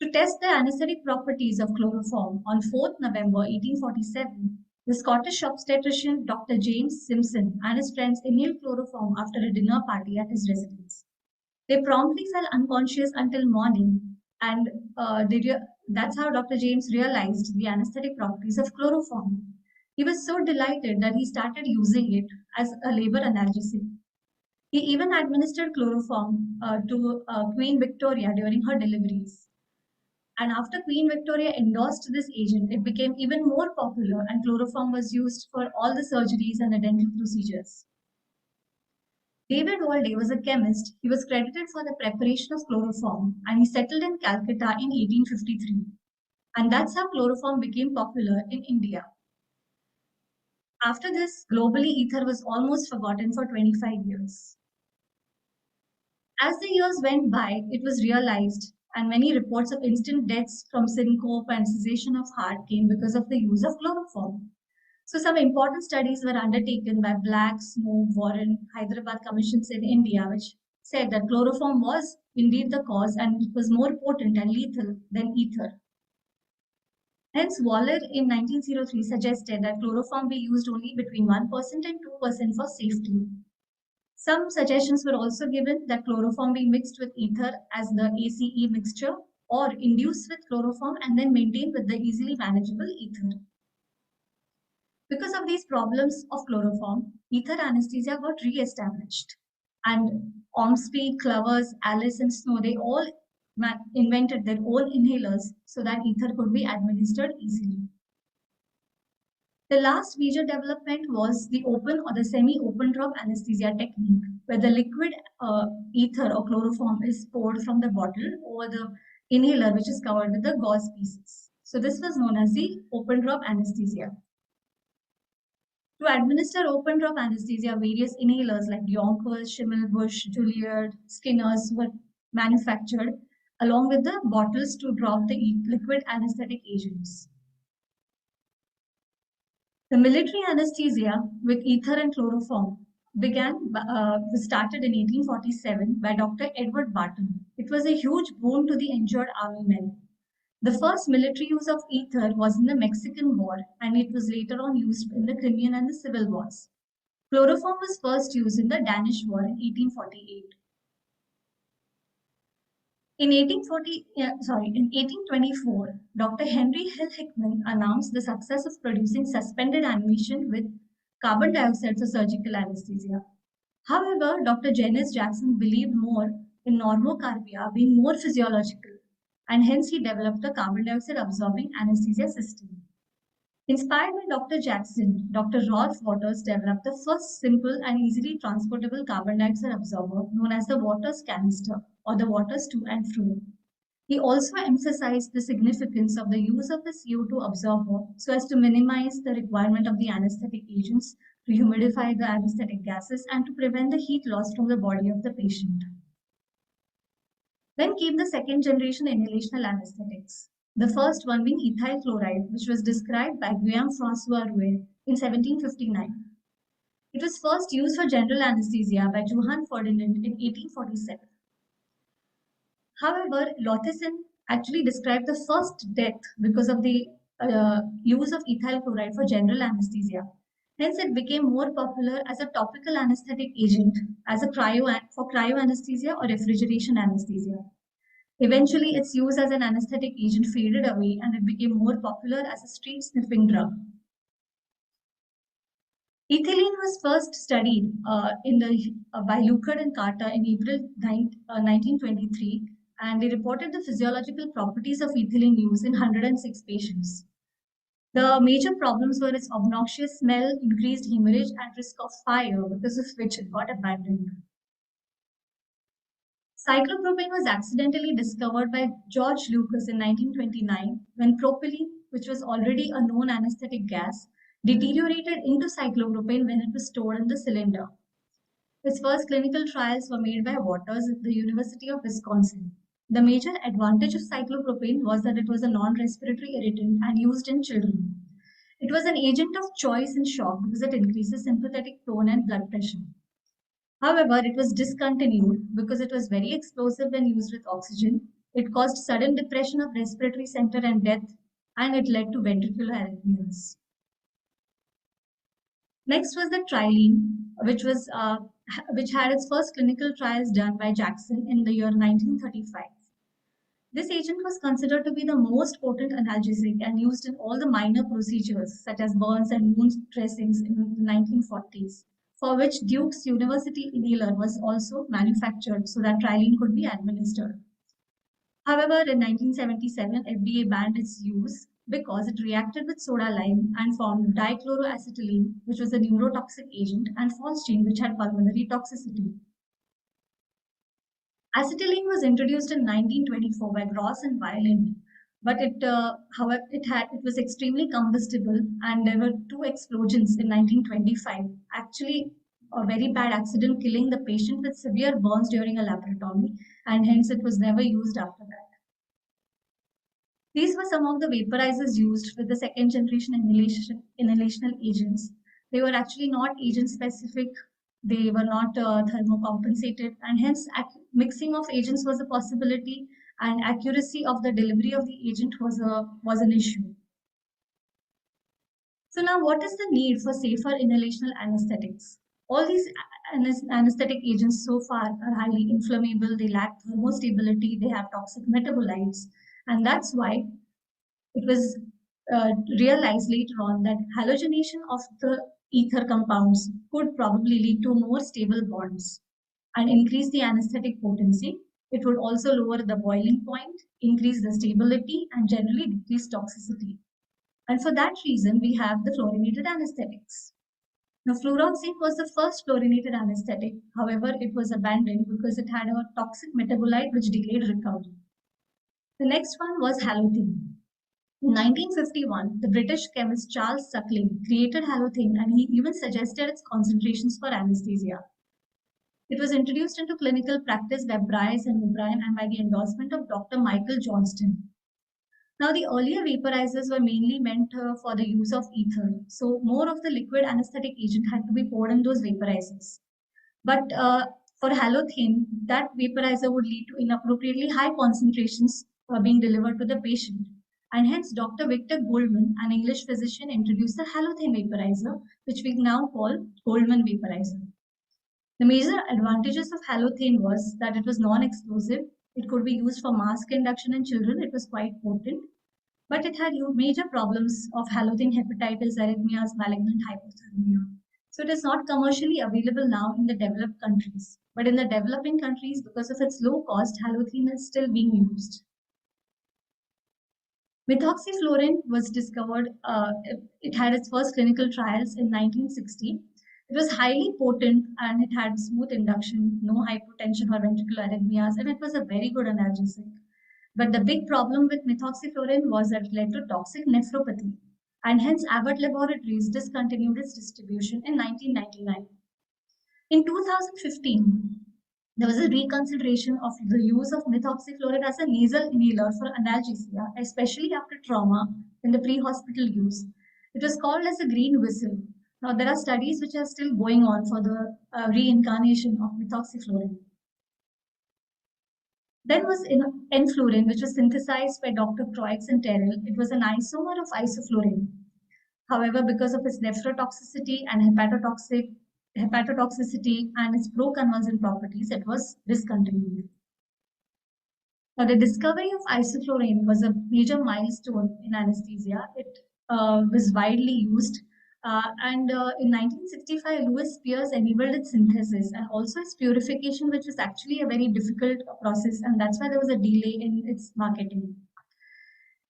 To test the anesthetic properties of chloroform, on 4th November 1847, the Scottish obstetrician Dr. James Simpson and his friends inhaled chloroform after a dinner party at his residence. They promptly fell unconscious until morning, and that's how Dr. James realized the anesthetic properties of chloroform. He was so delighted that he started using it as a labor analgesic. He even administered chloroform to Queen Victoria during her deliveries. And after Queen Victoria endorsed this agent, it became even more popular, and chloroform was used for all the surgeries and the dental procedures. David Walday was a chemist. He was credited for the preparation of chloroform, and he settled in Calcutta in 1853. And that's how chloroform became popular in India. After this, globally, ether was almost forgotten for 25 years. As the years went by, it was realized, and many reports of instant deaths from syncope and cessation of heart came because of the use of chloroform. So some important studies were undertaken by Black, Smoke, Warren, Hyderabad commissions in India, which said that chloroform was indeed the cause and it was more potent and lethal than ether. Hence, Waller in 1903 suggested that chloroform be used only between 1% and 2% for safety. Some suggestions were also given that chloroform be mixed with ether as the ACE mixture, or induced with chloroform and then maintained with the easily manageable ether. Because of these problems of chloroform, ether anesthesia got re-established. And Ormsby, Clovers, Alice, and Snow, they all invented their own inhalers so that ether could be administered easily. The last major development was the open or the semi-open drop anesthesia technique, where the liquid ether or chloroform is poured from the bottle over the inhaler, which is covered with the gauze pieces. So this was known as the open drop anesthesia. To administer open drop anesthesia, various inhalers like Yonkers, Schimmelbusch, Juilliard, Skinners were manufactured, along with the bottles to drop the liquid anesthetic agents. The military anesthesia with ether and chloroform was started in 1847 by Dr. Edward Barton. It was a huge boon to the injured army men. The first military use of ether was in the Mexican War, and it was later on used in the Crimean and the Civil Wars. Chloroform was first used in the Danish War in 1848. In 1824, Dr. Henry Hill Hickman announced the success of producing suspended animation with carbon dioxide for surgical anesthesia. However, Dr. Janice Jackson believed more in normocarpia being more physiological, and hence he developed the carbon dioxide absorbing anesthesia system. Inspired by Dr. Jackson, Dr. Rolf Waters developed the first simple and easily transportable carbon dioxide absorber known as the Waters canister or the Waters to and fro. He also emphasized the significance of the use of the CO2 absorber so as to minimize the requirement of the anesthetic agents to humidify the anesthetic gases and to prevent the heat loss from the body of the patient. Then came the second generation inhalational anesthetics. The first one being ethyl chloride, which was described by Guillaume-François Rouet in 1759. It was first used for general anesthesia by Johann Ferdinand in 1847. However, Lothisen actually described the first death because of the use of ethyl chloride for general anesthesia. Hence, it became more popular as a topical anesthetic agent, as a for cryoanesthesia or refrigeration anesthesia. Eventually, its use as an anesthetic agent faded away and it became more popular as a street sniffing drug. Ethylene was first studied by Lukard and Carter in April 1923, and they reported the physiological properties of ethylene use in 106 patients. The major problems were its obnoxious smell, increased hemorrhage, and risk of fire, because of which it got abandoned. Cyclopropane was accidentally discovered by George Lucas in 1929 when propylene, which was already a known anesthetic gas, deteriorated into cyclopropane when it was stored in the cylinder. Its first clinical trials were made by Waters at the University of Wisconsin. The major advantage of cyclopropane was that it was a non-respiratory irritant and used in children. It was an agent of choice in shock because it increases sympathetic tone and blood pressure. However, it was discontinued because it was very explosive when used with oxygen. It caused sudden depression of respiratory center and death, and it led to ventricular arrhythmias. Next was the trilene, which had its first clinical trials done by Jackson in the year 1935. This agent was considered to be the most potent analgesic and used in all the minor procedures such as burns and wound dressings in the 1940s, for which Duke's University inhaler was also manufactured so that trilene could be administered. However, in 1977, FDA banned its use because it reacted with soda lime and formed dichloroacetylene, which was a neurotoxic agent, and phosgene, which had pulmonary toxicity. Acetylene was introduced in 1924 by Gross and Weiland, but however, it was extremely combustible, and there were 2 explosions in 1925. Actually, a very bad accident killing the patient with severe burns during a laparotomy, and hence it was never used after that. These were some of the vaporizers used with the second generation inhalational agents. They were actually not agent specific, they were not thermocompensated, and hence mixing of agents was a possibility, and accuracy of the delivery of the agent was an issue. So now, what is the need for safer inhalational anesthetics? All these anesthetic agents so far are highly inflammable, they lack thermostability, they have toxic metabolites, and that's why it was realized later on that halogenation of the ether compounds could probably lead to more stable bonds and increase the anesthetic potency. It would also lower the boiling point, increase the stability, and generally decrease toxicity. And for that reason, we have the fluorinated anesthetics. Now, fluoroxine was the first fluorinated anesthetic. However, it was abandoned because it had a toxic metabolite which delayed recovery. The next one was halothane. In 1951, the British chemist Charles Suckling created halothane, and he even suggested its concentrations for anesthesia. It was introduced into clinical practice by Bryce and O'Brien and by the endorsement of Dr. Michael Johnston. Now, the earlier vaporizers were mainly meant for the use of ether, so more of the liquid anesthetic agent had to be poured in those vaporizers. But for halothane, that vaporizer would lead to inappropriately high concentrations being delivered to the patient. And hence, Dr. Victor Goldman, an English physician, introduced the halothane vaporizer, which we now call Goldman vaporizer. The major advantages of halothane was that it was non-explosive. It could be used for mask induction in children. It was quite potent, but it had major problems of halothane hepatitis, arrhythmias, malignant hypothermia. So it is not commercially available now in the developed countries, but in the developing countries, because of its low cost, halothane is still being used. Methoxyfluorine was discovered, it had its first clinical trials in 1960. It was highly potent and it had smooth induction, no hypotension or ventricular arrhythmias, and it was a very good analgesic. But the big problem with methoxyfluorine was that it led to toxic nephropathy, and hence Abbott Laboratories discontinued its distribution in 1999. In 2015, there was a reconsideration of the use of methoxyfluorine as a nasal inhaler for analgesia, especially after trauma in the pre-hospital use. It was called as a green whistle. Now, there are studies which are still going on for the reincarnation of methoxyfluorine. Then was enfluorine, which was synthesized by Dr. Croix and Terrell. It was an isomer of isoflurane. However, because of its nephrotoxicity and hepatotoxicity and its pro-convulsant properties, it was discontinued. Now, the discovery of isoflurane was a major milestone in anesthesia. It was widely used. In 1965, Louis Spears enabled its synthesis and also its purification, which was actually a very difficult process, and that's why there was a delay in its marketing.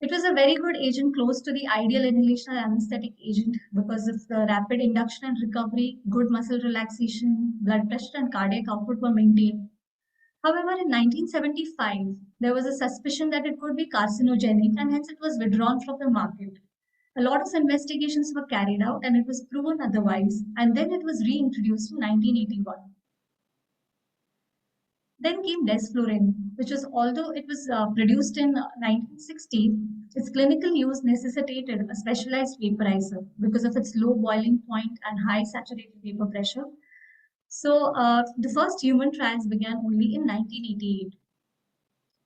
It was a very good agent, close to the ideal inhalational anesthetic agent because of the rapid induction and recovery, good muscle relaxation, blood pressure and cardiac output were maintained. However, in 1975, there was a suspicion that it could be carcinogenic, and hence it was withdrawn from the market. A lot of investigations were carried out and it was proven otherwise, and then it was reintroduced in 1981. Then came desflurane, which was, although it was produced in 1960, its clinical use necessitated a specialized vaporizer because of its low boiling point and high saturated vapor pressure. So the first human trials began only in 1988.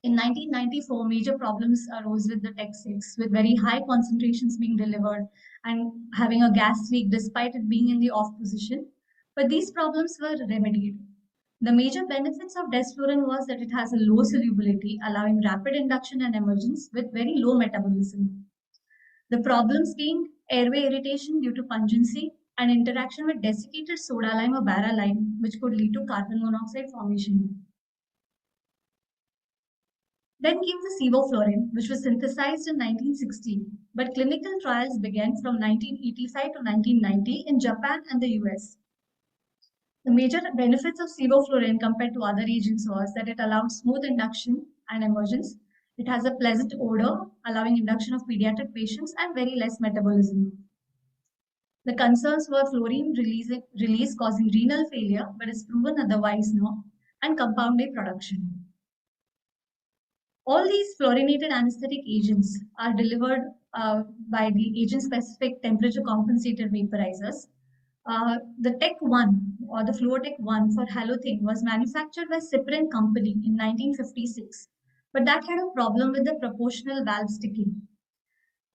In 1994, major problems arose with the Tech 6, with very high concentrations being delivered and having a gas leak despite it being in the off position. But these problems were remedied. The major benefits of desflurane was that it has a low solubility, allowing rapid induction and emergence with very low metabolism. The problems being airway irritation due to pungency and interaction with desiccated soda lime or bara lime, which could lead to carbon monoxide formation. Then came the sevoflurane, which was synthesized in 1960, but clinical trials began from 1985 to 1990 in Japan and the US. The major benefits of sevoflurane compared to other agents was that it allowed smooth induction and emergence. It has a pleasant odor, allowing induction of pediatric patients and very less metabolism. The concerns were fluorine release causing renal failure, but is proven otherwise now, and compound A production. All these fluorinated anesthetic agents are delivered by the agent-specific temperature-compensated vaporizers. The Tech 1 or the Fluotech 1 for halothane was manufactured by Cyprian Company in 1956, but that had a problem with the proportional valve sticking.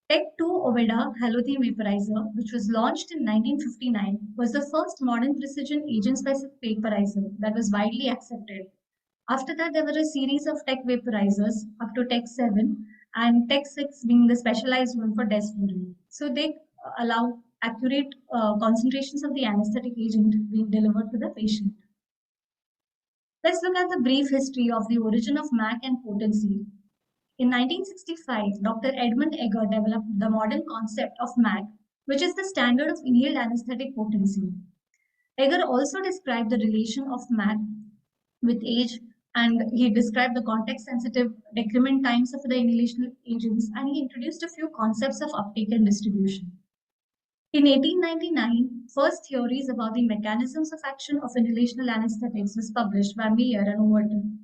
Tech 2 Oveda halothane vaporizer, which was launched in 1959, was the first modern precision agent-specific vaporizer that was widely accepted. After that, there were a series of Tech vaporizers up to Tech 7 and Tech 6 being the specialized one for desflurane. So they allow accurate concentrations of the anesthetic agent being delivered to the patient. Let's look at the brief history of the origin of MAC and potency. In 1965, Dr. Edmund Egger developed the modern concept of MAC, which is the standard of inhaled anesthetic potency. Egger also described the relation of MAC with age, and he described the context-sensitive decrement times of the inhalational agents, and he introduced a few concepts of uptake and distribution. In 1899, first theories about the mechanisms of action of inhalational anesthetics was published by Meyer and Overton.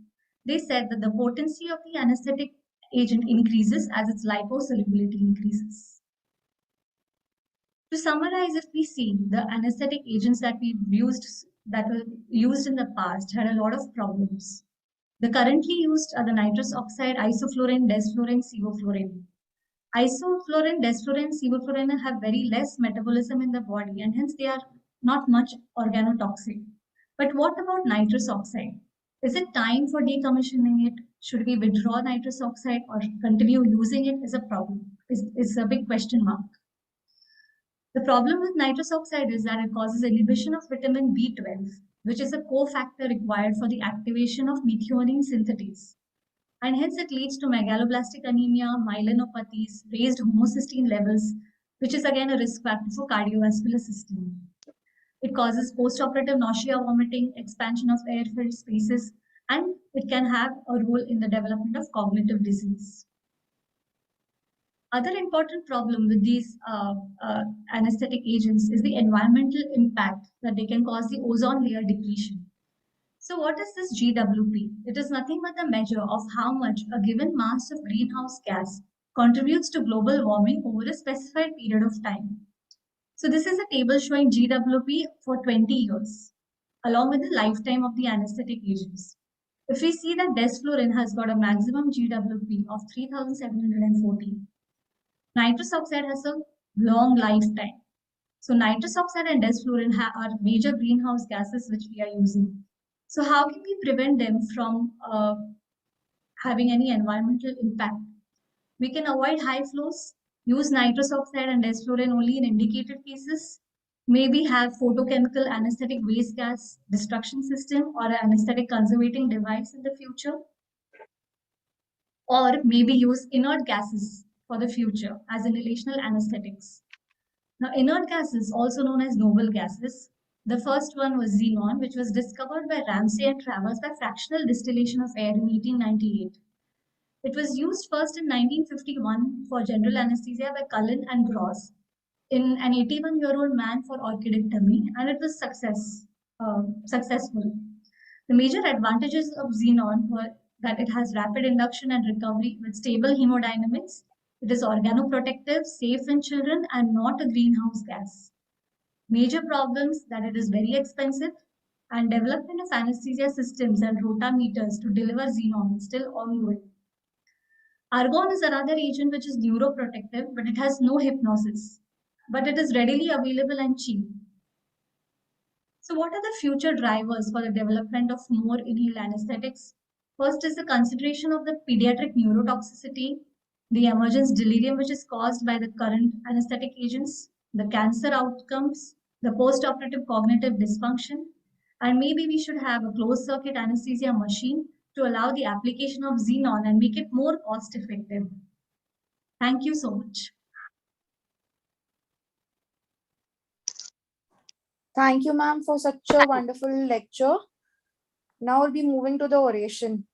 They said that the potency of the anesthetic agent increases as its liposolubility increases. To summarize, if we see the anesthetic agents that were used in the past had a lot of problems. The currently used are the nitrous oxide, isoflurane, desflurane, sevoflurane. Isoflurane, desflurane, sevoflurane have very less metabolism in the body and hence they are not much organotoxic. But what about nitrous oxide? Is it time for decommissioning it? Should we withdraw nitrous oxide or continue using it is a problem? Is a big question mark. The problem with nitrous oxide is that it causes inhibition of vitamin B12, which is a cofactor required for the activation of methionine synthetase. And hence it leads to megaloblastic anemia, myelinopathies, raised homocysteine levels, which is again a risk factor for cardiovascular system. It causes postoperative nausea, vomiting, expansion of air-filled spaces, and it can have a role in the development of cognitive disease. Other important problem with these anesthetic agents is the environmental impact that they can cause the ozone layer depletion. So what is this GWP? It is nothing but the measure of how much a given mass of greenhouse gas contributes to global warming over a specified period of time. So this is a table showing GWP for 20 years, along with the lifetime of the anesthetic agents. If we see that desflurane has got a maximum GWP of 3,740, nitrous oxide has a long lifetime. So nitrous oxide and desflurane are major greenhouse gases which we are using. So how can we prevent them from having any environmental impact? We can avoid high flows, use nitrous oxide and desflurane only in indicated cases, maybe have photochemical anesthetic waste gas destruction system or an anesthetic conservating device in the future, or maybe use inert gases for the future as inhalational anesthetics. Now, inert gases, also known as noble gases, the first one was xenon, which was discovered by Ramsay and Travers by fractional distillation of air in 1898. It was used first in 1951 for general anesthesia by Cullen and Gross in an 81-year-old man for orchidectomy, and it was successful. The major advantages of xenon were that it has rapid induction and recovery with stable hemodynamics. It is organoprotective, safe in children, and not a greenhouse gas. Major problems that it is very expensive, and development of anesthesia systems and rotameters to deliver xenon is still ongoing. Argon is another agent which is neuroprotective, but it has no hypnosis. But it is readily available and cheap. So, what are the future drivers for the development of more inhaled anesthetics? First is the consideration of the pediatric neurotoxicity, the emergence delirium which is caused by the current anesthetic agents, the cancer outcomes, the post-operative cognitive dysfunction, and maybe we should have a closed circuit anesthesia machine to allow the application of xenon and make it more cost effective. Thank you so much. Thank you, ma'am, for such a wonderful lecture. Now we'll be moving to the oration.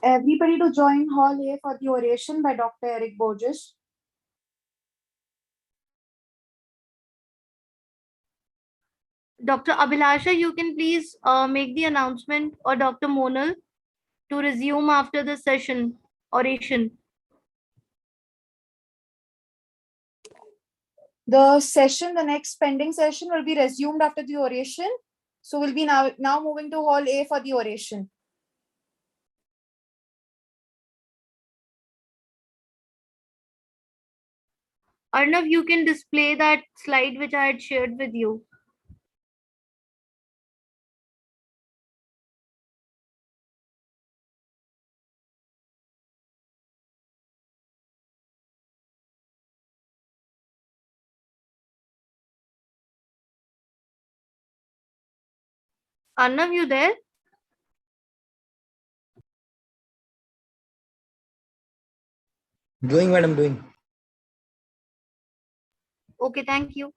Everybody to join Hall A for the oration by Dr. Eric Borges. Dr. Abhilasha, you can please make the announcement, or Dr. Monal to resume after the session oration. The next pending session will be resumed after the oration. So we'll be now moving to Hall A for the oration. Arnav, you can display that slide which I had shared with you. Arnav, you there? Doing what I'm doing. Okay, thank you.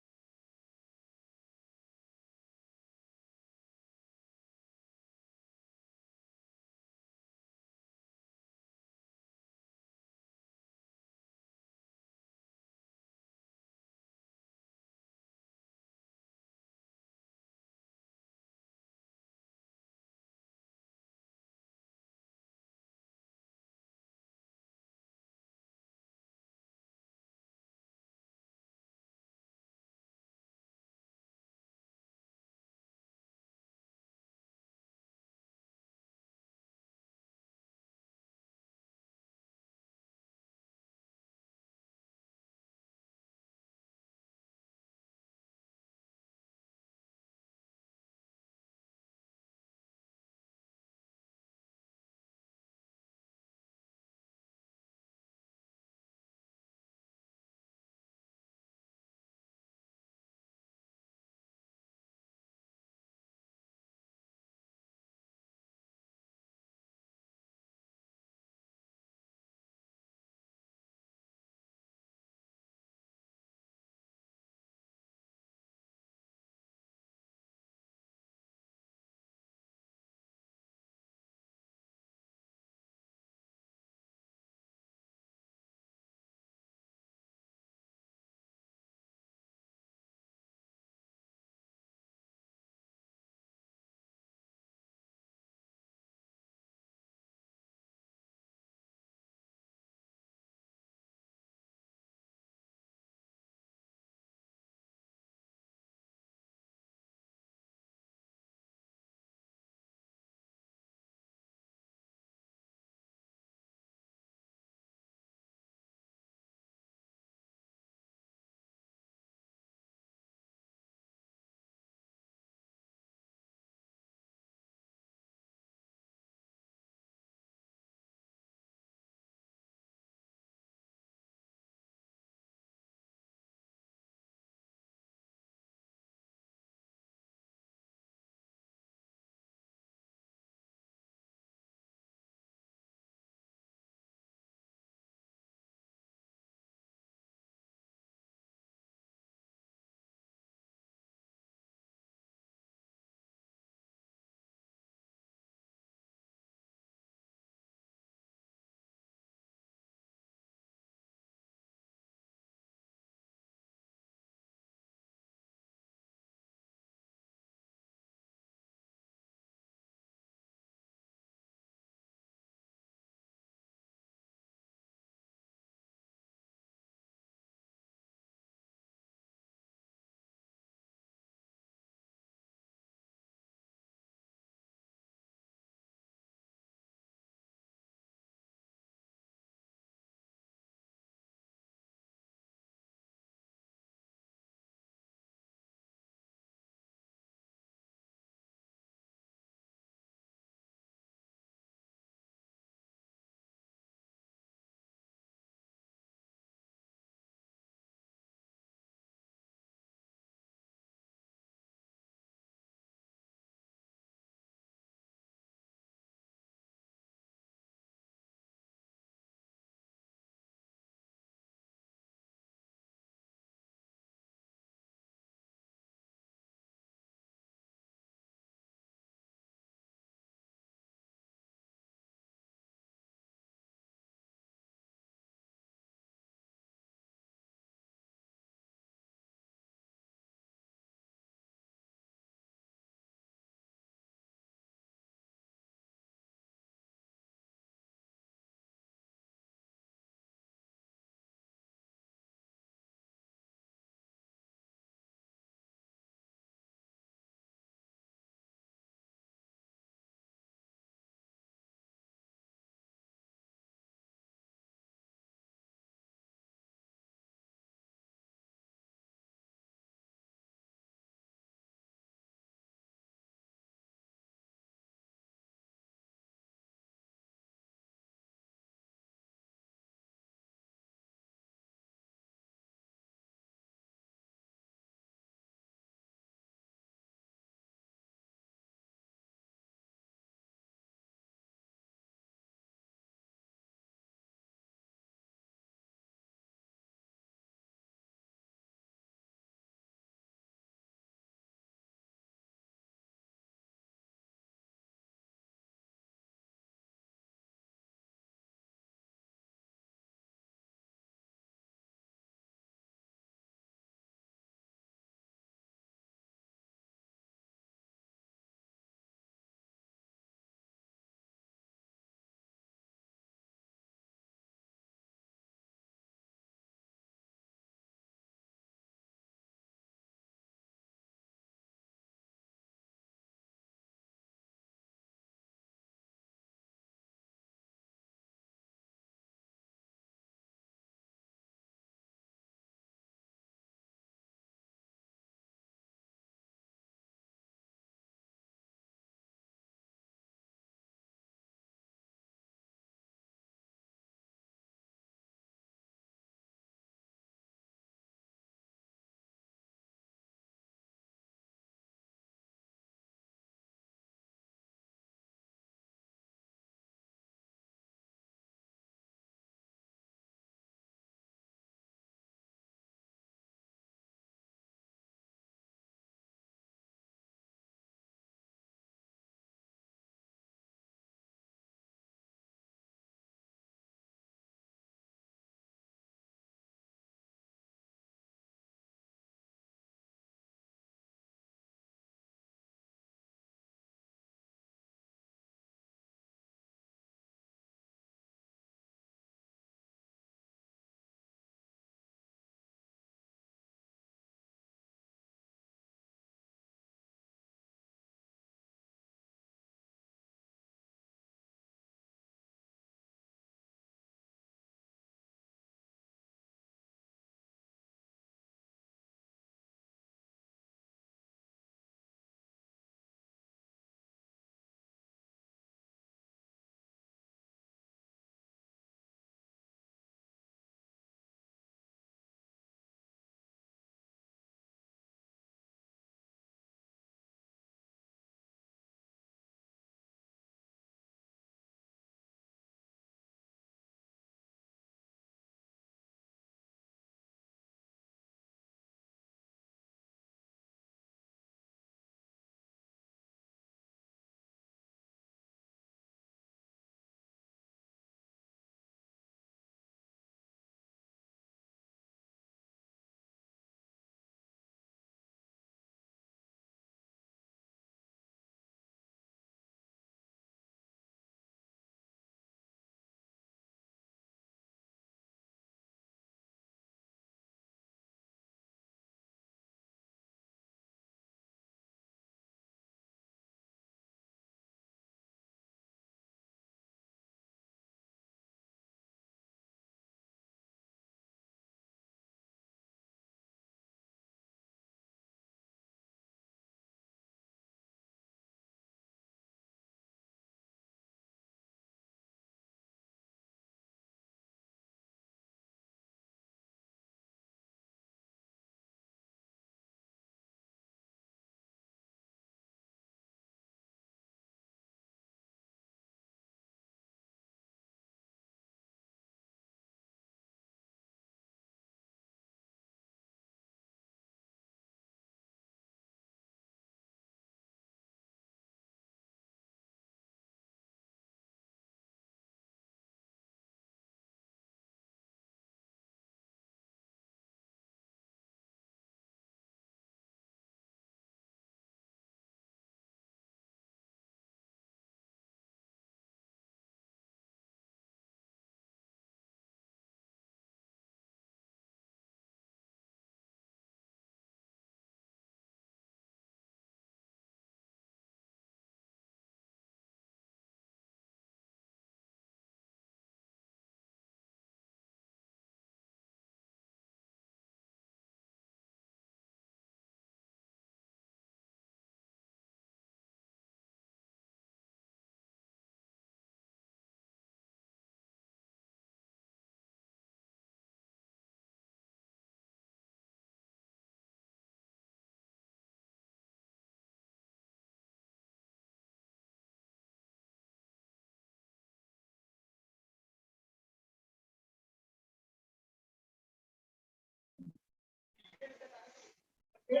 Yeah,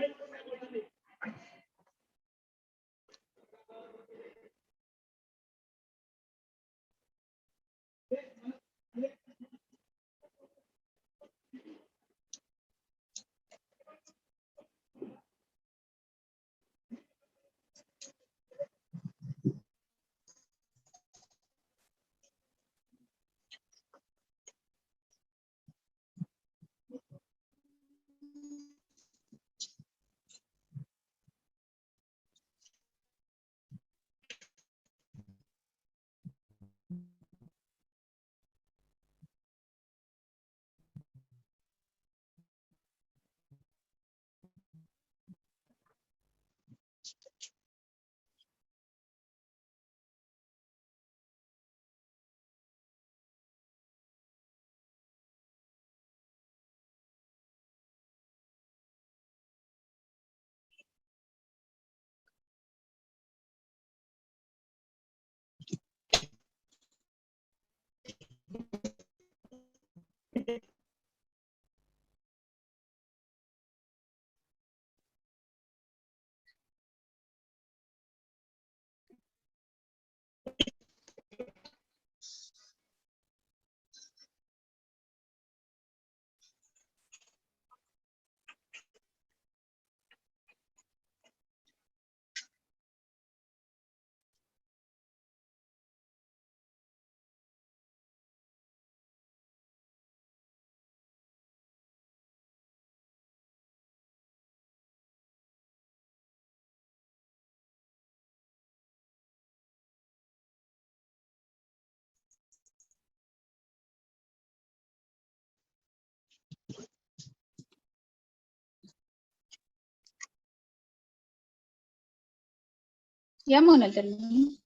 Monal, tell me.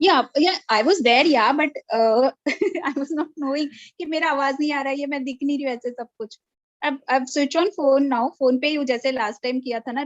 Yeah, I was there, yeah, but I was not knowing कि मेरा आवाज नहीं आ रहा है, ये मैं दिख नहीं रही हूँ ऐसे सब कुछ. अब switch on phone now, phone पे ही जैसे last time किया था ना.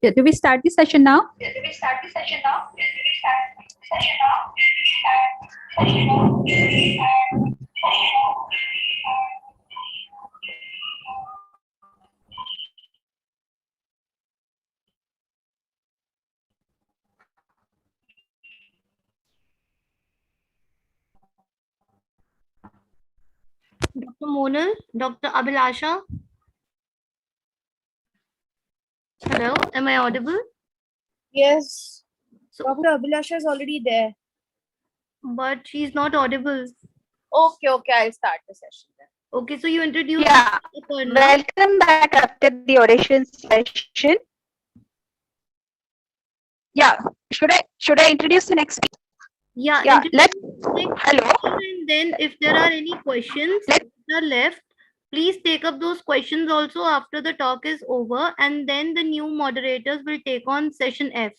Do we start the session now? Dr. Monal, Dr. Abhilasha. Hello, am I audible? Yes. Dr. Abhilasha is already there. But she's not audible. Okay, I'll start the session then. Okay, so you introduce. Yeah. Welcome back after the audition session. Yeah. Should I introduce the next speaker? Yeah, Yeah. Let's. Hello. And then if there are any questions that are left, please take up those questions also after the talk is over, and then the new moderators will take on session F.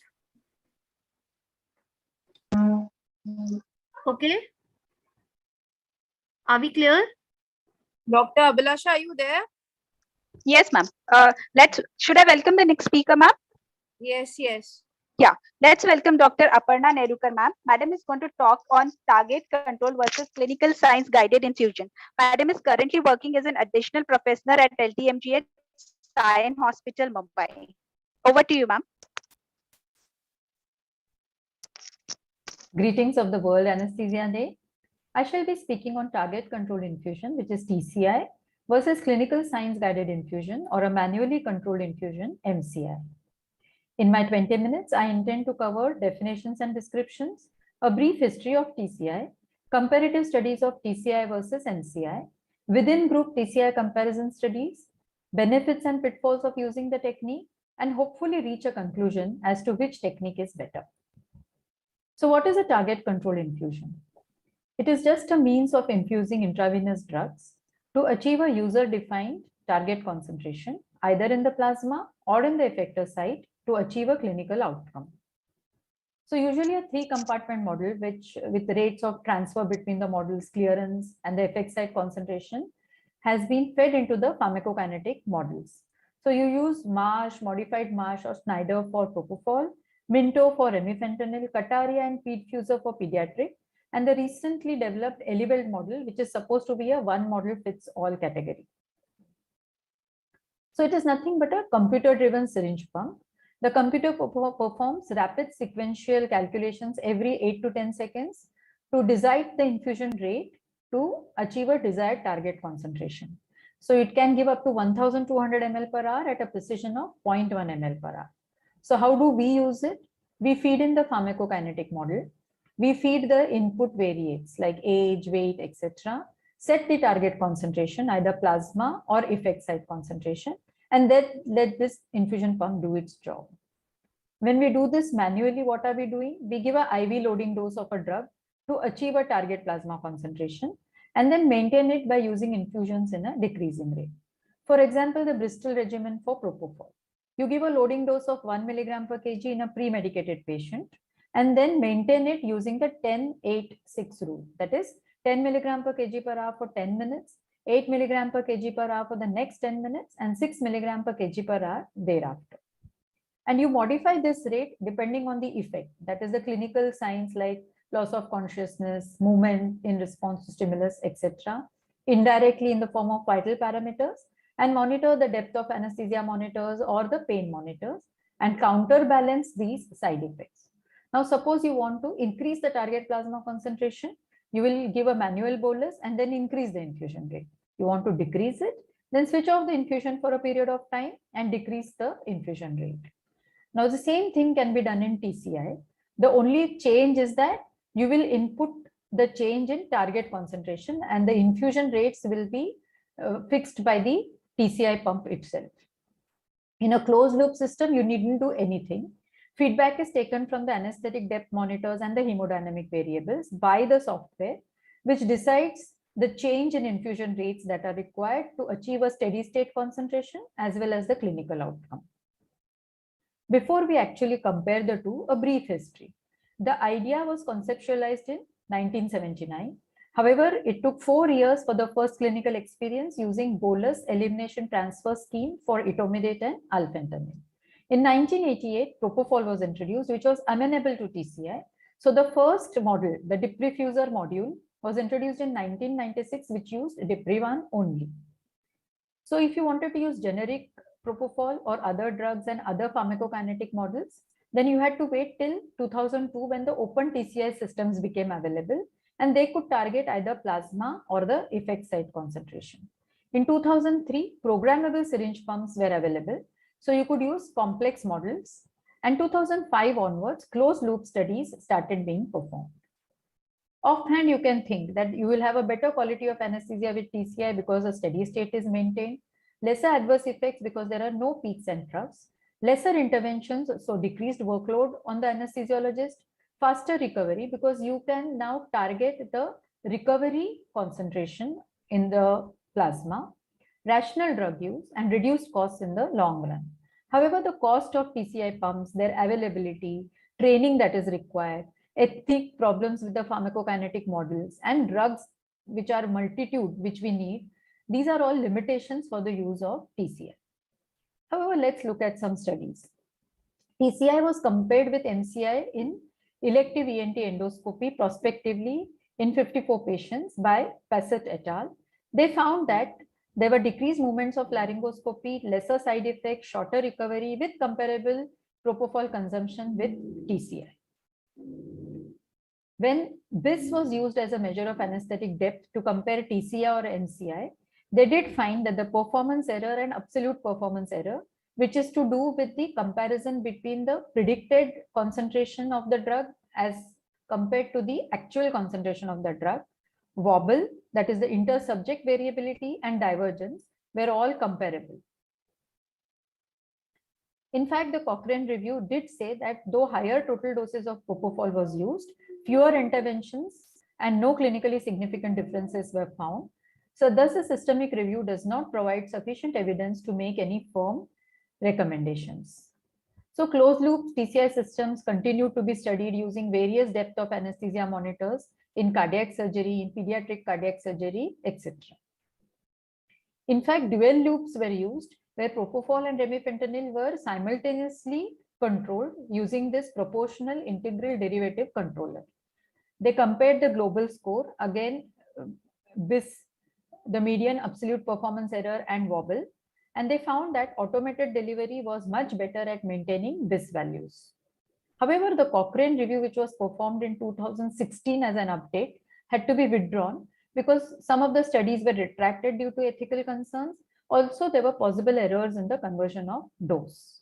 Okay. Are we clear? Dr. Abhilasha, are you there? Yes, ma'am. Should I welcome the next speaker, ma'am? Yes. Yeah, let's welcome Dr. Aparna Nerukar, ma'am. Madam is going to talk on target control versus clinical science guided infusion. Madam is currently working as an additional professor at LTMG at Sion Hospital, Mumbai. Over to you, ma'am. Greetings of the World Anesthesia Day. I shall be speaking on target controlled infusion, which is TCI, versus clinical science guided infusion or a manually controlled infusion, MCI. In my 20 minutes, I intend to cover definitions and descriptions, a brief history of TCI, comparative studies of TCI versus MCI, within group TCI comparison studies, benefits and pitfalls of using the technique, and hopefully reach a conclusion as to which technique is better. So what is a target control infusion? It is just a means of infusing intravenous drugs to achieve a user-defined target concentration, either in the plasma or in the effector site, to achieve a clinical outcome. So usually a 3-compartment model, which with rates of transfer between the model's clearance and the effect site concentration, has been fed into the pharmacokinetic models. So you use Marsh, modified Marsh or Snyder for propofol, Minto for remifentanil, Kataria and Pete-Fuser for pediatric, and the recently developed Eliveld model, which is supposed to be a one model fits all category. So it is nothing but a computer-driven syringe pump. The computer performs rapid sequential calculations every 8 to 10 seconds to decide the infusion rate to achieve a desired target concentration. So it can give up to 1200 ml per hour at a precision of 0.1 ml per hour. So how do we use it? We feed in the pharmacokinetic model. We feed the input variates like age, weight, etc. Set the target concentration, either plasma or effect site concentration, and then let this infusion pump do its job. When we do this manually, what are we doing? We give an IV loading dose of a drug to achieve a target plasma concentration and then maintain it by using infusions in a decreasing rate. For example, the Bristol regimen for propofol. You give a loading dose of 1 milligram per kg in a pre-medicated patient and then maintain it using the 10-8-6 rule. That is 10 milligram per kg per hour for 10 minutes, 8 milligram per kg per hour for the next 10 minutes, and 6 milligram per kg per hour thereafter. And you modify this rate depending on the effect. That is the clinical signs like loss of consciousness, movement in response to stimulus, etc. Indirectly in the form of vital parameters, and monitor the depth of anesthesia monitors or the pain monitors and counterbalance these side effects. Now, suppose you want to increase the target plasma concentration, you will give a manual bolus and then increase the infusion rate. You want to decrease it, then switch off the infusion for a period of time and decrease the infusion rate. Now, the same thing can be done in TCI. The only change is that you will input the change in target concentration and the infusion rates will be fixed by the TCI pump itself. In a closed loop system, you needn't do anything. Feedback is taken from the anesthetic depth monitors and the hemodynamic variables by the software, which decides the change in infusion rates that are required to achieve a steady state concentration as well as the clinical outcome. Before we actually compare the two, a brief history. The idea was conceptualized in 1979. However, it took 4 years for the first clinical experience using bolus elimination transfer scheme for etomidate and alfentanil. In 1988, propofol was introduced, which was amenable to TCI. So the first model, the diprifuser module, was introduced in 1996, which used diprivan only. So if you wanted to use generic propofol or other drugs and other pharmacokinetic models, then you had to wait till 2002 when the open TCI systems became available, and they could target either plasma or the effect site concentration. In 2003, programmable syringe pumps were available, so you could use complex models. And 2005 onwards, closed loop studies started being performed. Offhand, you can think that you will have a better quality of anesthesia with TCI because a steady state is maintained, lesser adverse effects because there are no peaks and troughs, lesser interventions, so decreased workload on the anesthesiologist, faster recovery because you can now target the recovery concentration in the plasma, rational drug use, and reduced costs in the long run. However, the cost of TCI pumps, their availability, training that is required, ethic problems with the pharmacokinetic models, and drugs which are multitude which we need, these are all limitations for the use of TCI. However, let's look at some studies. TCI was compared with MCI in elective ENT endoscopy prospectively in 54 patients by Passett et al. They found that there were decreased movements of laryngoscopy, lesser side effects, shorter recovery with comparable propofol consumption with TCI. When BIS was used as a measure of anesthetic depth to compare TCI or MCI, they did find that the performance error and absolute performance error, which is to do with the comparison between the predicted concentration of the drug as compared to the actual concentration of the drug, wobble, that is the inter-subject variability, and divergence were all comparable. In fact, the Cochrane review did say that though higher total doses of propofol was used, fewer interventions and no clinically significant differences were found. So thus a systemic review does not provide sufficient evidence to make any firm recommendations. So closed loop TCI systems continue to be studied using various depth of anesthesia monitors in cardiac surgery, in pediatric cardiac surgery, etc. In fact, dual loops were used where propofol and remifentanil were simultaneously controlled using this proportional integral derivative controller. They compared the global score, again, BIS, the median absolute performance error, and wobble, and they found that automated delivery was much better at maintaining BIS values. However, the Cochrane review, which was performed in 2016 as an update, had to be withdrawn because some of the studies were retracted due to ethical concerns. Also, there were possible errors in the conversion of dose.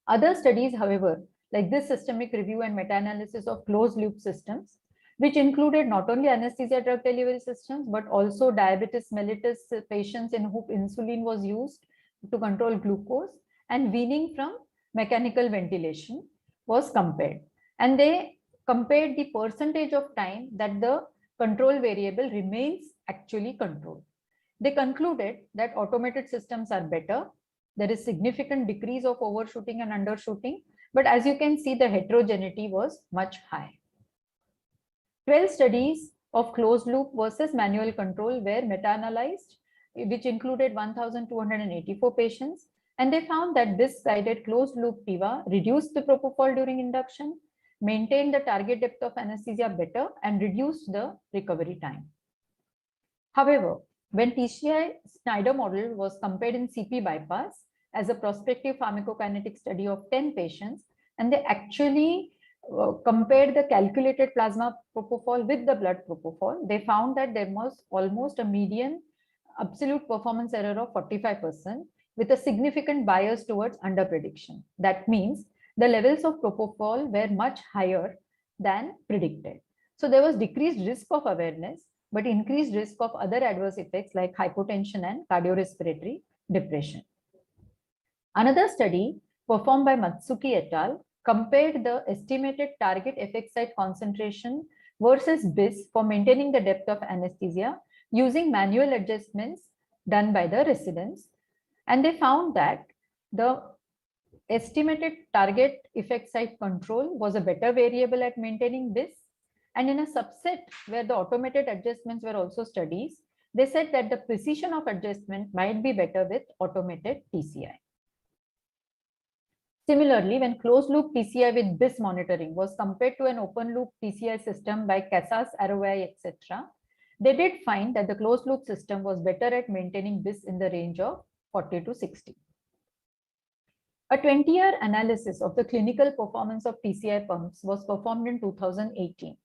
Other studies, however, like this systemic review and meta-analysis of closed loop systems, which included not only anesthesia drug delivery systems, but also diabetes mellitus patients in whom insulin was used to control glucose, and weaning from mechanical ventilation was compared. And they compared the percentage of time that the control variable remains actually controlled. They concluded that automated systems are better. There is significant decrease of overshooting and undershooting, but as you can see, the heterogeneity was much higher. 12 studies of closed loop versus manual control were meta-analyzed, which included 1,284 patients, and they found that this guided closed loop TIVA reduced the propofol during induction, maintained the target depth of anesthesia better, and reduced the recovery time. However, when TCI Snyder model was compared in CP bypass as a prospective pharmacokinetic study of 10 patients, and they actually compared the calculated plasma propofol with the blood propofol, they found that there was almost a median absolute performance error of 45% with a significant bias towards underprediction. That means the levels of propofol were much higher than predicted. So there was decreased risk of awareness, but increased risk of other adverse effects like hypotension and cardiorespiratory depression. Another study performed by Matsuki et al. Compared the estimated target effect site concentration versus BIS for maintaining the depth of anesthesia using manual adjustments done by the residents. And they found that the estimated target effect site control was a better variable at maintaining BIS. And in a subset where the automated adjustments were also studied, they said that the precision of adjustment might be better with automated TCI. Similarly, when closed loop TCI with BIS monitoring was compared to an open loop TCI system by Casas, Arovai, etc., they did find that the closed loop system was better at maintaining BIS in the range of 40 to 60. A 20-year analysis of the clinical performance of TCI pumps was performed in 2018.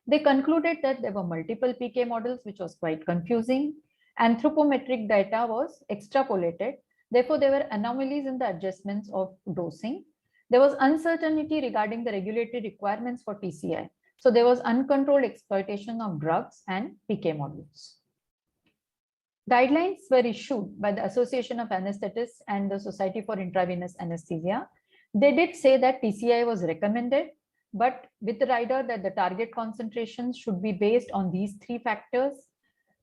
They concluded that there were multiple PK models, which was quite confusing. Anthropometric data was extrapolated. Therefore, there were anomalies in the adjustments of dosing. There was uncertainty regarding the regulatory requirements for TCI. So there was uncontrolled exploitation of drugs and PK models. Guidelines were issued by the Association of Anesthetists and the Society for Intravenous Anesthesia. They did say that TCI was recommended, but with the rider that the target concentrations should be based on these three factors.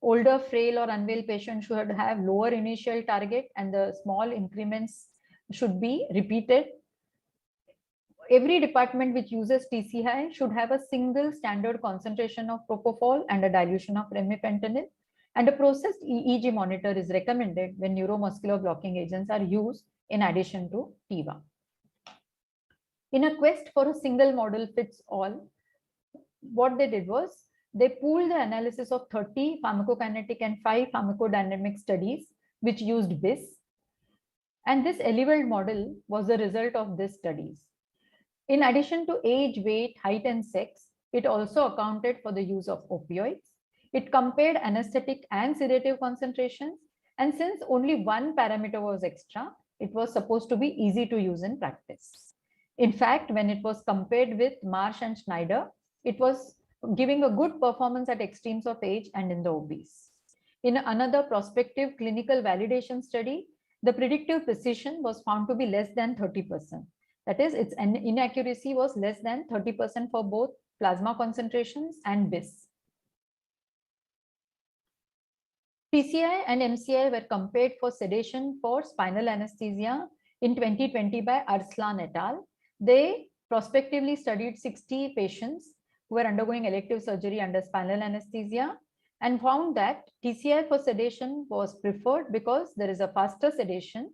Older, frail or unwell patients should have lower initial target and the small increments should be repeated. Every department which uses TCI should have a single standard concentration of propofol and a dilution of remifentanil. And a processed EEG monitor is recommended when neuromuscular blocking agents are used in addition to TIVA. In a quest for a single model fits all, what they did was they pooled the analysis of 30 pharmacokinetic and 5 pharmacodynamic studies which used BIS. And this Eliveld model was the result of these studies. In addition to age, weight, height, and sex, it also accounted for the use of opioids. It compared anesthetic and sedative concentrations. And since only one parameter was extra, it was supposed to be easy to use in practice. In fact, when it was compared with Marsh and Schneider, it was giving a good performance at extremes of age and in the obese. In another prospective clinical validation study, the predictive precision was found to be less than 30%. That is, its inaccuracy was less than 30% for both plasma concentrations and BIS. TCI and MCI were compared for sedation for spinal anesthesia in 2020 by Arslan et al. They prospectively studied 60 patients who were undergoing elective surgery under spinal anesthesia and found that TCI for sedation was preferred because there is a faster sedation,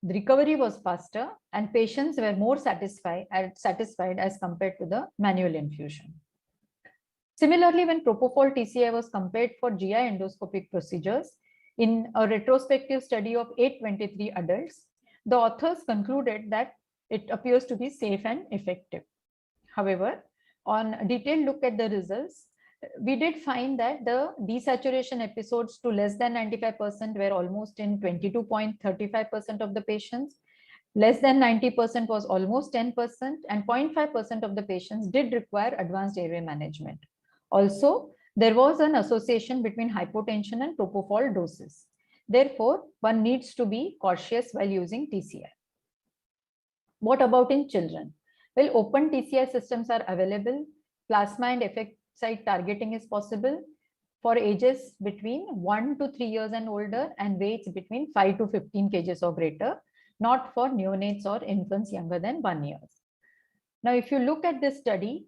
the recovery was faster, and patients were more satisfied as compared to the manual infusion. Similarly, when propofol TCI was compared for GI endoscopic procedures in a retrospective study of 823 adults, the authors concluded that it appears to be safe and effective. However, on a detailed look at the results, we did find that the desaturation episodes to less than 95% were almost in 22.35% of the patients. Less than 90% was almost 10%, and 0.5% of the patients did require advanced airway management. Also, there was an association between hypotension and propofol doses. Therefore, one needs to be cautious while using TCI. What about in children? Well, open TCI systems are available. Plasma and effect site targeting is possible for ages between 1 to 3 years and older and weights between 5 to 15 kgs or greater, not for neonates or infants younger than 1 year. Now, if you look at this study,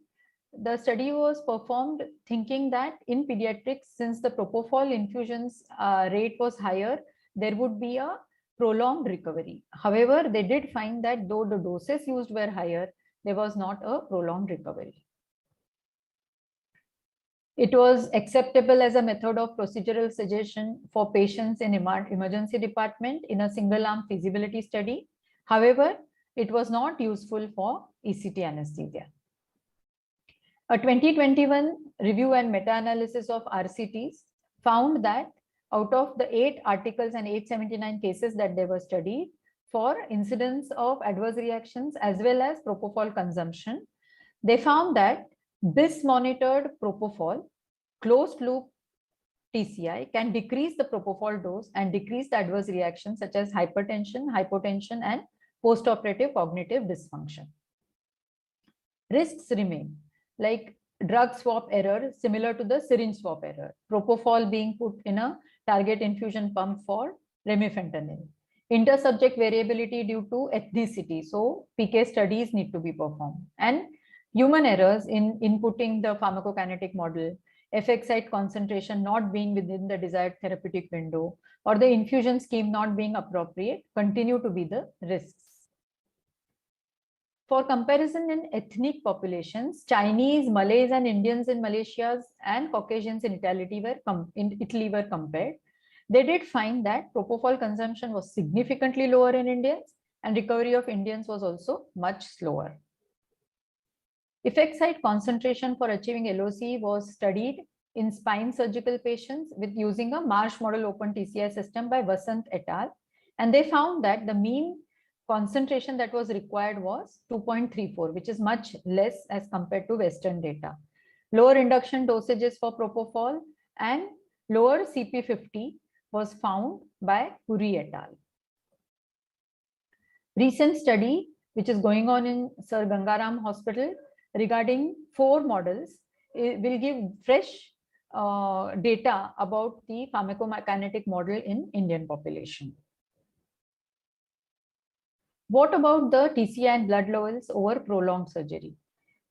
the study was performed thinking that in pediatrics, since the propofol infusions rate was higher, there would be a prolonged recovery. However, they did find that though the doses used were higher, there was not a prolonged recovery. It was acceptable as a method of procedural suggestion for patients in emergency department in a single-arm feasibility study. However, it was not useful for ECT anesthesia. A 2021 review and meta-analysis of RCTs found that out of the 8 articles and 879 cases that they were studied for incidence of adverse reactions as well as propofol consumption, they found that this monitored propofol closed loop TCI can decrease the propofol dose and decrease the adverse reactions such as hypertension, hypotension, and postoperative cognitive dysfunction. Risks remain, like drug swap error similar to the syringe swap error, propofol being put in a target infusion pump for remifentanil, intersubject variability due to ethnicity, so PK studies need to be performed, and human errors in inputting the pharmacokinetic model, effect site concentration not being within the desired therapeutic window, or the infusion scheme not being appropriate continue to be the risks. For comparison in ethnic populations, Chinese, Malays, and Indians in Malaysia and Caucasians in Italy were compared. They did find that propofol consumption was significantly lower in Indians, and recovery of Indians was also much slower. Effect site concentration for achieving LOC was studied in spine surgical patients with using a Marsh model open TCI system by Vasant et al. And they found that the mean concentration that was required was 2.34, which is much less as compared to Western data. Lower induction dosages for propofol and lower CP50 was found by Puri et al. Recent study, which is going on in Sir Gangaram Hospital regarding 4 models, will give fresh data about the pharmacokinetic model in Indian population. What about the TCI and blood levels over prolonged surgery?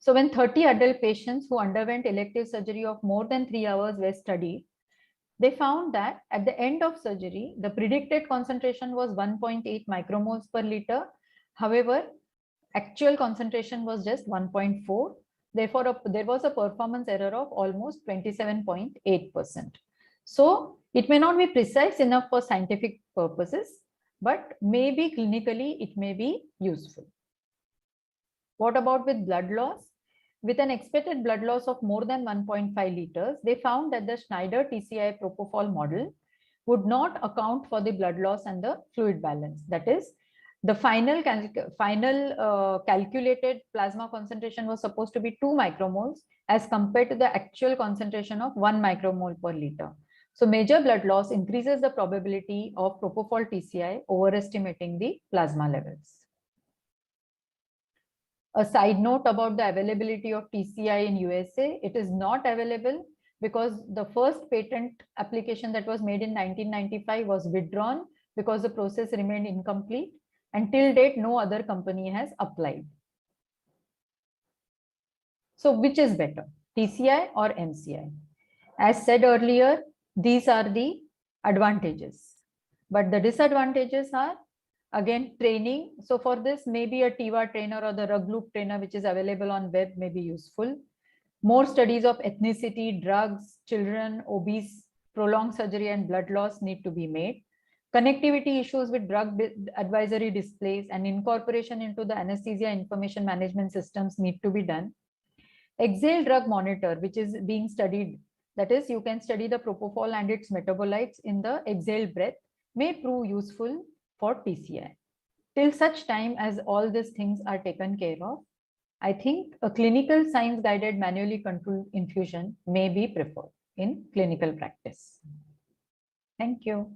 So when 30 adult patients who underwent elective surgery of more than 3 hours were studied, they found that at the end of surgery, the predicted concentration was 1.8 micromoles per liter. However, actual concentration was just 1.4. Therefore, there was a performance error of almost 27.8%. So it may not be precise enough for scientific purposes, but maybe clinically it may be useful. What about with blood loss? With an expected blood loss of more than 1.5 liters, they found that the Schneider TCI propofol model would not account for the blood loss and the fluid balance. That is, the final calculated plasma concentration was supposed to be 2 micromoles as compared to the actual concentration of 1 micromole per liter. So major blood loss increases the probability of propofol TCI overestimating the plasma levels. A side note about the availability of TCI in USA, it is not available because the first patent application that was made in 1995 was withdrawn because the process remained incomplete. Until date, no other company has applied. So which is better, TCI or MCI? As said earlier, these are the advantages, but the disadvantages are again training. So for this, maybe a TIVA trainer or the rug loop trainer, which is available on web, may be useful. More studies of ethnicity, drugs, children, obese, prolonged surgery and blood loss need to be made. Connectivity issues with drug advisory displays and incorporation into the anesthesia information management systems need to be done. Exhale drug monitor, which is being studied, that is, you can study the propofol and its metabolites in the exhaled breath, may prove useful for TCI. Till such time as all these things are taken care of, I think a clinical science guided manually controlled infusion may be preferred in clinical practice. Thank you.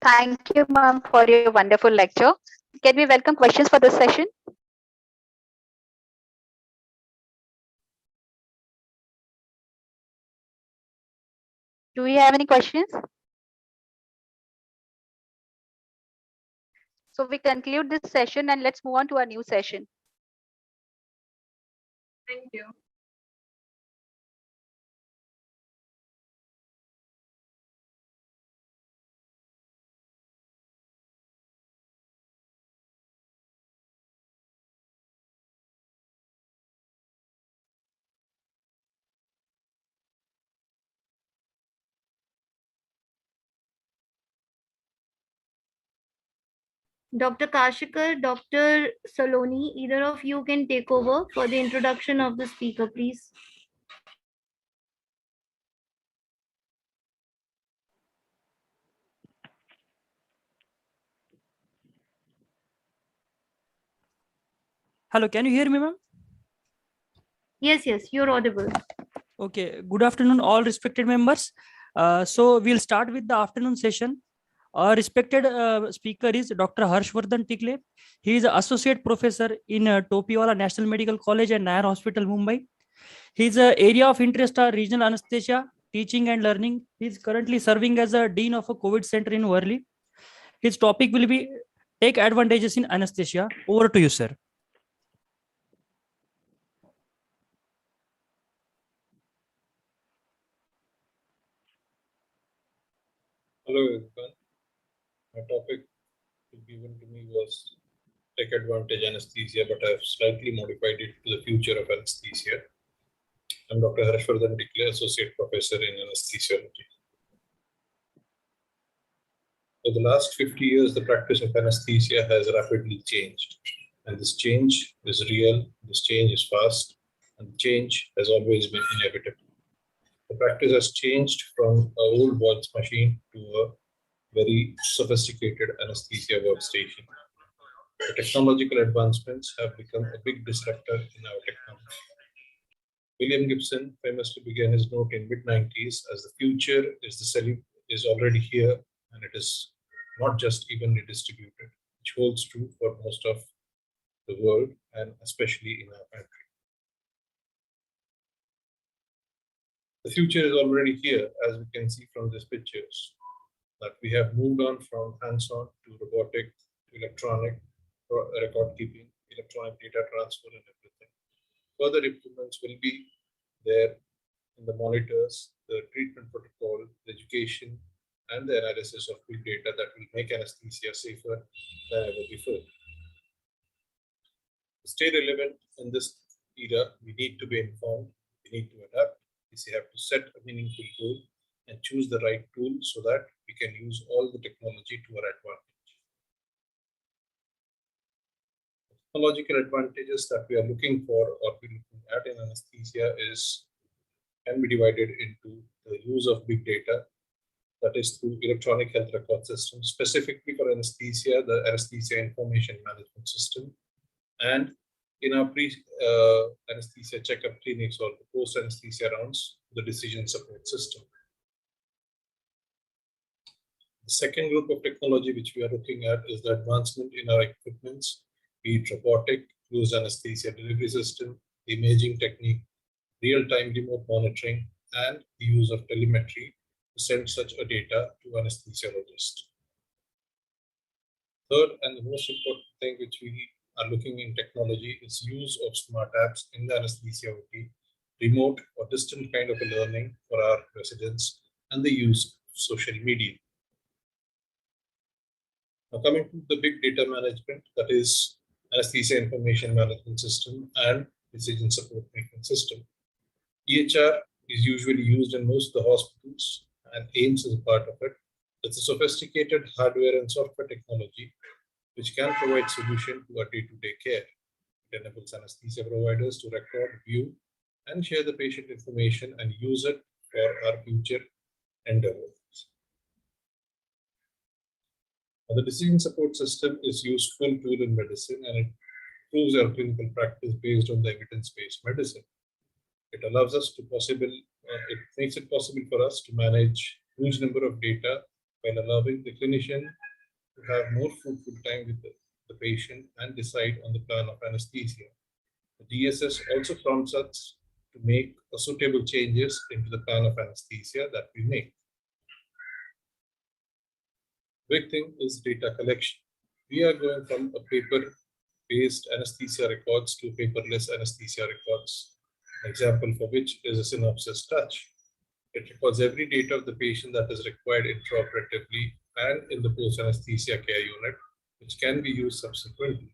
Thank you, ma'am, for your wonderful lecture. Can we welcome questions for this session? Do we have any questions? So we conclude this session and let's move on to our new session. Thank you. Dr. Kashikar, Dr. Saloni, either of you can take over for the introduction of the speaker, please. Hello, can you hear me, ma'am? Yes, you're audible. Okay, good afternoon, all respected members. So we'll start with the afternoon session. Our respected speaker is Dr. Harshvardhan Tikle. He is Associate Professor in Topiwala National Medical College and Nair Hospital, Mumbai. His area of interest are regional anesthesia, teaching and learning. He is currently serving as a Dean of a COVID Center in Worli. His topic will be Take Advantages in Anesthesia. Over to you, sir. Hello everyone. My topic given to me was take advantage anesthesia, but I've slightly modified it to the future of anesthesia. I'm Dr. Harshvardhan Tikle, Associate Professor in Anesthesiology. For the last 50 years, the practice of anesthesia has rapidly changed. And this change is real, this change is fast, and change has always been inevitable. The practice has changed from an old waltz machine to a very sophisticated anesthesia workstation. The technological advancements have become a big disruptor in our technology. William Gibson famously began his note in mid-90s as the future is already here, and it is not just evenly distributed, which holds true for most of the world and especially in our country. The future is already here, as we can see from these pictures, that we have moved on from hands-on to robotic to electronic record keeping, electronic data transfer, and everything. Further improvements will be there in the monitors, the treatment protocol, the education, and the analysis of big data that will make anesthesia safer than ever before. To stay relevant in this era, we need to be informed, we need to adapt, we have to set a meaningful goal and choose the right tool so that we can use all the technology to our advantage. The technological advantages that we are looking for or be looking at in anesthesia can be divided into the use of big data, that is through electronic health record systems, specifically for anesthesia, the anesthesia information management system, and in our pre-anesthesia checkup clinics or the post-anesthesia rounds, the decision support system. The second group of technology which we are looking at is the advancement in our equipments, be it robotic, closed anesthesia delivery system, the imaging technique, real-time remote monitoring, and the use of telemetry to send such a data to anesthesiologist. Third and the most important thing which we are looking in technology is use of smart apps in the anesthesia OT, remote or distant kind of a learning for our residents, and the use of social media. Now coming to the big data management, that is anesthesia information management system and decision support making system. EHR is usually used in most of the hospitals and AIMS is a part of it. It's a sophisticated hardware and software technology which can provide solution to our day-to-day care. It enables anesthesia providers to record, view, and share the patient information and use it for our future endeavors. Now, the decision support system is a useful tool in medicine and it improves our clinical practice based on the evidence-based medicine. It allows us to it makes it possible for us to manage huge number of data while allowing the clinician to have more fruitful time with the patient and decide on the plan of anesthesia. The DSS also prompts us to make suitable changes into the plan of anesthesia that we make. Big thing is data collection. We are going from a paper-based anesthesia records to paperless anesthesia records. An example for which is a synopsis touch. It records every data of the patient that is required intraoperatively and in the post-anesthesia care unit, which can be used subsequently.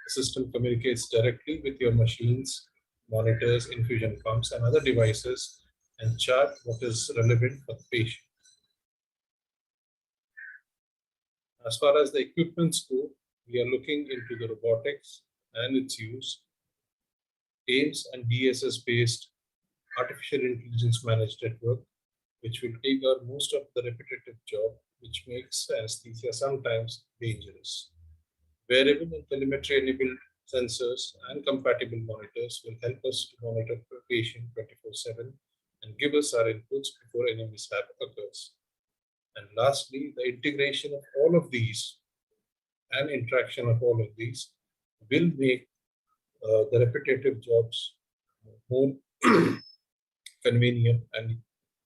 The system communicates directly with your machines, monitors, infusion pumps, and other devices and chart what is relevant for the patient. As far as the equipments go, we are looking into the robotics and its use, AIMS and DSS-based artificial intelligence managed network, which will take out most of the repetitive job, which makes anesthesia sometimes dangerous. Wearable and telemetry-enabled sensors and compatible monitors will help us to monitor the patient 24/7 and give us our inputs before any mishap occurs. And lastly, the integration of all of these and interaction of all of these will make the repetitive jobs more convenient and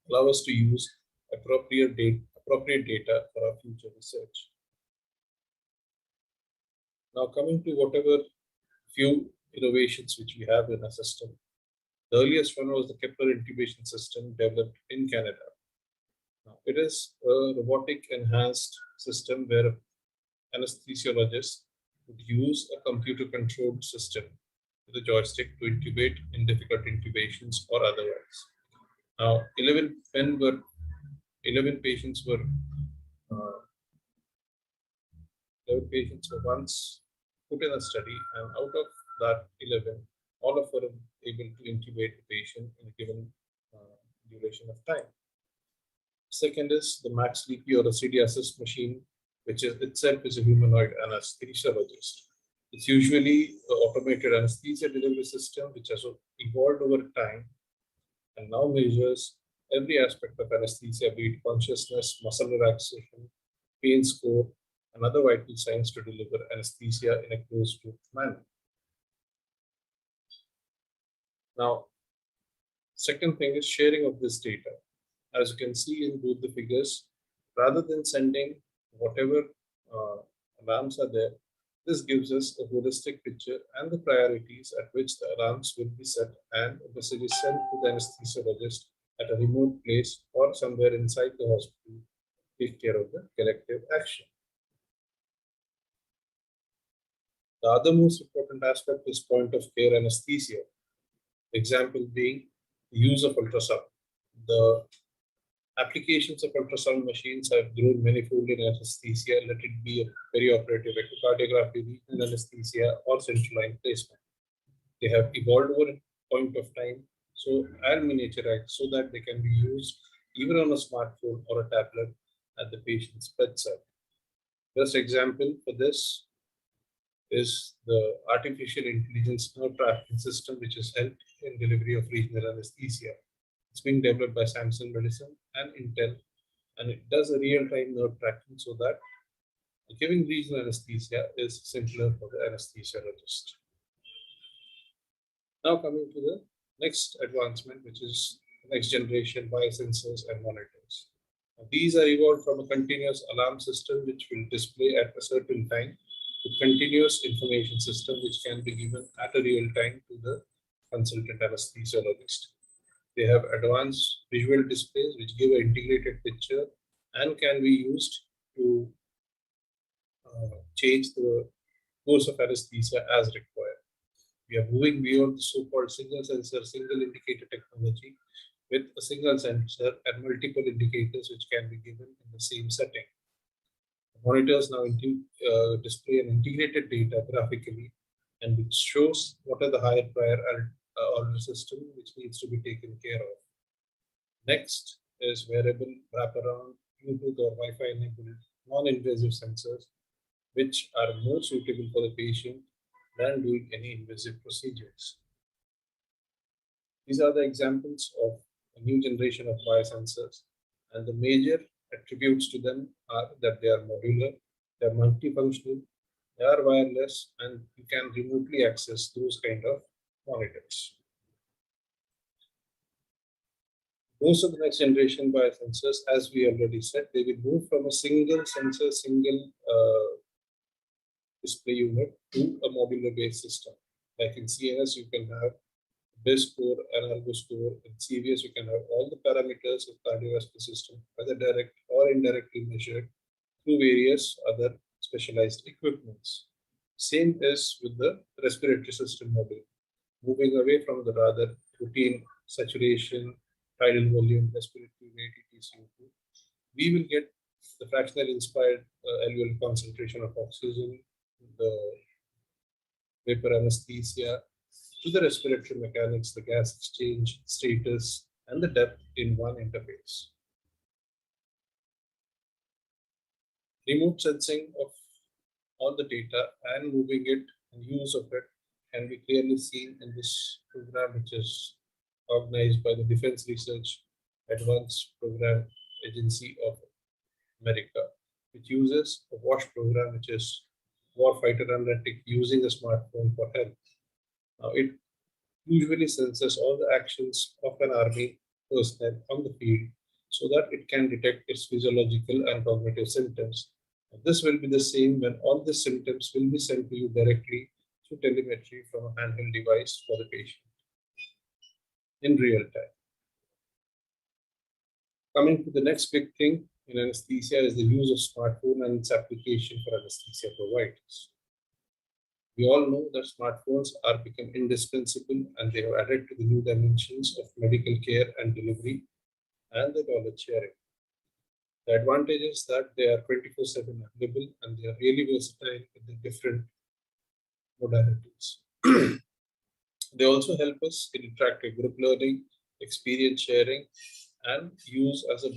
allow us to use appropriate data for our future research. Now coming to whatever few innovations which we have in our system. The earliest one was the Kepler intubation system developed in Canada. Now, it is a robotic enhanced system where anesthesiologist would use a computer-controlled system with a joystick to intubate in difficult intubations or otherwise. Now, 11 patients were 11 patients were once put in a study, and out of that 11, all of them were able to intubate the patient in a given duration of time. Second is the Max DP or a CD assist machine, which is itself is a humanoid anesthesiologist. It's usually an automated anesthesia delivery system which has evolved over time and now measures every aspect of anesthesia, be it consciousness, muscle relaxation, pain score, and other vital signs to deliver anesthesia in a closed-loop manner. Now, second thing is sharing of this data. As you can see in both the figures, rather than sending whatever alarms are there, this gives us a holistic picture and the priorities at which the alarms will be set, and a message is sent to the anesthesiologist at a remote place or somewhere inside the hospital to take care of the collective action. The other most important aspect is point of care anesthesia. Example being the use of ultrasound. The applications of ultrasound machines have grown manifold in anesthesia, let it be a perioperative echocardiography, regional anesthesia, or central line placement. They have evolved over a point of time, so and miniaturized so that they can be used even on a smartphone or a tablet at the patient's bedside. First example for this is the artificial intelligence nerve tracking system, which has helped in delivery of regional anesthesia. It's being developed by Samsung Medicine and Intel, and it does a real-time nerve tracking so that giving regional anesthesia is simpler for the anesthesiologist. Now coming to the next advancement, which is next generation biosensors and monitors. Now, these are evolved from a continuous alarm system which will display at a certain time to continuous information system which can be given at a real time to the consultant anesthesiologist. They have advanced visual displays which give an integrated picture and can be used to change the course of anesthesia as required. We are moving beyond the so-called single sensor, single indicator technology with a single sensor and multiple indicators which can be given in the same setting. Monitors now display an integrated data graphically, and which shows what are the higher prior order system which needs to be taken care of. Next is wearable wraparound Bluetooth or Wi-Fi enabled non-invasive sensors, which are more suitable for the patient than doing any invasive procedures. These are the examples of a new generation of biosensors, and the major attributes to them are that they are modular, they are multifunctional, they are wireless, and you can remotely access those kind of monitors. Most of the next generation biosensors, as we already said, they will move from a single sensor, single display unit to a modular based system. Like in CNS, you can have BIS score, analgo score. In CVS, you can have all the parameters of cardiovascular system, whether direct or indirectly measured through various other specialized equipments. Same is with the respiratory system module, moving away from the rather routine saturation, tidal volume, respiratory rate, CO2. We will get the fractional inspired alveolar concentration of oxygen, the vapor anesthesia, to the respiratory mechanics, the gas exchange status, and the depth in one interface. Remote sensing of all the data and moving it and use of it can be clearly seen in this program, which is organized by the Defense Research Advanced Program Agency of America, which uses a WASH program, which is Warfighter Analytic using a smartphone for help. Now, it usually senses all the actions of an army personnel on the field so that it can detect its physiological and cognitive symptoms. And this will be the same when all the symptoms will be sent to you directly through telemetry from a handheld device for the patient in real time. Coming to the next big thing in anesthesia is the use of smartphone and its application for anesthesia providers. We all know that smartphones are become indispensable and they have added to the new dimensions of medical care and delivery and the knowledge sharing. The advantage is that they are 24/7 available and they are really versatile in the different modalities. They also help us in interactive group learning, experience sharing, and use as a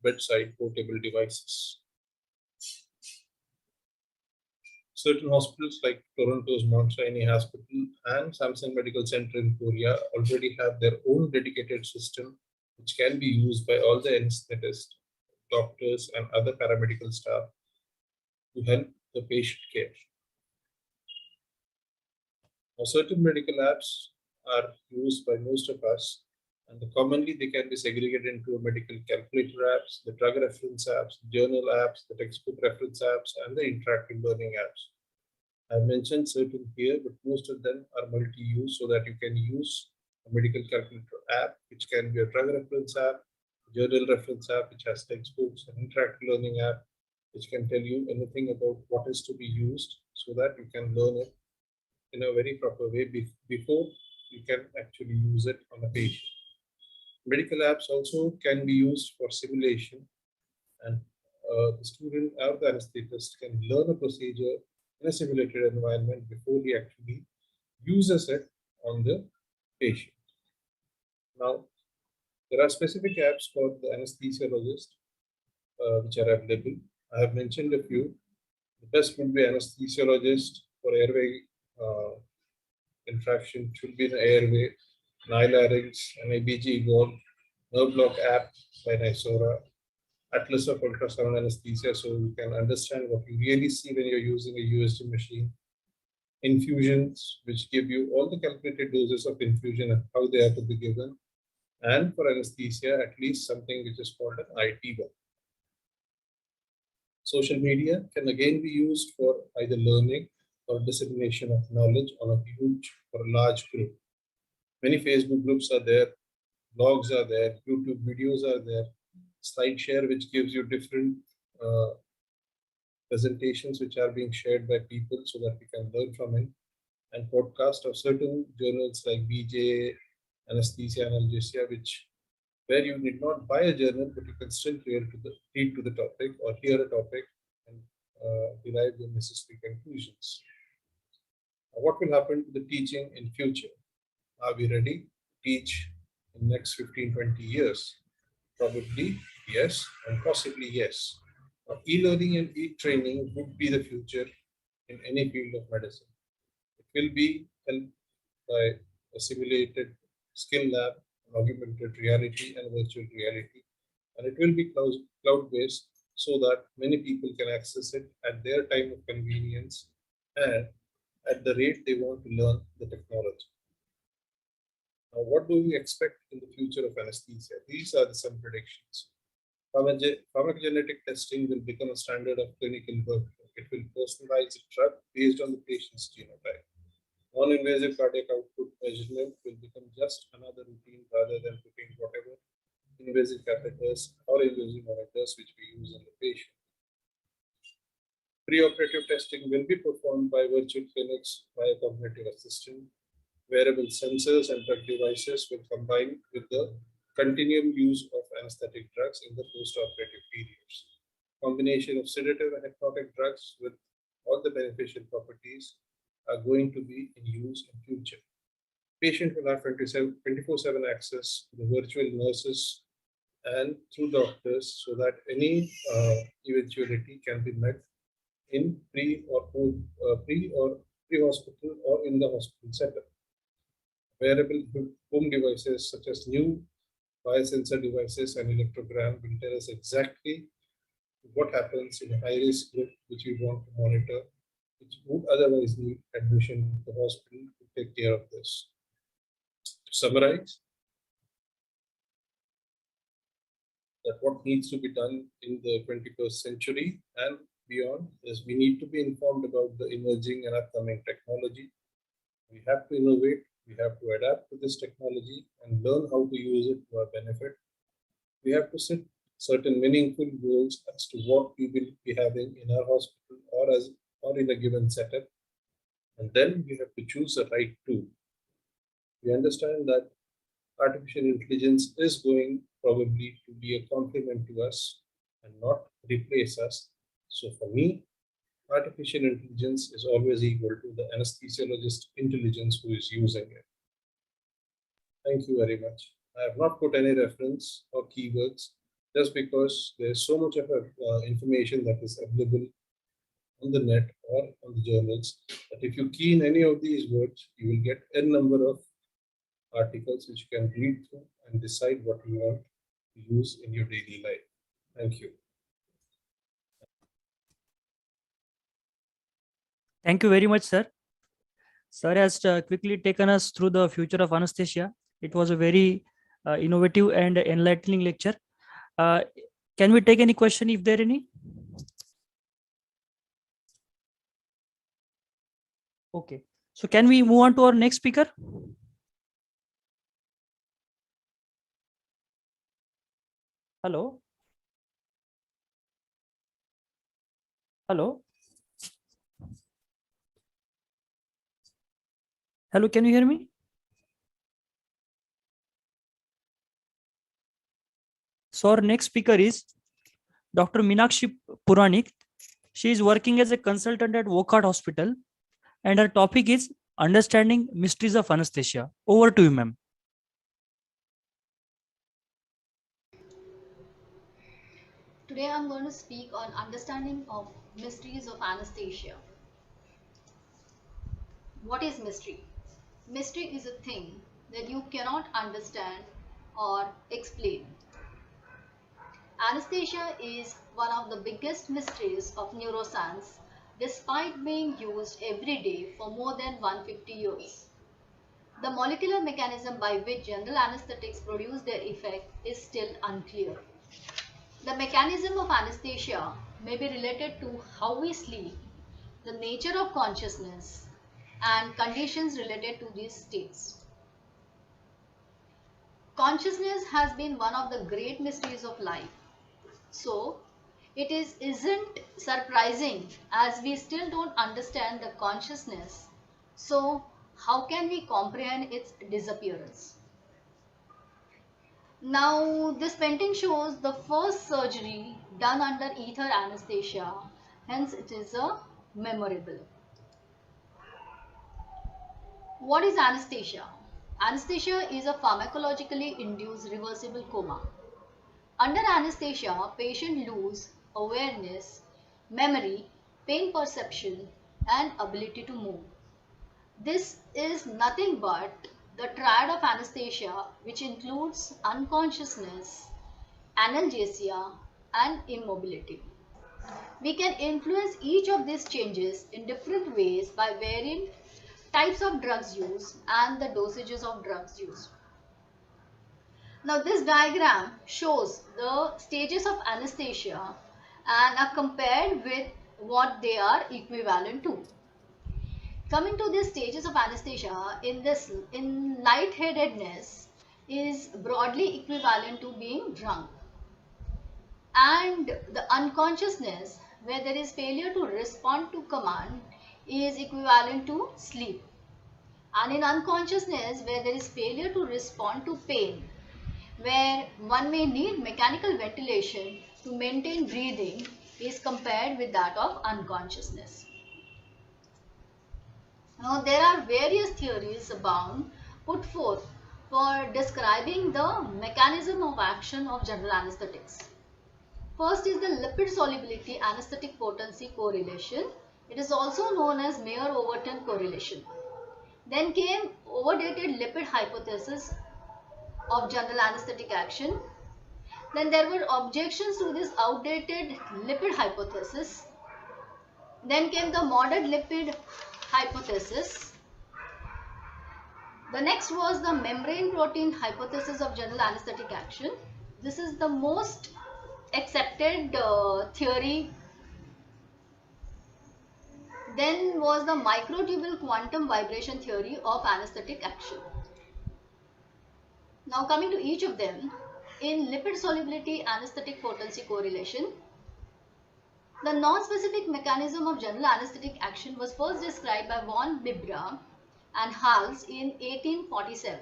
bedside portable devices. Certain hospitals like Toronto's Mount Sinai Hospital and Samsung Medical Center in Korea already have their own dedicated system which can be used by all the anesthetists, doctors, and other paramedical staff to help the patient care. Now, certain medical apps are used by most of us, and commonly they can be segregated into medical calculator apps, the drug reference apps, journal apps, the textbook reference apps, and the interactive learning apps. I've mentioned certain here, but most of them are multi-use so that you can use a medical calculator app, which can be a drug reference app, journal reference app, which has textbooks, an interactive learning app, which can tell you anything about what is to be used so that you can learn it in a very proper way before you can actually use it on a patient. Medical apps also can be used for simulation, and the student or the anesthetist can learn a procedure in a simulated environment before he actually uses it on the patient. Now, there are specific apps for the anesthesiologist which are available. I have mentioned a few. The best would be anesthesiologist for airway infraction, should be an airway, larynx, an ABG Evolve, nerve block app by Nysora, Atlas of ultrasound anesthesia, so you can understand what you really see when you're using a USG machine. Infusions, which give you all the calculated doses of infusion and how they are to be given. And for anesthesia, at least something which is called an IT one. Social media can again be used for either learning or dissemination of knowledge on a huge or a large group. Many Facebook groups are there, blogs are there, YouTube videos are there, SlideShare, which gives you different presentations which are being shared by people so that we can learn from it, and podcast of certain journals like BJ, Anesthesia, Analgesia, where you need not buy a journal, but you can still read to the topic or hear a topic and derive the necessary conclusions. What will happen to the teaching in future? Are we ready to teach in the next 15-20 years? Probably yes, and possibly yes. E-learning and e-training would be the future in any field of medicine. It will be helped by a simulated skill lab, augmented reality, and virtual reality. And it will be cloud-based so that many people can access it at their time of convenience and at the rate they want to learn the technology. Now, what do we expect in the future of anesthesia? These are some predictions. Pharmacogenetic testing will become a standard of clinical work. It will personalize a drug based on the patient's genotype. Non-invasive cardiac output measurement will become just another routine rather than putting whatever invasive catheters or invasive monitors which we use in the patient. Preoperative testing will be performed by virtual clinics by a cognitive assistant. Wearable sensors and drug devices will combine with the continuum use of anesthetic drugs in the post-operative periods. Combination of sedative and hypnotic drugs with all the beneficial properties are going to be in use in future. Patient will have 24/7 access to the virtual nurses and through doctors so that any eventuality can be met in pre-hospital or in the hospital setup. Wearable home devices such as new biosensor devices and electrogram will tell us exactly what happens in a high-risk group which we want to monitor, which would otherwise need admission to the hospital to take care of this. To summarize, that what needs to be done in the 21st century and beyond is we need to be informed about the emerging and upcoming technology. We have to innovate. We have to adapt to this technology and learn how to use it to our benefit. We have to sit certain meaningful goals as to what we will be having in our hospital or in a given setup. And then we have to choose the right tool. We understand that artificial intelligence is going probably to be a complement to us and not replace us. So for me, artificial intelligence is always equal to the anesthesiologist intelligence who is using it. Thank you very much. I have not put any reference or keywords just because there's so much of information that is available on the net or on the journals that if you key in any of these words, you will get n number of articles which you can read through and decide what you want to use in your daily life. Thank you. Thank you very much, sir. Sir has quickly taken us through the future of anesthesia. It was a very innovative and enlightening lecture. Can we take any question if there are any? Okay. So can we move on to our next speaker? Hello? Hello? Hello, can you hear me? So our next speaker is Dr. Meenakshi Puranik. She is working as a consultant at Wockhardt Hospital and her topic is Understanding Mysteries of Anesthesia. Over to you, ma'am. Today I'm going to speak on understanding of mysteries of anesthesia. What is mystery? Mystery is a thing that you cannot understand or explain. Anesthesia is one of the biggest mysteries of neuroscience despite being used every day for more than 150 years. The molecular mechanism by which general anesthetics produce their effect is still unclear. The mechanism of anesthesia may be related to how we sleep, the nature of consciousness, and conditions related to these states. Consciousness has been one of the great mysteries of life. So, isn't surprising as we still don't understand the consciousness. So, how can we comprehend its disappearance? Now, this painting shows the first surgery done under ether anesthesia, hence it is a memorable. What is anesthesia? Anesthesia is a pharmacologically induced reversible coma. Under anesthesia, patient lose awareness, memory, pain perception, and ability to move. This is nothing but the triad of anesthesia, which includes unconsciousness, analgesia, and immobility. We can influence each of these changes in different ways by varying types of drugs used and the dosages of drugs used. Now this diagram shows the stages of anesthesia and are compared with what they are equivalent to. Coming to the stages of anesthesia, in lightheadedness is broadly equivalent to being drunk. And the unconsciousness, where there is failure to respond to command, is equivalent to sleep. And in unconsciousness, where there is failure to respond to pain, where one may need mechanical ventilation to maintain breathing, is compared with that of unconsciousness. Now, there are various theories abound put forth for describing the mechanism of action of general anesthetics. First is the lipid solubility anesthetic potency correlation. It is also known as Mayer-Overton correlation. Then came overdated lipid hypothesis of general anesthetic action. Then there were objections to this outdated lipid hypothesis. Then came the modern lipid hypothesis. The next was the membrane protein hypothesis of general anesthetic action. This is the most accepted theory. Then was the microtubule quantum vibration theory of anesthetic action. Now coming to each of them, in lipid solubility anesthetic potency correlation. The non-specific mechanism of general anesthetic action was first described by von Bibra and Hals in 1847.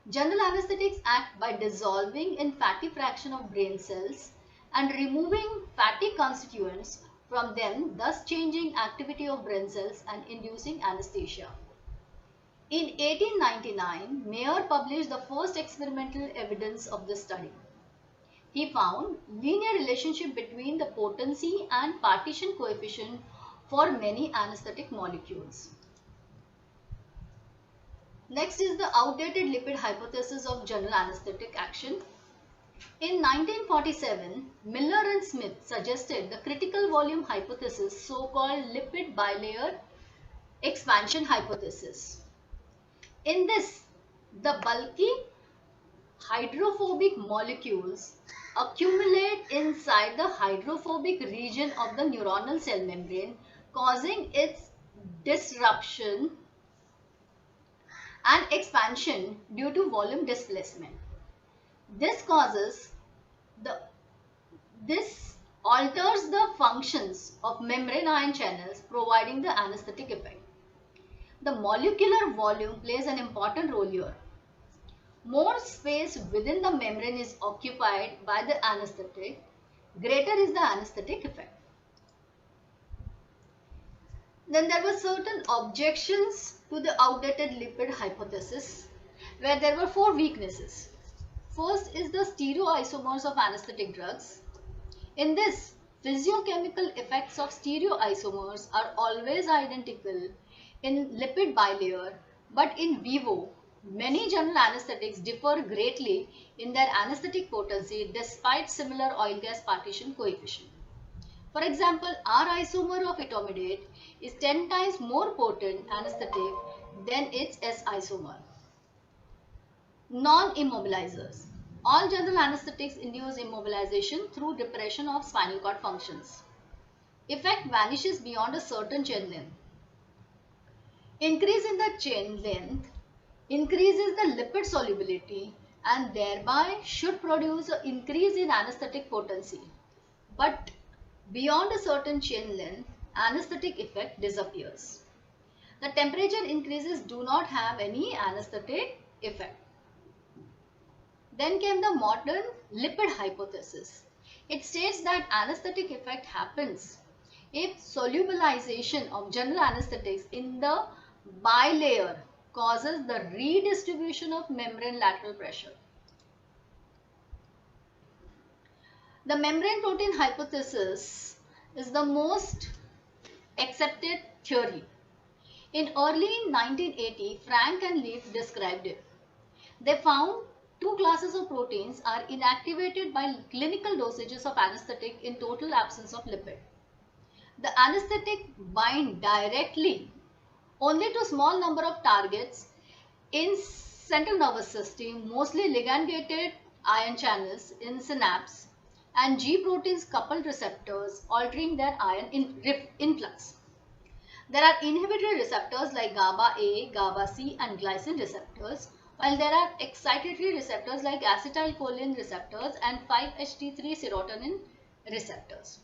General anesthetics act by dissolving in fatty fraction of brain cells and removing fatty constituents from them, thus changing activity of brain cells and inducing anesthesia. In 1899, Mayer published the first experimental evidence of this study. He found linear relationship between the potency and partition coefficient for many anesthetic molecules. Next is the outdated lipid hypothesis of general anesthetic action. In 1947, Miller and Smith suggested the critical volume hypothesis, so-called lipid bilayer expansion hypothesis. In this, the bulky hydrophobic molecules accumulate inside the hydrophobic region of the neuronal cell membrane, causing its disruption and expansion due to volume displacement. This alters the functions of membrane ion channels, providing the anesthetic effect. The molecular volume plays an important role here. More space within the membrane is occupied by the anesthetic, greater is the anesthetic effect. Then there were certain objections to the outdated lipid hypothesis, where there were 4 weaknesses. First is the stereoisomers of anesthetic drugs. In this, physiochemical effects of stereoisomers are always identical in lipid bilayer, but in vivo, many general anesthetics differ greatly in their anesthetic potency despite similar oil-gas partition coefficient. For example, R isomer of etomidate is 10 times more potent anesthetic than its S isomer. Non-immobilizers. All general anesthetics induce immobilization through depression of spinal cord functions. Effect vanishes beyond a certain chain length. Increase in the chain length increases the lipid solubility and thereby should produce an increase in anesthetic potency. But beyond a certain chain length, anesthetic effect disappears. The temperature increases do not have any anesthetic effect. Then came the modern lipid hypothesis. It states that anesthetic effect happens if solubilization of general anesthetics in the bilayer causes the redistribution of membrane lateral pressure. The membrane protein hypothesis is the most accepted theory. In early 1980, Frank and Leaf described it. They found 2 classes of proteins are inactivated by clinical dosages of anesthetic in total absence of lipid. The anesthetic bind directly only to small number of targets in central nervous system, mostly ligand-gated ion channels in synapse, and G proteins coupled receptors, altering their ion influx. There are inhibitory receptors like GABA A, GABA C and glycine receptors, while there are excitatory receptors like acetylcholine receptors and 5-HT3 serotonin receptors.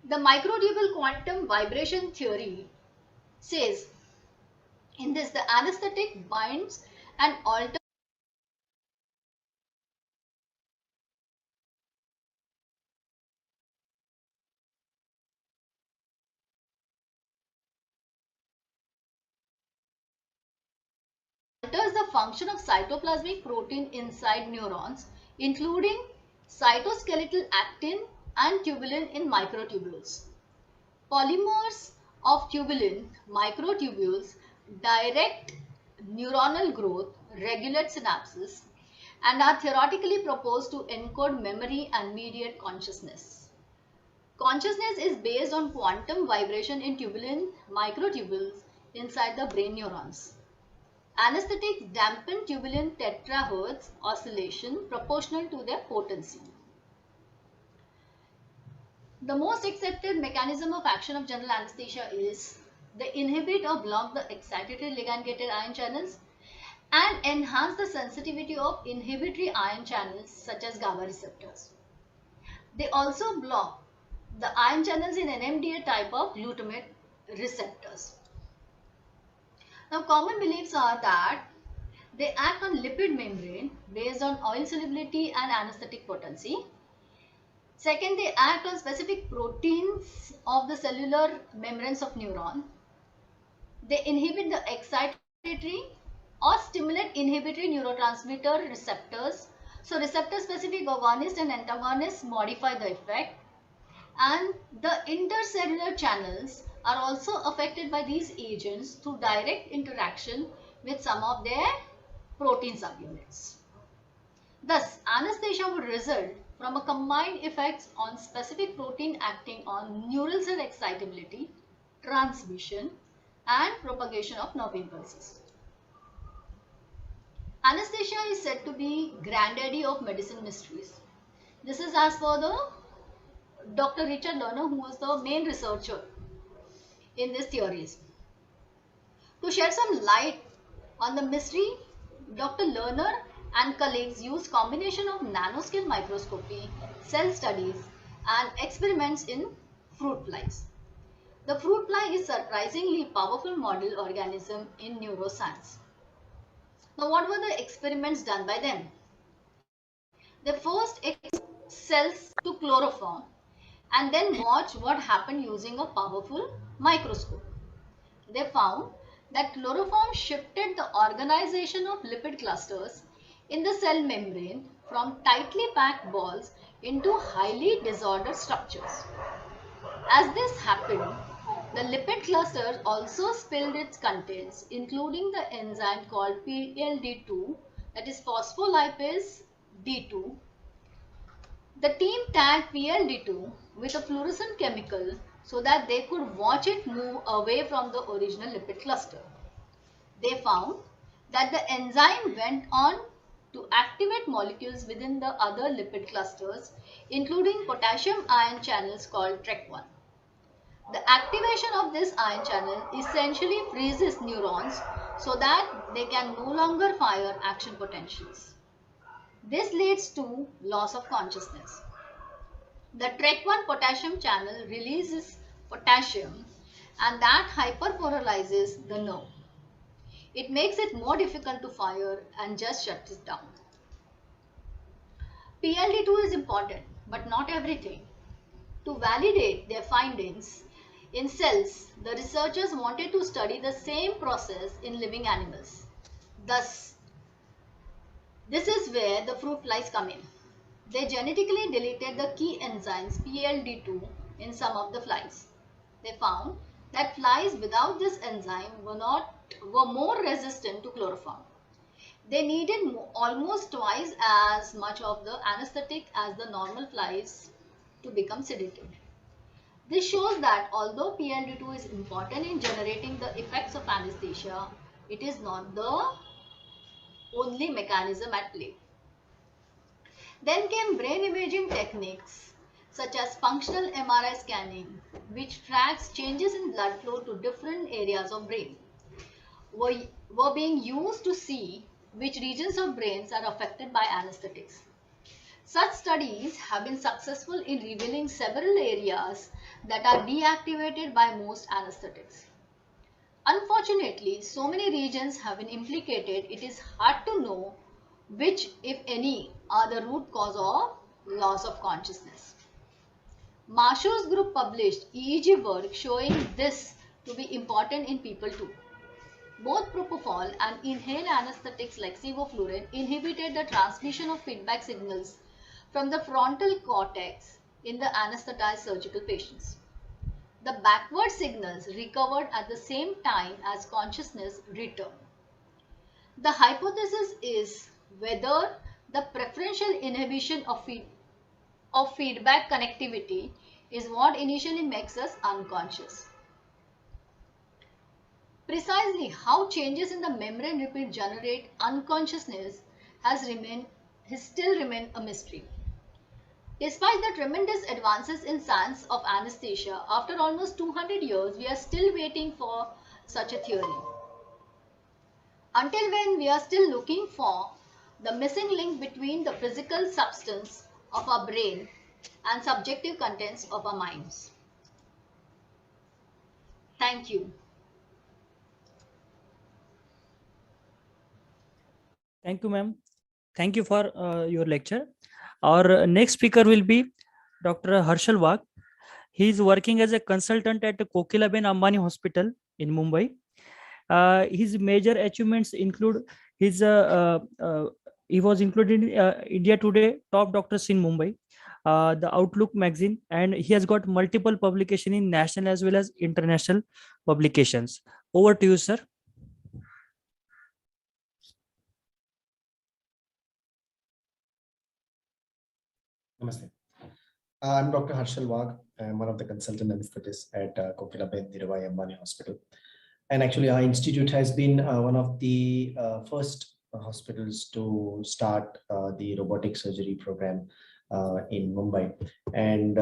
The microtubule quantum vibration theory says in this the anesthetic binds and alters the function of cytoplasmic protein inside neurons, including cytoskeletal actin and tubulin in microtubules. Polymers of tubulin microtubules direct neuronal growth, regulate synapses, and are theoretically proposed to encode memory and mediate consciousness. Consciousness is based on quantum vibration in tubulin microtubules inside the brain neurons. Anesthetics dampen tubulin terahertz oscillation proportional to their potency. The most accepted mechanism of action of general anesthesia is they inhibit or block the excitatory ligand-gated ion channels and enhance the sensitivity of inhibitory ion channels such as GABA receptors. They also block the ion channels in NMDA type of glutamate receptors. Now, common beliefs are that they act on lipid membrane based on oil solubility and anesthetic potency. Second, they act on specific proteins of the cellular membranes of neuron. They inhibit the excitatory or stimulate inhibitory neurotransmitter receptors. So receptor specific agonist and antagonist modify the effect. And the intercellular channels are also affected by these agents through direct interaction with some of their protein subunits. Thus, anesthesia would result from a combined effects on specific protein acting on neural cell excitability, transmission, and propagation of nerve impulses. Anesthesia is said to be granddaddy of medicine mysteries. This is as per the Dr. Richard Lerner, who was the main researcher in these theories. To shed some light on the mystery, Dr. Lerner and colleagues used combination of nanoscale microscopy, cell studies, and experiments in fruit flies. The fruit fly is surprisingly powerful model organism in neuroscience. Now, what were the experiments done by them? They first exposed cells to chloroform and then watched what happened using a powerful microscope. They found that chloroform shifted the organization of lipid clusters in the cell membrane from tightly packed balls into highly disordered structures. As this happened, the lipid cluster also spilled its contents, including the enzyme called PLD2, that is phospholipase D2. The team tagged PLD2 with a fluorescent chemical so that they could watch it move away from the original lipid cluster. They found that the enzyme went on to activate molecules within the other lipid clusters, including potassium ion channels called TREC1. The activation of this ion channel essentially freezes neurons so that they can no longer fire action potentials. This leads to loss of consciousness. The TREC1 potassium channel releases potassium and that hyperpolarizes the nerve. It makes it more difficult to fire and just shuts it down. PLD2 is important, but not everything. To validate their findings in cells, the researchers wanted to study the same process in living animals. Thus, this is where the fruit flies come in. They genetically deleted the key enzymes PLD2 in some of the flies. They found that flies without this enzyme were more resistant to chloroform. They needed almost twice as much of the anesthetic as the normal flies to become sedated. This shows that although PLD2 is important in generating the effects of anesthesia, it is not the only mechanism at play. Then came brain imaging techniques such as functional MRI scanning, which tracks changes in blood flow to different areas of brain, were being used to see which regions of brains are affected by anesthetics. Such studies have been successful in revealing several areas that are deactivated by most anesthetics. Unfortunately, so many regions have been implicated, it is hard to know which, if any, are the root cause of loss of consciousness. Marshall's group published EEG work showing this to be important in people too. Both propofol and inhaled anesthetics like sevoflurane inhibited the transmission of feedback signals from the frontal cortex in the anesthetized surgical patients. The backward signals recovered at the same time as consciousness returned. The hypothesis is whether the preferential inhibition of feedback connectivity is what initially makes us unconscious. Precisely how changes in the membrane repeat generate unconsciousness has still remained a mystery. Despite the tremendous advances in science of anesthesia, after almost 200 years, we are still waiting for such a theory. until when we are still looking for the missing link between the physical substance of our brain and subjective contents of our minds. Thank you. Thank you, ma'am. Thank you for your lecture. Our next speaker will be Dr. Harshal Wagh. He is working as a consultant at Kokilaben Ambani Hospital in Mumbai. His major achievements include he was included in India Today Top Doctors in Mumbai, the Outlook magazine, and he has got multiple publication in national as well as international publications. Over to you, sir. Namaste. I'm Dr. Harshal Wagh. I'm one of the consultant anesthetists at Kokilaben Ambani Hospital. And actually, our institute has been one of the first hospitals to start the robotic surgery program in Mumbai. And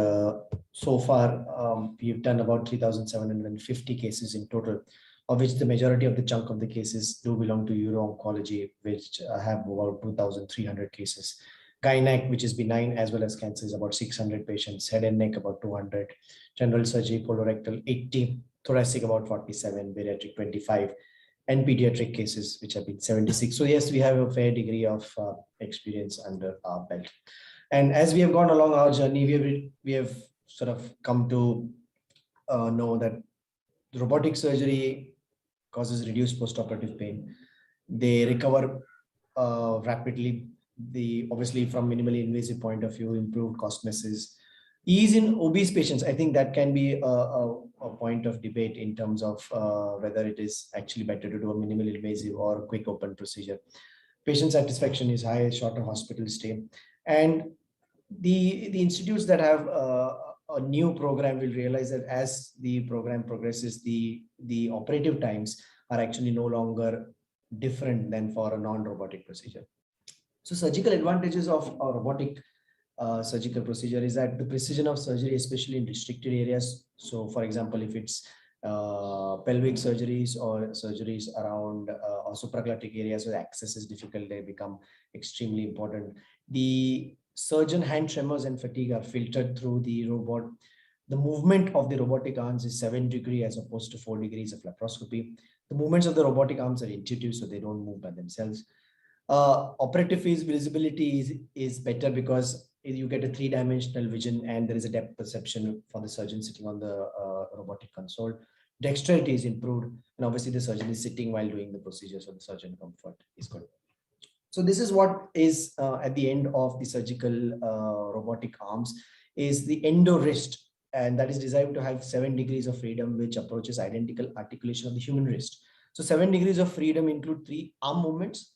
so far, we've done about 3,750 cases in total, of which the majority of the chunk of the cases do belong to uro-oncology, which have about 2,300 cases. Gynec, which is benign as well as cancer, is about 600 patients, head and neck about 200, general surgery, colorectal 80, thoracic about 47, bariatric 25, and pediatric cases, which have been 76. So yes, we have a fair degree of experience under our belt. And as we have gone along our journey, we have sort of come to know that robotic surgery causes reduced postoperative pain. They recover rapidly. Obviously from minimally invasive point of view, improved cost message, ease in obese patients. I think that can be a point of debate in terms of whether it is actually better to do a minimally invasive or quick open procedure. Patient satisfaction is high, shorter hospital stay, and the institutes that have a new program will realize that as the program progresses, the operative times are actually no longer different than for a non-robotic procedure. So surgical advantages of a robotic surgical procedure is that the precision of surgery, especially in restricted areas. So for example, if it's pelvic surgeries or surgeries around or supraglottic areas where access is difficult, they become extremely important. The surgeon hand tremors and fatigue are filtered through the robot. The movement of the robotic arms is 7 degrees as opposed to 4 degrees of laparoscopy. The movements of the robotic arms are intuitive, so they don't move by themselves. Operative visibility is better because you get a 3-dimensional vision and there is a depth perception for the surgeon sitting on the robotic console. Dexterity is improved, and obviously the surgeon is sitting while doing the procedure, so the surgeon comfort is good. So this is what is at the end of the surgical robotic arms is the endo wrist, and that is designed to have 7 degrees of freedom, which approaches identical articulation of the human wrist. So 7 degrees of freedom include 3 arm movements,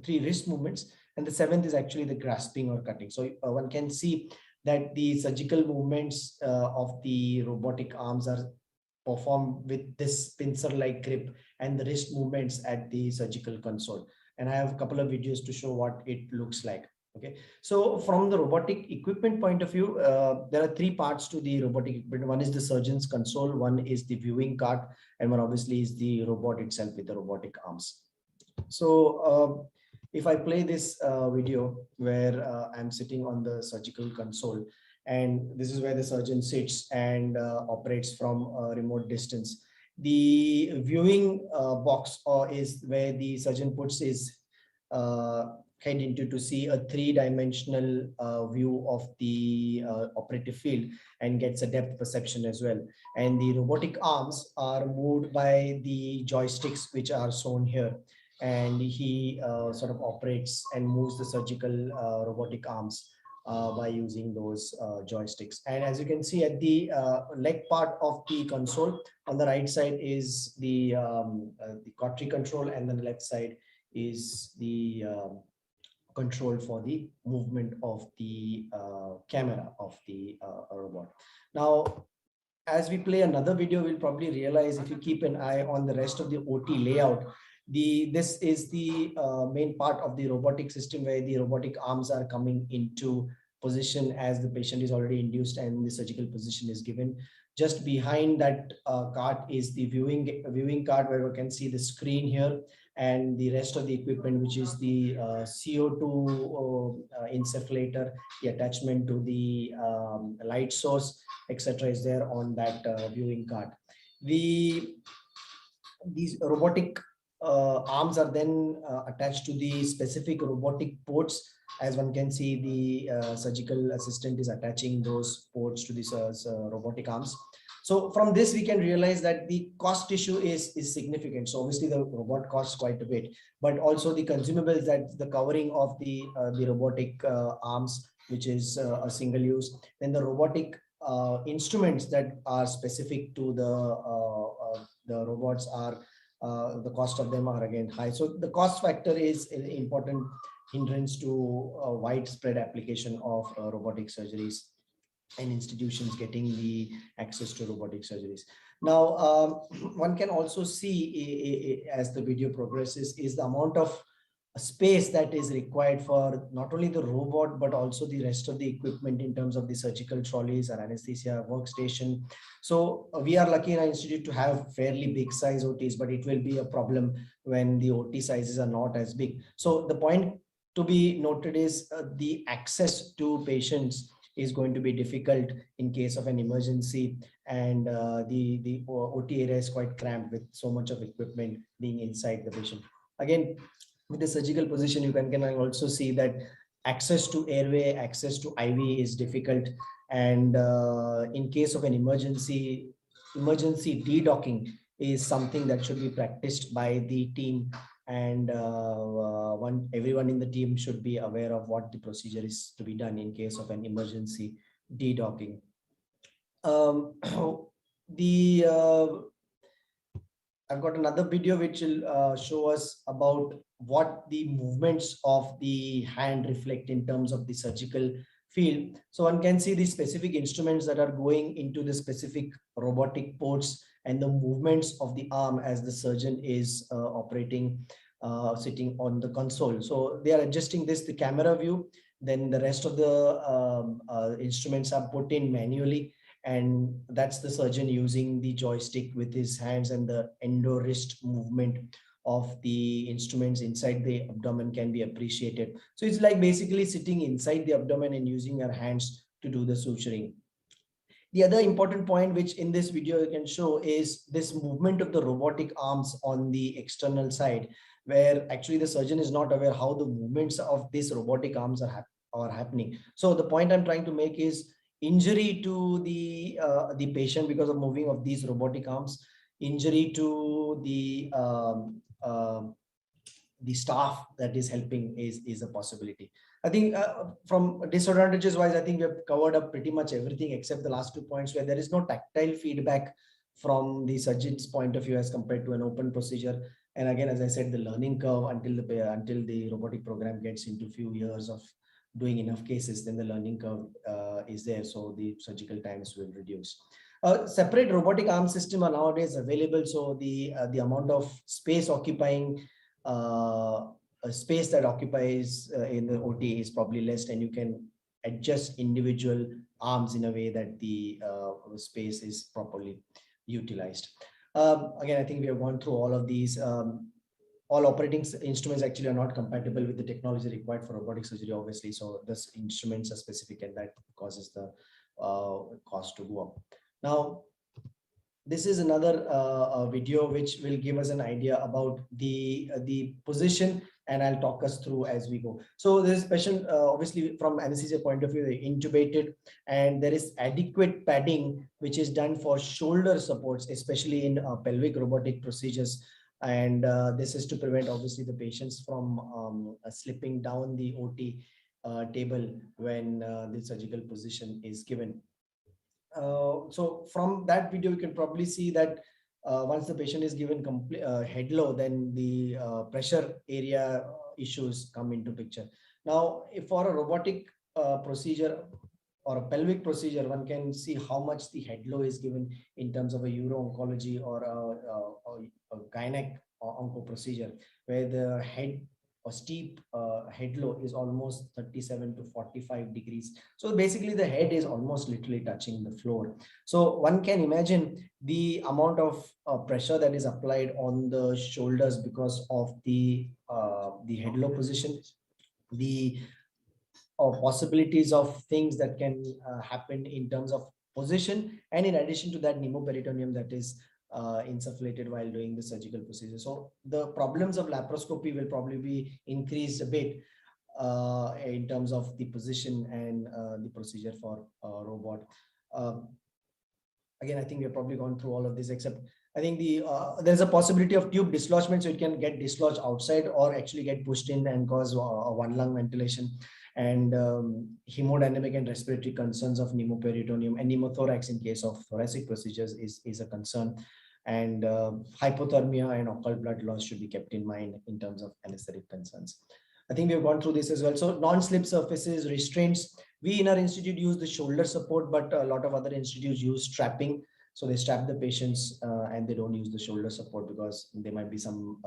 3 wrist movements, and the 7th is actually the grasping or cutting. So one can see that the surgical movements of the robotic arms are performed with this pincer-like grip and the wrist movements at the surgical console. And I have a couple of videos to show what it looks like. Okay, so from the robotic equipment point of view, there are 3 parts to the robotic equipment. One is the surgeon's console, one is the viewing cart, and one obviously is the robot itself with the robotic arms. So if I play this video where I'm sitting on the surgical console, and this is where the surgeon sits and operates from a remote distance. The viewing box is where the surgeon puts his head into to see a 3-dimensional view of the operative field and gets a depth perception as well. And the robotic arms are moved by the joysticks which are shown here. And he sort of operates and moves the surgical robotic arms by using those joysticks. And as you can see at the leg part of the console, on the right side is the cautery control, and then the left side is the control for the movement of the camera of the robot. Now, as we play another video, we'll probably realize if you keep an eye on the rest of the OT layout, this is the main part of the robotic system where the robotic arms are coming into position as the patient is already induced and the surgical position is given. Just behind that cart is the viewing cart where we can see the screen here, and the rest of the equipment, which is the CO2 insufflator, the attachment to the light source, etc., is there on that viewing cart. These robotic arms are then attached to the specific robotic ports. As one can see, the surgical assistant is attaching those ports to these robotic arms. So from this, we can realize that the cost issue is significant. So obviously the robot costs quite a bit, but also the consumables, that the covering of the robotic arms, which is a single use, then the robotic instruments that are specific to the robots are the cost of them are again high. So the cost factor is an important hindrance to widespread application of robotic surgeries and institutions getting the access to robotic surgeries. Now, one can also see as the video progresses is the amount of space that is required for not only the robot, but also the rest of the equipment in terms of the surgical trolleys or anesthesia workstation. So we are lucky in our institute to have fairly big size OTs, but it will be a problem when the OT sizes are not as big. So the point to be noted is the access to patients is going to be difficult in case of an emergency, and the OT area is quite cramped with so much of equipment being inside the patient. Again, with the surgical position, you can also see that access to airway, access to IV is difficult, and in case of an emergency de-docking is something that should be practiced by the team, and everyone in the team should be aware of what the procedure is to be done in case of an emergency de-docking. I've got another video which will show us about what the movements of the hand reflect in terms of the surgical field. So one can see the specific instruments that are going into the specific robotic ports and the movements of the arm as the surgeon is operating, sitting on the console. So they are adjusting the camera view. Then the rest of the instruments are put in manually, and that's the surgeon using the joystick with his hands, and the endo wrist movement of the instruments inside the abdomen can be appreciated. So it's like basically sitting inside the abdomen and using your hands to do the suturing. The other important point which in this video you can show is this movement of the robotic arms on the external side, where actually the surgeon is not aware how the movements of these robotic arms are happening. So the point I'm trying to make is injury to the patient because of moving of these robotic arms, injury to the staff that is helping is a possibility. I think from disadvantages wise, I think we have covered up pretty much everything except the last 2 points, where there is no tactile feedback from the surgeon's point of view as compared to an open procedure. And again, as I said, the learning curve until the robotic program gets into few years of doing enough cases, then the learning curve is there, so the surgical times will reduce. Separate robotic arm system are nowadays available, so the amount of space occupying a space that occupies in the OT is probably less, and you can adjust individual arms in a way that the space is properly utilized. Again, I think we have gone through all of these. All operating instruments actually are not compatible with the technology required for robotic surgery, obviously. So those instruments are specific, and that causes the cost to go up. Now, this is another video which will give us an idea about the position, and I'll talk us through as we go. So there's special, obviously from anesthesia point of view, they're intubated, and there is adequate padding which is done for shoulder supports, especially in pelvic robotic procedures. And this is to prevent obviously the patients from slipping down the OT table when the surgical position is given. So from that video, you can probably see that once the patient is given complete head low, then the pressure area issues come into picture. Now, if for a robotic procedure or a pelvic procedure, one can see how much the head low is given in terms of a uro-oncology or a gynec onco procedure, where the head or steep head low is almost 37 to 45 degrees. So basically the head is almost literally touching the floor. So one can imagine the amount of pressure that is applied on the shoulders because of the head low position, the possibilities of things that can happen in terms of position, and in addition to that pneumoperitoneum that is insufflated while doing the surgical procedure. So the problems of laparoscopy will probably be increased a bit in terms of the position and the procedure for robot. Again, I think we've probably gone through all of this, except I think there's a possibility of tube dislodgement, so it can get dislodged outside or actually get pushed in and cause one lung ventilation. And hemodynamic and respiratory concerns of pneumoperitoneum and pneumothorax in case of thoracic procedures is a concern. And hypothermia and occult blood loss should be kept in mind in terms of anesthetic concerns. I think we've gone through this as well. So non-slip surfaces, restraints. We in our institute use the shoulder support, but a lot of other institutes use strapping. So they strap the patients and they don't use the shoulder support because there might be some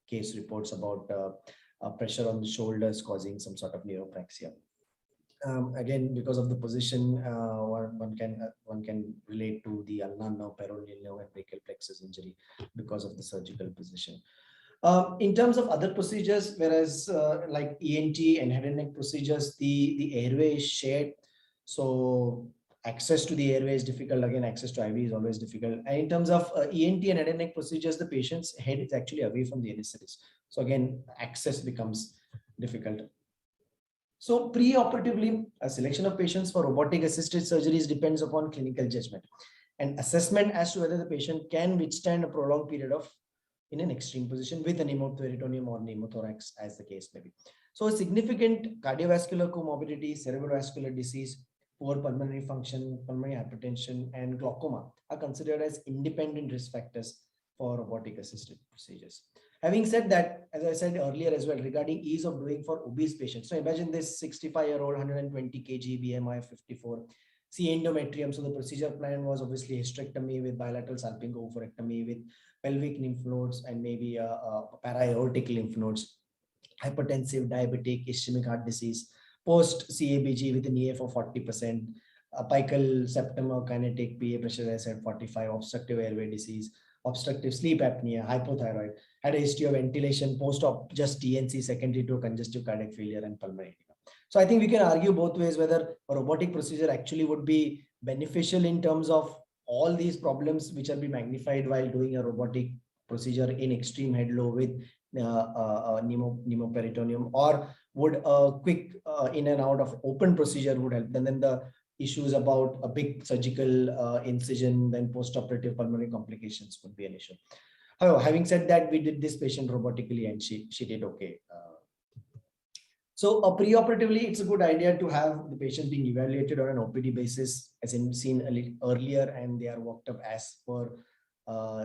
case reports about pressure on the shoulders causing some sort of neuropraxia. Again, because of the position, one can relate to the ulnar nerve, peroneal nerve, and brachial plexus injury because of the surgical position. In terms of other procedures, whereas like ENT and head and neck procedures, the airway is shared, so access to the airway is difficult. Again, access to IV is always difficult. And in terms of ENT and head and neck procedures, the patient's head is actually away from the anesthetist. So again, access becomes difficult. So pre-operatively, a selection of patients for robotic assisted surgeries depends upon clinical judgment and assessment as to whether the patient can withstand a prolonged period of in an extreme position with a pneumoperitoneum or pneumothorax, as the case may be. So a significant cardiovascular comorbidity, cerebrovascular disease, poor pulmonary function, pulmonary hypertension, and glaucoma are considered as independent risk factors for robotic assisted procedures. Having said that, as I said earlier as well, regarding ease of doing for obese patients. So imagine this 65-year-old, 120 kg, BMI 54, see endometrium. So the procedure plan was obviously hysterectomy with bilateral salpingo-oophorectomy with pelvic lymph nodes and maybe para-aortic lymph nodes, hypertensive, diabetic, ischemic heart disease, post-CABG with an EF of 40%, apical septum or kinetic PA pressure, as I said, 45, obstructive airway disease, obstructive sleep apnea, hypothyroid, had a history of ventilation, post-op just TNC secondary to congestive cardiac failure and pulmonary edema. So I think we can argue both ways whether a robotic procedure actually would be beneficial in terms of all these problems which are be magnified while doing a robotic procedure in extreme head low with pneumoperitoneum, or would a quick in and out of open procedure would help. And then the issues about a big surgical incision, then post-operative pulmonary complications would be an issue. However, having said that, we did this patient robotically and she did okay. So pre-operatively, it's a good idea to have the patient being evaluated on an OPD basis, as in seen a little earlier, and they are worked up as per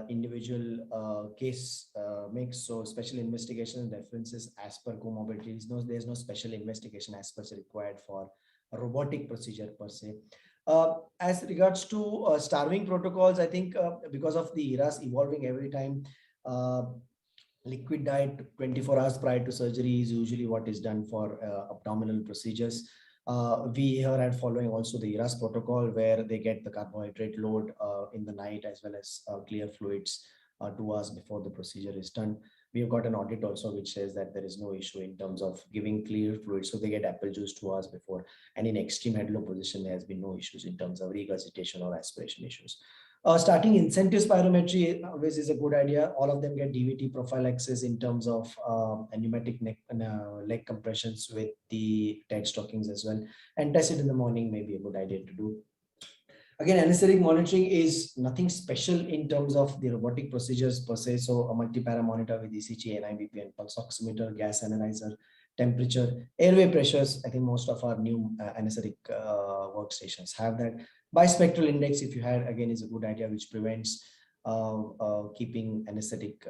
individual case mix. So special investigation and references as per comorbidities. No, there's no special investigation as per se required for a robotic procedure per se. As regards to starving protocols, I think because of the eras evolving every time, liquid diet 24 hours prior to surgery is usually what is done for abdominal procedures. We here are following also the ERAS protocol, where they get the carbohydrate load in the night as well as clear fluids 2 hours before the procedure is done. We have got an audit also which says that there is no issue in terms of giving clear fluids. So they get apple juice 2 hours before. And in extreme head low position, there has been no issues in terms of regurgitation or aspiration issues. Starting incentive spirometry always is a good idea. All of them get DVT prophylaxis in terms of pneumatic neck and leg compressions with the TED stockings as well. And test it in the morning may be a good idea to do. Again, anesthetic monitoring is nothing special in terms of the robotic procedures per se. So a multi-para monitor with ECG, NIBP, and pulse oximeter, gas analyzer, temperature, airway pressures. I think most of our new anesthetic workstations have that. Bispectral index, if you had, again, is a good idea, which prevents keeping anesthetic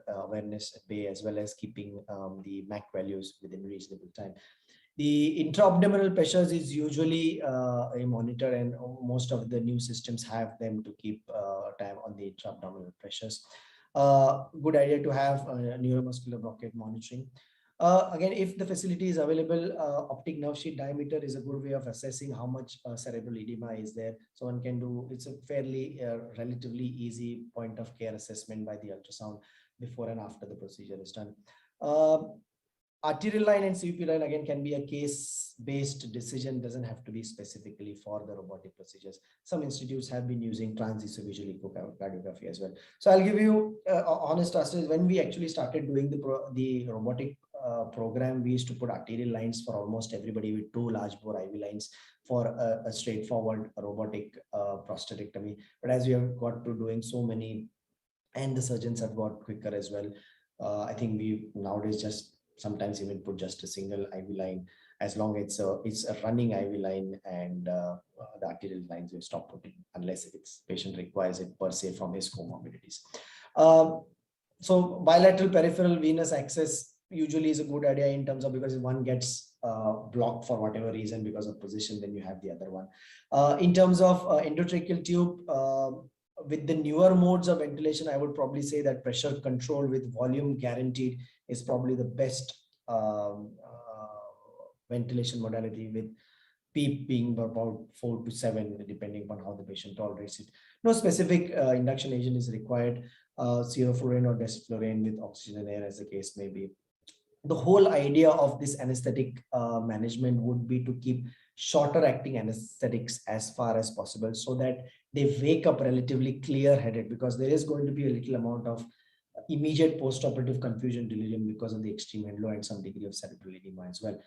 awareness at bay, as well as keeping the MAC values within reasonable time. The intra-abdominal pressures is usually a monitor, and most of the new systems have them to keep time on the intra-abdominal pressures. good idea to have neuromuscular blockade monitoring. Again, if the facility is available, optic nerve sheet diameter is a good way of assessing how much cerebral edema is there. So one can do, it's a fairly relatively easy point of care assessment by the ultrasound before and after the procedure is done. Arterial line and CUP line again can be a case-based decision, doesn't have to be specifically for the robotic procedures. Some institutes have been using transesophageal echocardiography as well. So I'll give you honest answer. When we actually started doing the robotic program, we used to put arterial lines for almost everybody with 2 large bore IV lines for a straightforward robotic prostatectomy. But as we have got to doing so many, and the surgeons have got quicker as well, I think we nowadays just sometimes even put just a single IV line, as long as it's a running IV line, and the arterial lines we stop putting unless it's patient requires it per se from his comorbidities. So bilateral peripheral venous access usually is a good idea in terms of, because if one gets blocked for whatever reason because of position, then you have the other one. In terms of endotracheal tube, with the newer modes of ventilation, I would probably say that pressure control with volume guaranteed is probably the best ventilation modality, with PEEP being about 4 to 7, depending upon how the patient tolerates it. No specific induction agent is required. Seroflurane or desflurane with oxygen and air, as the case may be. The whole idea of this anesthetic management would be to keep shorter acting anesthetics as far as possible, so that they wake up relatively clear-headed, because there is going to be a little amount of immediate post-operative confusion, delirium because of the extreme head low and some degree of cerebral edema as well.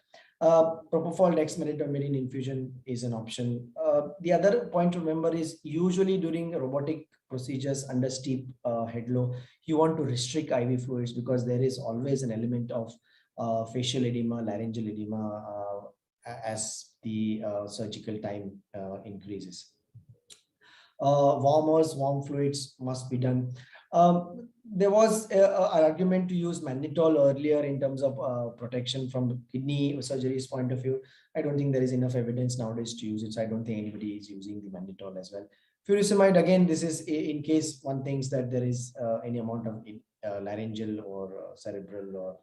Propofol dexmedetomidine infusion is an option. The other point to remember is usually during robotic procedures under steep head low, you want to restrict IV fluids, because there is always an element of facial edema, laryngeal edema as the surgical time increases. Warm fluids must be done. There was an argument to use mannitol earlier in terms of protection from kidney surgery's point of view. I don't think there is enough evidence nowadays to use it, so I don't think anybody is using the mannitol as well. Furosemide, again, this is in case one thinks that there is any amount of laryngeal or cerebral or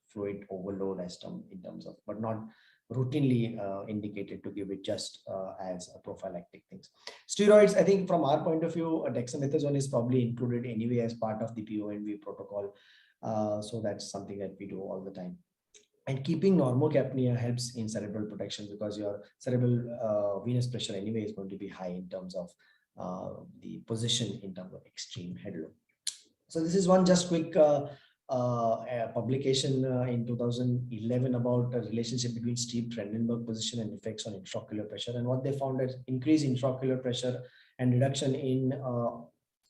fluid overload as in terms of, but not routinely indicated to give it just as a prophylactic things. Steroids, I think from our point of view, dexamethasone is probably included anyway as part of the PONV protocol. So that's something that we do all the time. And keeping normocapnia helps in cerebral protection, because your cerebral venous pressure anyway is going to be high in terms of the position in terms of extreme head load. So this is one just quick publication in 2011 about a relationship between steep Trendelenburg position and effects on intraocular pressure. And what they found is increased intraocular pressure and reduction in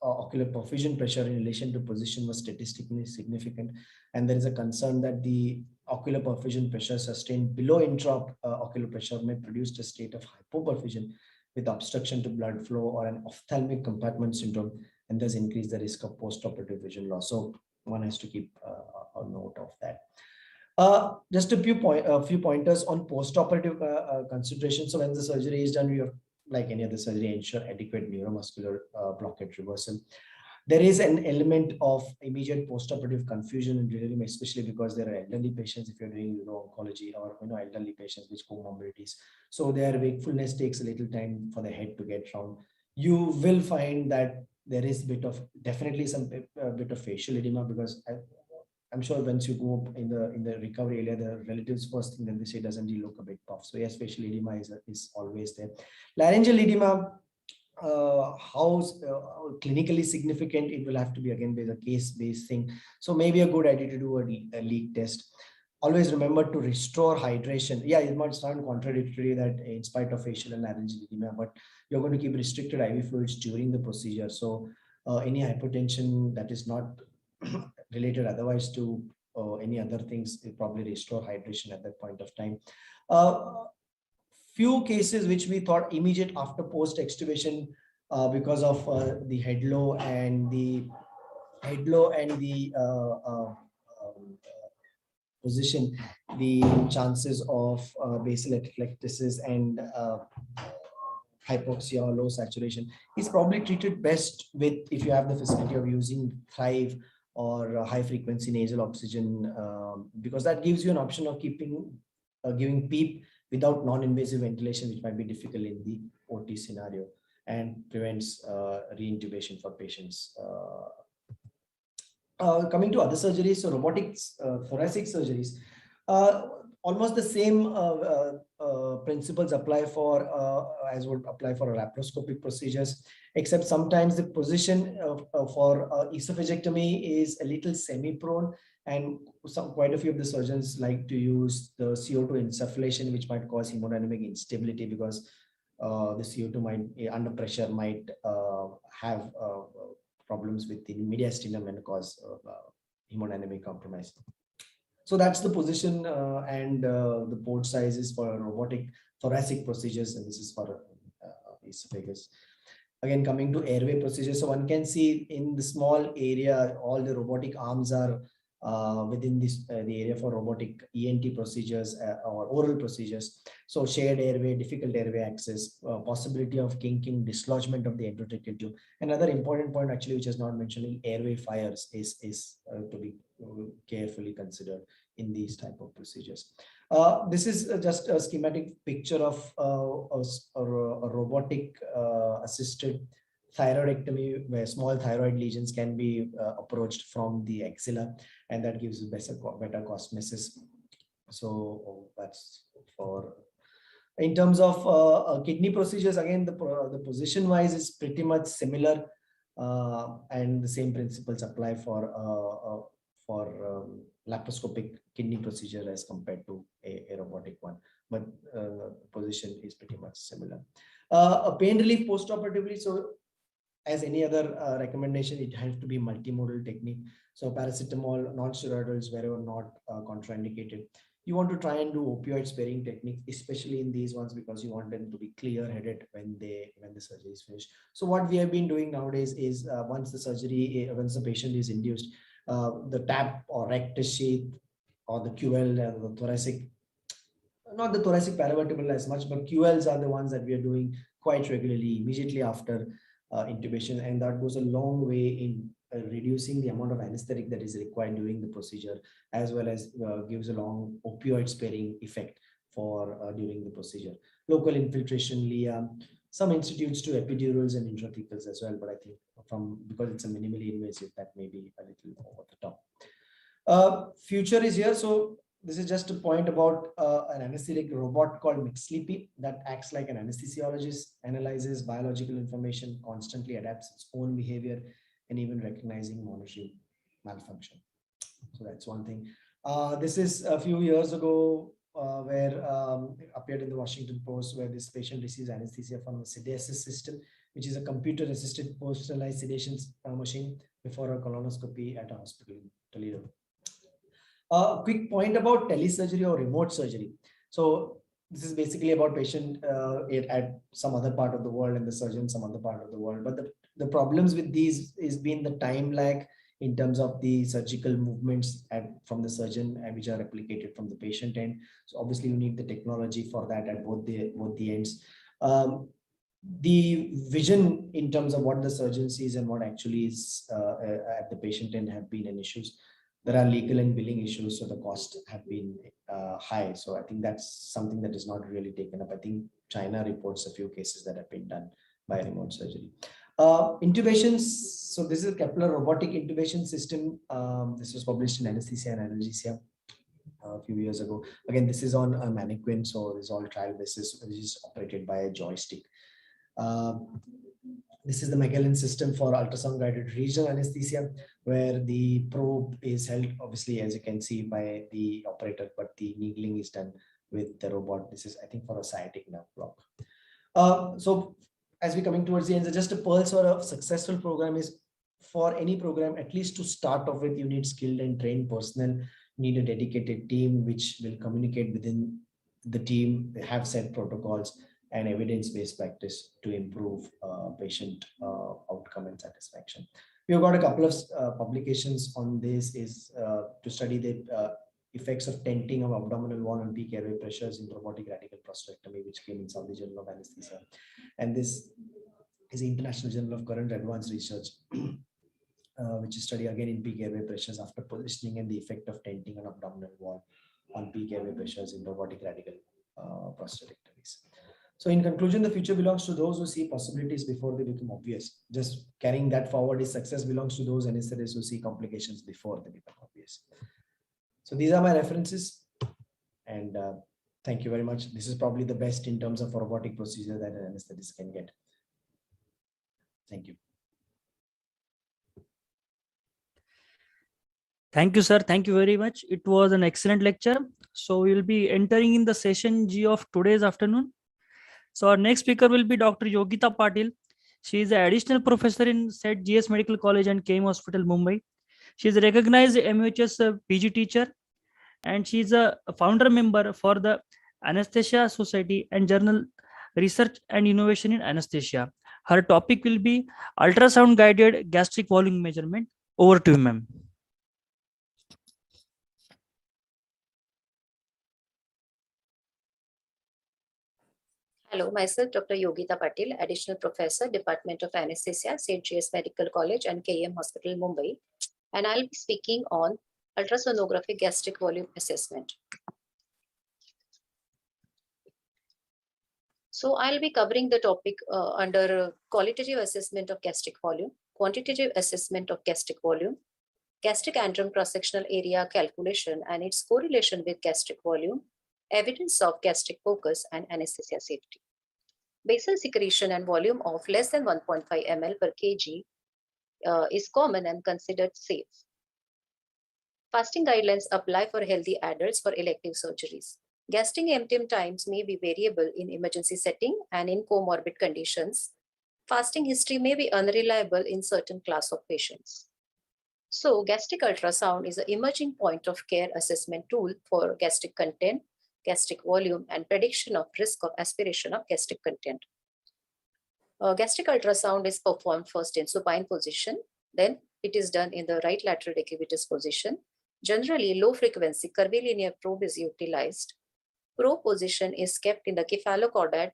ocular perfusion pressure in relation to position was statistically significant. And there is a concern that the ocular perfusion pressure sustained below intraocular pressure may produce a state of hypoperfusion with obstruction to blood flow or an ophthalmic compartment syndrome, and thus increase the risk of post-operative vision loss. So one has to keep a note of that. Just a few pointers on post-operative consideration. So when the surgery is done, we have, like any other surgery, ensure adequate neuromuscular blockade reversal. There is an element of immediate post-operative confusion and delirium, especially because there are elderly patients if you're doing oncology, or elderly patients with comorbidities. So their wakefulness takes a little time for the head to get round. You will find that there is definitely some bit of facial edema, because I'm sure once you go in the recovery area, the relatives first thing that they say, doesn't he look a bit puff? So yes, facial edema is always there. Laryngeal edema, how clinically significant, it will have to be again a case-based thing. So maybe a good idea to do a leak test. Always remember to restore hydration. Yeah, it might sound contradictory that in spite of facial and laryngeal edema, but you're going to keep restricted IV fluids during the procedure. So any hypotension that is not related otherwise to any other things, it probably restore hydration at that point of time. Few cases which we thought immediate after post extubation because of the head low and the position, the chances of basal atelectasis and hypoxia or low saturation is probably treated best with, if you have the facility of using Thrive or high frequency nasal oxygen, because that gives you an option of giving PEEP without non-invasive ventilation, which might be difficult in the OT scenario, and prevents re-intubation for patients. Coming to other surgeries, so robotics, thoracic surgeries, almost the same principles apply for as would apply for laparoscopic procedures, except sometimes the position for esophagectomy is a little semi-prone, and quite a few of the surgeons like to use the CO2 insufflation, which might cause hemodynamic instability because the CO2 might, under pressure, might have problems with the mediastinum and cause hemodynamic compromise. So that's the position and the port sizes for robotic thoracic procedures, and this is for esophagus. Again, coming to airway procedures, so one can see in the small area, all the robotic arms are within this the area for robotic ENT procedures or oral procedures. So shared airway, difficult airway access, possibility of kinking, dislodgement of the endotracheal tube. Another important point actually, which is not mentioned, airway fires is to be carefully considered in these type of procedures. This is just a schematic picture of a robotic assisted thyroidectomy, where small thyroid lesions can be approached from the axilla, and that gives you better cosmesis. So that's for. In terms of kidney procedures, again, the position wise is pretty much similar, and the same principles apply for laparoscopic kidney procedure as compared to a robotic one, but position is pretty much similar. A pain relief postoperatively, so as any other recommendation, it has to be multimodal technique. So paracetamol, non-steroidals wherever not contraindicated. You want to try and do opioid sparing technique, especially in these ones, because you want them to be clear-headed when the surgery is finished. So what we have been doing nowadays is once the patient is induced, the TAP or rectus sheath or the QL, the thoracic, not the thoracic paravertebral as much, but QLs are the ones that we are doing quite regularly immediately after intubation, and that goes a long way in reducing the amount of anesthetic that is required during the procedure, as well as gives a long opioid sparing effect for during the procedure. Local infiltration, LIA, some institutes to epidurals and intrathecals as well, but I think because it's a minimally invasive, that may be a little over the top. Future is here. So this is just a point about an anesthetic robot called McSleepy that acts like an anesthesiologist, analyzes biological information, constantly adapts its own behavior, and even recognizing monitoring malfunction. So that's one thing. This is a few years ago where appeared in the Washington Post, where this patient receives anesthesia from a Sedasis system, which is a computer-assisted personalized sedation machine before a colonoscopy at a hospital in Toledo. A quick point about telesurgery or remote surgery. So this is basically about patient at some other part of the world and the surgeon some other part of the world. But the problems with these is been the time lag in terms of the surgical movements from the surgeon, and which are replicated from the patient end. So obviously you need the technology for that at both the ends. The vision in terms of what the surgeon sees and what actually is at the patient end have been an issues. There are legal and billing issues, so the costs have been high. So I think that's something that is not really taken up. I think China reports a few cases that have been done by remote surgery. Intubations. So this is a Kepler robotic intubation system. This was published in Anaesthesia and Analgesia a few years ago. Again, this is on a mannequin, so this is all trial basis. This is operated by a joystick. This is the Magellan system for ultrasound guided regional anesthesia, where the probe is held, obviously, as you can see, by the operator, but the needling is done with the robot. This is, I think, for a sciatic nerve block. So as we're coming towards the end, just a pulse or a successful program is, for any program, at least to start off with, you need skilled and trained personnel, need a dedicated team which will communicate within the team, have set protocols and evidence-based practice to improve patient outcome and satisfaction. We've got a couple of publications on this, is to study the effects of tenting of abdominal wall on peak airway pressures in robotic radical prostatectomy, which came in Saudi Journal of Anesthesia. And this is the International Journal of Current Advanced Research, which is study again in peak airway pressures after positioning and the effect of tenting on abdominal wall on peak airway pressures in robotic radical prostatectomies. So in conclusion, the future belongs to those who see possibilities before they become obvious. Just carrying that forward is success belongs to those anesthetists who see complications before they become obvious. So these are my references, and thank you very much. This is probably the best in terms of a robotic procedure that an anesthetist can get. Thank you. Thank you, sir. Thank you very much. It was an excellent lecture. So we will be entering in the session G of today's afternoon. So our next speaker will be Dr. Yogita Patil. She is an additional professor in SET GS Medical College and KM Hospital, Mumbai. She is a recognized MHS PG teacher, and she is a founder member for the Anaesthesia Society and Journal Research and Innovation in Anesthesia. Her topic will be ultrasound guided gastric volume measurement. Over to you, ma'am. Hello, myself Dr. Yogita Patil, Additional Professor, Department of Anesthesia, St. GS Medical College and KM Hospital, Mumbai. And I'll be speaking on ultrasonographic gastric volume assessment. So I'll be covering the topic under qualitative assessment of gastric volume, quantitative assessment of gastric volume, gastric antrum cross-sectional area calculation and its correlation with gastric volume, evidence of gastric focus and anesthesia safety. Basal secretion and volume of less than 1.5 ml per kg is common and considered safe. Fasting guidelines apply for healthy adults for elective surgeries. Gastric emptying times may be variable in emergency setting and in comorbid conditions. Fasting history may be unreliable in certain class of patients. So gastric ultrasound is an emerging point of care assessment tool for gastric content, gastric volume, and prediction of risk of aspiration of gastric content. Gastric ultrasound is performed first in supine position, then it is done in the right lateral decubitus position. Generally, low frequency curvilinear probe is utilized. Probe position is kept in the cephalochordate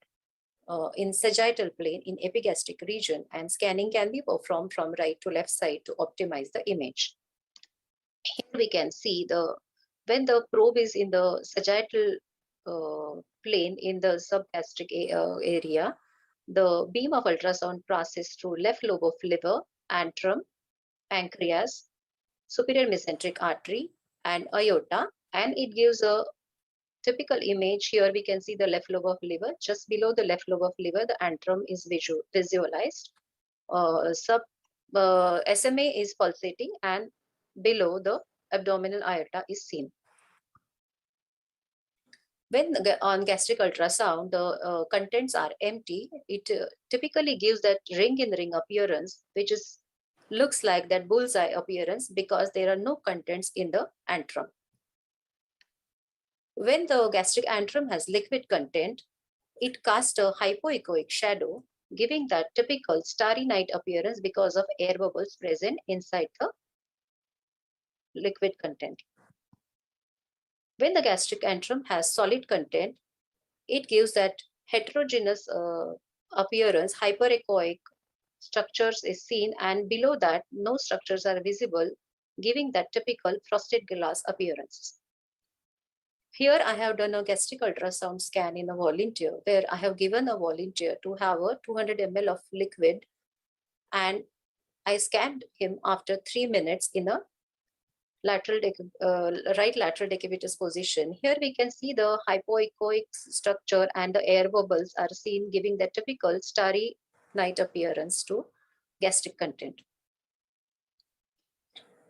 in sagittal plane in epigastric region, and scanning can be performed from right to left side to optimize the image. Here we can see when the probe is in the sagittal plane in the subgastric area, the beam of ultrasound passes through left lobe of liver, antrum, pancreas, superior mesenteric artery, and aorta, and it gives a typical image. Here we can see the left lobe of liver. Just below the left lobe of liver, the antrum is visualized. SMA is pulsating, and below the abdominal aorta is seen. When on gastric ultrasound, the contents are empty, it typically gives that ring in ring appearance, which looks like that bullseye appearance because there are no contents in the antrum. When the gastric antrum has liquid content, it casts a hypoechoic shadow, giving that typical starry night appearance because of air bubbles present inside the liquid content. When the gastric antrum has solid content, it gives that heterogeneous appearance, hyperechoic structures is seen, and below that, no structures are visible, giving that typical frosted glass appearance. Here I have done a gastric ultrasound scan in a volunteer, where I have given a volunteer to have a 200 ml of liquid, and I scanned him after 3 minutes in a right lateral decubitus position. Here we can see the hypoechoic structure and the air bubbles are seen, giving the typical starry night appearance to gastric content.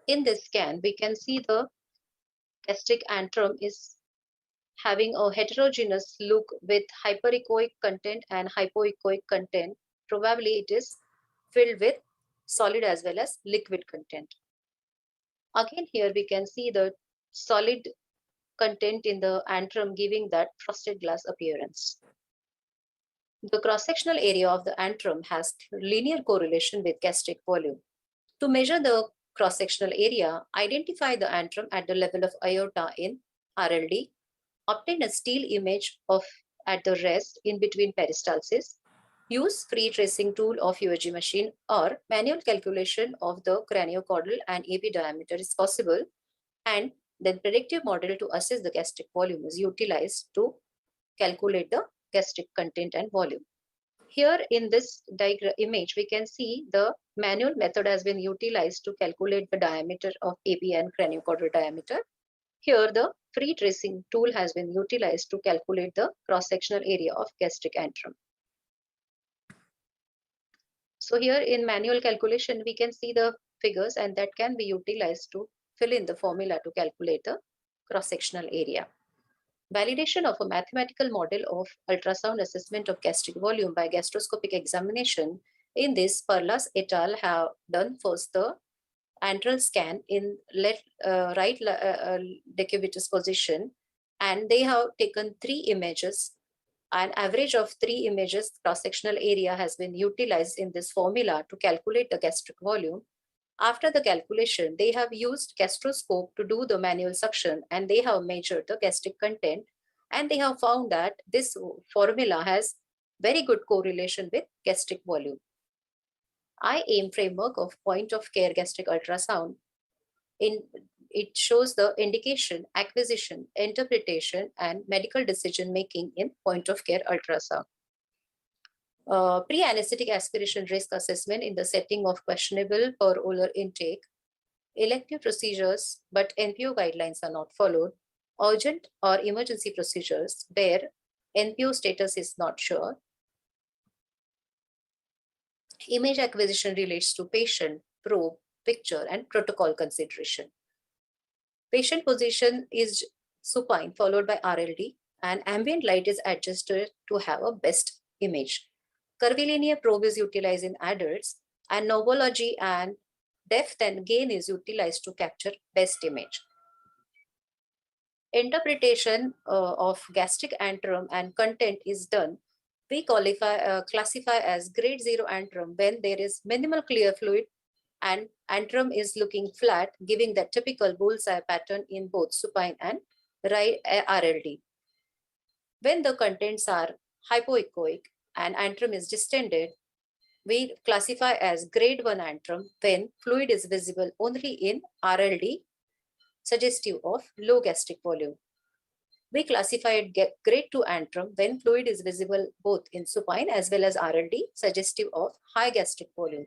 In this scan, we can see the gastric antrum is having a heterogeneous look with hyperechoic content and hypoechoic content. Probably it is filled with solid as well as liquid content. Again, here we can see the solid content in the antrum, giving that frosted glass appearance. The cross-sectional area of the antrum has linear correlation with gastric volume. To measure the cross-sectional area, identify the antrum at the level of aorta in RLD, obtain a still image of at the rest in between peristalsis, use free tracing tool of UAG machine, or manual calculation of the craniocaudal and AP diameter is possible, and then predictive model to assess the gastric volume is utilized to calculate the gastric content and volume. Here in this diagram image, we can see the manual method has been utilized to calculate the diameter of AP and craniocaudal diameter. Here the free tracing tool has been utilized to calculate the cross-sectional area of gastric antrum. So here in manual calculation, we can see the figures, and that can be utilized to fill in the formula to calculate the cross-sectional area. Validation of a mathematical model of ultrasound assessment of gastric volume by gastroscopic examination. In this, Perlas et al. Have done first the antral scan in right decubitus position, and they have taken 3 images. An average of 3 images cross-sectional area has been utilized in this formula to calculate the gastric volume. After the calculation, they have used gastroscope to do the manual suction, and they have measured the gastric content, and they have found that this formula has very good correlation with gastric volume. IAIM framework of point of care gastric ultrasound, it shows the indication, acquisition, interpretation, and medical decision making in point of care ultrasound. Pre-anesthetic aspiration risk assessment in the setting of questionable per-oral intake, elective procedures, but NPO guidelines are not followed, urgent or emergency procedures where NPO status is not sure. Image acquisition relates to patient, probe, picture, and protocol consideration. Patient position is supine followed by RLD, and ambient light is adjusted to have a best image. Curvilinear probe is utilized in adults, and novology and depth and gain is utilized to capture best image. Interpretation of gastric antrum and content is done. We classify as grade 0 antrum when there is minimal clear fluid and antrum is looking flat, giving that typical bullseye pattern in both supine and RLD. When the contents are hypoechoic and antrum is distended, we classify as grade 1 antrum when fluid is visible only in RLD, suggestive of low gastric volume. We classified grade 2 antrum when fluid is visible both in supine as well as RLD, suggestive of high gastric volume.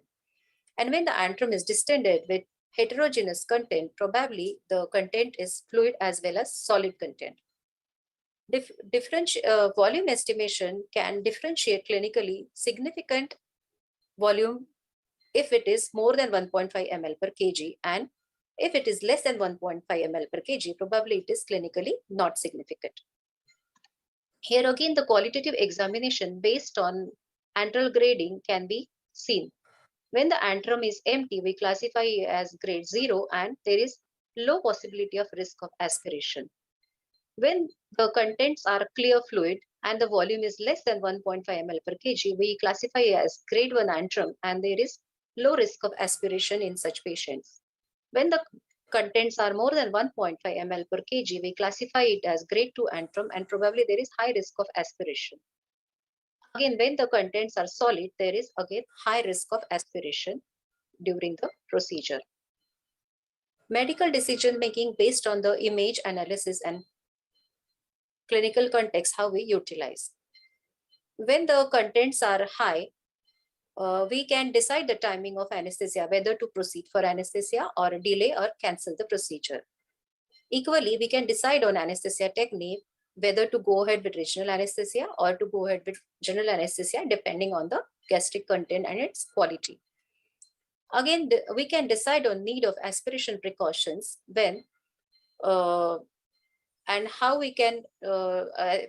And when the antrum is distended with heterogeneous content, probably the content is fluid as well as solid content. Volume estimation can differentiate clinically significant volume if it is more than 1.5 ml per kg, and if it is less than 1.5 ml per kg, probably it is clinically not significant. Here again, the qualitative examination based on antral grading can be seen. When the antrum is empty, we classify it as grade 0 and there is low possibility of risk of aspiration. When the contents are clear fluid and the volume is less than 1.5 ml per kg, we classify it as grade 1 antrum and there is low risk of aspiration in such patients. When the contents are more than 1.5 ml per kg, we classify it as grade 2 antrum and probably there is high risk of aspiration. Again, when the contents are solid, there is again high risk of aspiration during the procedure. Medical decision making based on the image analysis and clinical context, how we utilize. When the contents are high, we can decide the timing of anesthesia, whether to proceed for anesthesia or delay or cancel the procedure. Equally, we can decide on anesthesia technique, whether to go ahead with regional anesthesia or to go ahead with general anesthesia, depending on the gastric content and its quality. Again, we can decide on need of aspiration precautions when and how we can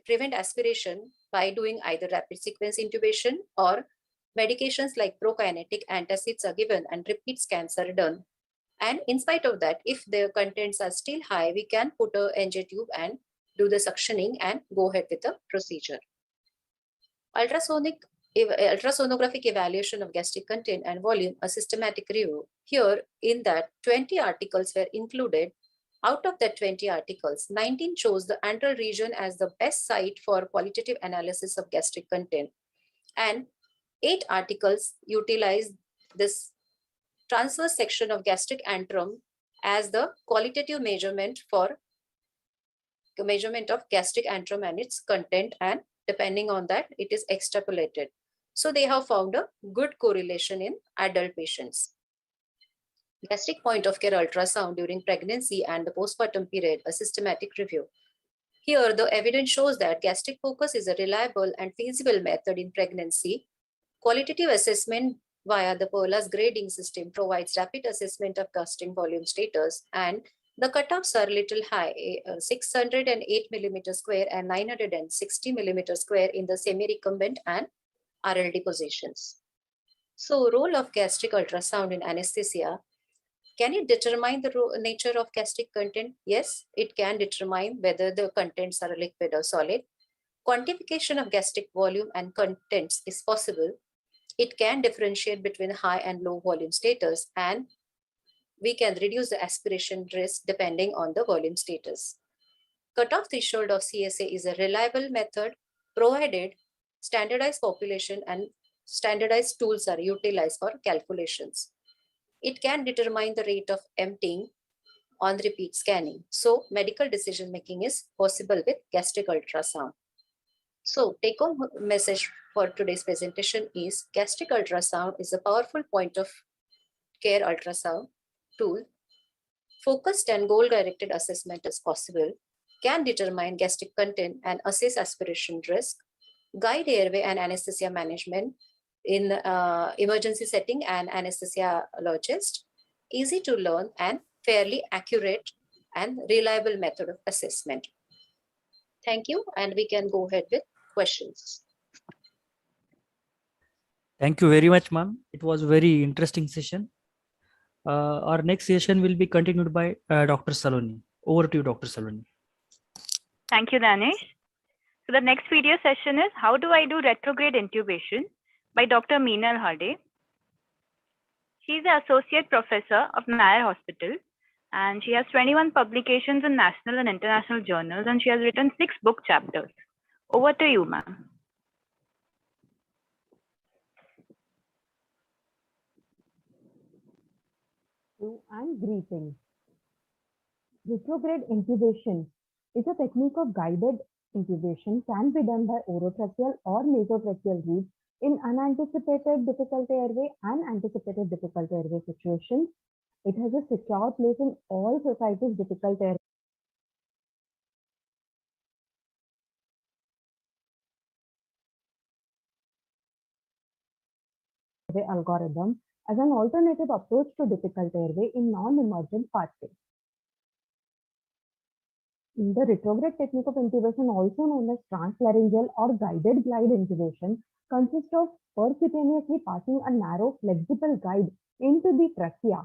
prevent aspiration by doing either rapid sequence intubation or medications like prokinetic antacids are given and repeat scans are done. And in spite of that, if the contents are still high, we can put a NJ tube and do the suctioning and go ahead with the procedure. Ultrasonic ultrasonographic evaluation of gastric content and volume, a systematic review. Here, in that 20 articles were included. Out of that 20 articles, 19 chose the antral region as the best site for qualitative analysis of gastric content, and 8 articles utilized this transverse section of gastric antrum as the qualitative measurement for the measurement of gastric antrum and its content, and depending on that, it is extrapolated. So they have found a good correlation in adult patients. Gastric point of care ultrasound during pregnancy and the postpartum period, a systematic review. Here, the evidence shows that gastric focus is a reliable and feasible method in pregnancy. Qualitative assessment via the PERLA's grading system provides rapid assessment of gastric volume status, and the cutoffs are little high, 608 millimeter square and 960 millimeter square in the semi-recumbent and RLD positions. So, role of gastric ultrasound in anesthesia. Can it determine the nature of gastric content? Yes, it can determine whether the contents are liquid or solid. Quantification of gastric volume and contents is possible. It can differentiate between high and low volume status, and we can reduce the aspiration risk depending on the volume status. Cutoff threshold of CSA is a reliable method provided standardized population and standardized tools are utilized for calculations. It can determine the rate of emptying on repeat scanning. So medical decision making is possible with gastric ultrasound. So take home message for today's presentation is gastric ultrasound is a powerful point of care ultrasound tool. Focused and goal directed assessment is possible, can determine gastric content and assess aspiration risk, guide airway and anesthesia management in emergency setting and anesthesiologist, easy to learn and fairly accurate and reliable method of assessment. Thank you, and we can go ahead with questions. Thank you very much, ma'am. It was a very interesting session. Our next session will be continued by Dr. Saloni. Over to you, Dr. Saloni. Thank you, Danish. So the next video session is How Do I Do Retrograde Intubation by Dr. Meenal Hade. She is the Associate Professor of Nair Hospital, and she has 21 publications in national and international journals, and she has written 6 book chapters. Over to you, ma'am. And greetings. Retrograde intubation is a technique of guided intubation, can be done by orotracheal or nasotracheal route in unanticipated difficult airway and anticipated difficult airway situations. It has a secure place in all societies' difficult airway. Algorithm as an alternative approach to difficult airway in non-emergent pathways. The retrograde technique of intubation, also known as transpharyngeal or guided glide intubation, consists of percutaneously passing a narrow flexible guide into the trachea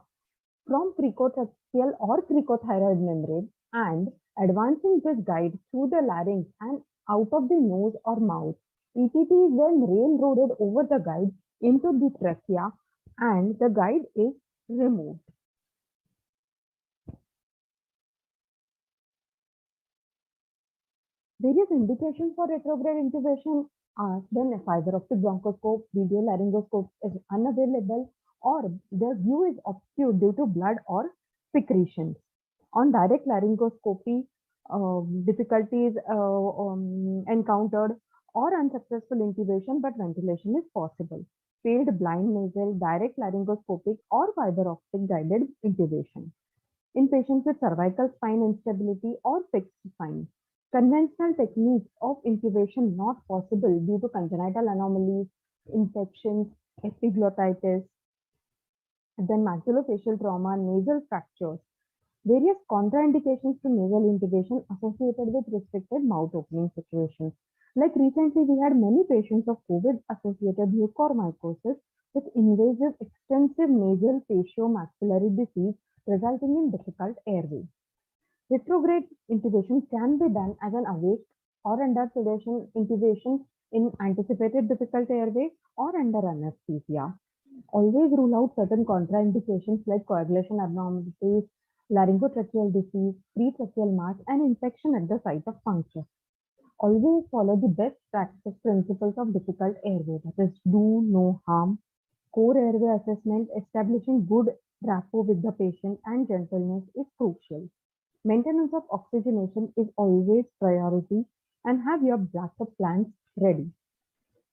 from cricotracheal or cricothyroid membrane and advancing this guide through the larynx and out of the nose or mouth. ETT is then railroaded over the guide into the trachea and the guide is removed. Various indications for retrograde intubation are when a fiber optic bronchoscope, video laryngoscope is unavailable, or the view is obscured due to blood or secretions. On direct laryngoscopy, difficulties encountered or unsuccessful intubation, but ventilation is possible. Failed blind nasal, direct laryngoscopic or fiber optic guided intubation. In patients with cervical spine instability or fixed spine, conventional techniques of intubation not possible due to congenital anomalies, infections, epiglottitis, then maxillofacial trauma, nasal fractures. Various contraindications to nasal intubation associated with restricted mouth opening situations. Like recently, we had many patients of COVID-associated mucormycosis with invasive extensive nasal facial-maxillary disease resulting in difficult airway. Retrograde intubation can be done as an awake or under sedation intubation in anticipated difficult airway or under anesthesia. Always rule out certain contraindications like coagulation abnormalities, laryngotracheal disease, pretracheal mass, and infection at the site of puncture. Always follow the best practice principles of difficult airway, that is, do no harm, core airway assessment, establishing good rapport with the patient, and gentleness is crucial. Maintenance of oxygenation is always priority, and have your backup plans ready.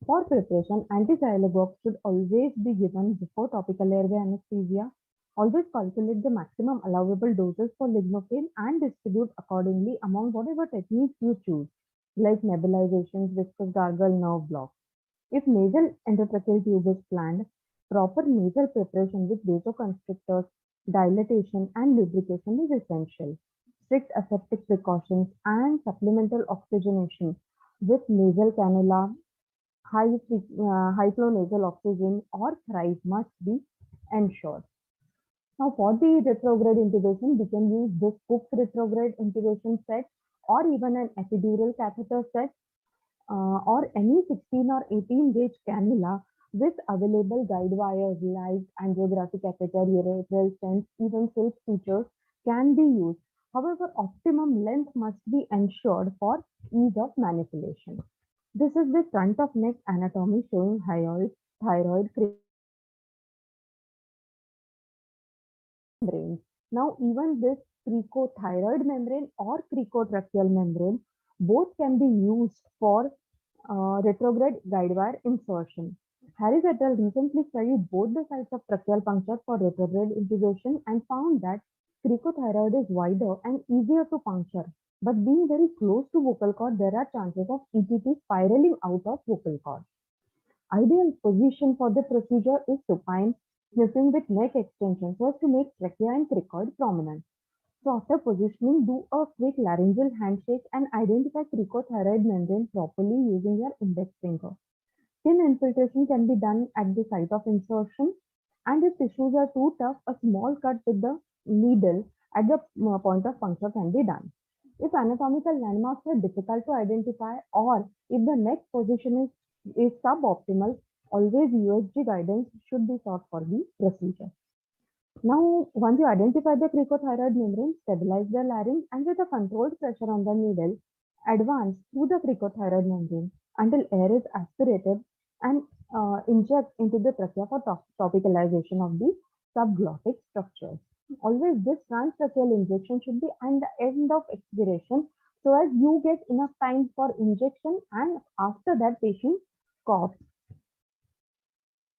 For preparation, anti-dialogue should always be given before topical airway anesthesia. Always calculate the maximum allowable doses for lignocaine and distribute accordingly among whatever techniques you choose, like nebulizations, viscous gargle, nerve block. If nasal endotracheal tube is planned, proper nasal preparation with vasoconstrictors, dilatation, and lubrication is essential. Strict aseptic precautions and supplemental oxygenation with nasal cannula, high flow nasal oxygen, or thrice must be ensured. Now, for the retrograde intubation, we can use this Cook's retrograde intubation set or even an epidural catheter set or any 16 or 18 gauge cannula with available guide wires, live angiographic catheter, urethral stents, even silk sutures can be used. However, optimum length must be ensured for ease of manipulation. This is the front of neck anatomy showing thyroid membrane. Now, even this cricothyroid membrane or cricotracheal membrane, both can be used for retrograde guide wire insertion. Harris et al. Recently studied both the sites of tracheal puncture for retrograde intubation and found that cricothyroid is wider and easier to puncture. But being very close to vocal cord, there are chances of ETT spiraling out of vocal cord. Ideal position for the procedure is supine, sniffing with neck extension so as to make trachea and cricoid prominent. So after positioning, do a quick laryngeal handshake and identify cricothyroid membrane properly using your index finger. Skin infiltration can be done at the site of insertion, and if tissues are too tough, a small cut with the needle at the point of puncture can be done. If anatomical landmarks are difficult to identify or if the neck position is suboptimal, always USG guidance should be sought for the procedure. Now, once you identify the cricothyroid membrane, stabilize the larynx and with a controlled pressure on the needle, advance through the cricothyroid membrane until air is aspirated and inject into the trachea for topicalization of the subglottic structures. Always this transtracheal injection should be at the end of expiration so as you get enough time for injection and after that patient coughs.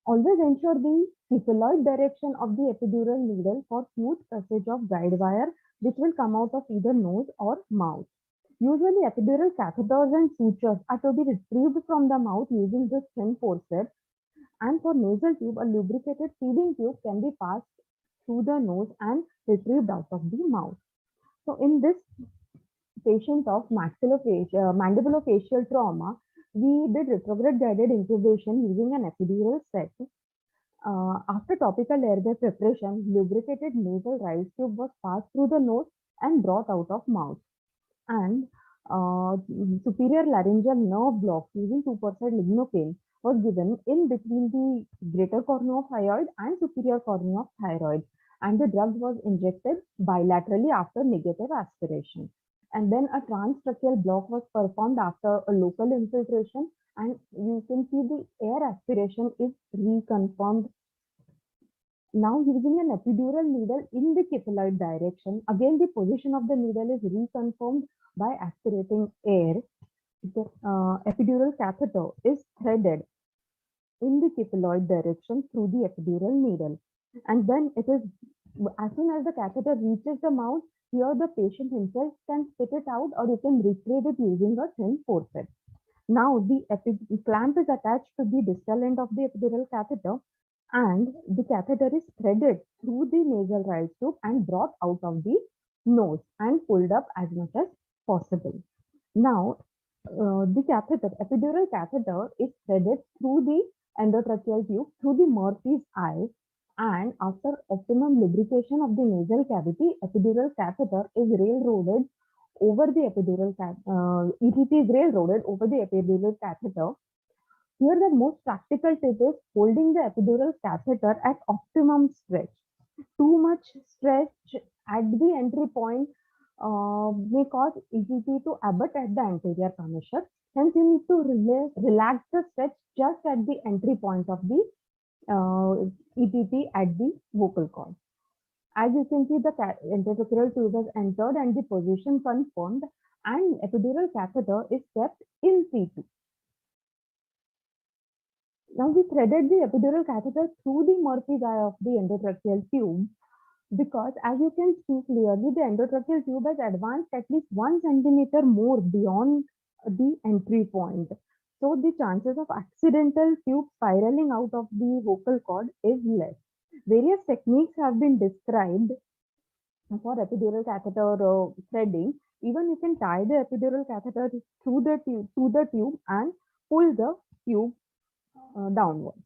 Always ensure the kypheloid direction of the epidural needle for smooth passage of guide wire which will come out of either nose or mouth. Usually epidural catheters and sutures are to be retrieved from the mouth using this thin forceps, and for nasal tube, a lubricated feeding tube can be passed through the nose and retrieved out of the mouth. So in this patient of mandibulofacial trauma, we did retrograde guided intubation using an epidural set. After topical airway preparation, lubricated nasal rise tube was passed through the nose and brought out of mouth. And superior laryngeal nerve block using 2% lignocaine was given in between the greater cornu of hyoid and superior cornu of thyroid, and the drug was injected bilaterally after negative aspiration. And then a transtracheal block was performed after a local infiltration, and you can see the air aspiration is reconfirmed. Now, using an epidural needle in the kypheloid direction, again the position of the needle is reconfirmed by aspirating air. The epidural catheter is threaded in the kypheloid direction through the epidural needle, and then it is, as soon as the catheter reaches the mouth, here the patient himself can spit it out or you can retrieve it using a thin forceps. Now the clamp is attached to the distal end of the epidural catheter and the catheter is threaded through the nasal rise tube and brought out of the nose and pulled up as much as possible. Now the epidural catheter is threaded through the endotracheal tube through the Murphy's eye, and after optimum lubrication of the nasal cavity, epidural catheter is railroaded over the epidural ETT is railroaded over the epidural catheter Here, the most practical tip is holding the epidural catheter at optimum stretch. Too much stretch at the entry point may cause ETT to abut at the anterior commissure. Hence, you need to relax the stretch just at the entry point of the ETT at the vocal cord. As you can see, the endotracheal tube has entered and the position confirmed, and epidural catheter is kept in situ. Now we threaded the epidural catheter through the Murphy's eye of the endotracheal tube because, as you can see clearly, the endotracheal tube has advanced at least 1 centimeter more beyond the entry point. So the chances of accidental tube spiraling out of the vocal cord is less. Various techniques have been described for epidural catheter threading. Even you can tie the epidural catheter through the tube to the tube and pull the tube downwards.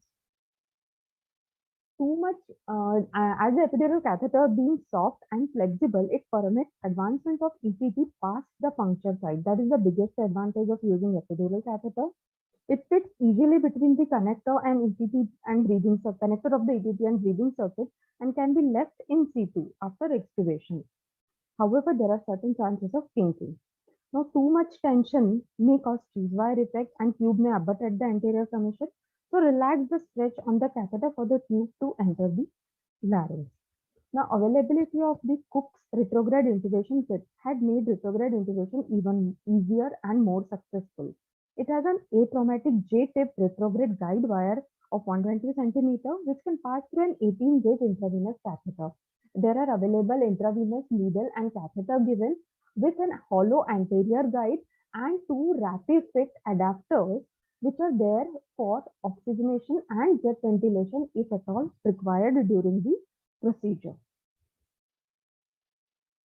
Too much, as the epidural catheter being soft and flexible, it permits advancement of ETT past the puncture site. That is the biggest advantage of using epidural catheter. It fits easily between the connector and ETT and breathing circuit, connector of the ETT and breathing circuit, and can be left in situ after extubation. However, there are certain chances of kinking. Now, too much tension may cause cheese wire effect and tube may abut at the anterior commissure. So, relax the stretch on the catheter for the tube to enter the larynx. Now, availability of the Cook's retrograde intubation kit had made retrograde intubation even easier and more successful. It has an atraumatic J-tip retrograde guide wire of 120 centimeter, which can pass through an 18-gauge intravenous catheter. There are available intravenous needle and catheter given with an hollow anterior guide and 2 rapid fit adapters, which are there for oxygenation and jet ventilation if at all required during the procedure.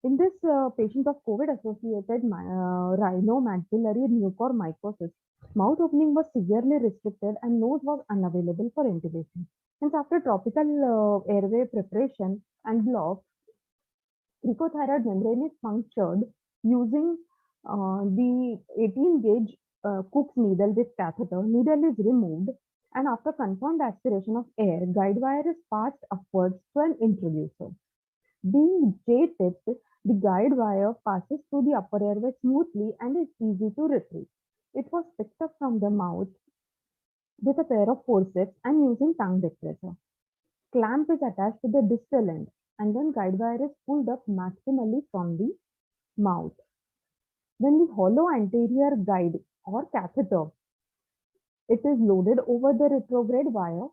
In this patient of COVID-associated rhinomaxillary mucormycosis, mouth opening was severely restricted and nose was unavailable for intubation. Hence, after tropical airway preparation and block, cricothyroid membrane is punctured using the 18-gauge Cook's needle with catheter. Needle is removed, and after confirmed aspiration of air, guide wire is passed upwards to an introducer. Being J-tipped, the guide wire passes through the upper airway smoothly and is easy to retrieve. It was picked up from the mouth with a pair of forceps and using tongue depressor. Clamp is attached to the distal end, and then guide wire is pulled up maximally from the mouth. Then the hollow anterior guide or catheter, it is loaded over the retrograde wire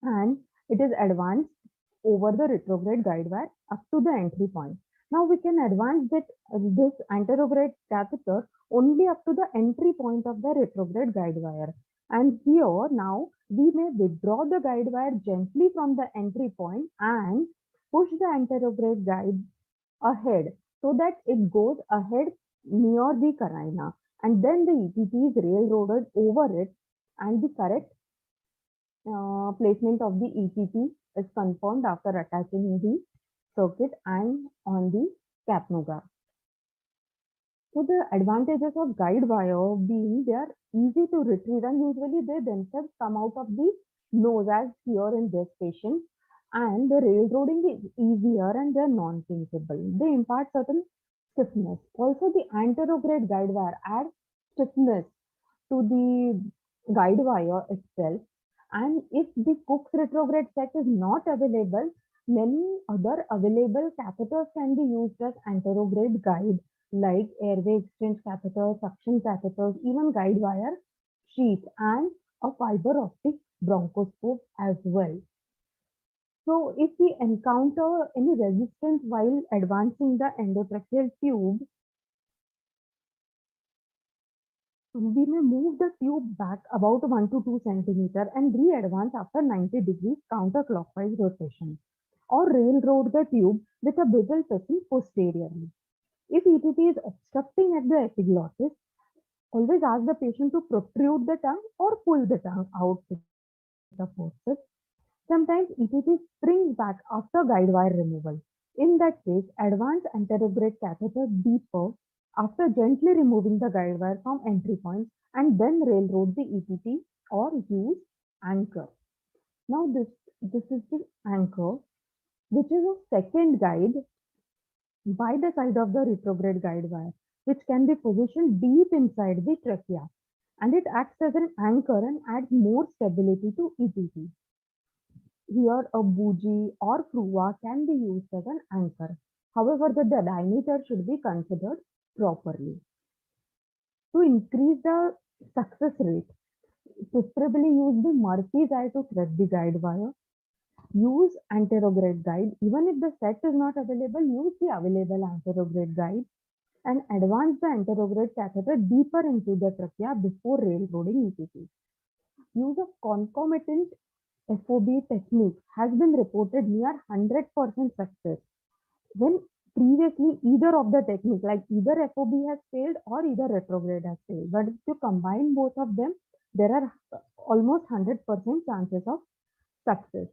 and it is advanced over the retrograde guide wire up to the entry point. Now we can advance this anterograde catheter only up to the entry point of the retrograde guide wire. And here now we may withdraw the guide wire gently from the entry point and push the anterograde guide ahead so that it goes ahead near the carina. And then the ETT is railroaded over it and the correct placement of the ETT is confirmed after attaching the circuit and on the capnoga. So the advantages of guide wire being they are easy to retrieve and usually they themselves come out of the nose as here in this patient, and the railroading is easier and they are non-kinkable. They impart certain stiffness. Also the anterograde guide wire adds stiffness to the guide wire itself. And if the Cook's retrograde set is not available, many other available catheters can be used as anterograde guide, like airway exchange catheters, suction catheters, even guide wire sheath, and a fiber optic bronchoscope as well. So if we encounter any resistance while advancing the endotracheal tube, we may move the tube back about 1 to 2 centimeter and re-advance after 90 degrees counterclockwise rotation, or railroad the tube with a bevel piston posteriorly. If ETT is obstructing at the epiglottis, always ask the patient to protrude the tongue or pull the tongue out with the forceps. Sometimes ETT springs back after guide wire removal. In that case, advance anterograde catheter deeper after gently removing the guide wire from entry points and then railroad the EPT or use anchor. Now this is the anchor, which is a second guide by the side of the retrograde guide wire, which can be positioned deep inside the trachea, and it acts as an anchor and adds more stability to EPT. Here, a bougie or crua can be used as an anchor. However, the diameter should be considered properly. To increase the success rate, preferably use the Murphy's eye to thread the guide wire. Use anterograde guide. Even if the set is not available, use the available anterograde guide and advance the anterograde catheter deeper into the trachea before railroading EPT. Use of concomitant FOB technique has been reported near 100% success when previously either of the technique, like either FOB has failed or either retrograde has failed. But if you combine both of them, there are almost 100% chances of success.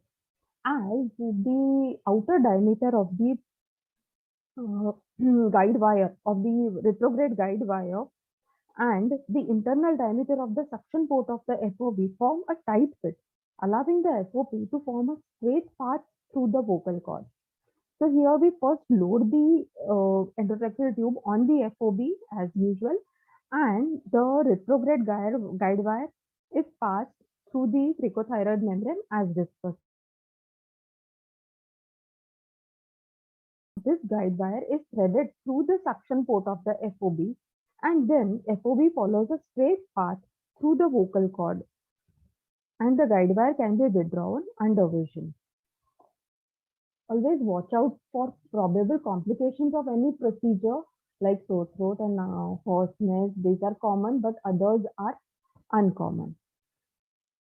As the outer diameter of the guide wire, of the retrograde guide wire, and the internal diameter of the suction port of the FOB form a tight fit, allowing the FOP to form a straight path through the vocal cord. So here we first load the endotracheal tube on the FOB as usual, and the retrograde guide wire is passed through the cricothyroid membrane as discussed. This guide wire is threaded through the suction port of the FOB, and then FOB follows a straight path through the vocal cord, and the guide wire can be withdrawn under vision. Always watch out for probable complications of any procedure like sore throat and hoarseness. These are common, but others are uncommon.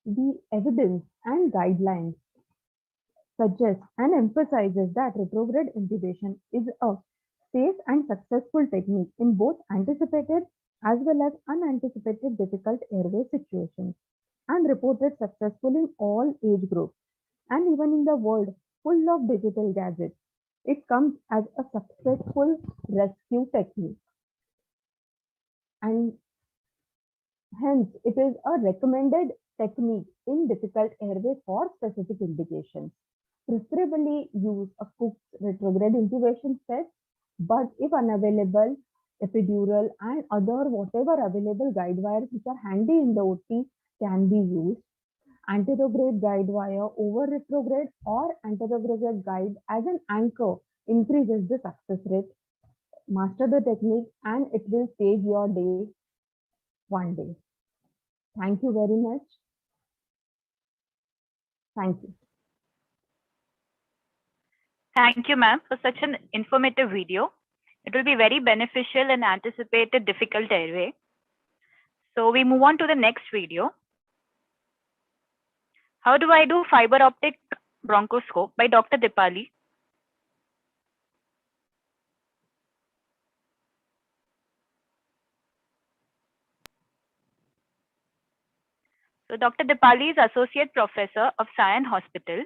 The evidence and guidelines suggests and emphasizes that retrograde intubation is a safe and successful technique in both anticipated as well as unanticipated difficult airway situations, and reported successful in all age groups and even in the world full of digital gadgets. It comes as a successful rescue technique, and hence it is a recommended technique in difficult airway for specific indications. Preferably use a Cook's retrograde intubation set, but if unavailable, epidural and other whatever available guide wires which are handy in the OT can be used. Anterograde guide wire over retrograde or anterograde guide as an anchor increases the success rate. Master the technique and it will save your day one day. Thank you very much. Thank you. Thank you, ma'am, for such an informative video. It will be very beneficial in anticipated difficult airway. So we move on to the next video. How do I do fiber optic bronchoscope by Dr. Dipali? So Dr. Dipali is Associate Professor of Sion Hospital.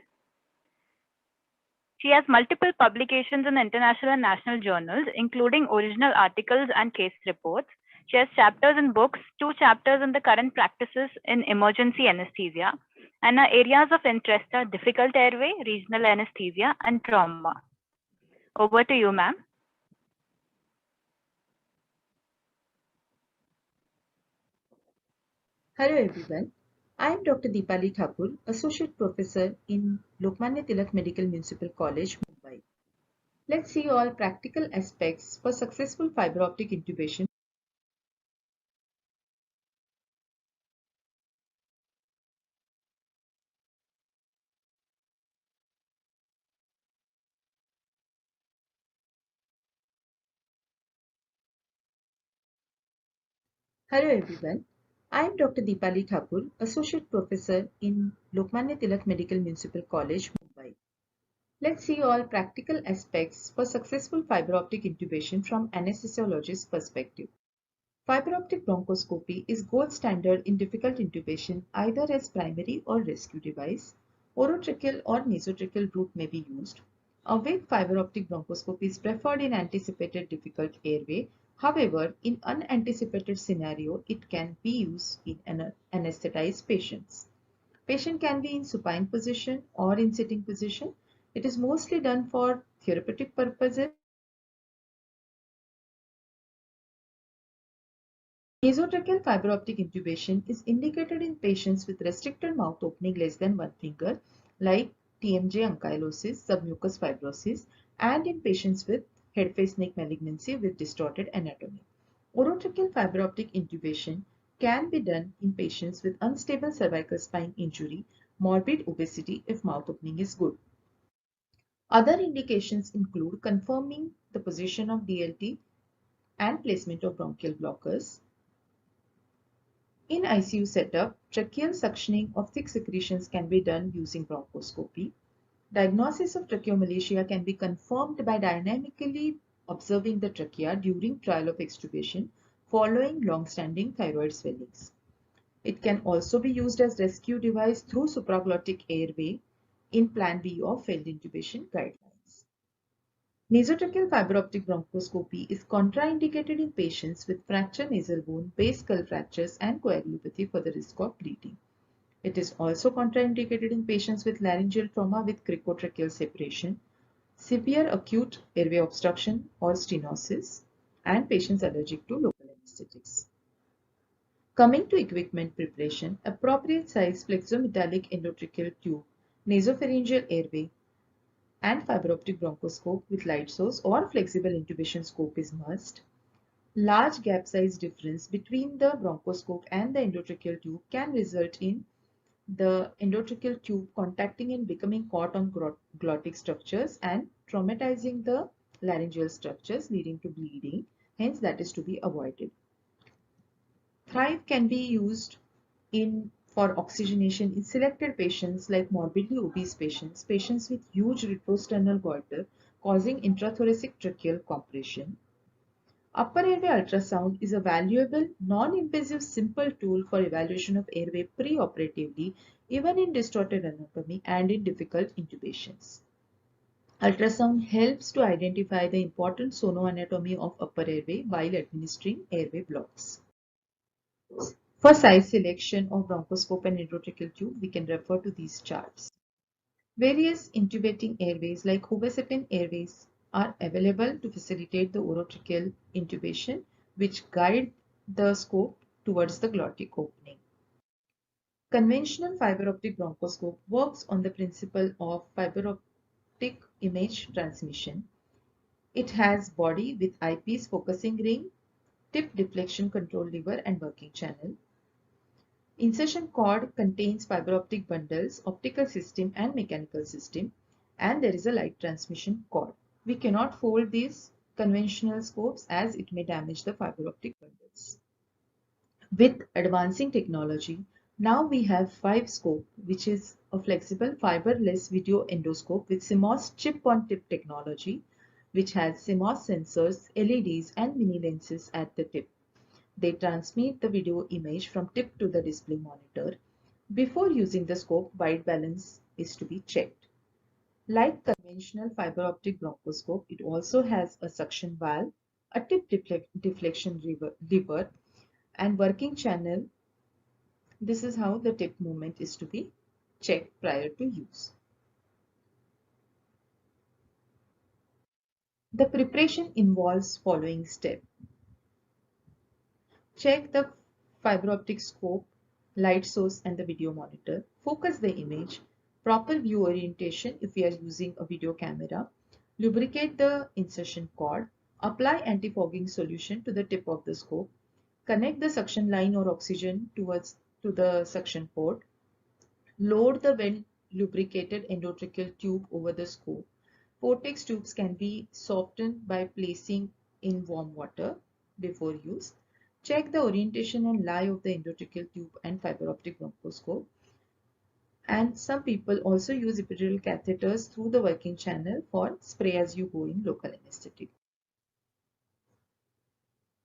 She has multiple publications in international and national journals, including original articles and case reports. She has chapters in books, 2 chapters in the current practices in emergency anesthesia, and her areas of interest are difficult airway, regional anesthesia, and trauma. Over to you, ma'am. Hello everyone. I am Dr. Deepali Thakur, Associate Professor in Lokmanya Tilak Medical Municipal College, Mumbai. Let's see all practical aspects for successful fiber optic intubation. Hello everyone. I am Dr. Deepali Thakur, Associate Professor in Lokmanya Tilak Medical Municipal College, Mumbai. Let's see all practical aspects for successful fiber optic intubation from anesthesiologist's perspective. Fiber optic bronchoscopy is gold standard in difficult intubation either as primary or rescue device. Orotracheal or nasotracheal route may be used. A weak fiber optic bronchoscopy is preferred in anticipated difficult airway However, in unanticipated scenario, it can be used in anesthetized patients. Patient can be in supine position or in sitting position. It is mostly done for therapeutic purposes. Nasotracheal fiber optic intubation is indicated in patients with restricted mouth opening less than 1 finger, like TMJ ankylosis, submucous fibrosis, and in patients with head face neck malignancy with distorted anatomy. Orotracheal fiber optic intubation can be done in patients with unstable cervical spine injury, morbid obesity if mouth opening is good. Other indications include confirming the position of DLT and placement of bronchial blockers. In ICU setup, tracheal suctioning of thick secretions can be done using bronchoscopy. Diagnosis of tracheomalacia can be confirmed by dynamically observing the trachea during trial of extubation following long-standing thyroid swellings. It can also be used as rescue device through supraglottic airway in Plan B of failed intubation guidelines. Nasotracheal fiber optic bronchoscopy is contraindicated in patients with fractured nasal bone, base skull fractures, and coagulopathy for the risk of bleeding. It is also contraindicated in patients with laryngeal trauma with cricotracheal separation, severe acute airway obstruction or stenosis, and patients allergic to local anesthetics. Coming to equipment preparation, appropriate size flexometallic endotracheal tube, nasopharyngeal airway, and fiber optic bronchoscope with light source or flexible intubation scope is must. Large gap size difference between the bronchoscope and the endotracheal tube can result in the endotracheal tube contacting and becoming caught on glottic structures and traumatizing the laryngeal structures, leading to bleeding. Hence, that is to be avoided. Thrive can be used for oxygenation in selected patients like morbidly obese patients, patients with huge retrosternal goiter causing intrathoracic tracheal compression. Upper airway ultrasound is a valuable, non-invasive, simple tool for evaluation of airway pre-operatively, even in distorted anatomy and in difficult intubations. Ultrasound helps to identify the important sonoanatomy of upper airway while administering airway blocks. For size selection of bronchoscope and endotracheal tube, we can refer to these charts. Various intubating airways like Hoover-Sapien airways are available to facilitate the orotracheal intubation, which guide the scope towards the glottic opening. Conventional fiber optic bronchoscope works on the principle of fiber optic image transmission. It has body with eyepiece focusing ring, tip deflection control lever, and working channel. Insertion cord contains fiber optic bundles, optical system, and mechanical system, and there is a light transmission cord. We cannot fold these conventional scopes as it may damage the fiber optic bundles. With advancing technology, now we have 5 scope, which is a flexible fiberless video endoscope with CMOS chip-on-tip technology, which has CMOS sensors, LEDs, and mini lenses at the tip. They transmit the video image from tip to the display monitor. Before using the scope, white balance is to be checked. Like conventional fiber optic bronchoscope, it also has a suction valve, a tip deflection lever, and working channel. This is how the tip movement is to be checked prior to use. The preparation involves following steps. Check the fiber optic scope, light source, and the video monitor. Focus the image. Proper view orientation if we are using a video camera. Lubricate the insertion cord. Apply anti-fogging solution to the tip of the scope. Connect the suction line or oxygen to the suction port. Load the well lubricated endotracheal tube over the scope. Vortex tubes can be softened by placing in warm water before use. Check the orientation and lie of the endotracheal tube and fiber optic bronchoscope. And some people also use epidural catheters through the working channel for spray as you go in local anesthetic.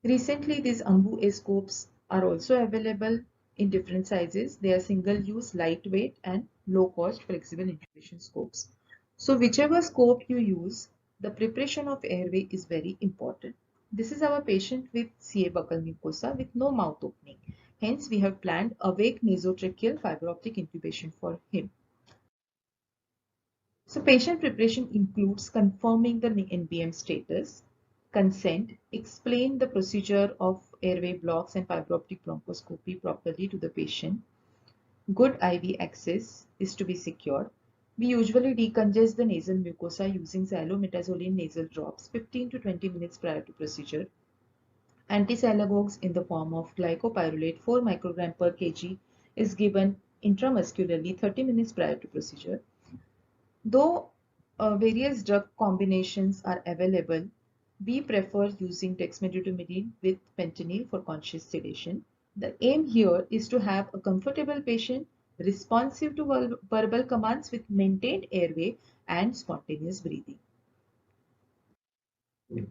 Recently, these Ambu scopes are also available in different sizes. They are single-use, lightweight, and low-cost flexible intubation scopes. So whichever scope you use, the preparation of airway is very important. This is our patient with CA buccal mucosa with no mouth opening. Hence, we have planned awake nasotracheal fiber optic intubation for him. So patient preparation includes confirming the NBM status, consent, explain the procedure of airway blocks and fiber optic bronchoscopy properly to the patient. Good IV access is to be secured. We usually decongest the nasal mucosa using xylometazoline nasal drops 15 to 20 minutes prior to procedure. Antisyllagogues in the form of glycopyrrolate 4 microgram per kg is given intramuscularly 30 minutes prior to procedure. Though various drug combinations are available, we prefer using dexmedetomidine with fentanyl for conscious sedation. The aim here is to have a comfortable patient responsive to verbal commands with maintained airway and spontaneous breathing.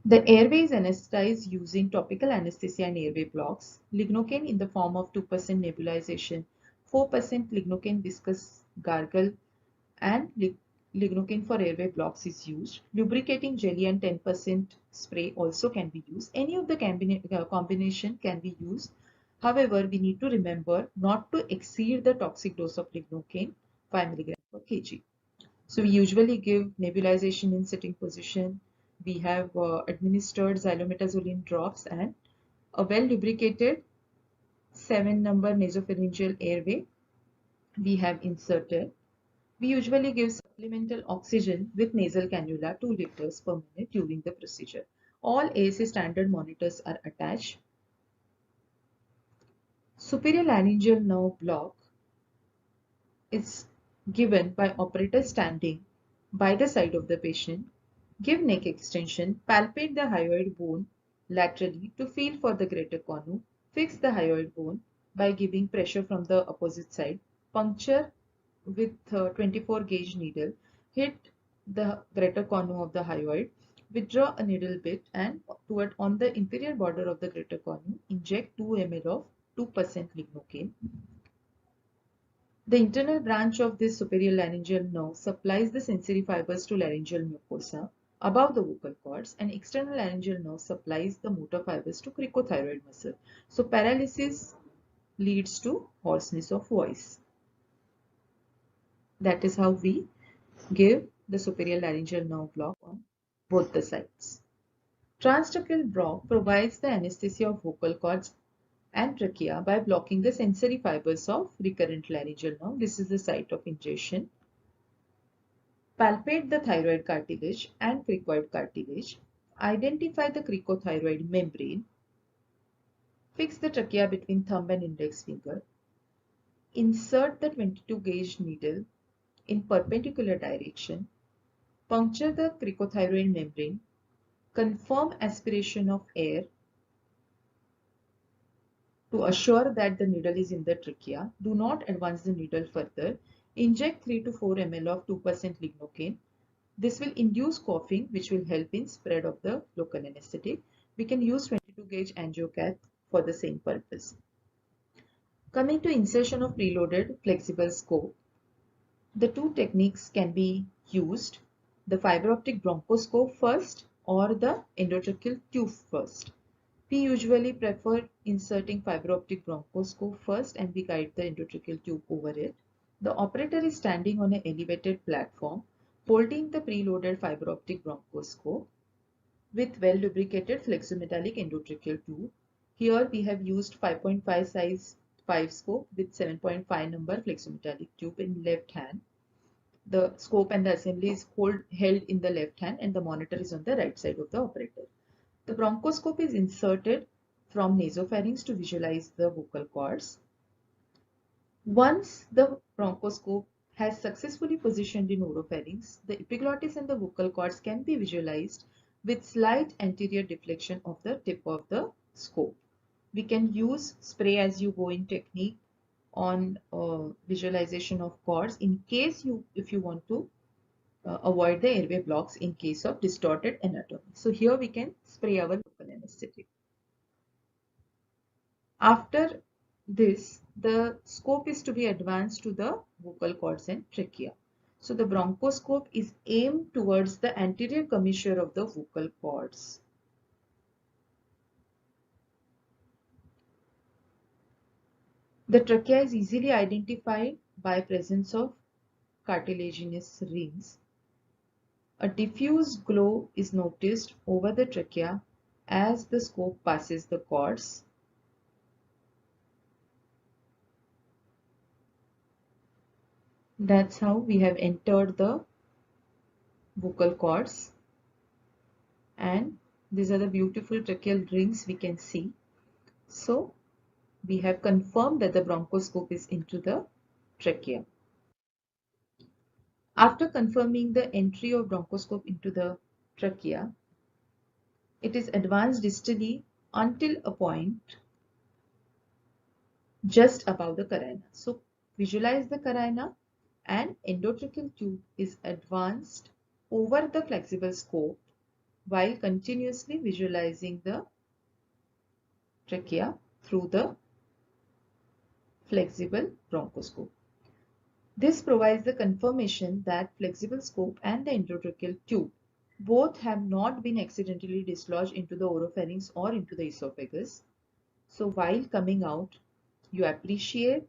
The airway is anesthetized using topical anesthesia and airway blocks, lignocaine in the form of 2% nebulization, 4% lignocaine viscous gargle, and lignocaine for airway blocks is used. Lubricating jelly and 10% spray also can be used. Any of the combination can be used. However, we need to remember not to exceed the toxic dose of lignocaine, 5 mg per kg. So we usually give nebulization in sitting position. We have administered xylometazoline drops and a well lubricated 7-number nasopharyngeal airway we have inserted. We usually give supplemental oxygen with nasal cannula 2 liters per minute during the procedure. All ASA standard monitors are attached. Superior laryngeal nerve block is given by operator standing by the side of the patient. Give neck extension, palpate the hyoid bone laterally to feel for the greater conum, fix the hyoid bone by giving pressure from the opposite side, puncture with 24 gauge needle, hit the greater conum of the hyoid, withdraw a needle bit and on the inferior border of the greater conum, inject 2 ml of 2% lignocaine. The internal branch of this superior laryngeal nerve supplies the sensory fibers to laryngeal mucosa above the vocal cords, and external laryngeal nerve supplies the motor fibers to cricothyroid muscle. So paralysis leads to hoarseness of voice. That is how we give the superior laryngeal nerve block on both the sides. Transtracheal block provides the anesthesia of vocal cords and trachea by blocking the sensory fibers of recurrent laryngeal nerve. This is the site of ingestion. Palpate the thyroid cartilage and cricoid cartilage. Identify the cricothyroid membrane. Fix the trachea between thumb and index finger. Insert the 22 gauge needle in perpendicular direction. Puncture the cricothyroid membrane. Confirm aspiration of air to assure that the needle is in the trachea. Do not advance the needle further. Inject 3 to 4 ml of 2% lignocaine. This will induce coughing, which will help in spread of the local anesthetic. We can use 22 gauge angiocath for the same purpose. Coming to insertion of preloaded flexible scope, the two techniques can be used, the fiber optic bronchoscope first or the endotracheal tube first. We usually prefer inserting fiber optic bronchoscope first and we guide the endotracheal tube over it. The operator is standing on an elevated platform holding the preloaded fiber optic bronchoscope with well lubricated flexometallic endotracheal tube. Here we have used 5.5 size 5 scope with 7.5 number flexometallic tube in left hand. The scope and the assembly is held in the left hand and the monitor is on the right side of the operator. The bronchoscope is inserted from nasopharynx to visualize the vocal cords. Once the bronchoscope has successfully positioned in oropharynx, the epiglottis and the vocal cords can be visualized with slight anterior deflection of the tip of the scope. We can use spray as you go in technique on visualization of cords in case if you want to avoid the airway blocks in case of distorted anatomy. So here we can spray our local anesthetic. After this, the scope is to be advanced to the vocal cords and trachea. So the bronchoscope is aimed towards the anterior commissure of the vocal cords. The trachea is easily identified by presence of cartilaginous rings. A diffuse glow is noticed over the trachea as the scope passes the cords. That's how we have entered the vocal cords, and these are the beautiful tracheal rings we can see. So we have confirmed that the bronchoscope is into the trachea. After confirming the entry of bronchoscope into the trachea, it is advanced distally until a point just above the carina. So visualize the carina, and endotracheal tube is advanced over the flexible scope while continuously visualizing the trachea through the flexible bronchoscope. This provides the confirmation that flexible scope and the endotracheal tube both have not been accidentally dislodged into the oropharynx or into the esophagus. So while coming out, you appreciate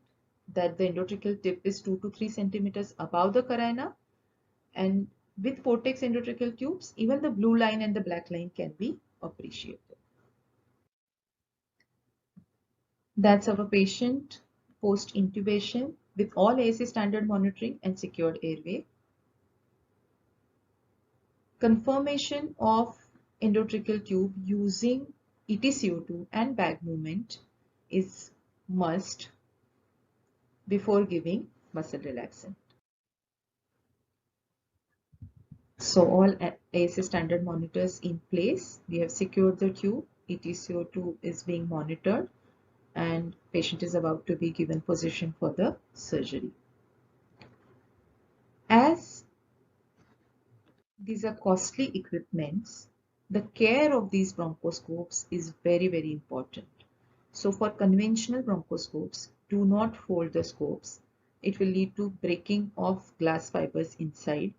that the endotracheal tip is 2 to 3 centimeters above the carina, and with vortex endotracheal tubes, even the blue line and the black line can be appreciated. That's our patient post-intubation with all ASA standard monitoring and secured airway. Confirmation of endotracheal tube using ETCO2 and bag movement is must before giving muscle relaxant. So all ASA standard monitors in place. We have secured the tube. ETCO2 is being monitored, and patient is about to be given position for the surgery. As these are costly equipments, the care of these bronchoscopes is very, very important. So for conventional bronchoscopes, do not fold the scopes. It will lead to breaking of glass fibers inside,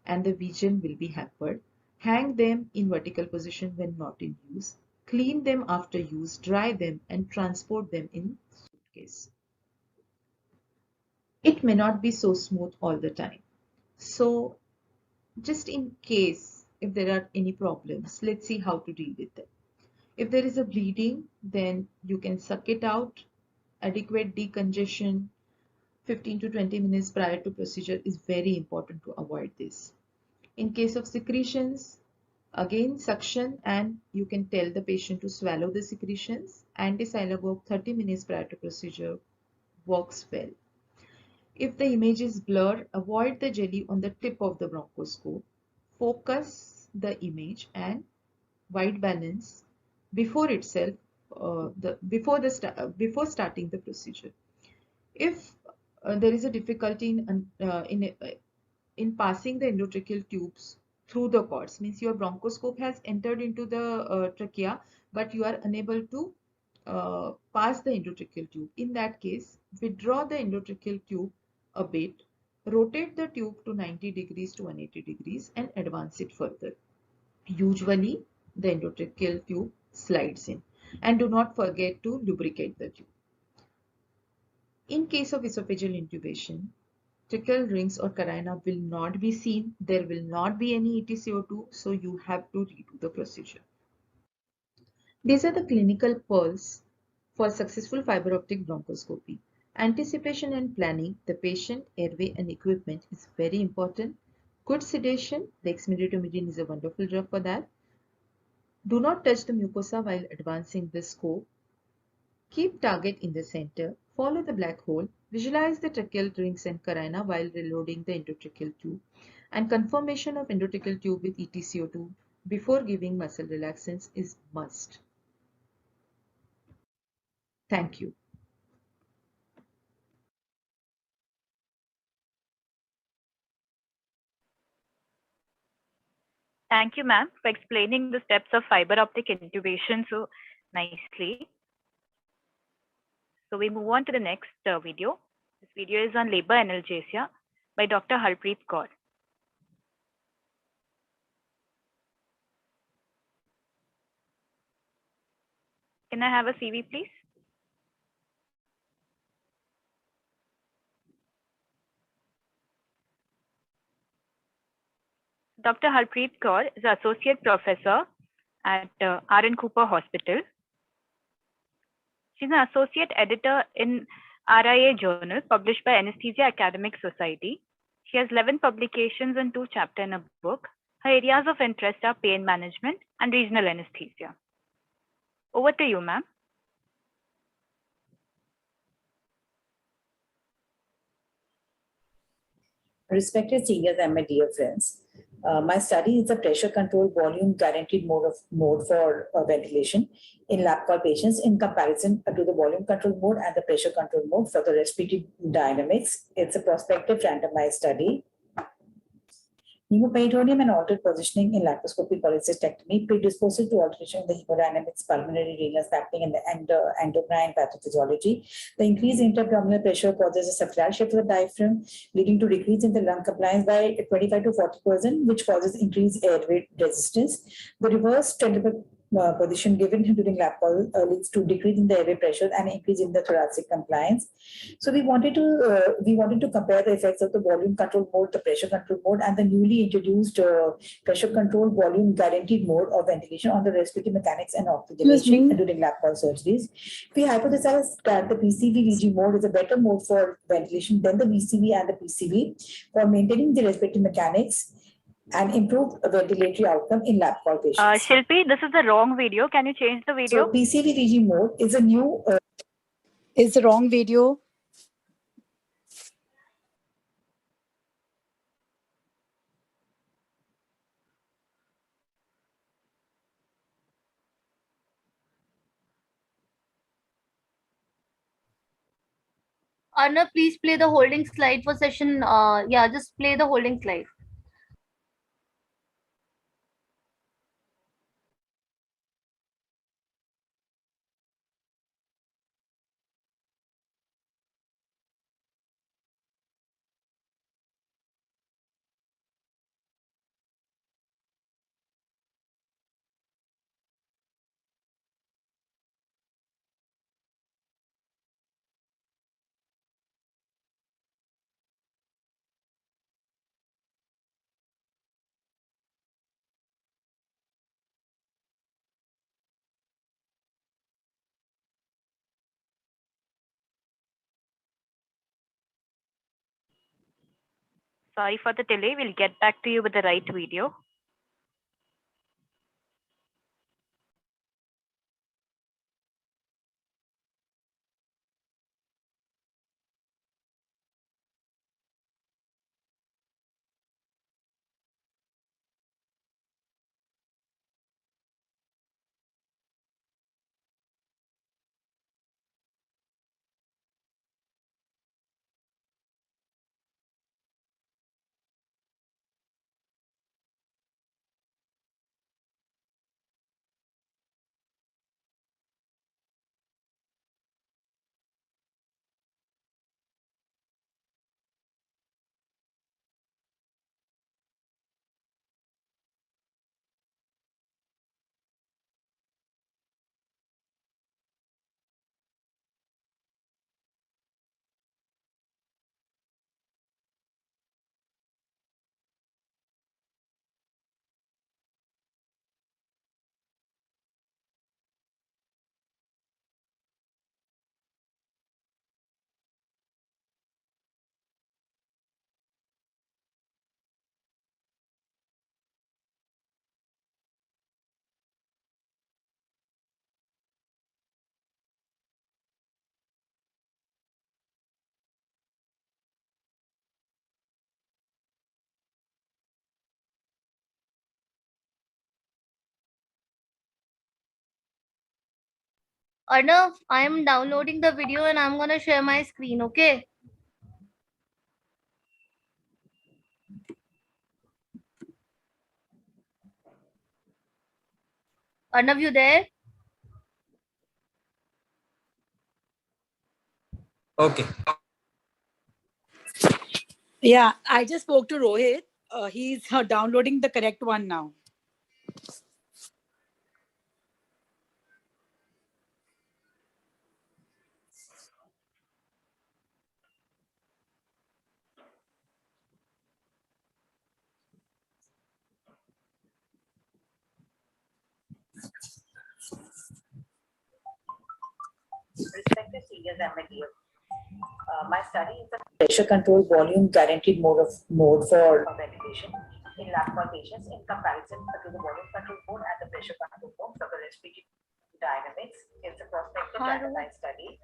and the vision will be hampered. Hang them in vertical position when not in use. Clean them after use, dry them, and transport them in suitcase. It may not be so smooth all the time. So just in case if there are any problems, let's see how to deal with them. If there is a bleeding, then you can suck it out. Adequate decongestion 15 to 20 minutes prior to procedure is very important to avoid this. In case of secretions, again suction, and you can tell the patient to swallow the secretions. Antisyllagogue 30 minutes prior to procedure works well. If the image is blurred, avoid the jelly on the tip of the bronchoscope. Focus the image and white balance before itself, before starting the procedure. If there is a difficulty in passing the endotracheal tubes through the cords, means your bronchoscope has entered into the trachea, but you are unable to pass the endotracheal tube. In that case, withdraw the endotracheal tube a bit, rotate the tube to 90 degrees to 180 degrees, and advance it further. Usually, the endotracheal tube slides in, and do not forget to lubricate the tube. In case of esophageal intubation, tracheal rings or carina will not be seen. There will not be any ETCO2, so you have to redo the procedure. These are the clinical pearls for successful fiber optic bronchoscopy. Anticipation and planning the patient, airway, and equipment is very important. Good sedation, dexmedetomidine is a wonderful drug for that. Do not touch the mucosa while advancing the scope. Keep target in the center. Follow the black hole. Visualize the tracheal rings and carina while reloading the endotracheal tube. And confirmation of endotracheal tube with ETCO2 before giving muscle relaxants is must. Thank you. Thank you, ma'am, for explaining the steps of fiber optic intubation so nicely. So we move on to the next video. This video is on labor analgesia by Dr. Harpreet Kaur. Can I have a CV, please? Dr. Harpreet Kaur is Associate Professor at R.N. Cooper Hospital. She's an Associate Editor in RIA Journal published by Anaesthesia Academic Society. She has 11 publications and 2 chapters in a book. Her areas of interest are pain management and regional anesthesia. Over to you, ma'am. Respected seniors and my dear friends, my study is a pressure control volume guaranteed mode for ventilation in lab call patients in comparison to the volume control mode and the pressure control mode for the respiratory dynamics. It's a prospective randomized study. Hemoperitoneuum and altered positioning in laparoscopic cholecystectomy predisposes to alteration in the hemodynamics, pulmonary renal sampling, and the endocrine pathophysiology. The increased intra-abdominal pressure causes a subflaral shift of the diaphragm, leading to decrease in the lung compliance by 25 to 40%, which causes increased airway resistance. The reverse tensible position given during lap call leads to decrease in the airway pressure and increase in the thoracic compliance. So we wanted to compare the effects of the volume control mode, the pressure control mode, and the newly introduced pressure control volume guaranteed mode of ventilation on the respiratory mechanics and oxygenation during lap call surgeries. We hypothesized that the PCV-VG mode is a better mode for ventilation than the VCV and the PCV for maintaining the respiratory mechanics and improved ventilatory outcome in lap call patients. Shilpi, this is the wrong video. Can you change the video? So PCV-VG mode is a new... Is the wrong video. Arnav, please play the holding slide for session. Yeah, just play the holding slide. Sorry for the delay. We'll get back to you with the right video. Arnav, I am downloading the video and I'm gonna share my screen, okay? Arnav, you there? Okay. Yeah, I just spoke to Rohit. He's downloading the correct one now. to serious MLDF. My study is a pressure control volume guaranteed mode for ventilation in lab patients in comparison to the volume control mode and the pressure control mode for the respiratory dynamics. It's a prospective randomized study.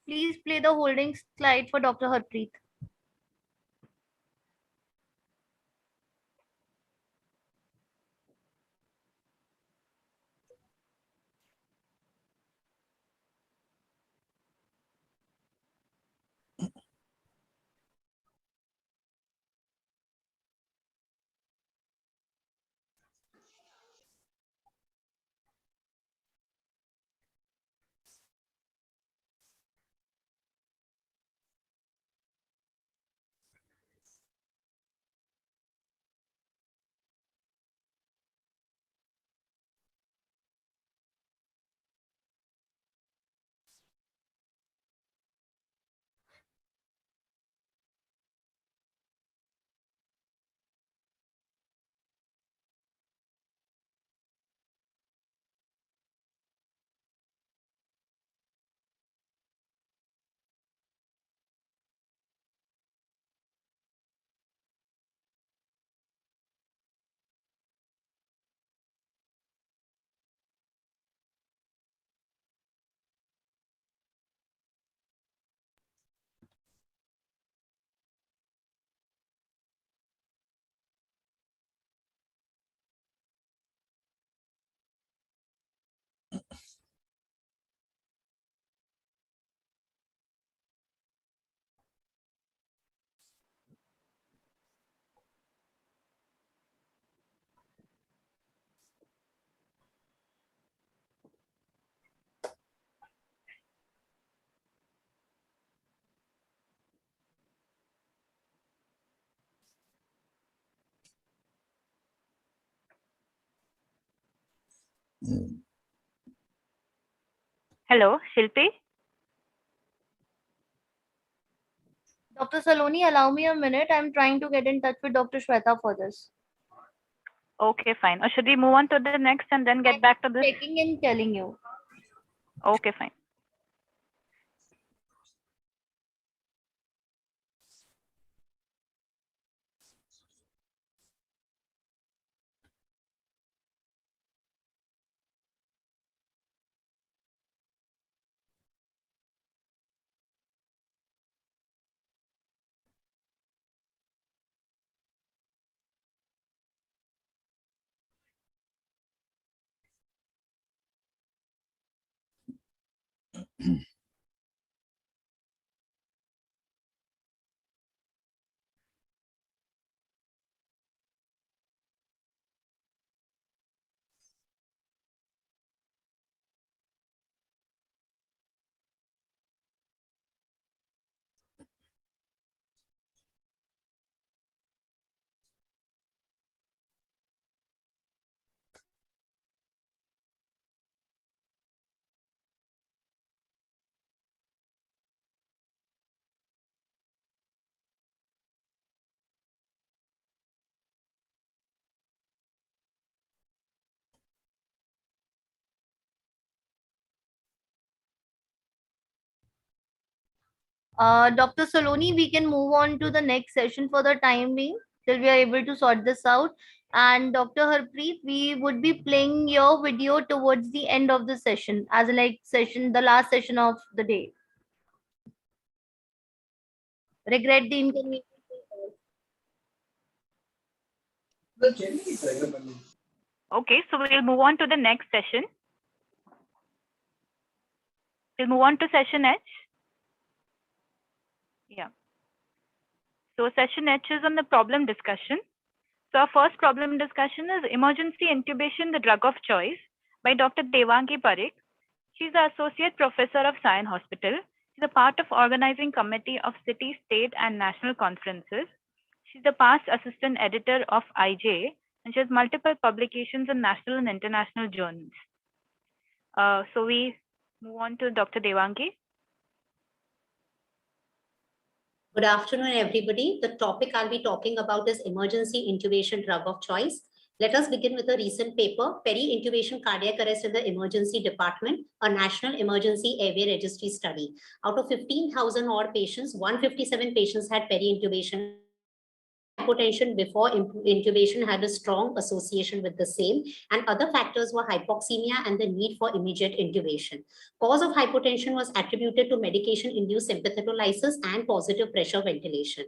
Please play the holding slide for Dr. Harpreet. Hello, Shilpi. Dr. Saloni, allow me a minute. I'm trying to get in touch with Dr. Shweta for this. Okay, fine. Or should we move on to the next and then get back to this? Checking and telling you. Okay, fine. Dr. Saloni, we can move on to the next session for the time being. till we are able to sort this out. And Dr. Harpreet, we would be playing your video towards the end of the session as a the last session of the day. Regret the inconvenience. Okay, so we'll move on to the next session. We'll move on to session H. Yeah. So session H is on the problem discussion. So our first problem discussion is emergency intubation, the drug of choice, by Dr. Devangi Parikh. She's the Associate Professor of Sion Hospital. She's a part of organizing committee of city, state, and national conferences. She's the past assistant editor of IJ, and she has multiple publications in national and international journals. So we move on to Dr. Devangi. Good afternoon, everybody. The topic I'll be talking about is emergency intubation drug of choice. Let us begin with a recent paper, Peri-intubation cardiac arrest in the emergency department, a national emergency airway registry study. Out of 15,000 odd patients, 157 patients had peri-intubation. Hypotension before intubation had a strong association with the same, and other factors were hypoxemia and the need for immediate intubation. Cause of hypotension was attributed to medication-induced sympathetolysis and positive pressure ventilation.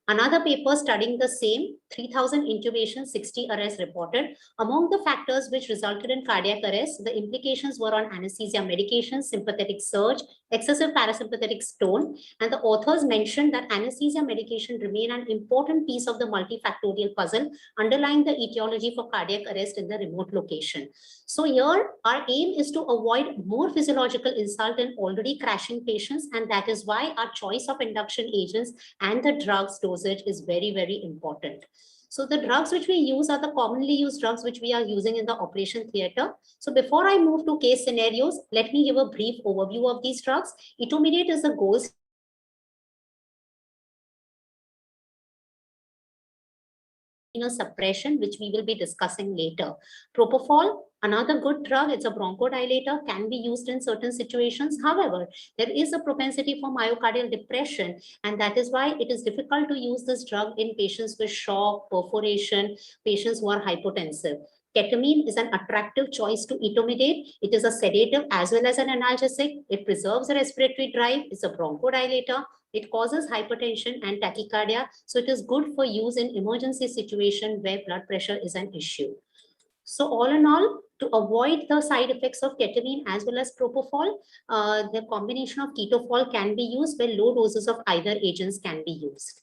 Another paper studying the same, 3,000 intubations, 60 arrests reported. Among the factors which resulted in cardiac arrest, the implications were on anesthesia medications, sympathetic surge, excessive parasympathetic tone, and the authors mentioned that anesthesia medication remain an important piece of the multifactorial puzzle underlying the etiology for cardiac arrest in the remote location. So here, our aim is to avoid more physiological insult in already crashing patients, and that is why our choice of induction agents and the drugs dosage is very, very important. So the drugs which we use are the commonly used drugs which we are using in the operation theater. So before I move to case scenarios, let me give a brief overview of these drugs. Etomidate is a gold suppression, which we will be discussing later. Propofol, another good drug, it's a bronchodilator, can be used in certain situations. However, there is a propensity for myocardial depression, and that is why it is difficult to use this drug in patients with shock, perforation, patients who are hypotensive. Ketamine is an attractive choice to etomidate. It is a sedative as well as an analgesic. It preserves the respiratory drive. It's a bronchodilator. It causes hypertension and tachycardia. So it is good for use in emergency situation where blood pressure is an issue. So all in all, to avoid the side effects of ketamine as well as propofol, the combination of ketofol can be used where low doses of either agents can be used.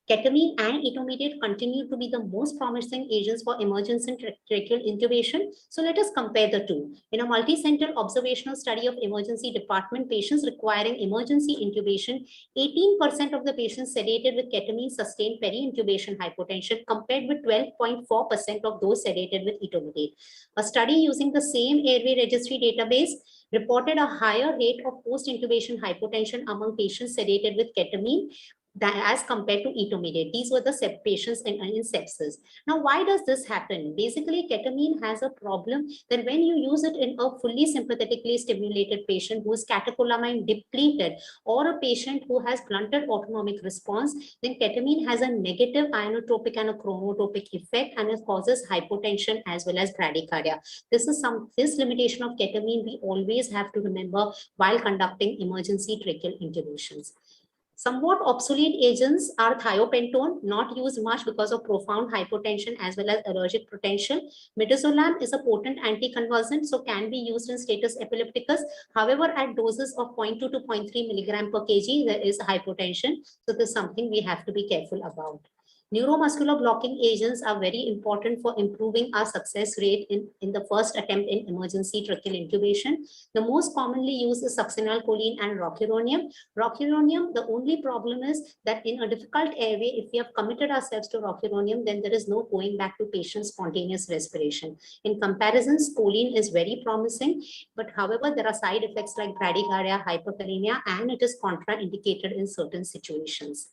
Ketamine and etomidate continue to be the most promising agents for emergency tracheal intubation. So let us compare the two. In a multi-center observational study of emergency department patients requiring emergency intubation, 18% of the patients sedated with ketamine sustained peri-intubation hypotension compared with 12.4% of those sedated with etomidate. A study using the same airway registry database reported a higher rate of post-intubation hypotension among patients sedated with ketamine as compared to etomidate. These were the patients in sepsis. Now, why does this happen? Basically, ketamine has a problem that when you use it in a fully sympathetically stimulated patient who is catecholamine depleted or a patient who has blunted autonomic response, then ketamine has a negative inotropic and a chronotropic effect, and it causes hypotension as well as bradycardia. This limitation of ketamine we always have to remember while conducting emergency tracheal intubations. Somewhat obsolete agents are thiopentone, not used much because of profound hypotension as well as allergic potential. Midazolam is a potent anticonvulsant, so can be used in status epilepticus. However, at doses of 0.2 to 0.3 milligram per kg, there is hypotension. So this is something we have to be careful about. Neuromuscular blocking agents are very important for improving our success rate in the first attempt in emergency tracheal intubation. The most commonly used is succinylcholine and rocuronium. Rocuronium, the only problem is that in a difficult airway, if we have committed ourselves to rocuronium, then there is no going back to patient spontaneous respiration. In comparison, choline is very promising, but however, there are side effects like bradycardia, hyperkalemia, and it is contraindicated in certain situations.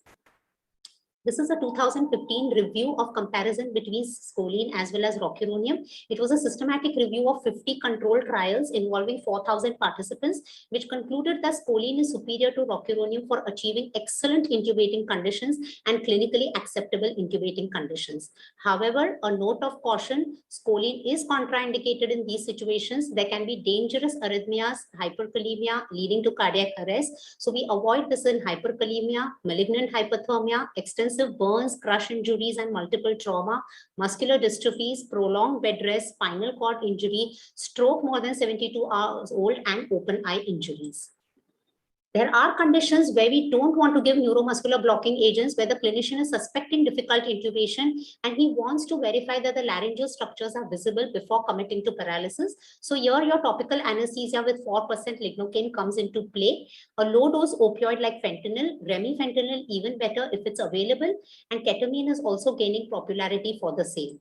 This is a 2015 review of comparison between scoline as well as rocuronium. It was a systematic review of 50 controlled trials involving 4,000 participants, which concluded that scoline is superior to rocuronium for achieving excellent intubating conditions and clinically acceptable intubating conditions. However, a note of caution, scoline is contraindicated in these situations. There can be dangerous arrhythmias, hyperkalemia leading to cardiac arrest. So we avoid this in hyperkalemia, malignant hypothermia, extensive burns, crush injuries, and multiple trauma, muscular dystrophies, prolonged bed rest, spinal cord injury, stroke more than 72 hours old, and open eye injuries. There are conditions where we don't want to give neuromuscular blocking agents, where the clinician is suspecting difficult intubation and he wants to verify that the laryngeal structures are visible before committing to paralysis. So here your topical anesthesia with 4% lignocaine comes into play. A low dose opioid like fentanyl, remifentanil even better if it's available, and ketamine is also gaining popularity for the same.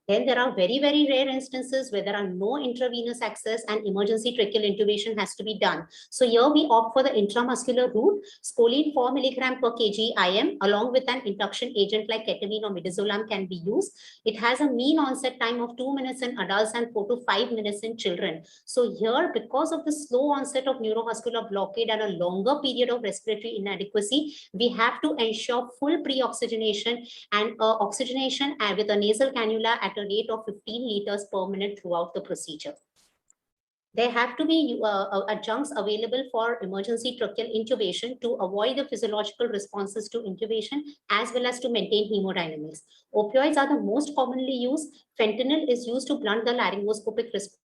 Then there are very, very rare instances where there are no intravenous access and emergency tracheal intubation has to be done. So here we opt for the intramuscular route. Scoline 4 milligram per kg IM along with an induction agent like ketamine or midazolam can be used. It has a mean onset time of 2 minutes in adults and 4 to 5 minutes in children. So here, because of the slow onset of neuromuscular blockade and a longer period of respiratory inadequacy, we have to ensure full pre-oxygenation and oxygenation with a nasal cannula at a rate of 15 liters per minute throughout the procedure. There have to be adjuncts available for emergency tracheal intubation to avoid the physiological responses to intubation as well as to maintain hemodynamics. Opioids are the most commonly used. Fentanyl is used to blunt the laryngoscopic response.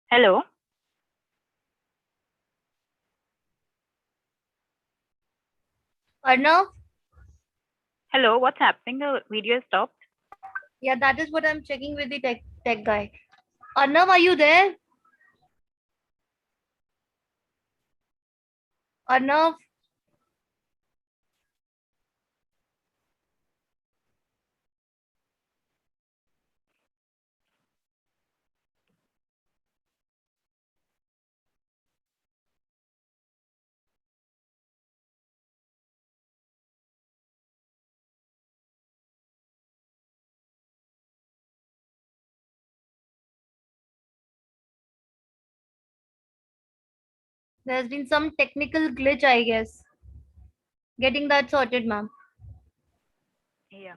Hello. Arnav? Hello, what's happening? The video stopped. Yeah, that is what I'm checking with the tech guy. Arnav, are you there? Arnav? There's been some technical glitch, I guess. Getting that sorted, ma'am. Yeah.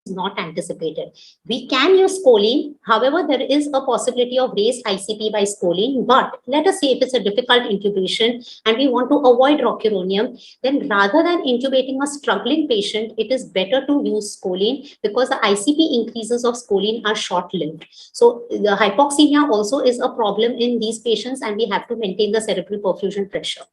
Not anticipated. We can use choline. However, there is a possibility of raised ICP by choline. But let us say if it's a difficult intubation and we want to avoid rocuronium, then rather than intubating a struggling patient, it is better to use choline because the ICP increases of choline are short-lived. So the hypoxemia also is a problem in these patients, and we have to maintain the cerebral perfusion pressure.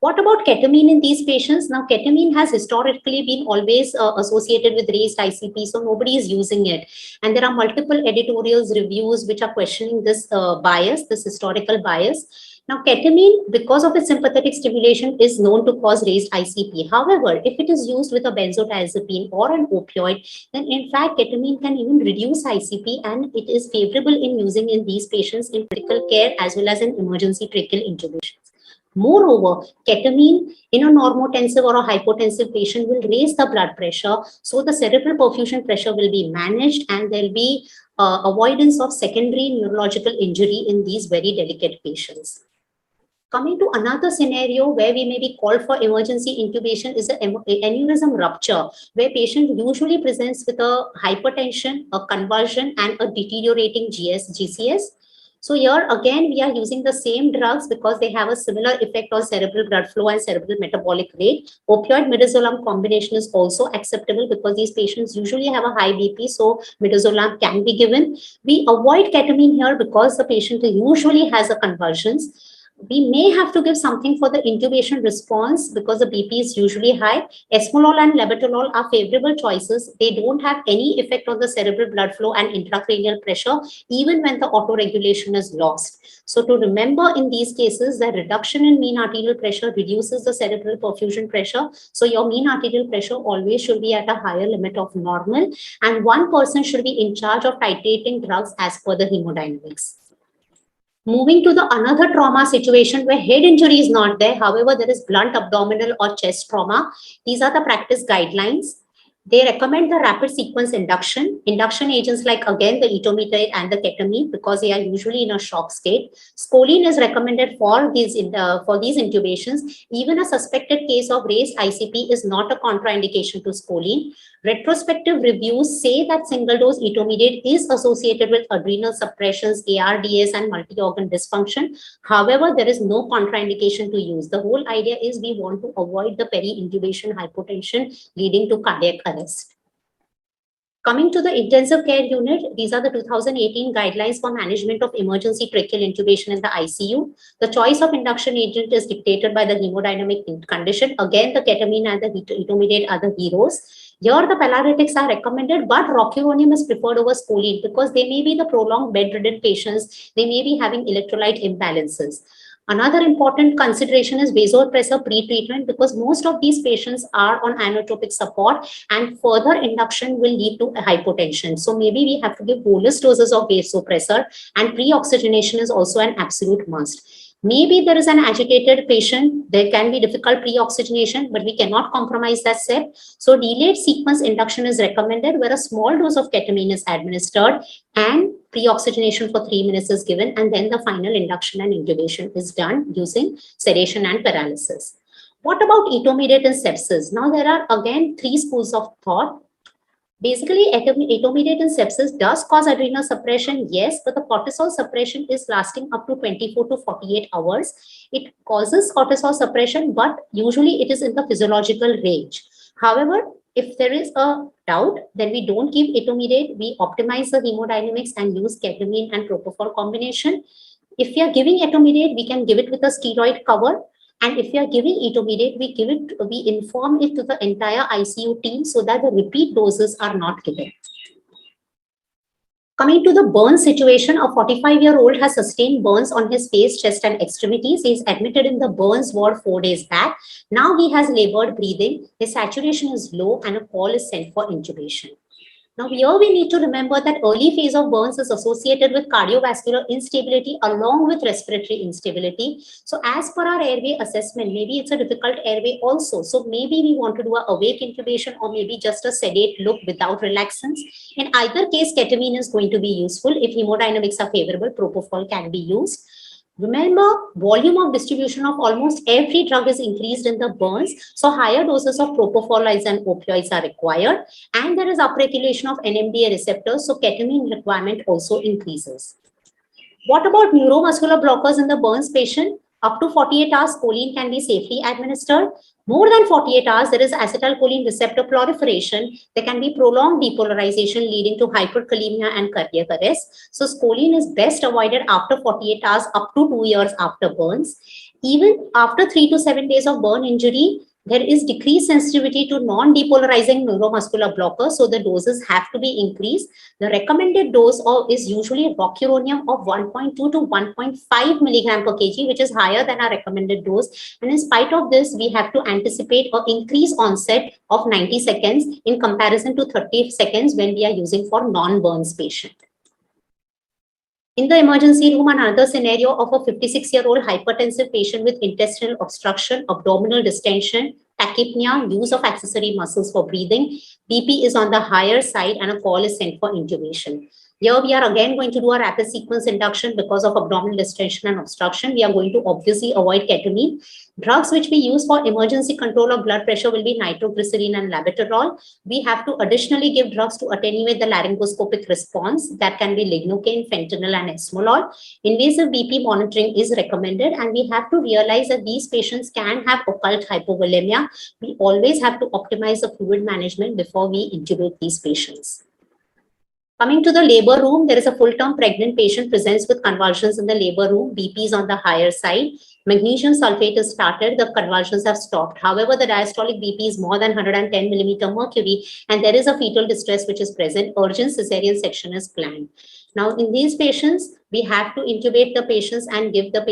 What about ketamine in these patients? Now, ketamine has historically been always associated with raised ICP, so nobody is using it. And there are multiple editorials, reviews, which are questioning this bias, this historical bias. Now, ketamine, because of its sympathetic stimulation, is known to cause raised ICP. However, if it is used with a benzodiazepine or an opioid, then in fact, ketamine can even reduce ICP, and it is favorable in using in these patients in critical care as well as in emergency tracheal intubations. Moreover, ketamine in a normotensive or a hypotensive patient will raise the blood pressure. So the cerebral perfusion pressure will be managed, and there will be avoidance of secondary neurological injury in these very delicate patients. Coming to another scenario where we may be called for emergency intubation is an aneurysm rupture, where patient usually presents with a hypertension, a convulsion, and a deteriorating GCS. So here again, we are using the same drugs because they have a similar effect on cerebral blood flow and cerebral metabolic rate. Opioid midazolam combination is also acceptable because these patients usually have a high BP, so midazolam can be given. We avoid ketamine here because the patient usually has a convulsions. We may have to give something for the intubation response because the BP is usually high. Esmolol and labetalol are favorable choices. They don't have any effect on the cerebral blood flow and intracranial pressure, even when the autoregulation is lost. So to remember in these cases, the reduction in mean arterial pressure reduces the cerebral perfusion pressure. So your mean arterial pressure always should be at a higher limit of normal, and one person should be in charge of titrating drugs as per the hemodynamics. Moving to the another trauma situation where head injury is not there. However, there is blunt abdominal or chest trauma. These are the practice guidelines. They recommend the rapid sequence induction. Induction agents like, again, the etomitate and the ketamine because they are usually in a shock state. Scoline is recommended for these intubations. Even a suspected case of raised ICP is not a contraindication to scoline. Retrospective reviews say that single-dose etomidate is associated with adrenal suppressions, ARDS, and multi-organ dysfunction. However, there is no contraindication to use. The whole idea is we want to avoid the peri-intubation hypotension leading to cardiac arrest. Coming to the intensive care unit, these are the 2018 guidelines for management of emergency tracheal intubation in the ICU. The choice of induction agent is dictated by the hemodynamic condition. Again, the ketamine and the etomidate are the heroes. Here, the palaretics are recommended, but rocuronium is preferred over scoline because they may be the prolonged bedridden patients. They may be having electrolyte imbalances. Another important consideration is vasopressor pre-treatment because most of these patients are on inotropic support, and further induction will lead to hypotension. So maybe we have to give bolus doses of vasopressor, and pre-oxygenation is also an absolute must. Maybe there is an agitated patient, there can be difficult pre-oxygenation, but we cannot compromise that step. So delayed sequence induction is recommended where a small dose of ketamine is administered and pre-oxygenation for 3 minutes is given, and then the final induction and intubation is done using sedation and paralysis. What about etomidate and sepsis? Now there are again 3 schools of thought. Basically, etomidate and sepsis does cause adrenal suppression, yes, but the cortisol suppression is lasting up to 24 to 48 hours. It causes cortisol suppression, but usually it is in the physiological range. However, if there is a doubt, then we don't give etomidate. We optimize the hemodynamics and use ketamine and propofol combination. If we are giving etomidate, we can give it with a steroid cover. And if we are giving etomidate, we inform it to the entire ICU team so that the repeat doses are not given. Coming to the burn situation, a 45-year-old has sustained burns on his face, chest, and extremities. He is admitted in the burns ward 4 days back. Now he has labored breathing. His saturation is low and a call is sent for intubation. Now here we need to remember that early phase of burns is associated with cardiovascular instability along with respiratory instability. So as per our airway assessment, maybe it's a difficult airway also. So maybe we want to do a awake intubation or maybe just a sedate look without relaxants. In either case, ketamine is going to be useful. If hemodynamics are favorable, propofol can be used. Remember, volume of distribution of almost every drug is increased in the burns. So higher doses of propofol and opioids are required. And there is upregulation of NMDA receptors. So ketamine requirement also increases. What about neuromuscular blockers in the burns patient? Up to 48 hours, choline can be safely administered. More than 48 hours, there is acetylcholine receptor proliferation. There can be prolonged depolarization leading to hyperkalemia and cardiac arrest. So choline is best avoided after 48 hours up to 2 years after burns. Even after 3 to 7 days of burn injury, there is decreased sensitivity to non-depolarizing neuromuscular blockers, so the doses have to be increased. The recommended dose is usually rocuronium of 1.2 to 1.5 milligram per kg, which is higher than our recommended dose. And in spite of this, we have to anticipate an increased onset of 90 seconds in comparison to 30 seconds when we are using for non-burns patient. In the emergency room, another scenario of a 56-year-old hypertensive patient with intestinal obstruction, abdominal distension, tachypnea, use of accessory muscles for breathing. BP is on the higher side and a call is sent for intubation. Here we are again going to do a rapid sequence induction because of abdominal distension and obstruction. We are going to obviously avoid ketamine. Drugs which we use for emergency control of blood pressure will be nitroglycerin and labetalol. We have to additionally give drugs to attenuate the laryngoscopic response. That can be lignocaine, fentanyl, and esmolol. Invasive BP monitoring is recommended, and we have to realize that these patients can have occult hypovolemia. We always have to optimize the fluid management before we intubate these patients. Coming to the labor room, there is a full-term pregnant patient presents with convulsions in the labor room. BP is on the higher side. Magnesium sulfate is started. The convulsions have stopped. However, the diastolic BP is more than 110 millimeter mercury, and there is a fetal distress which is present. Urgent cesarean section is planned. Now, in these patients, we have to intubate the patients and give the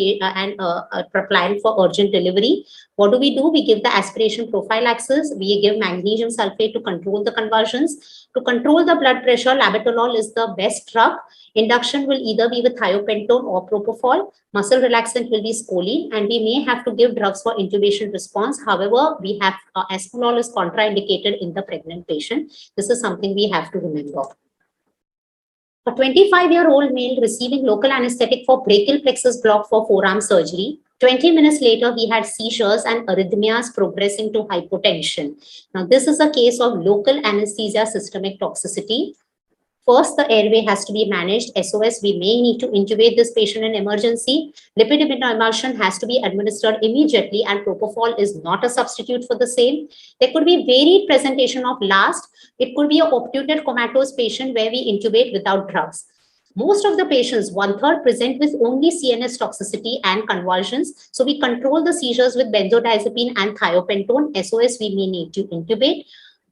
plan for urgent delivery. What do? We give the aspiration prophylaxis. We give magnesium sulfate to control the convulsions. To control the blood pressure, labetalol is the best drug. Induction will either be with thiopentone or propofol. Muscle relaxant will be choline, and we may have to give drugs for intubation response. However, we have esmolol is contraindicated in the pregnant patient. This is something we have to remember. A 25-year-old male receiving local anesthetic for brachial plexus block for forearm surgery. 20 minutes later, he had seizures and arrhythmias progressing to hypotension. Now, this is a case of local anesthesia systemic toxicity. First, the airway has to be managed. SOS, we may need to intubate this patient in emergency. Lipid immunoemulsion has to be administered immediately, and propofol is not a substitute for the same. There could be varied presentation of LAST. It could be a obturated comatose patient where we intubate without drugs. Most of the patients, 1/3, present with only CNS toxicity and convulsions. So we control the seizures with benzodiazepine and thiopentone. SOS, we may need to intubate.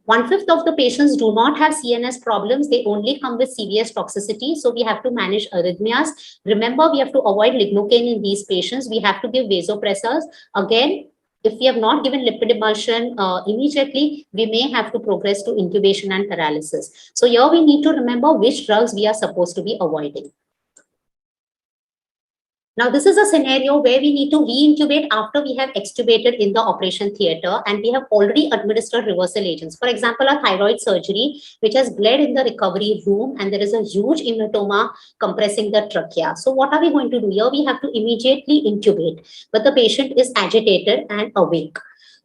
1/5 of the patients do not have CNS problems. They only come with CVS toxicity. So we have to manage arrhythmias. Remember, we have to avoid lignocaine in these patients. We have to give vasopressors. Again, if we have not given lipid emulsion immediately, we may have to progress to intubation and paralysis. So here we need to remember which drugs we are supposed to be avoiding. Now, this is a scenario where we need to re-intubate after we have extubated in the operation theatre and we have already administered reversal agents. For example, a thyroid surgery, which has bled in the recovery room, and there is a huge hematoma compressing the trachea. So what are we going to do here? We have to immediately intubate, but the patient is agitated and awake.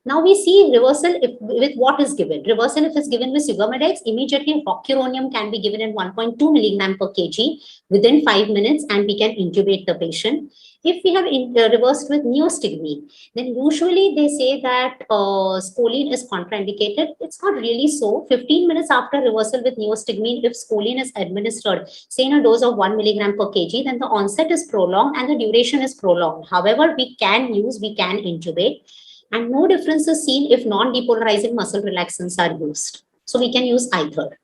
Now we see reversal with what is given. Reversal if it's given with sugammadex, immediately rocuronium can be given in 1.2 milligram per kg within 5 minutes, and we can intubate the patient. If we have reversed with neostigmine, then usually they say that scoline is contraindicated. It's not really so. 15 minutes after reversal with neostigmine, if scoline is administered, say in a dose of 1 milligram per kg, then the onset is prolonged and the duration is prolonged. However, we can intubate, and no difference is seen if non-depolarizing muscle relaxants are used. So we can use either.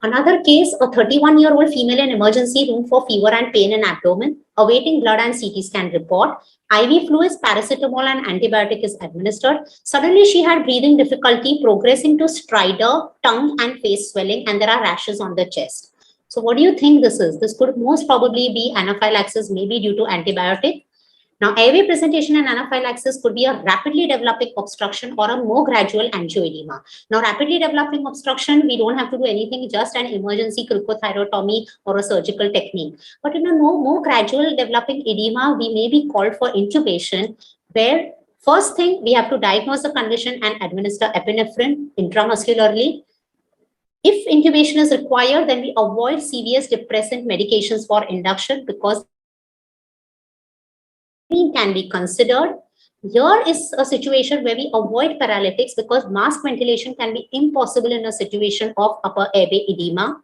Another case, a 31-year-old female in emergency room for fever and pain in abdomen, awaiting blood and CT scan report. IV fluids, paracetamol and antibiotic is administered. Suddenly she had breathing difficulty progressing to stridor, tongue and face swelling, and there are rashes on the chest. So what do you think this is? This could most probably be anaphylaxis, maybe due to antibiotic. Now, airway presentation and anaphylaxis could be a rapidly developing obstruction or a more gradual angioedema. Now, rapidly developing obstruction, we don't have to do anything, just an emergency cricothyrotomy or a surgical technique. But in a more gradual developing edema, we may be called for intubation, where first thing, we have to diagnose the condition and administer epinephrine intramuscularly. If intubation is required, then we avoid serious depressant medications for induction, because can be considered. Here is a situation where we avoid paralytics because mask ventilation can be impossible in a situation of upper airway edema.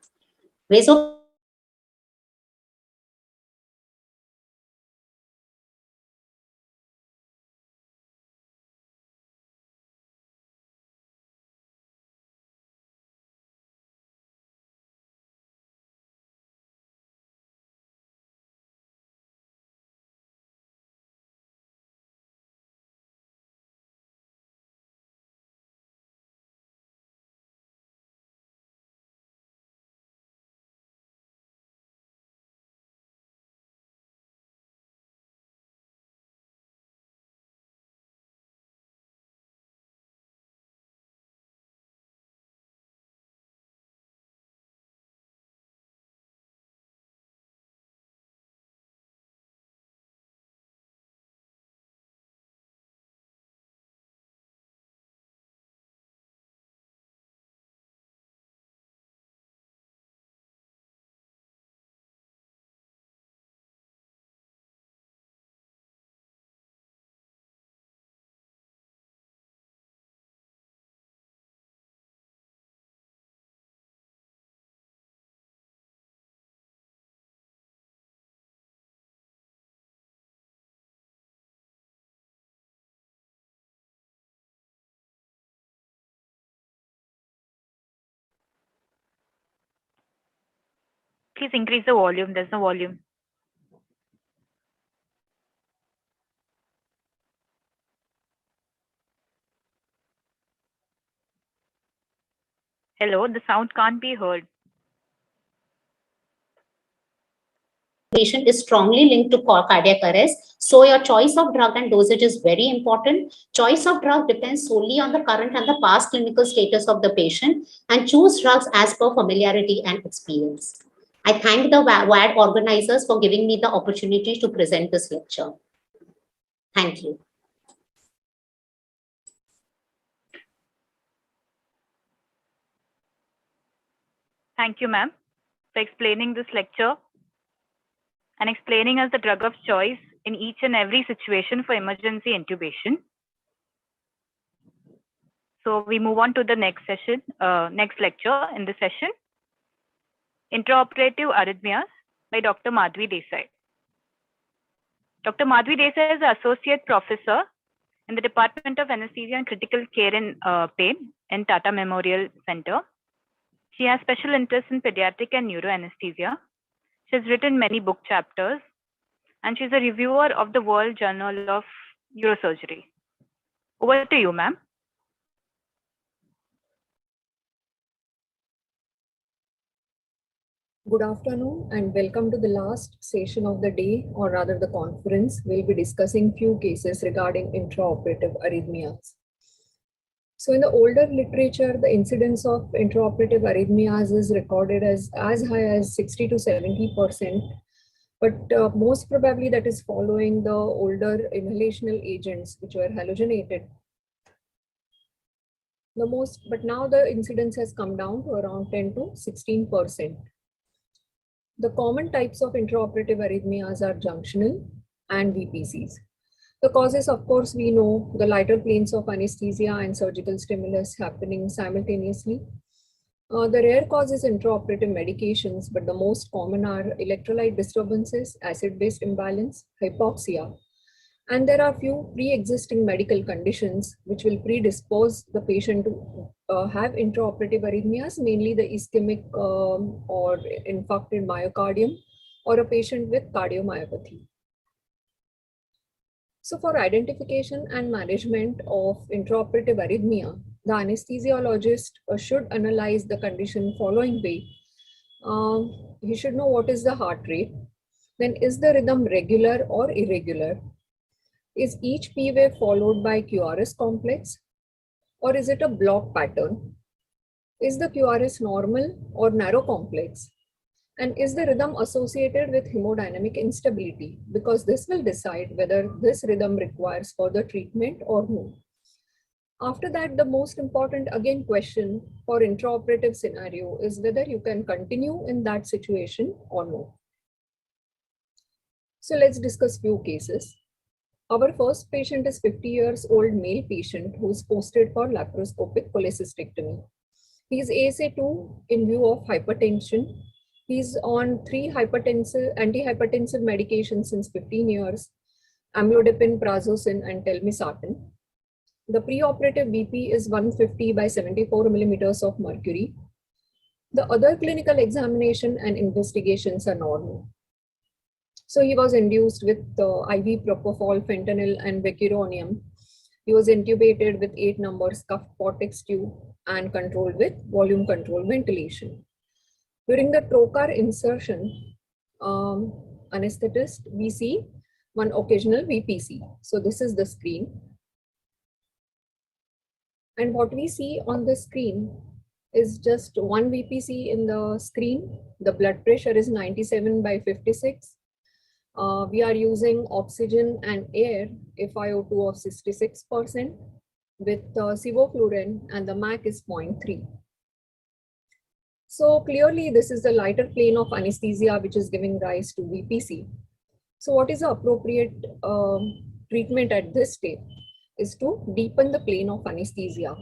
Please increase the volume. There's no volume. Hello, the sound can't be heard. Patient is strongly linked to cardiac arrest. So your choice of drug and dosage is very important. Choice of drug depends solely on the current and the past clinical status of the patient, and choose drugs as per familiarity and experience. I thank the WAD organizers for giving me the opportunity to present this lecture. Thank you. Thank you, ma'am, for explaining this lecture and explaining us the drug of choice in each and every situation for emergency intubation. So we move on to the next session, next lecture in the session, Intraoperative Arrhythmias by Dr. Madhvi Desai. Dr. Madhvi Desai is an Associate Professor in the Department of Anesthesia and Critical Care in Pain in Tata Memorial Center. She has special interest in pediatric and neuroanesthesia. She has written many book chapters, and she's a reviewer of the World Journal of Neurosurgery. Over to you, ma'am. Good afternoon and welcome to the last session of the day, or rather the conference. We'll be discussing few cases regarding intraoperative arrhythmias. So in the older literature, the incidence of intraoperative arrhythmias is recorded as high as 60 to 70%. But most probably that is following the older inhalational agents which were halogenated. But now the incidence has come down to around 10 to 16%. The common types of intraoperative arrhythmias are junctional and VPCs. The causes, of course, we know the lighter planes of anesthesia and surgical stimulus happening simultaneously. The rare cause is intraoperative medications, but the most common are electrolyte disturbances, acid-base imbalance, hypoxia, and there are few pre-existing medical conditions which will predispose the patient to have intraoperative arrhythmias, mainly the ischemic or infarcted myocardium, or a patient with cardiomyopathy. So for identification and management of intraoperative arrhythmia, the anesthesiologist should analyze the condition following way. He should know what is the heart rate, then is the rhythm regular or irregular, is each P wave followed by QRS complex, or is it a block pattern? Is the QRS normal or narrow complex? And is the rhythm associated with hemodynamic instability? Because this will decide whether this rhythm requires further treatment or no. After that, the most important again question for intraoperative scenario is whether you can continue in that situation or no. So let's discuss few cases. Our first patient is 50 years old male patient who is posted for laparoscopic cholecystectomy. He is ASA2 in view of hypertension. He is on 3 antihypertensive medications since 15 years, amlodipine, prazosin, and telmisartan. The preoperative BP is 150 by 74 millimeters of mercury. The other clinical examination and investigations are normal. So he was induced with IV propofol, fentanyl, and becuronium. He was intubated with 8 numbers cuffed Portex tube and controlled with volume control ventilation. During the trocar insertion, anesthetist, we see one occasional VPC. So this is the screen. And what we see on the screen is just one VPC in the screen. The blood pressure is 97 by 56. We are using oxygen and air, FiO2 of 66% with sevoflurane, and the MAC is 0.3. So clearly this is the lighter plane of anesthesia which is giving rise to VPC. So what is the appropriate treatment at this stage is to deepen the plane of anesthesia.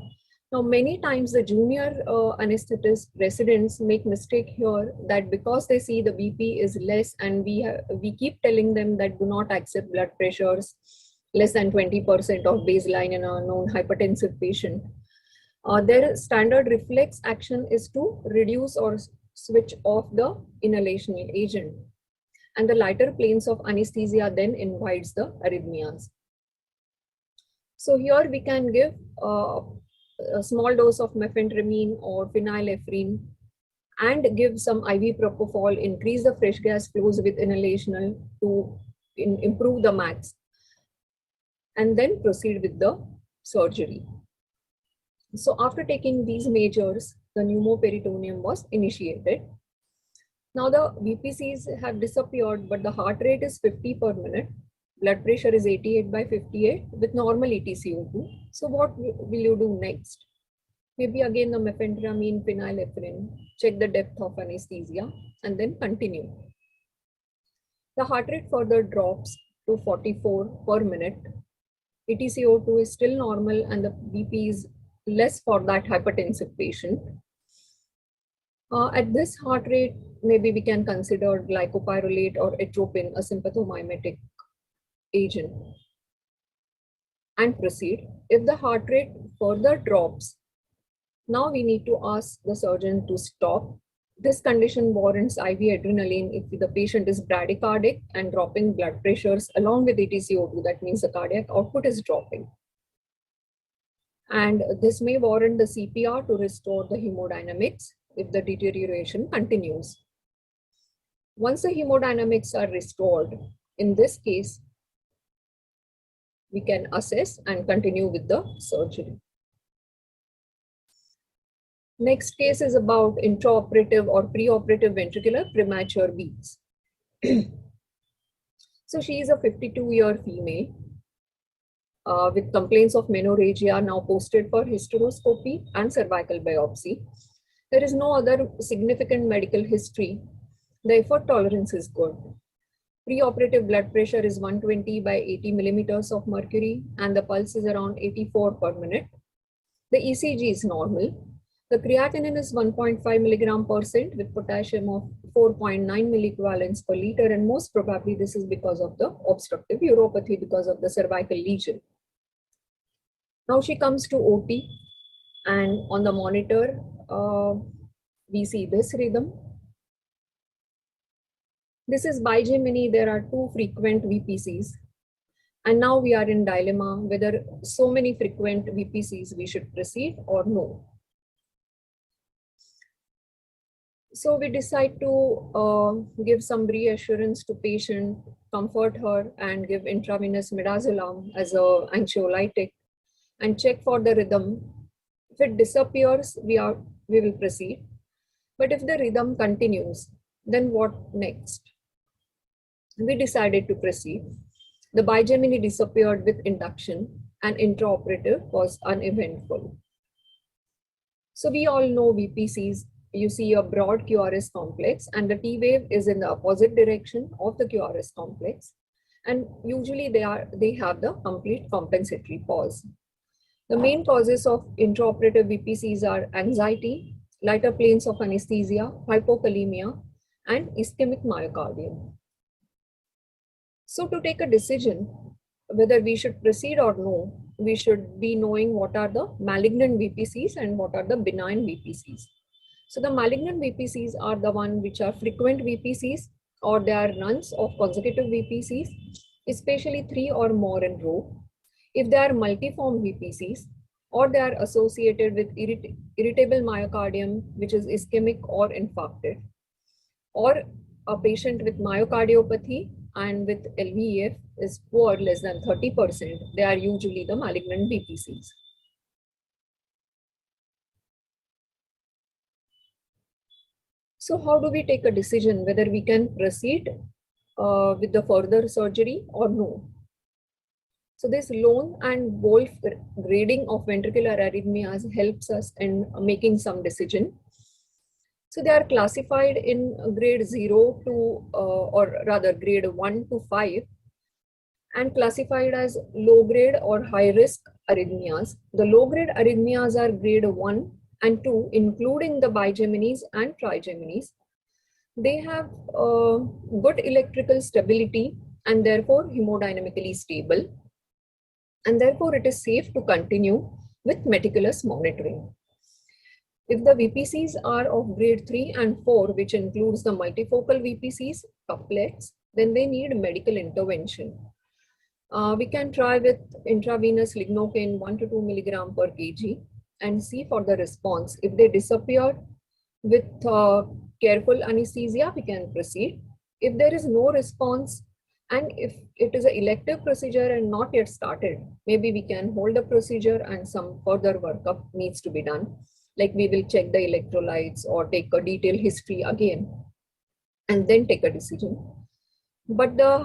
Now, many times the junior anesthetist residents make mistake here that because they see the BP is less, and we keep telling them that do not accept blood pressures less than 20% of baseline in a known hypertensive patient. Their standard reflex action is to reduce or switch off the inhalational agent. And the lighter planes of anesthesia then invites the arrhythmias. So here we can give a small dose of mefentremine or phenylephrine and give some IV propofol, increase the fresh gas flows with inhalational to improve the max, and then proceed with the surgery. So after taking these measures, the pneumoperitoneum was initiated. Now the VPCs have disappeared, but the heart rate is 50 per minute. Blood pressure is 88 by 58 with normal ETCO2. So what will you do next? Maybe again the mefentremine, phenylephrine, check the depth of anesthesia, and then continue. The heart rate further drops to 44 per minute. ETCO2 is still normal and the BP is less for that hypertensive patient. At this heart rate, maybe we can consider glycopyrrolate or atropine, a sympathomimetic agent, and proceed. If the heart rate further drops, now we need to ask the surgeon to stop. This condition warrants IV adrenaline if the patient is bradycardic and dropping blood pressures along with ETCO2, that means the cardiac output is dropping. And this may warrant the CPR to restore the hemodynamics if the deterioration continues. Once the hemodynamics are restored, in this case, we can assess and continue with the surgery. Next case is about intraoperative or preoperative ventricular premature beats. So she is a 52-year female. with complaints of menorrhagia now posted for hysteroscopy and cervical biopsy. There is no other significant medical history. The effort tolerance is good. Preoperative blood pressure is 120 by 80 millimeters of mercury and the pulse is around 84 per minute. The ECG is normal. The creatinine is 1.5 milligram % with potassium of 4.9 milliequivalents per liter, and most probably this is because of the obstructive uropathy because of the cervical lesion. Now she comes to OT, and on the monitor we see this rhythm. This is bigeminy. There are 2 frequent VPCs. And now we are in dilemma whether so many frequent VPCs we should proceed or no. So we decide to give some reassurance to patient, comfort her and give intravenous midazolam as a anxiolytic and check for the rhythm. If it disappears, we will proceed. But if the rhythm continues, then what next? We decided to proceed. The bigeminy disappeared with induction and intraoperative was uneventful. So we all know VPCs. You see a broad QRS complex and the T wave is in the opposite direction of the QRS complex. And usually they have the complete compensatory pause. The main causes of intraoperative VPCs are anxiety, lighter planes of anesthesia, hypokalemia, and ischemic myocardium. So to take a decision whether we should proceed or no, we should be knowing what are the malignant VPCs and what are the benign VPCs. So the malignant VPCs are the one which are frequent VPCs or they are runs of consecutive VPCs, especially 3 or more in row. If they are multiform VPCs or they are associated with irritable myocardium, which is ischemic or infarcted, or a patient with myocardiopathy and with LVEF is poor, less than 30%, they are usually the malignant VPCs. So how do we take a decision whether we can proceed with the further surgery or no? So this Lone and Wolf grading of ventricular arrhythmias helps us in making some decision. So they are classified in grade 0 to, or rather grade 1 to 5, and classified as low grade or high risk arrhythmias. The low grade arrhythmias are grade 1 and 2, including the bigeminis and trigeminis. They have good electrical stability and therefore hemodynamically stable. And therefore it is safe to continue with meticulous monitoring. If the VPCs are of grade 3 and 4, which includes the multifocal VPCs, couplets, then they need medical intervention. We can try with intravenous lignocaine 1 to 2 milligram per kg and see for the response. If they disappear with careful anesthesia, we can proceed. If there is no response, and if it is an elective procedure and not yet started, maybe we can hold the procedure and some further workup needs to be done. Like we will check the electrolytes or take a detailed history again and then take a decision. But the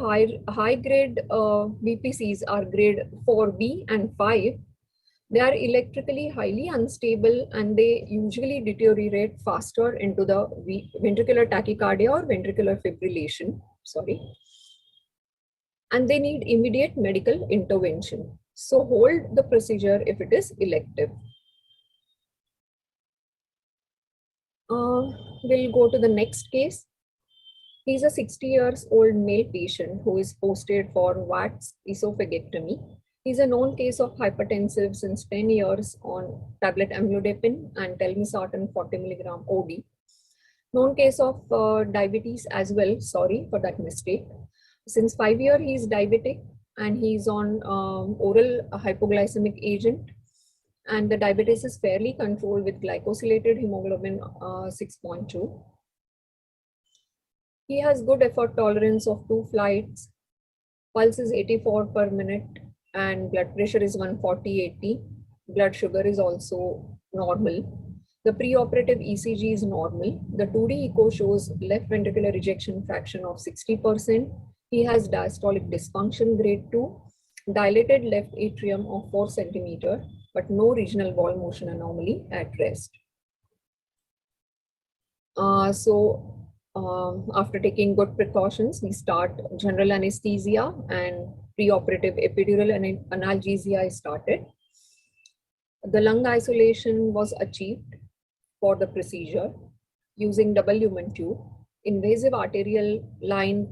high grade VPCs are grade 4B and 5. They are electrically highly unstable and they usually deteriorate faster into the ventricular tachycardia or ventricular fibrillation. And they need immediate medical intervention. So hold the procedure if it is elective. We'll go to the next case. He's a 60-year-old male patient who is posted for VATS esophagectomy. He's a known case of hypertensive since 10 years on tablet amlodipine and telmisartan 40 milligram OD. Known case of diabetes as well, sorry for that mistake. Since 5 years, he's diabetic and he's on oral hypoglycemic agent. And the diabetes is fairly controlled with glycosylated hemoglobin 6.2. He has good effort tolerance of 2 flights. Pulse is 84 per minute and blood pressure is 140/80. Blood sugar is also normal. The preoperative ECG is normal. The 2D echo shows left ventricular ejection fraction of 60%. He has diastolic dysfunction grade 2 dilated left atrium of 4 centimeter, but no regional wall motion anomaly at rest. After taking good precautions, we start general anesthesia and preoperative epidural analgesia is started. The lung isolation was achieved for the procedure using double lumen tube. Invasive arterial line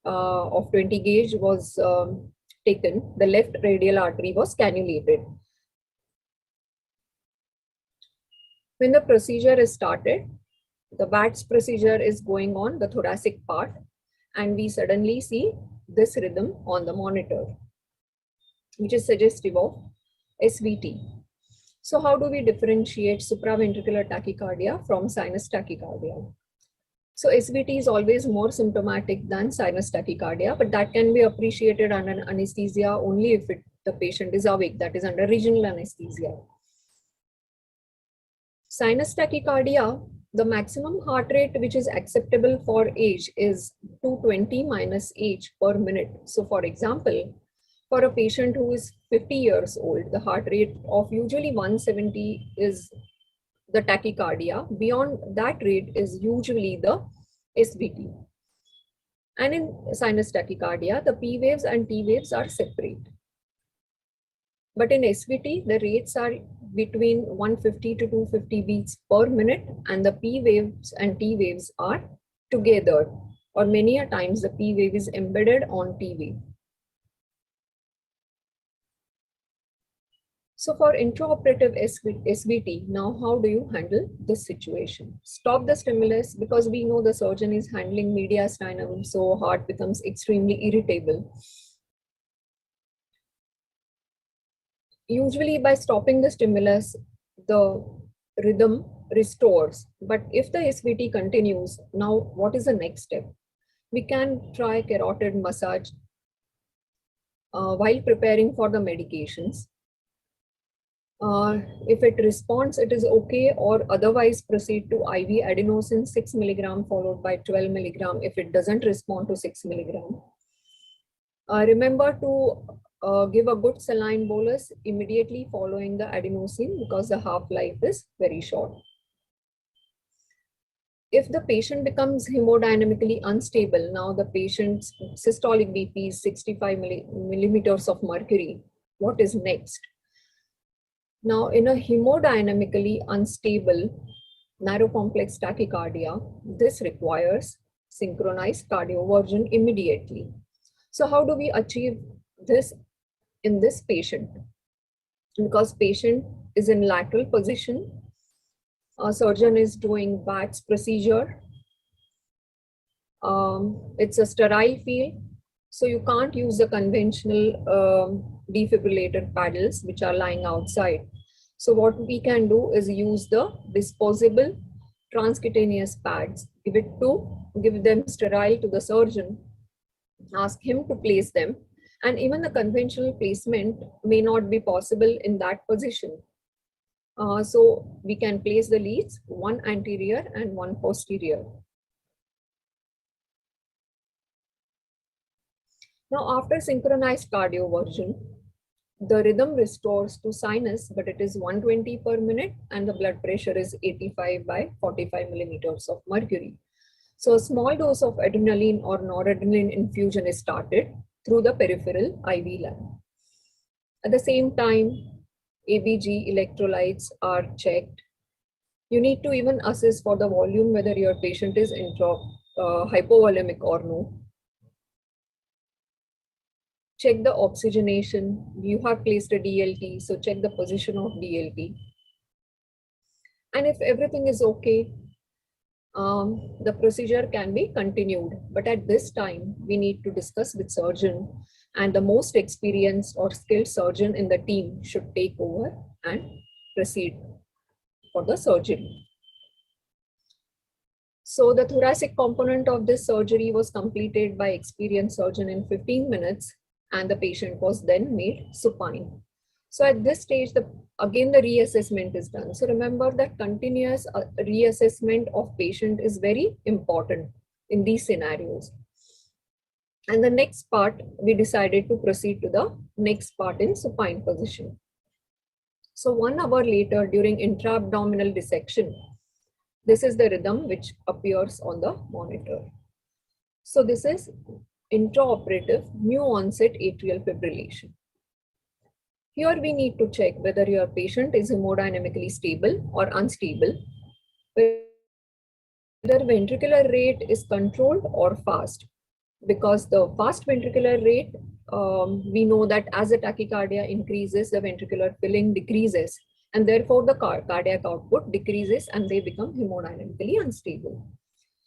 of 20 gauge was taken. The left radial artery was cannulated. When the procedure is started, the VATS procedure is going on the thoracic part, and we suddenly see this rhythm on the monitor, which is suggestive of SVT. So how do we differentiate supraventricular tachycardia from sinus tachycardia? So SVT is always more symptomatic than sinus tachycardia, but that can be appreciated under anesthesia only if the patient is awake, that is under regional anesthesia. Sinus tachycardia, the maximum heart rate which is acceptable for age is 220 minus age per minute. So for example, for a patient who is 50 years old, the heart rate of usually 170 is the tachycardia. Beyond that rate is usually the SVT. And in sinus tachycardia, the P waves and T waves are separate. But in SVT, the rates are between 150 to 250 beats per minute, and the P waves and T waves are together, or many a times the P wave is embedded on T wave. So for intraoperative SVT, now how do you handle this situation? Stop the stimulus, because we know the surgeon is handling mediastinum, so heart becomes extremely irritable. Usually by stopping the stimulus, the rhythm restores. But if the SVT continues, now what is the next step? We can try carotid massage while preparing for the medications. If it responds, it is okay, or otherwise proceed to IV adenosine 6 milligram followed by 12 milligram if it doesn't respond to 6 milligram. Remember to give a good saline bolus immediately following the adenosine, because the half-life is very short. If the patient becomes hemodynamically unstable, now the patient's systolic BP is 65 millimeters of mercury, what is next? Now, in a hemodynamically unstable narrow complex tachycardia, this requires synchronized cardioversion immediately. So how do we achieve this in this patient? Because patient is in lateral position, a surgeon is doing VATS procedure. It's a sterile field, so you can't use the conventional defibrillator paddles which are lying outside. So what we can do is use the disposable transcutaneous pads, give them sterile to the surgeon, ask him to place them, and even the conventional placement may not be possible in that position. So we can place the leads, one anterior and one posterior. Now, after synchronized cardioversion, the rhythm restores to sinus, but it is 120 per minute, and the blood pressure is 85 by 45 millimeters of mercury. So a small dose of adrenaline or noradrenaline infusion is started through the peripheral IV line. At the same time, ABG electrolytes are checked. You need to even assess for the volume whether your patient is hypovolemic or no. Check the oxygenation. You have placed a DLT, so check the position of DLT. And if everything is okay, the procedure can be continued. But at this time, we need to discuss with surgeon, and the most experienced or skilled surgeon in the team should take over and proceed for the surgery. So the thoracic component of this surgery was completed by experienced surgeon in 15 minutes, and the patient was then made supine. So at this stage, again, the reassessment is done. So remember that continuous reassessment of patient is very important in these scenarios. And the next part, we decided to proceed to the next part in supine position. So 1 hour later, during intra-abdominal dissection, this is the rhythm which appears on the monitor. So this is intraoperative new onset atrial fibrillation. Here we need to check whether your patient is hemodynamically stable or unstable, whether ventricular rate is controlled or fast. Because the fast ventricular rate, we know that as the tachycardia increases, the ventricular filling decreases, and therefore the cardiac output decreases and they become hemodynamically unstable.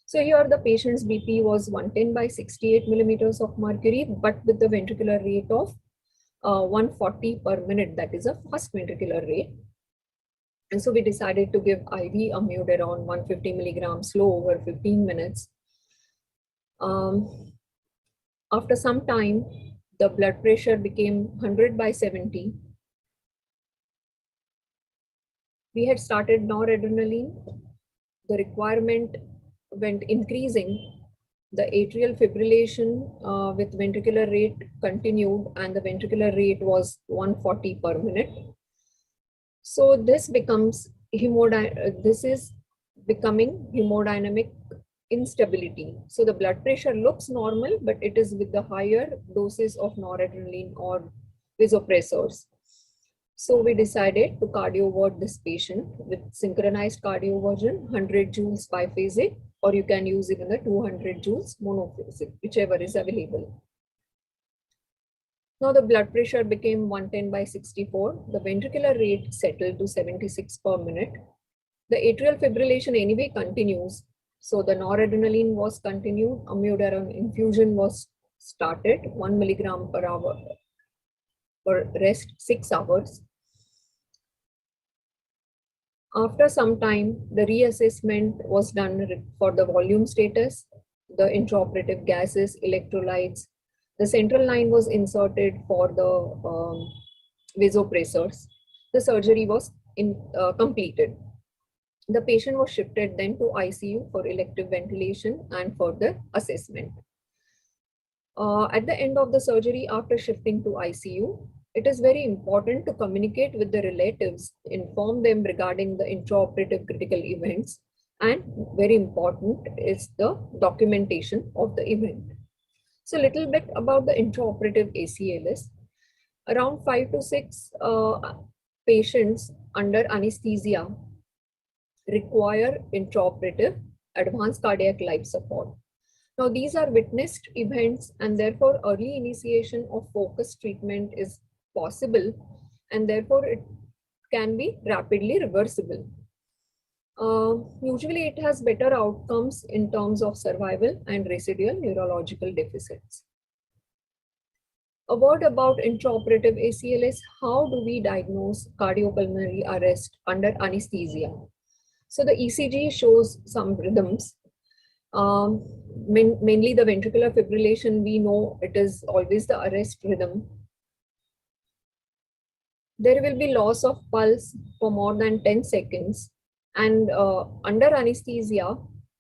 So here the patient's BP was 110/68 millimeters of mercury, but with the ventricular rate of 140 per minute, that is a fast ventricular rate. And so we decided to give IV amiodarone 150 milligrams slow over 15 minutes. After some time, the blood pressure became 100/70. We had started noradrenaline. The requirement went increasing. The atrial fibrillation with ventricular rate continued, and the ventricular rate was 140 per minute. So this becomes this is becoming hemodynamic instability. So the blood pressure looks normal, but it is with the higher doses of noradrenaline or vasopressors. So we decided to cardiovert this patient with synchronized cardioversion, 100 joules biphasic, or you can use even the 200 joules monophasic, whichever is available. Now the blood pressure became 110/64. The ventricular rate settled to 76 per minute. The atrial fibrillation anyway continues. So the noradrenaline was continued, amiodarone infusion was started, 1 milligram per hour for rest 6 hours. After some time, the reassessment was done for the volume status, the intraoperative gases, electrolytes. The central line was inserted for the vasopressors. The surgery was completed. The patient was shifted then to ICU for elective ventilation and further assessment. At the end of the surgery, after shifting to ICU, it is very important to communicate with the relatives, inform them regarding the intraoperative critical events, and very important is the documentation of the event. So a little bit about the intraoperative ACLS. Around 5 to 6 patients under anesthesia require intraoperative advanced cardiac life support. Now these are witnessed events, and therefore early initiation of focused treatment is possible, and therefore it can be rapidly reversible. Usually it has better outcomes in terms of survival and residual neurological deficits. A word about intraoperative ACLS. How do we diagnose cardiopulmonary arrest under anesthesia? So the ECG shows some rhythms. Mainly the ventricular fibrillation, we know it is always the arrest rhythm. There will be loss of pulse for more than 10 seconds. And under anesthesia,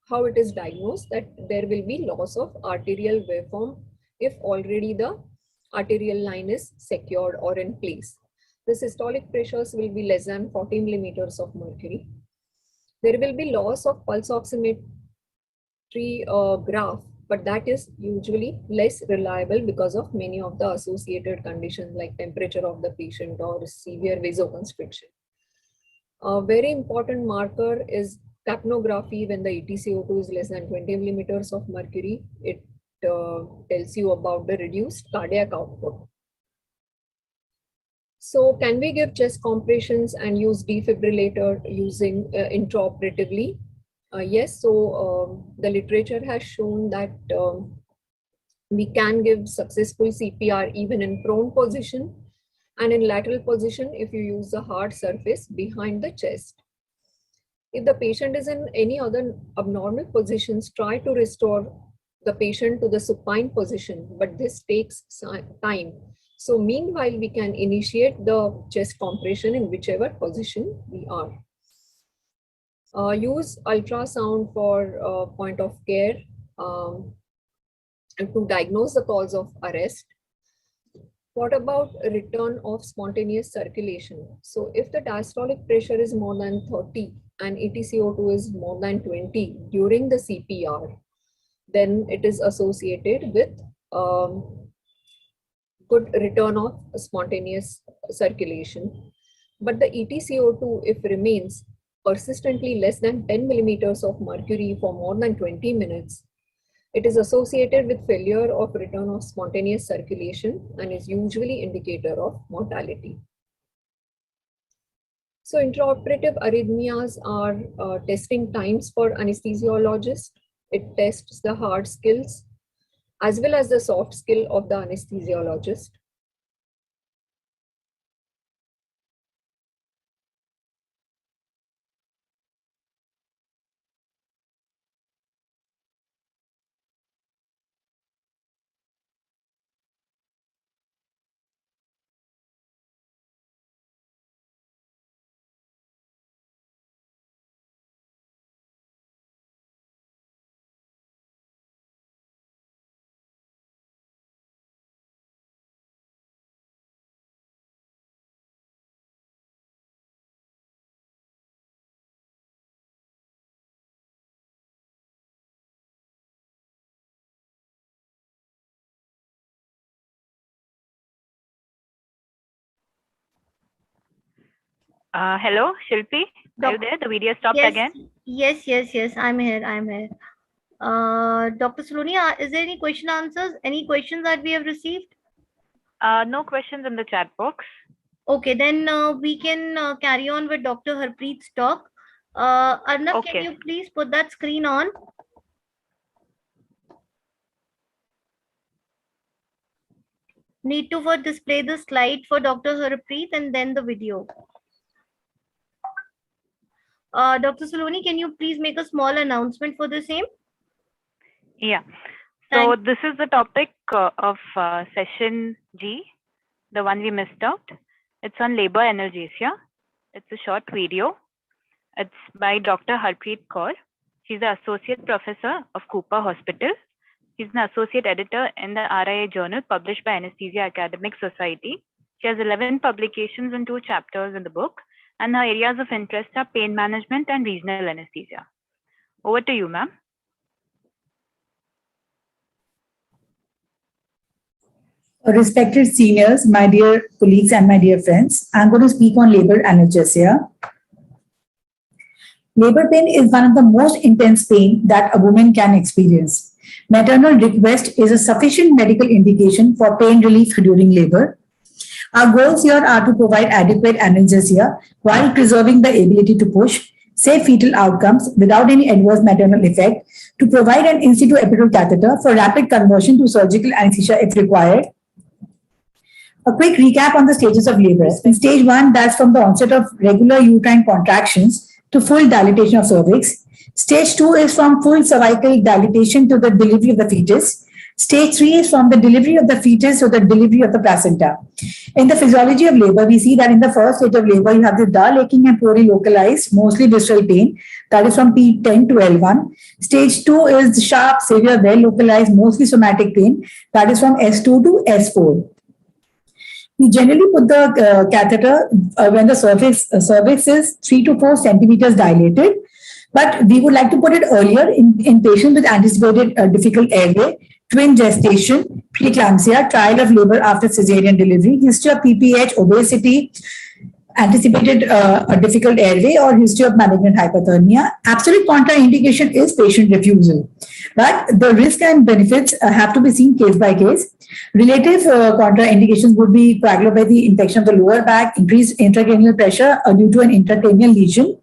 how it is diagnosed, that there will be loss of arterial waveform if already the arterial line is secured or in place. The systolic pressures will be less than 40 millimeters of mercury. There will be loss of pulse oximetry graph, but that is usually less reliable because of many of the associated conditions like temperature of the patient or severe vasoconstriction. A very important marker is capnography. When the EtCO2 is less than 20 millimeters of mercury, it tells you about the reduced cardiac output. So can we give chest compressions and use defibrillator using intraoperatively? Yes, so the literature has shown that we can give successful CPR even in prone position and in lateral position if you use the hard surface behind the chest. If the patient is in any other abnormal positions, try to restore the patient to the supine position, but this takes time. So meanwhile, we can initiate the chest compression in whichever position we are. Use ultrasound for point of care and to diagnose the cause of arrest. What about return of spontaneous circulation? So if the diastolic pressure is more than 30 and ATCO2 is more than 20 during the CPR, then it is associated with good return of spontaneous circulation. But the ETCO2, if remains persistently less than 10 millimeters of mercury for more than 20 minutes, it is associated with failure of return of spontaneous circulation and is usually indicator of mortality. So intraoperative arrhythmias are testing times for anesthesiologists. It tests the hard skills as well as the soft skill of the anesthesiologist. Hello, Shilpi. Are you there? The video stopped Yes, again. yes. I'm here. I'm here. Dr. Saloni, is there any question answers? Any questions that we have received? No questions in the chat box. Okay, then we can carry on with Dr. Harpreet's talk. Arnav, Okay. can you please put that screen on? Need to display the slide for Dr. Harpreet and then the video. Dr. Saloni, can you please make a small announcement for the same? Yeah. So this is the topic of session G, the one we missed out. It's on labor analgesia. It's a short video. It's by Dr. Harpreet Kaur. She's the associate professor of Cooper Hospital. She's an associate editor in the RIA journal published by Anaesthesia Academic Society. She has 11 publications and 2 chapters in the book, and her areas of interest are pain management and regional anesthesia. Over to you, ma'am. Respected seniors, my dear colleagues and my dear friends, I'm going to speak on labor analgesia. Labor pain is one of the most intense pain that a woman can experience. Maternal request is a sufficient medical indication for pain relief during labor. Our goals here are to provide adequate analgesia while preserving the ability to push, safe fetal outcomes without any adverse maternal effect, to provide an in situ epidural catheter for rapid conversion to surgical anesthesia if required. A quick recap on the stages of labor. In stage 1, that's from the onset of regular uterine contractions to full dilatation of cervix. Stage 2 is from full cervical dilatation to the delivery of the fetus. Stage 3 is from the delivery of the fetus to the delivery of the placenta. In the physiology of labor, we see that in the first stage of labor, you have the dull, aching and poorly localized, mostly visceral pain. That is from P10 to L1. Stage 2 is sharp, severe, well localized, mostly somatic pain. That is from S2 to S4. We generally put the catheter when the cervix is 3 to 4 centimeters dilated. But we would like to put it earlier in patients with anticipated difficult airway, twin gestation, preeclampsia, trial of labor after cesarean delivery, history of PPH, obesity, anticipated a difficult airway, or history of malignant hypothermia. Absolute contraindication is patient refusal. But the risk and benefits have to be seen case by case. Relative contraindications would be coagulopathy, infection of the lower back, increased intracranial pressure due to an intracranial lesion.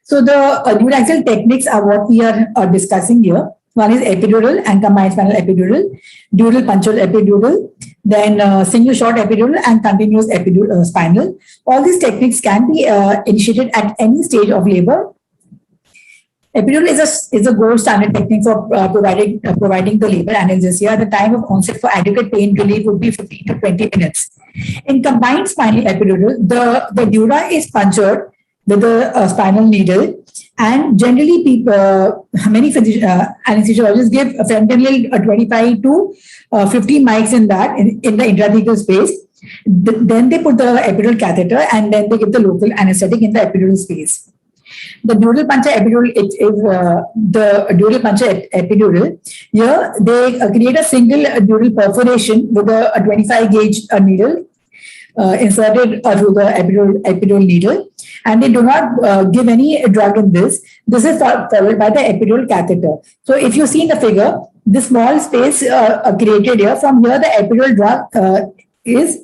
So the neuraxial techniques are what we are discussing here. One is epidural and combined spinal epidural, dural punctural epidural, then single short epidural and continuous epidural spinal. All these techniques can be initiated at any stage of labor. Epidural is a gold standard technique for providing the labor analgesia. The time of onset for adequate pain relief would be 15 to 20 minutes. In combined spinal epidural, the dura is punctured with the spinal needle, And generally, many anesthesiologists give fentanyl 25 to 50 mics in the intrathecal space. Then they put the epidural catheter and then they give the local anesthetic in the epidural space. The dural puncture epidural the dural puncture epidural. Here they create a single dural perforation with a 25 gauge needle inserted through the epidural needle, and they do not give any drug in this. This is followed by the epidural catheter. So if you see in the figure, the small space created here, from here the epidural drug is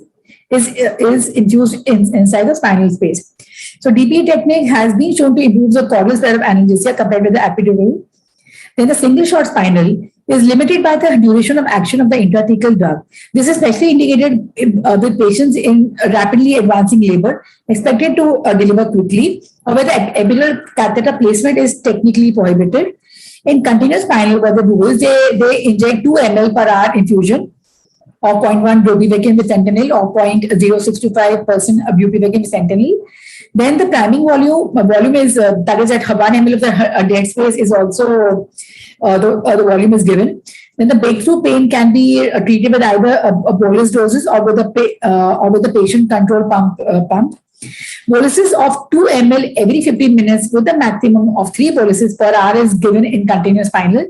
infused inside the spinal space. So DP technique has been shown to improve the caudal spread of analgesia compared with the epidural. Then the single shot spinal is limited by the duration of action of the intrathecal drug. This is especially indicated with patients in rapidly advancing labor, expected to deliver quickly, or where the epidural catheter placement is technically prohibited. In continuous spinal, what they do is they inject 2 ml per hour infusion or 0.1 bupivacaine with fentanyl or 0.0625% bupivacaine with fentanyl. Then the priming volume is that is at 1 ml of the dead space is also the volume is given. Then the breakthrough pain can be treated with either a bolus doses or with the patient control pump. Boluses of 2 ml every 15 minutes with a maximum of 3 boluses per hour is given in continuous spinal.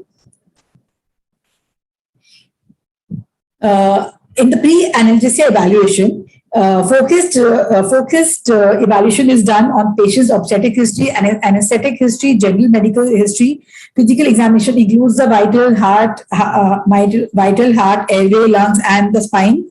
In the pre-analgesia evaluation, focused evaluation is done on patient's obstetric history, anesthetic history, general medical history. Physical examination includes the vital heart, airway, lungs, and the spine.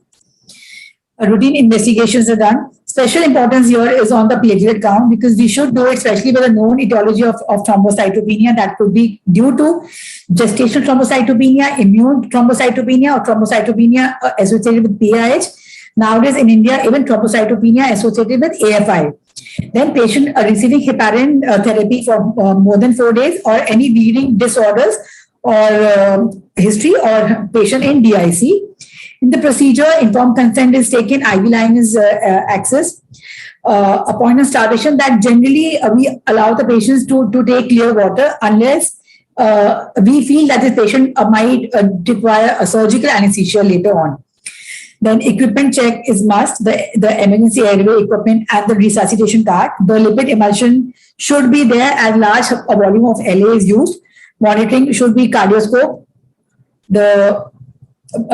Routine investigations are done. Special importance here is on the platelet count, because we should do it, especially with a known etiology of thrombocytopenia that could be due to gestational thrombocytopenia, immune thrombocytopenia, or thrombocytopenia associated with PAH. Nowadays in India, even thrombocytopenia associated with AFI. Then patient receiving heparin therapy for more than 4 days, or any bleeding disorders or history, or patient in DIC. In the procedure, informed consent is taken, IV line is accessed. Upon a starvation, that generally we allow the patients to take clear water unless we feel that this patient might require a surgical anesthesia later on. Then equipment check is must, the emergency airway equipment and the resuscitation cart. The lipid emulsion should be there as large a volume of LA is used. Monitoring should be cardioscope, the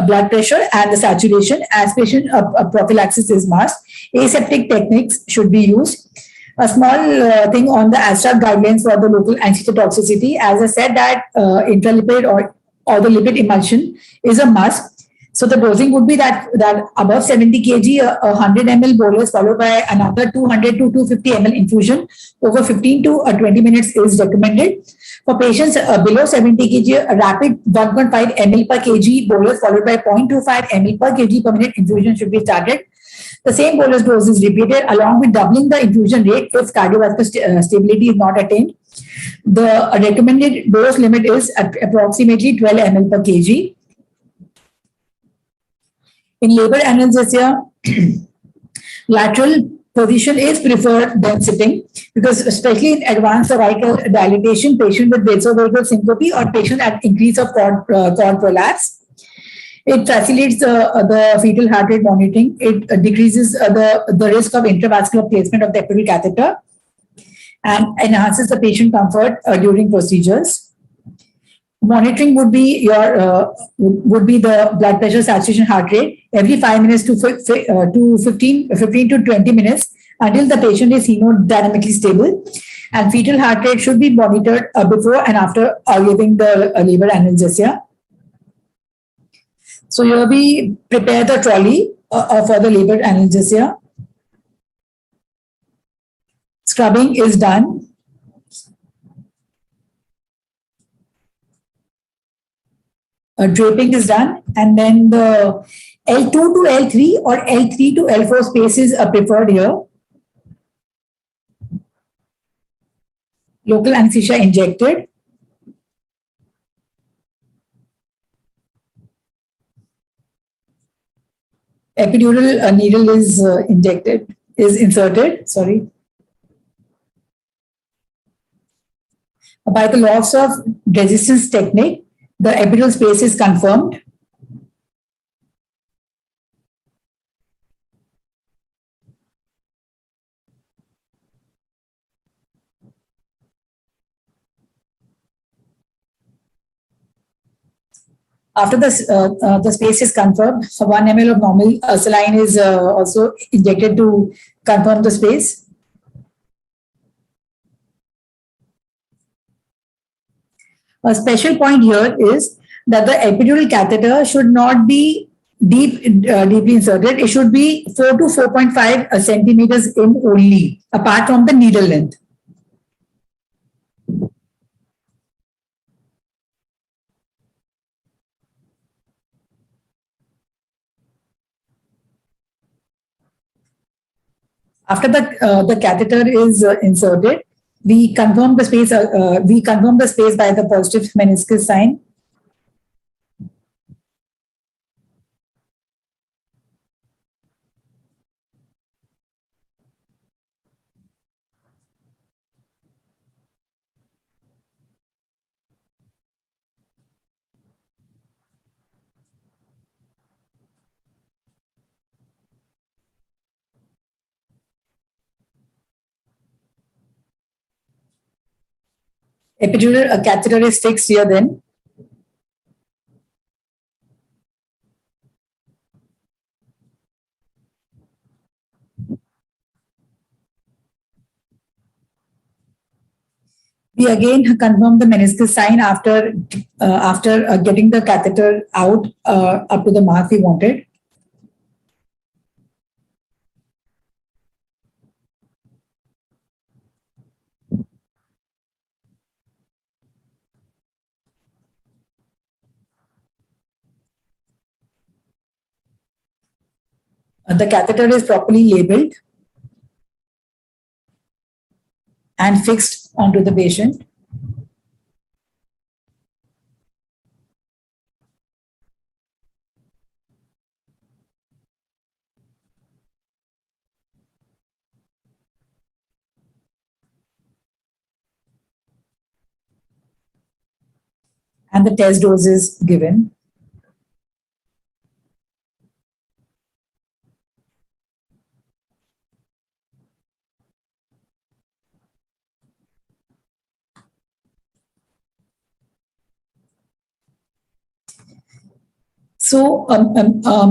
blood pressure and the saturation. Aspiration prophylaxis is must. Aseptic techniques should be used. A small thing on the abstract guidelines for the local anesthesia toxicity. As I said, that intralipid or the lipid emulsion is a must. So the dosing would be that above 70 kg, 100 ml bolus followed by another 200 to 250 ml infusion over 15 to 20 minutes is recommended. For patients below 70 kg, a rapid 1.5 ml per kg bolus followed by 0.25 ml per kg per minute infusion should be started. The same bolus dose is repeated along with doubling the infusion rate if cardiovascular stability is not attained. The recommended dose limit is at approximately 12 ml per kg. In labor analgesia, lateral position is preferred than sitting, because especially in advanced cervical dilatation, patient with vasovagal syncope or patient at increase of cord prolapse. It facilitates the fetal heart rate monitoring. It decreases the risk of intravascular placement of the epidural catheter and enhances the patient comfort during procedures. Monitoring would be the blood pressure, saturation, heart rate every 5 minutes to 15 to 20 minutes until the patient is hemodynamically stable. And fetal heart rate should be monitored before and after giving the labor analgesia. So here we prepare the trolley for the labor analgesia. Scrubbing is done. Draping is done, and then the L2 to L3 or L3 to L4 spaces are preferred here. Local anesthesia injected. Epidural needle is inserted, sorry. By the loss of resistance technique, the epidural space is confirmed. After the space is confirmed, 1 ml of normal saline is also injected to confirm the space. A special point here is that the epidural catheter should not be deeply inserted. It should be 4 to 4.5 centimeters in only, apart from the needle length. After the catheter is inserted, we confirm the space. We confirm the space by the positive meniscus sign. Epidural catheter is fixed here then. We again confirm the meniscus sign after getting the catheter out up to the mark we wanted. The catheter is properly labeled and fixed onto the patient. And the test dose is given. So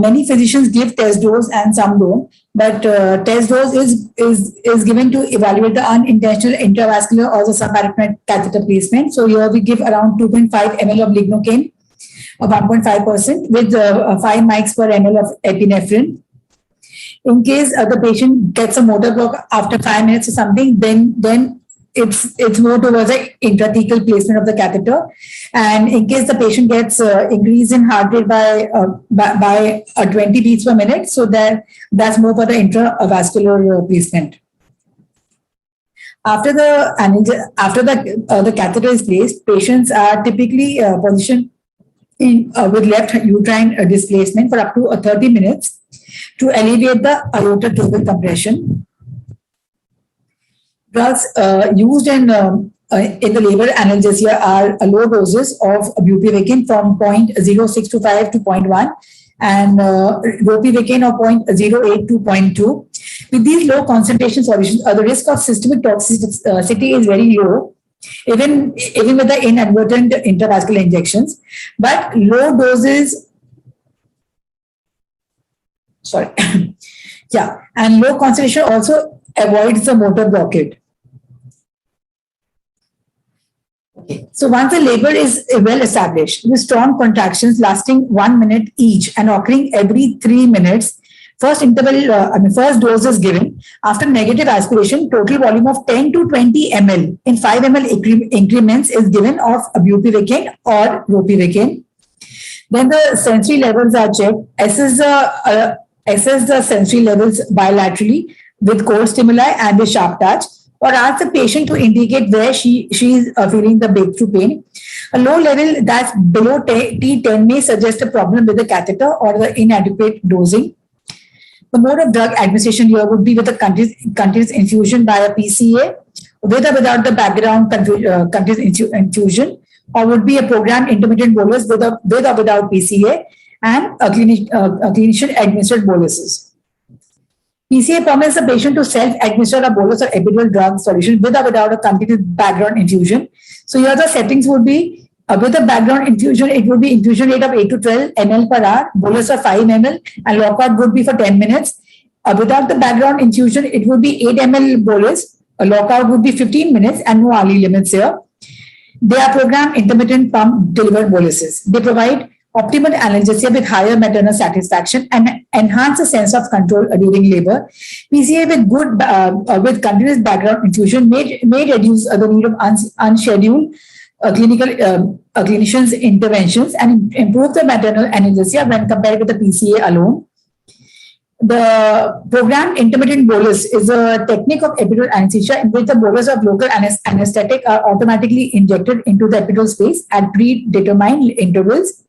many physicians give test dose and some don't, but test dose is given to evaluate the unintentional intravascular or the subarachnoid catheter placement. So here we give around 2.5 ml of lignocaine, 1.5% with 5 mics per ml of epinephrine. In case the patient gets a motor block after 5 minutes or something, then it's more towards the intrathecal placement of the catheter. And in case the patient gets increase in heart rate by 20 beats per minute, so that's more for the intravascular placement. After the catheter is placed, patients are typically positioned with left uterine displacement for up to 30 minutes to alleviate the aorta tubular compression. Drugs used in the labor analgesia are low doses of bupivacaine from 0.065 to 0.1 and ropivacaine of 0.08 to 0.2. With these low concentration solutions, the risk of systemic toxicity is very low, even with the inadvertent intravascular injections. But low doses, and low concentration also avoids the motor blockade. So once the labor is well established, with strong contractions lasting 1 minute each and occurring every 3 minutes, first dose is given. After negative aspiration, total volume of 10 to 20 ml in 5 ml increments is given of bupivacaine or ropivacaine. Then the sensory levels are checked. Assess the sensory levels bilaterally with cold stimuli and with sharp touch, or ask the patient to indicate where she is feeling the breakthrough pain. A low level that's below T10 may suggest a problem with the catheter or the inadequate dosing. The mode of drug administration here would be with a continuous infusion by a PCA with or without the background continuous infusion, or would be a programmed intermittent bolus with or without PCA and a clinician administered boluses. PCA permits the patient to self-administer a bolus or epidural drug solution with or without a continuous background infusion. So here the settings would be with a background infusion, it would be infusion rate of 8 to 12 ml per hour, bolus of 5 ml, and lockout would be for 10 minutes. Without the background infusion, it would be 8 ml bolus, a lockout would be 15 minutes, and no hourly limits here. They are programmed intermittent pump delivered boluses. They provide optimal analgesia with higher maternal satisfaction and enhance a sense of control during labor. PCA with continuous background infusion may reduce the need of unscheduled clinicians' interventions and improve the maternal analgesia when compared with the PCA alone. The programmed intermittent bolus is a technique of epidural anesthesia in which the bolus of local anesthetic are automatically injected into the epidural space at predetermined intervals.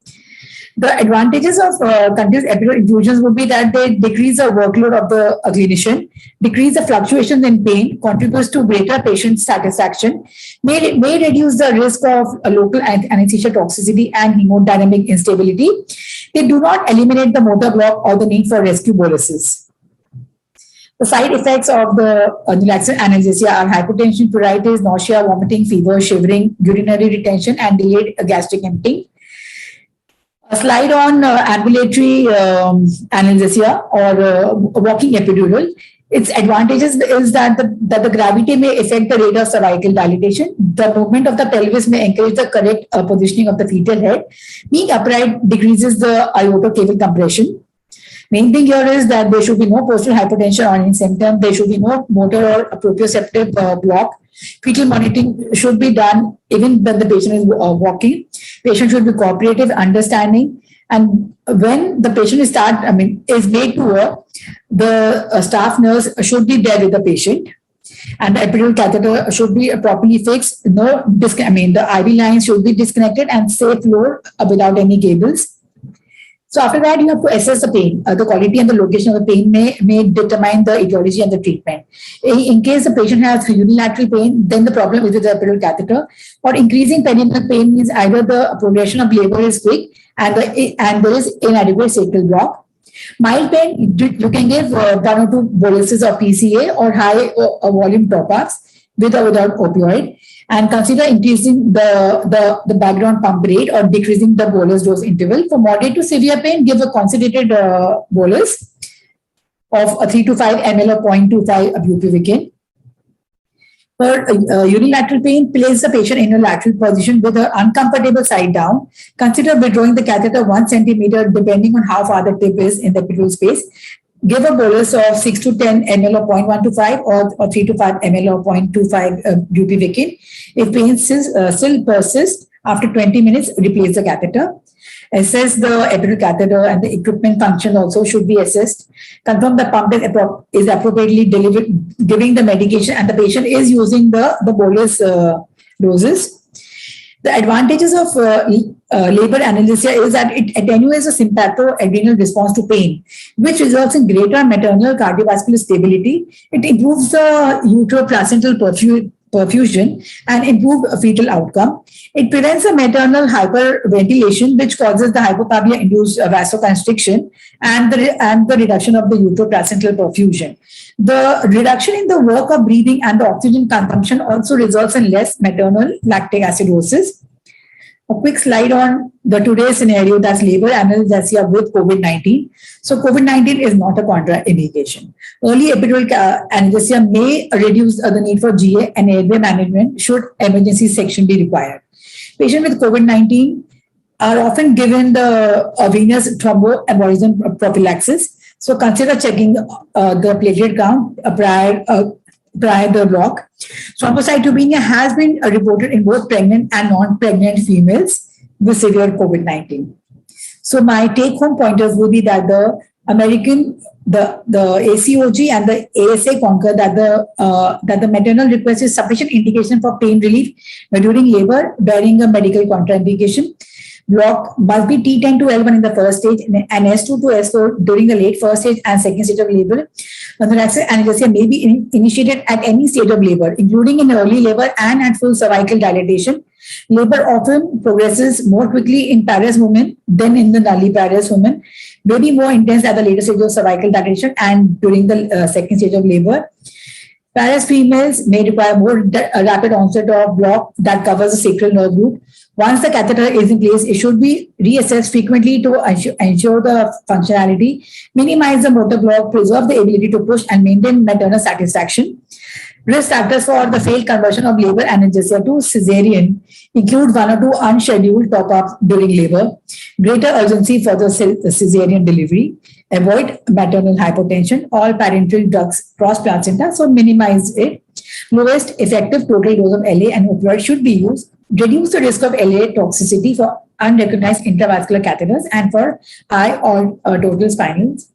The advantages of continuous epidural infusions would be that they decrease the workload of the clinician, decrease the fluctuations in pain, contributes to greater patient satisfaction, may reduce the risk of local anesthesia toxicity and hemodynamic instability. They do not eliminate the motor block or the need for rescue boluses. The side effects of the relaxant analgesia are hypotension, pruritus, nausea, vomiting, fever, shivering, urinary retention, and delayed gastric emptying. A slide on ambulatory analgesia or walking epidural. Its advantages is that the gravity may affect the rate of cervical dilatation. The movement of the pelvis may encourage the correct positioning of the fetal head. Being upright decreases the aortocaval compression. Main thing here is that there should be no postural hypertension or any symptom. There should be no motor or proprioceptive block. Fetal monitoring should be done even when the patient is walking. Patient should be cooperative, understanding, and when the patient is made to work, the staff nurse should be there with the patient, and the epidural catheter should be properly fixed. The IV lines should be disconnected and safe load without any cables. So after that, you have to assess the pain. The quality and the location of the pain may determine the etiology and the treatment. In case the patient has unilateral pain, then the problem is with the epidural catheter. Or increasing perineal pain means either the progression of labor is quick and there is inadequate sacral block. Mild pain, you can give 1 or 2 boluses of PCA or high volume top-ups with or without opioid. And consider increasing the background pump rate or decreasing the bolus dose interval. For moderate to severe pain, give a concentrated bolus of 3 to 5 ml or 0.25 bupivacaine. For unilateral pain, place the patient in a lateral position with an uncomfortable side down. Consider withdrawing the catheter 1 centimeter depending on how far the tip is in the epidural space. Give a bolus of 6 to 10 ml or 0.125 or 3 to 5 ml or 0.25 bupivacaine. If pain still persists, after 20 minutes, replace the catheter. Assess the epidural catheter and the equipment function also should be assessed. Confirm the pump is appropriately delivered, giving the medication, and the patient is using the bolus doses. The advantages of labor analgesia is that it attenuates the sympatho-adrenal response to pain, which results in greater maternal cardiovascular stability. It improves the uteroplacental perfusion and improved fetal outcome. It prevents the maternal hyperventilation, which causes the hypopapia-induced vasoconstriction and the reduction of the uteroplacental perfusion. The reduction in the work of breathing and the oxygen consumption also results in less maternal lactic acidosis. A quick slide on the today's scenario, that's labor analgesia with COVID-19. So COVID-19 is not a contraindication. Early epidural analgesia may reduce the need for GA and airway management should emergency section be required. Patients with COVID-19 are often given the venous thromboembolism prophylaxis. So consider checking the platelet count prior the block. Thrombocytopenia has been reported in both pregnant and non-pregnant females with severe COVID-19. So my take-home pointers will be that the ACOG and the ASA concur that the maternal request is sufficient indication for pain relief during labor, bearing a medical contraindication. Block must be T10 to L1 in the first stage and S2 to S4 during the late first stage and second stage of labor. Thoracic anesthesia may be initiated at any stage of labor, including in early labor and at full cervical dilatation. Labor often progresses more quickly in Paris women than in the nulliparous women, may be more intense at the later stage of cervical dilatation and during the second stage of labor. Paris females may require more rapid onset of block that covers the sacral nerve root. Once the catheter is in place, it should be reassessed frequently to ensure the functionality, minimize the motor block, preserve the ability to push, and maintain maternal satisfaction. Risk factors for the failed conversion of labor anesthesia to cesarean include one or two unscheduled top-ups during labor, greater urgency for the cesarean delivery, avoid maternal hypotension, all parenteral drugs cross placenta, so minimize it. Lowest effective total dose of LA and opioid should be used. Reduce the risk of LA toxicity for unrecognized intravascular catheters and for eye or total spinals.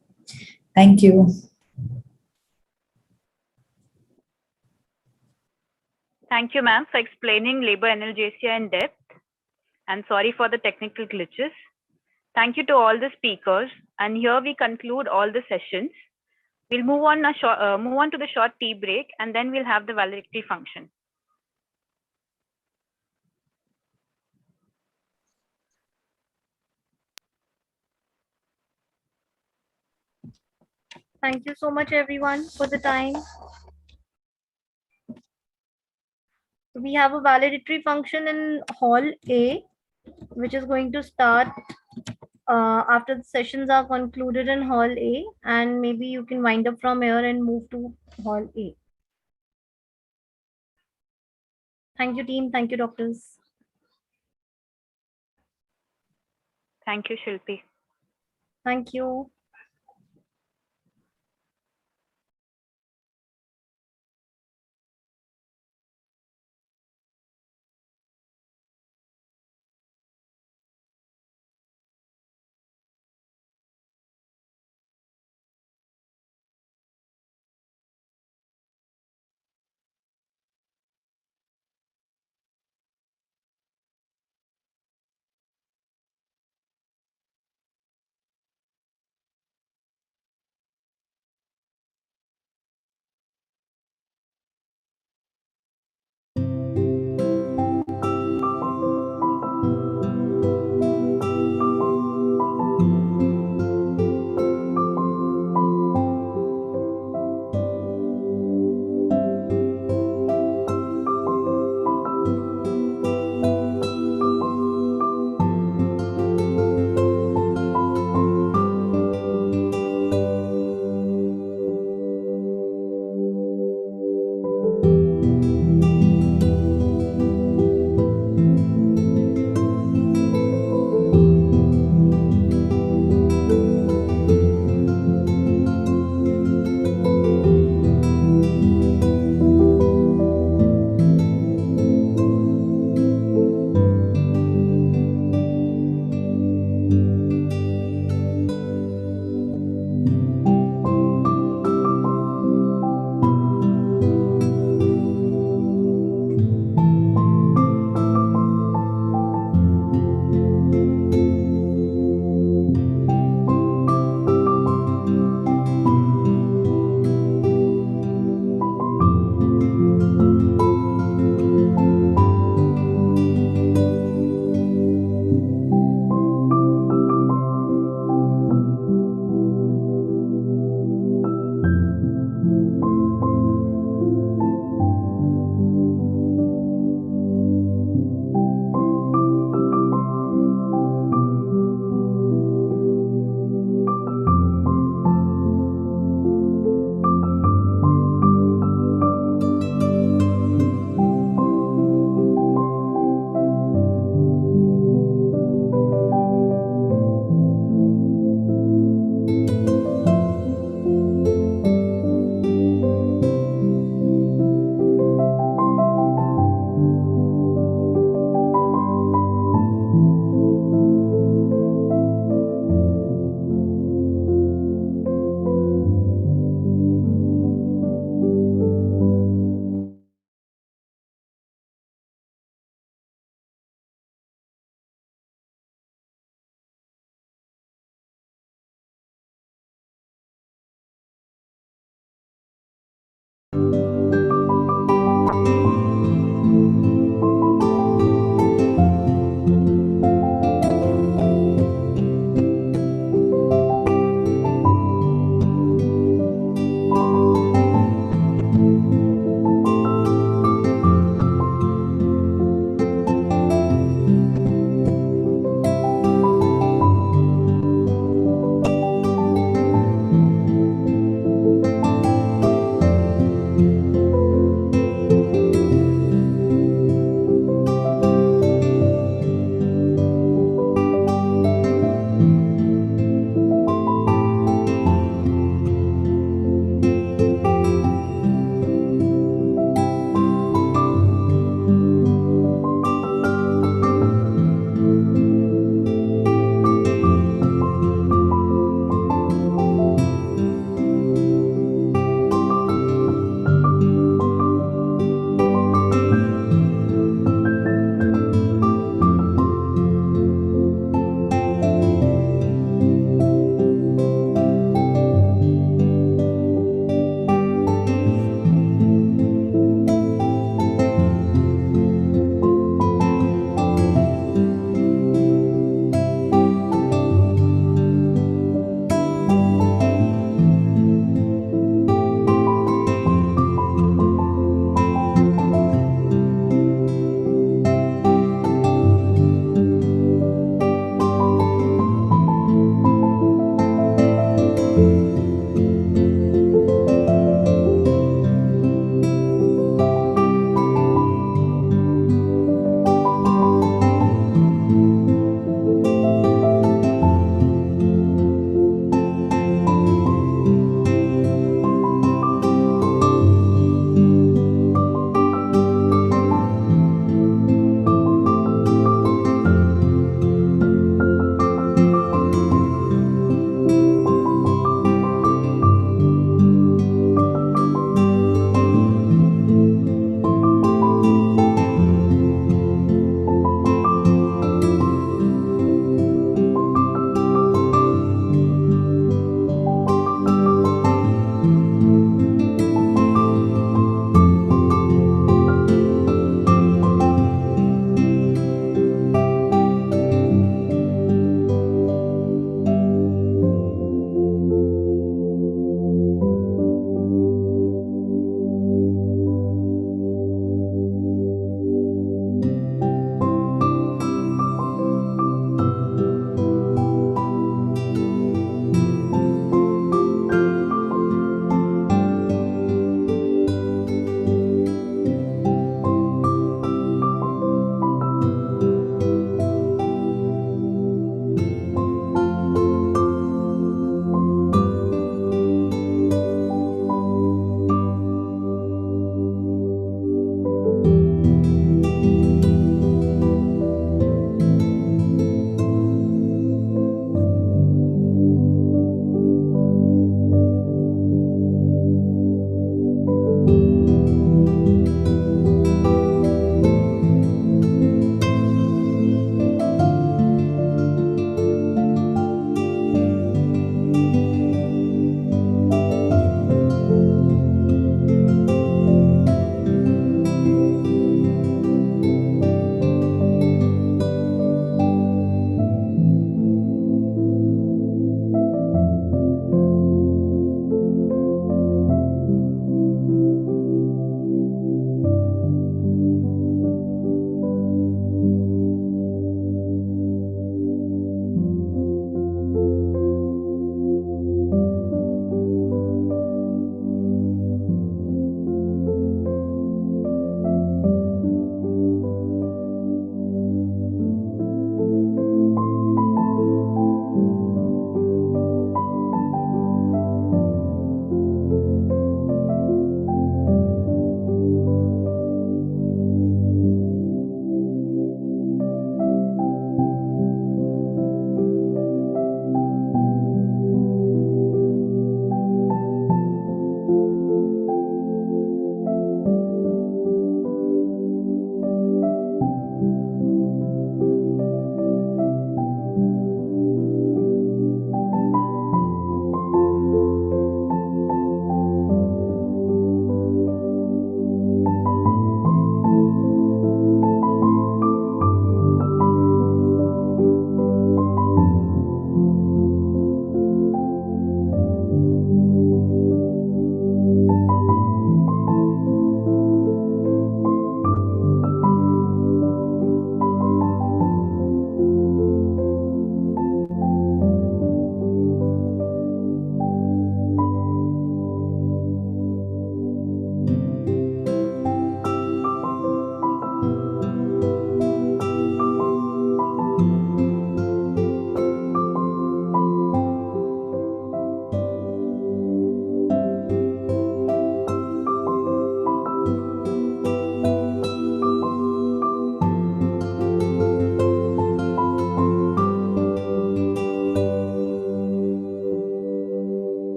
Thank you. Thank you, ma'am, for explaining labor analgesia in depth. And sorry for the technical glitches. Thank you to all the speakers. And here we conclude all the sessions. We'll move on to the short tea break, and then we'll have the valedictory function. Thank you so much, everyone, for the time. We have a valedictory function in Hall A, which is going to start after the sessions are concluded in Hall A, and maybe you can wind up from here and move to Hall A. Thank you, team. Thank you, doctors. Thank you, Shilpi. Thank you.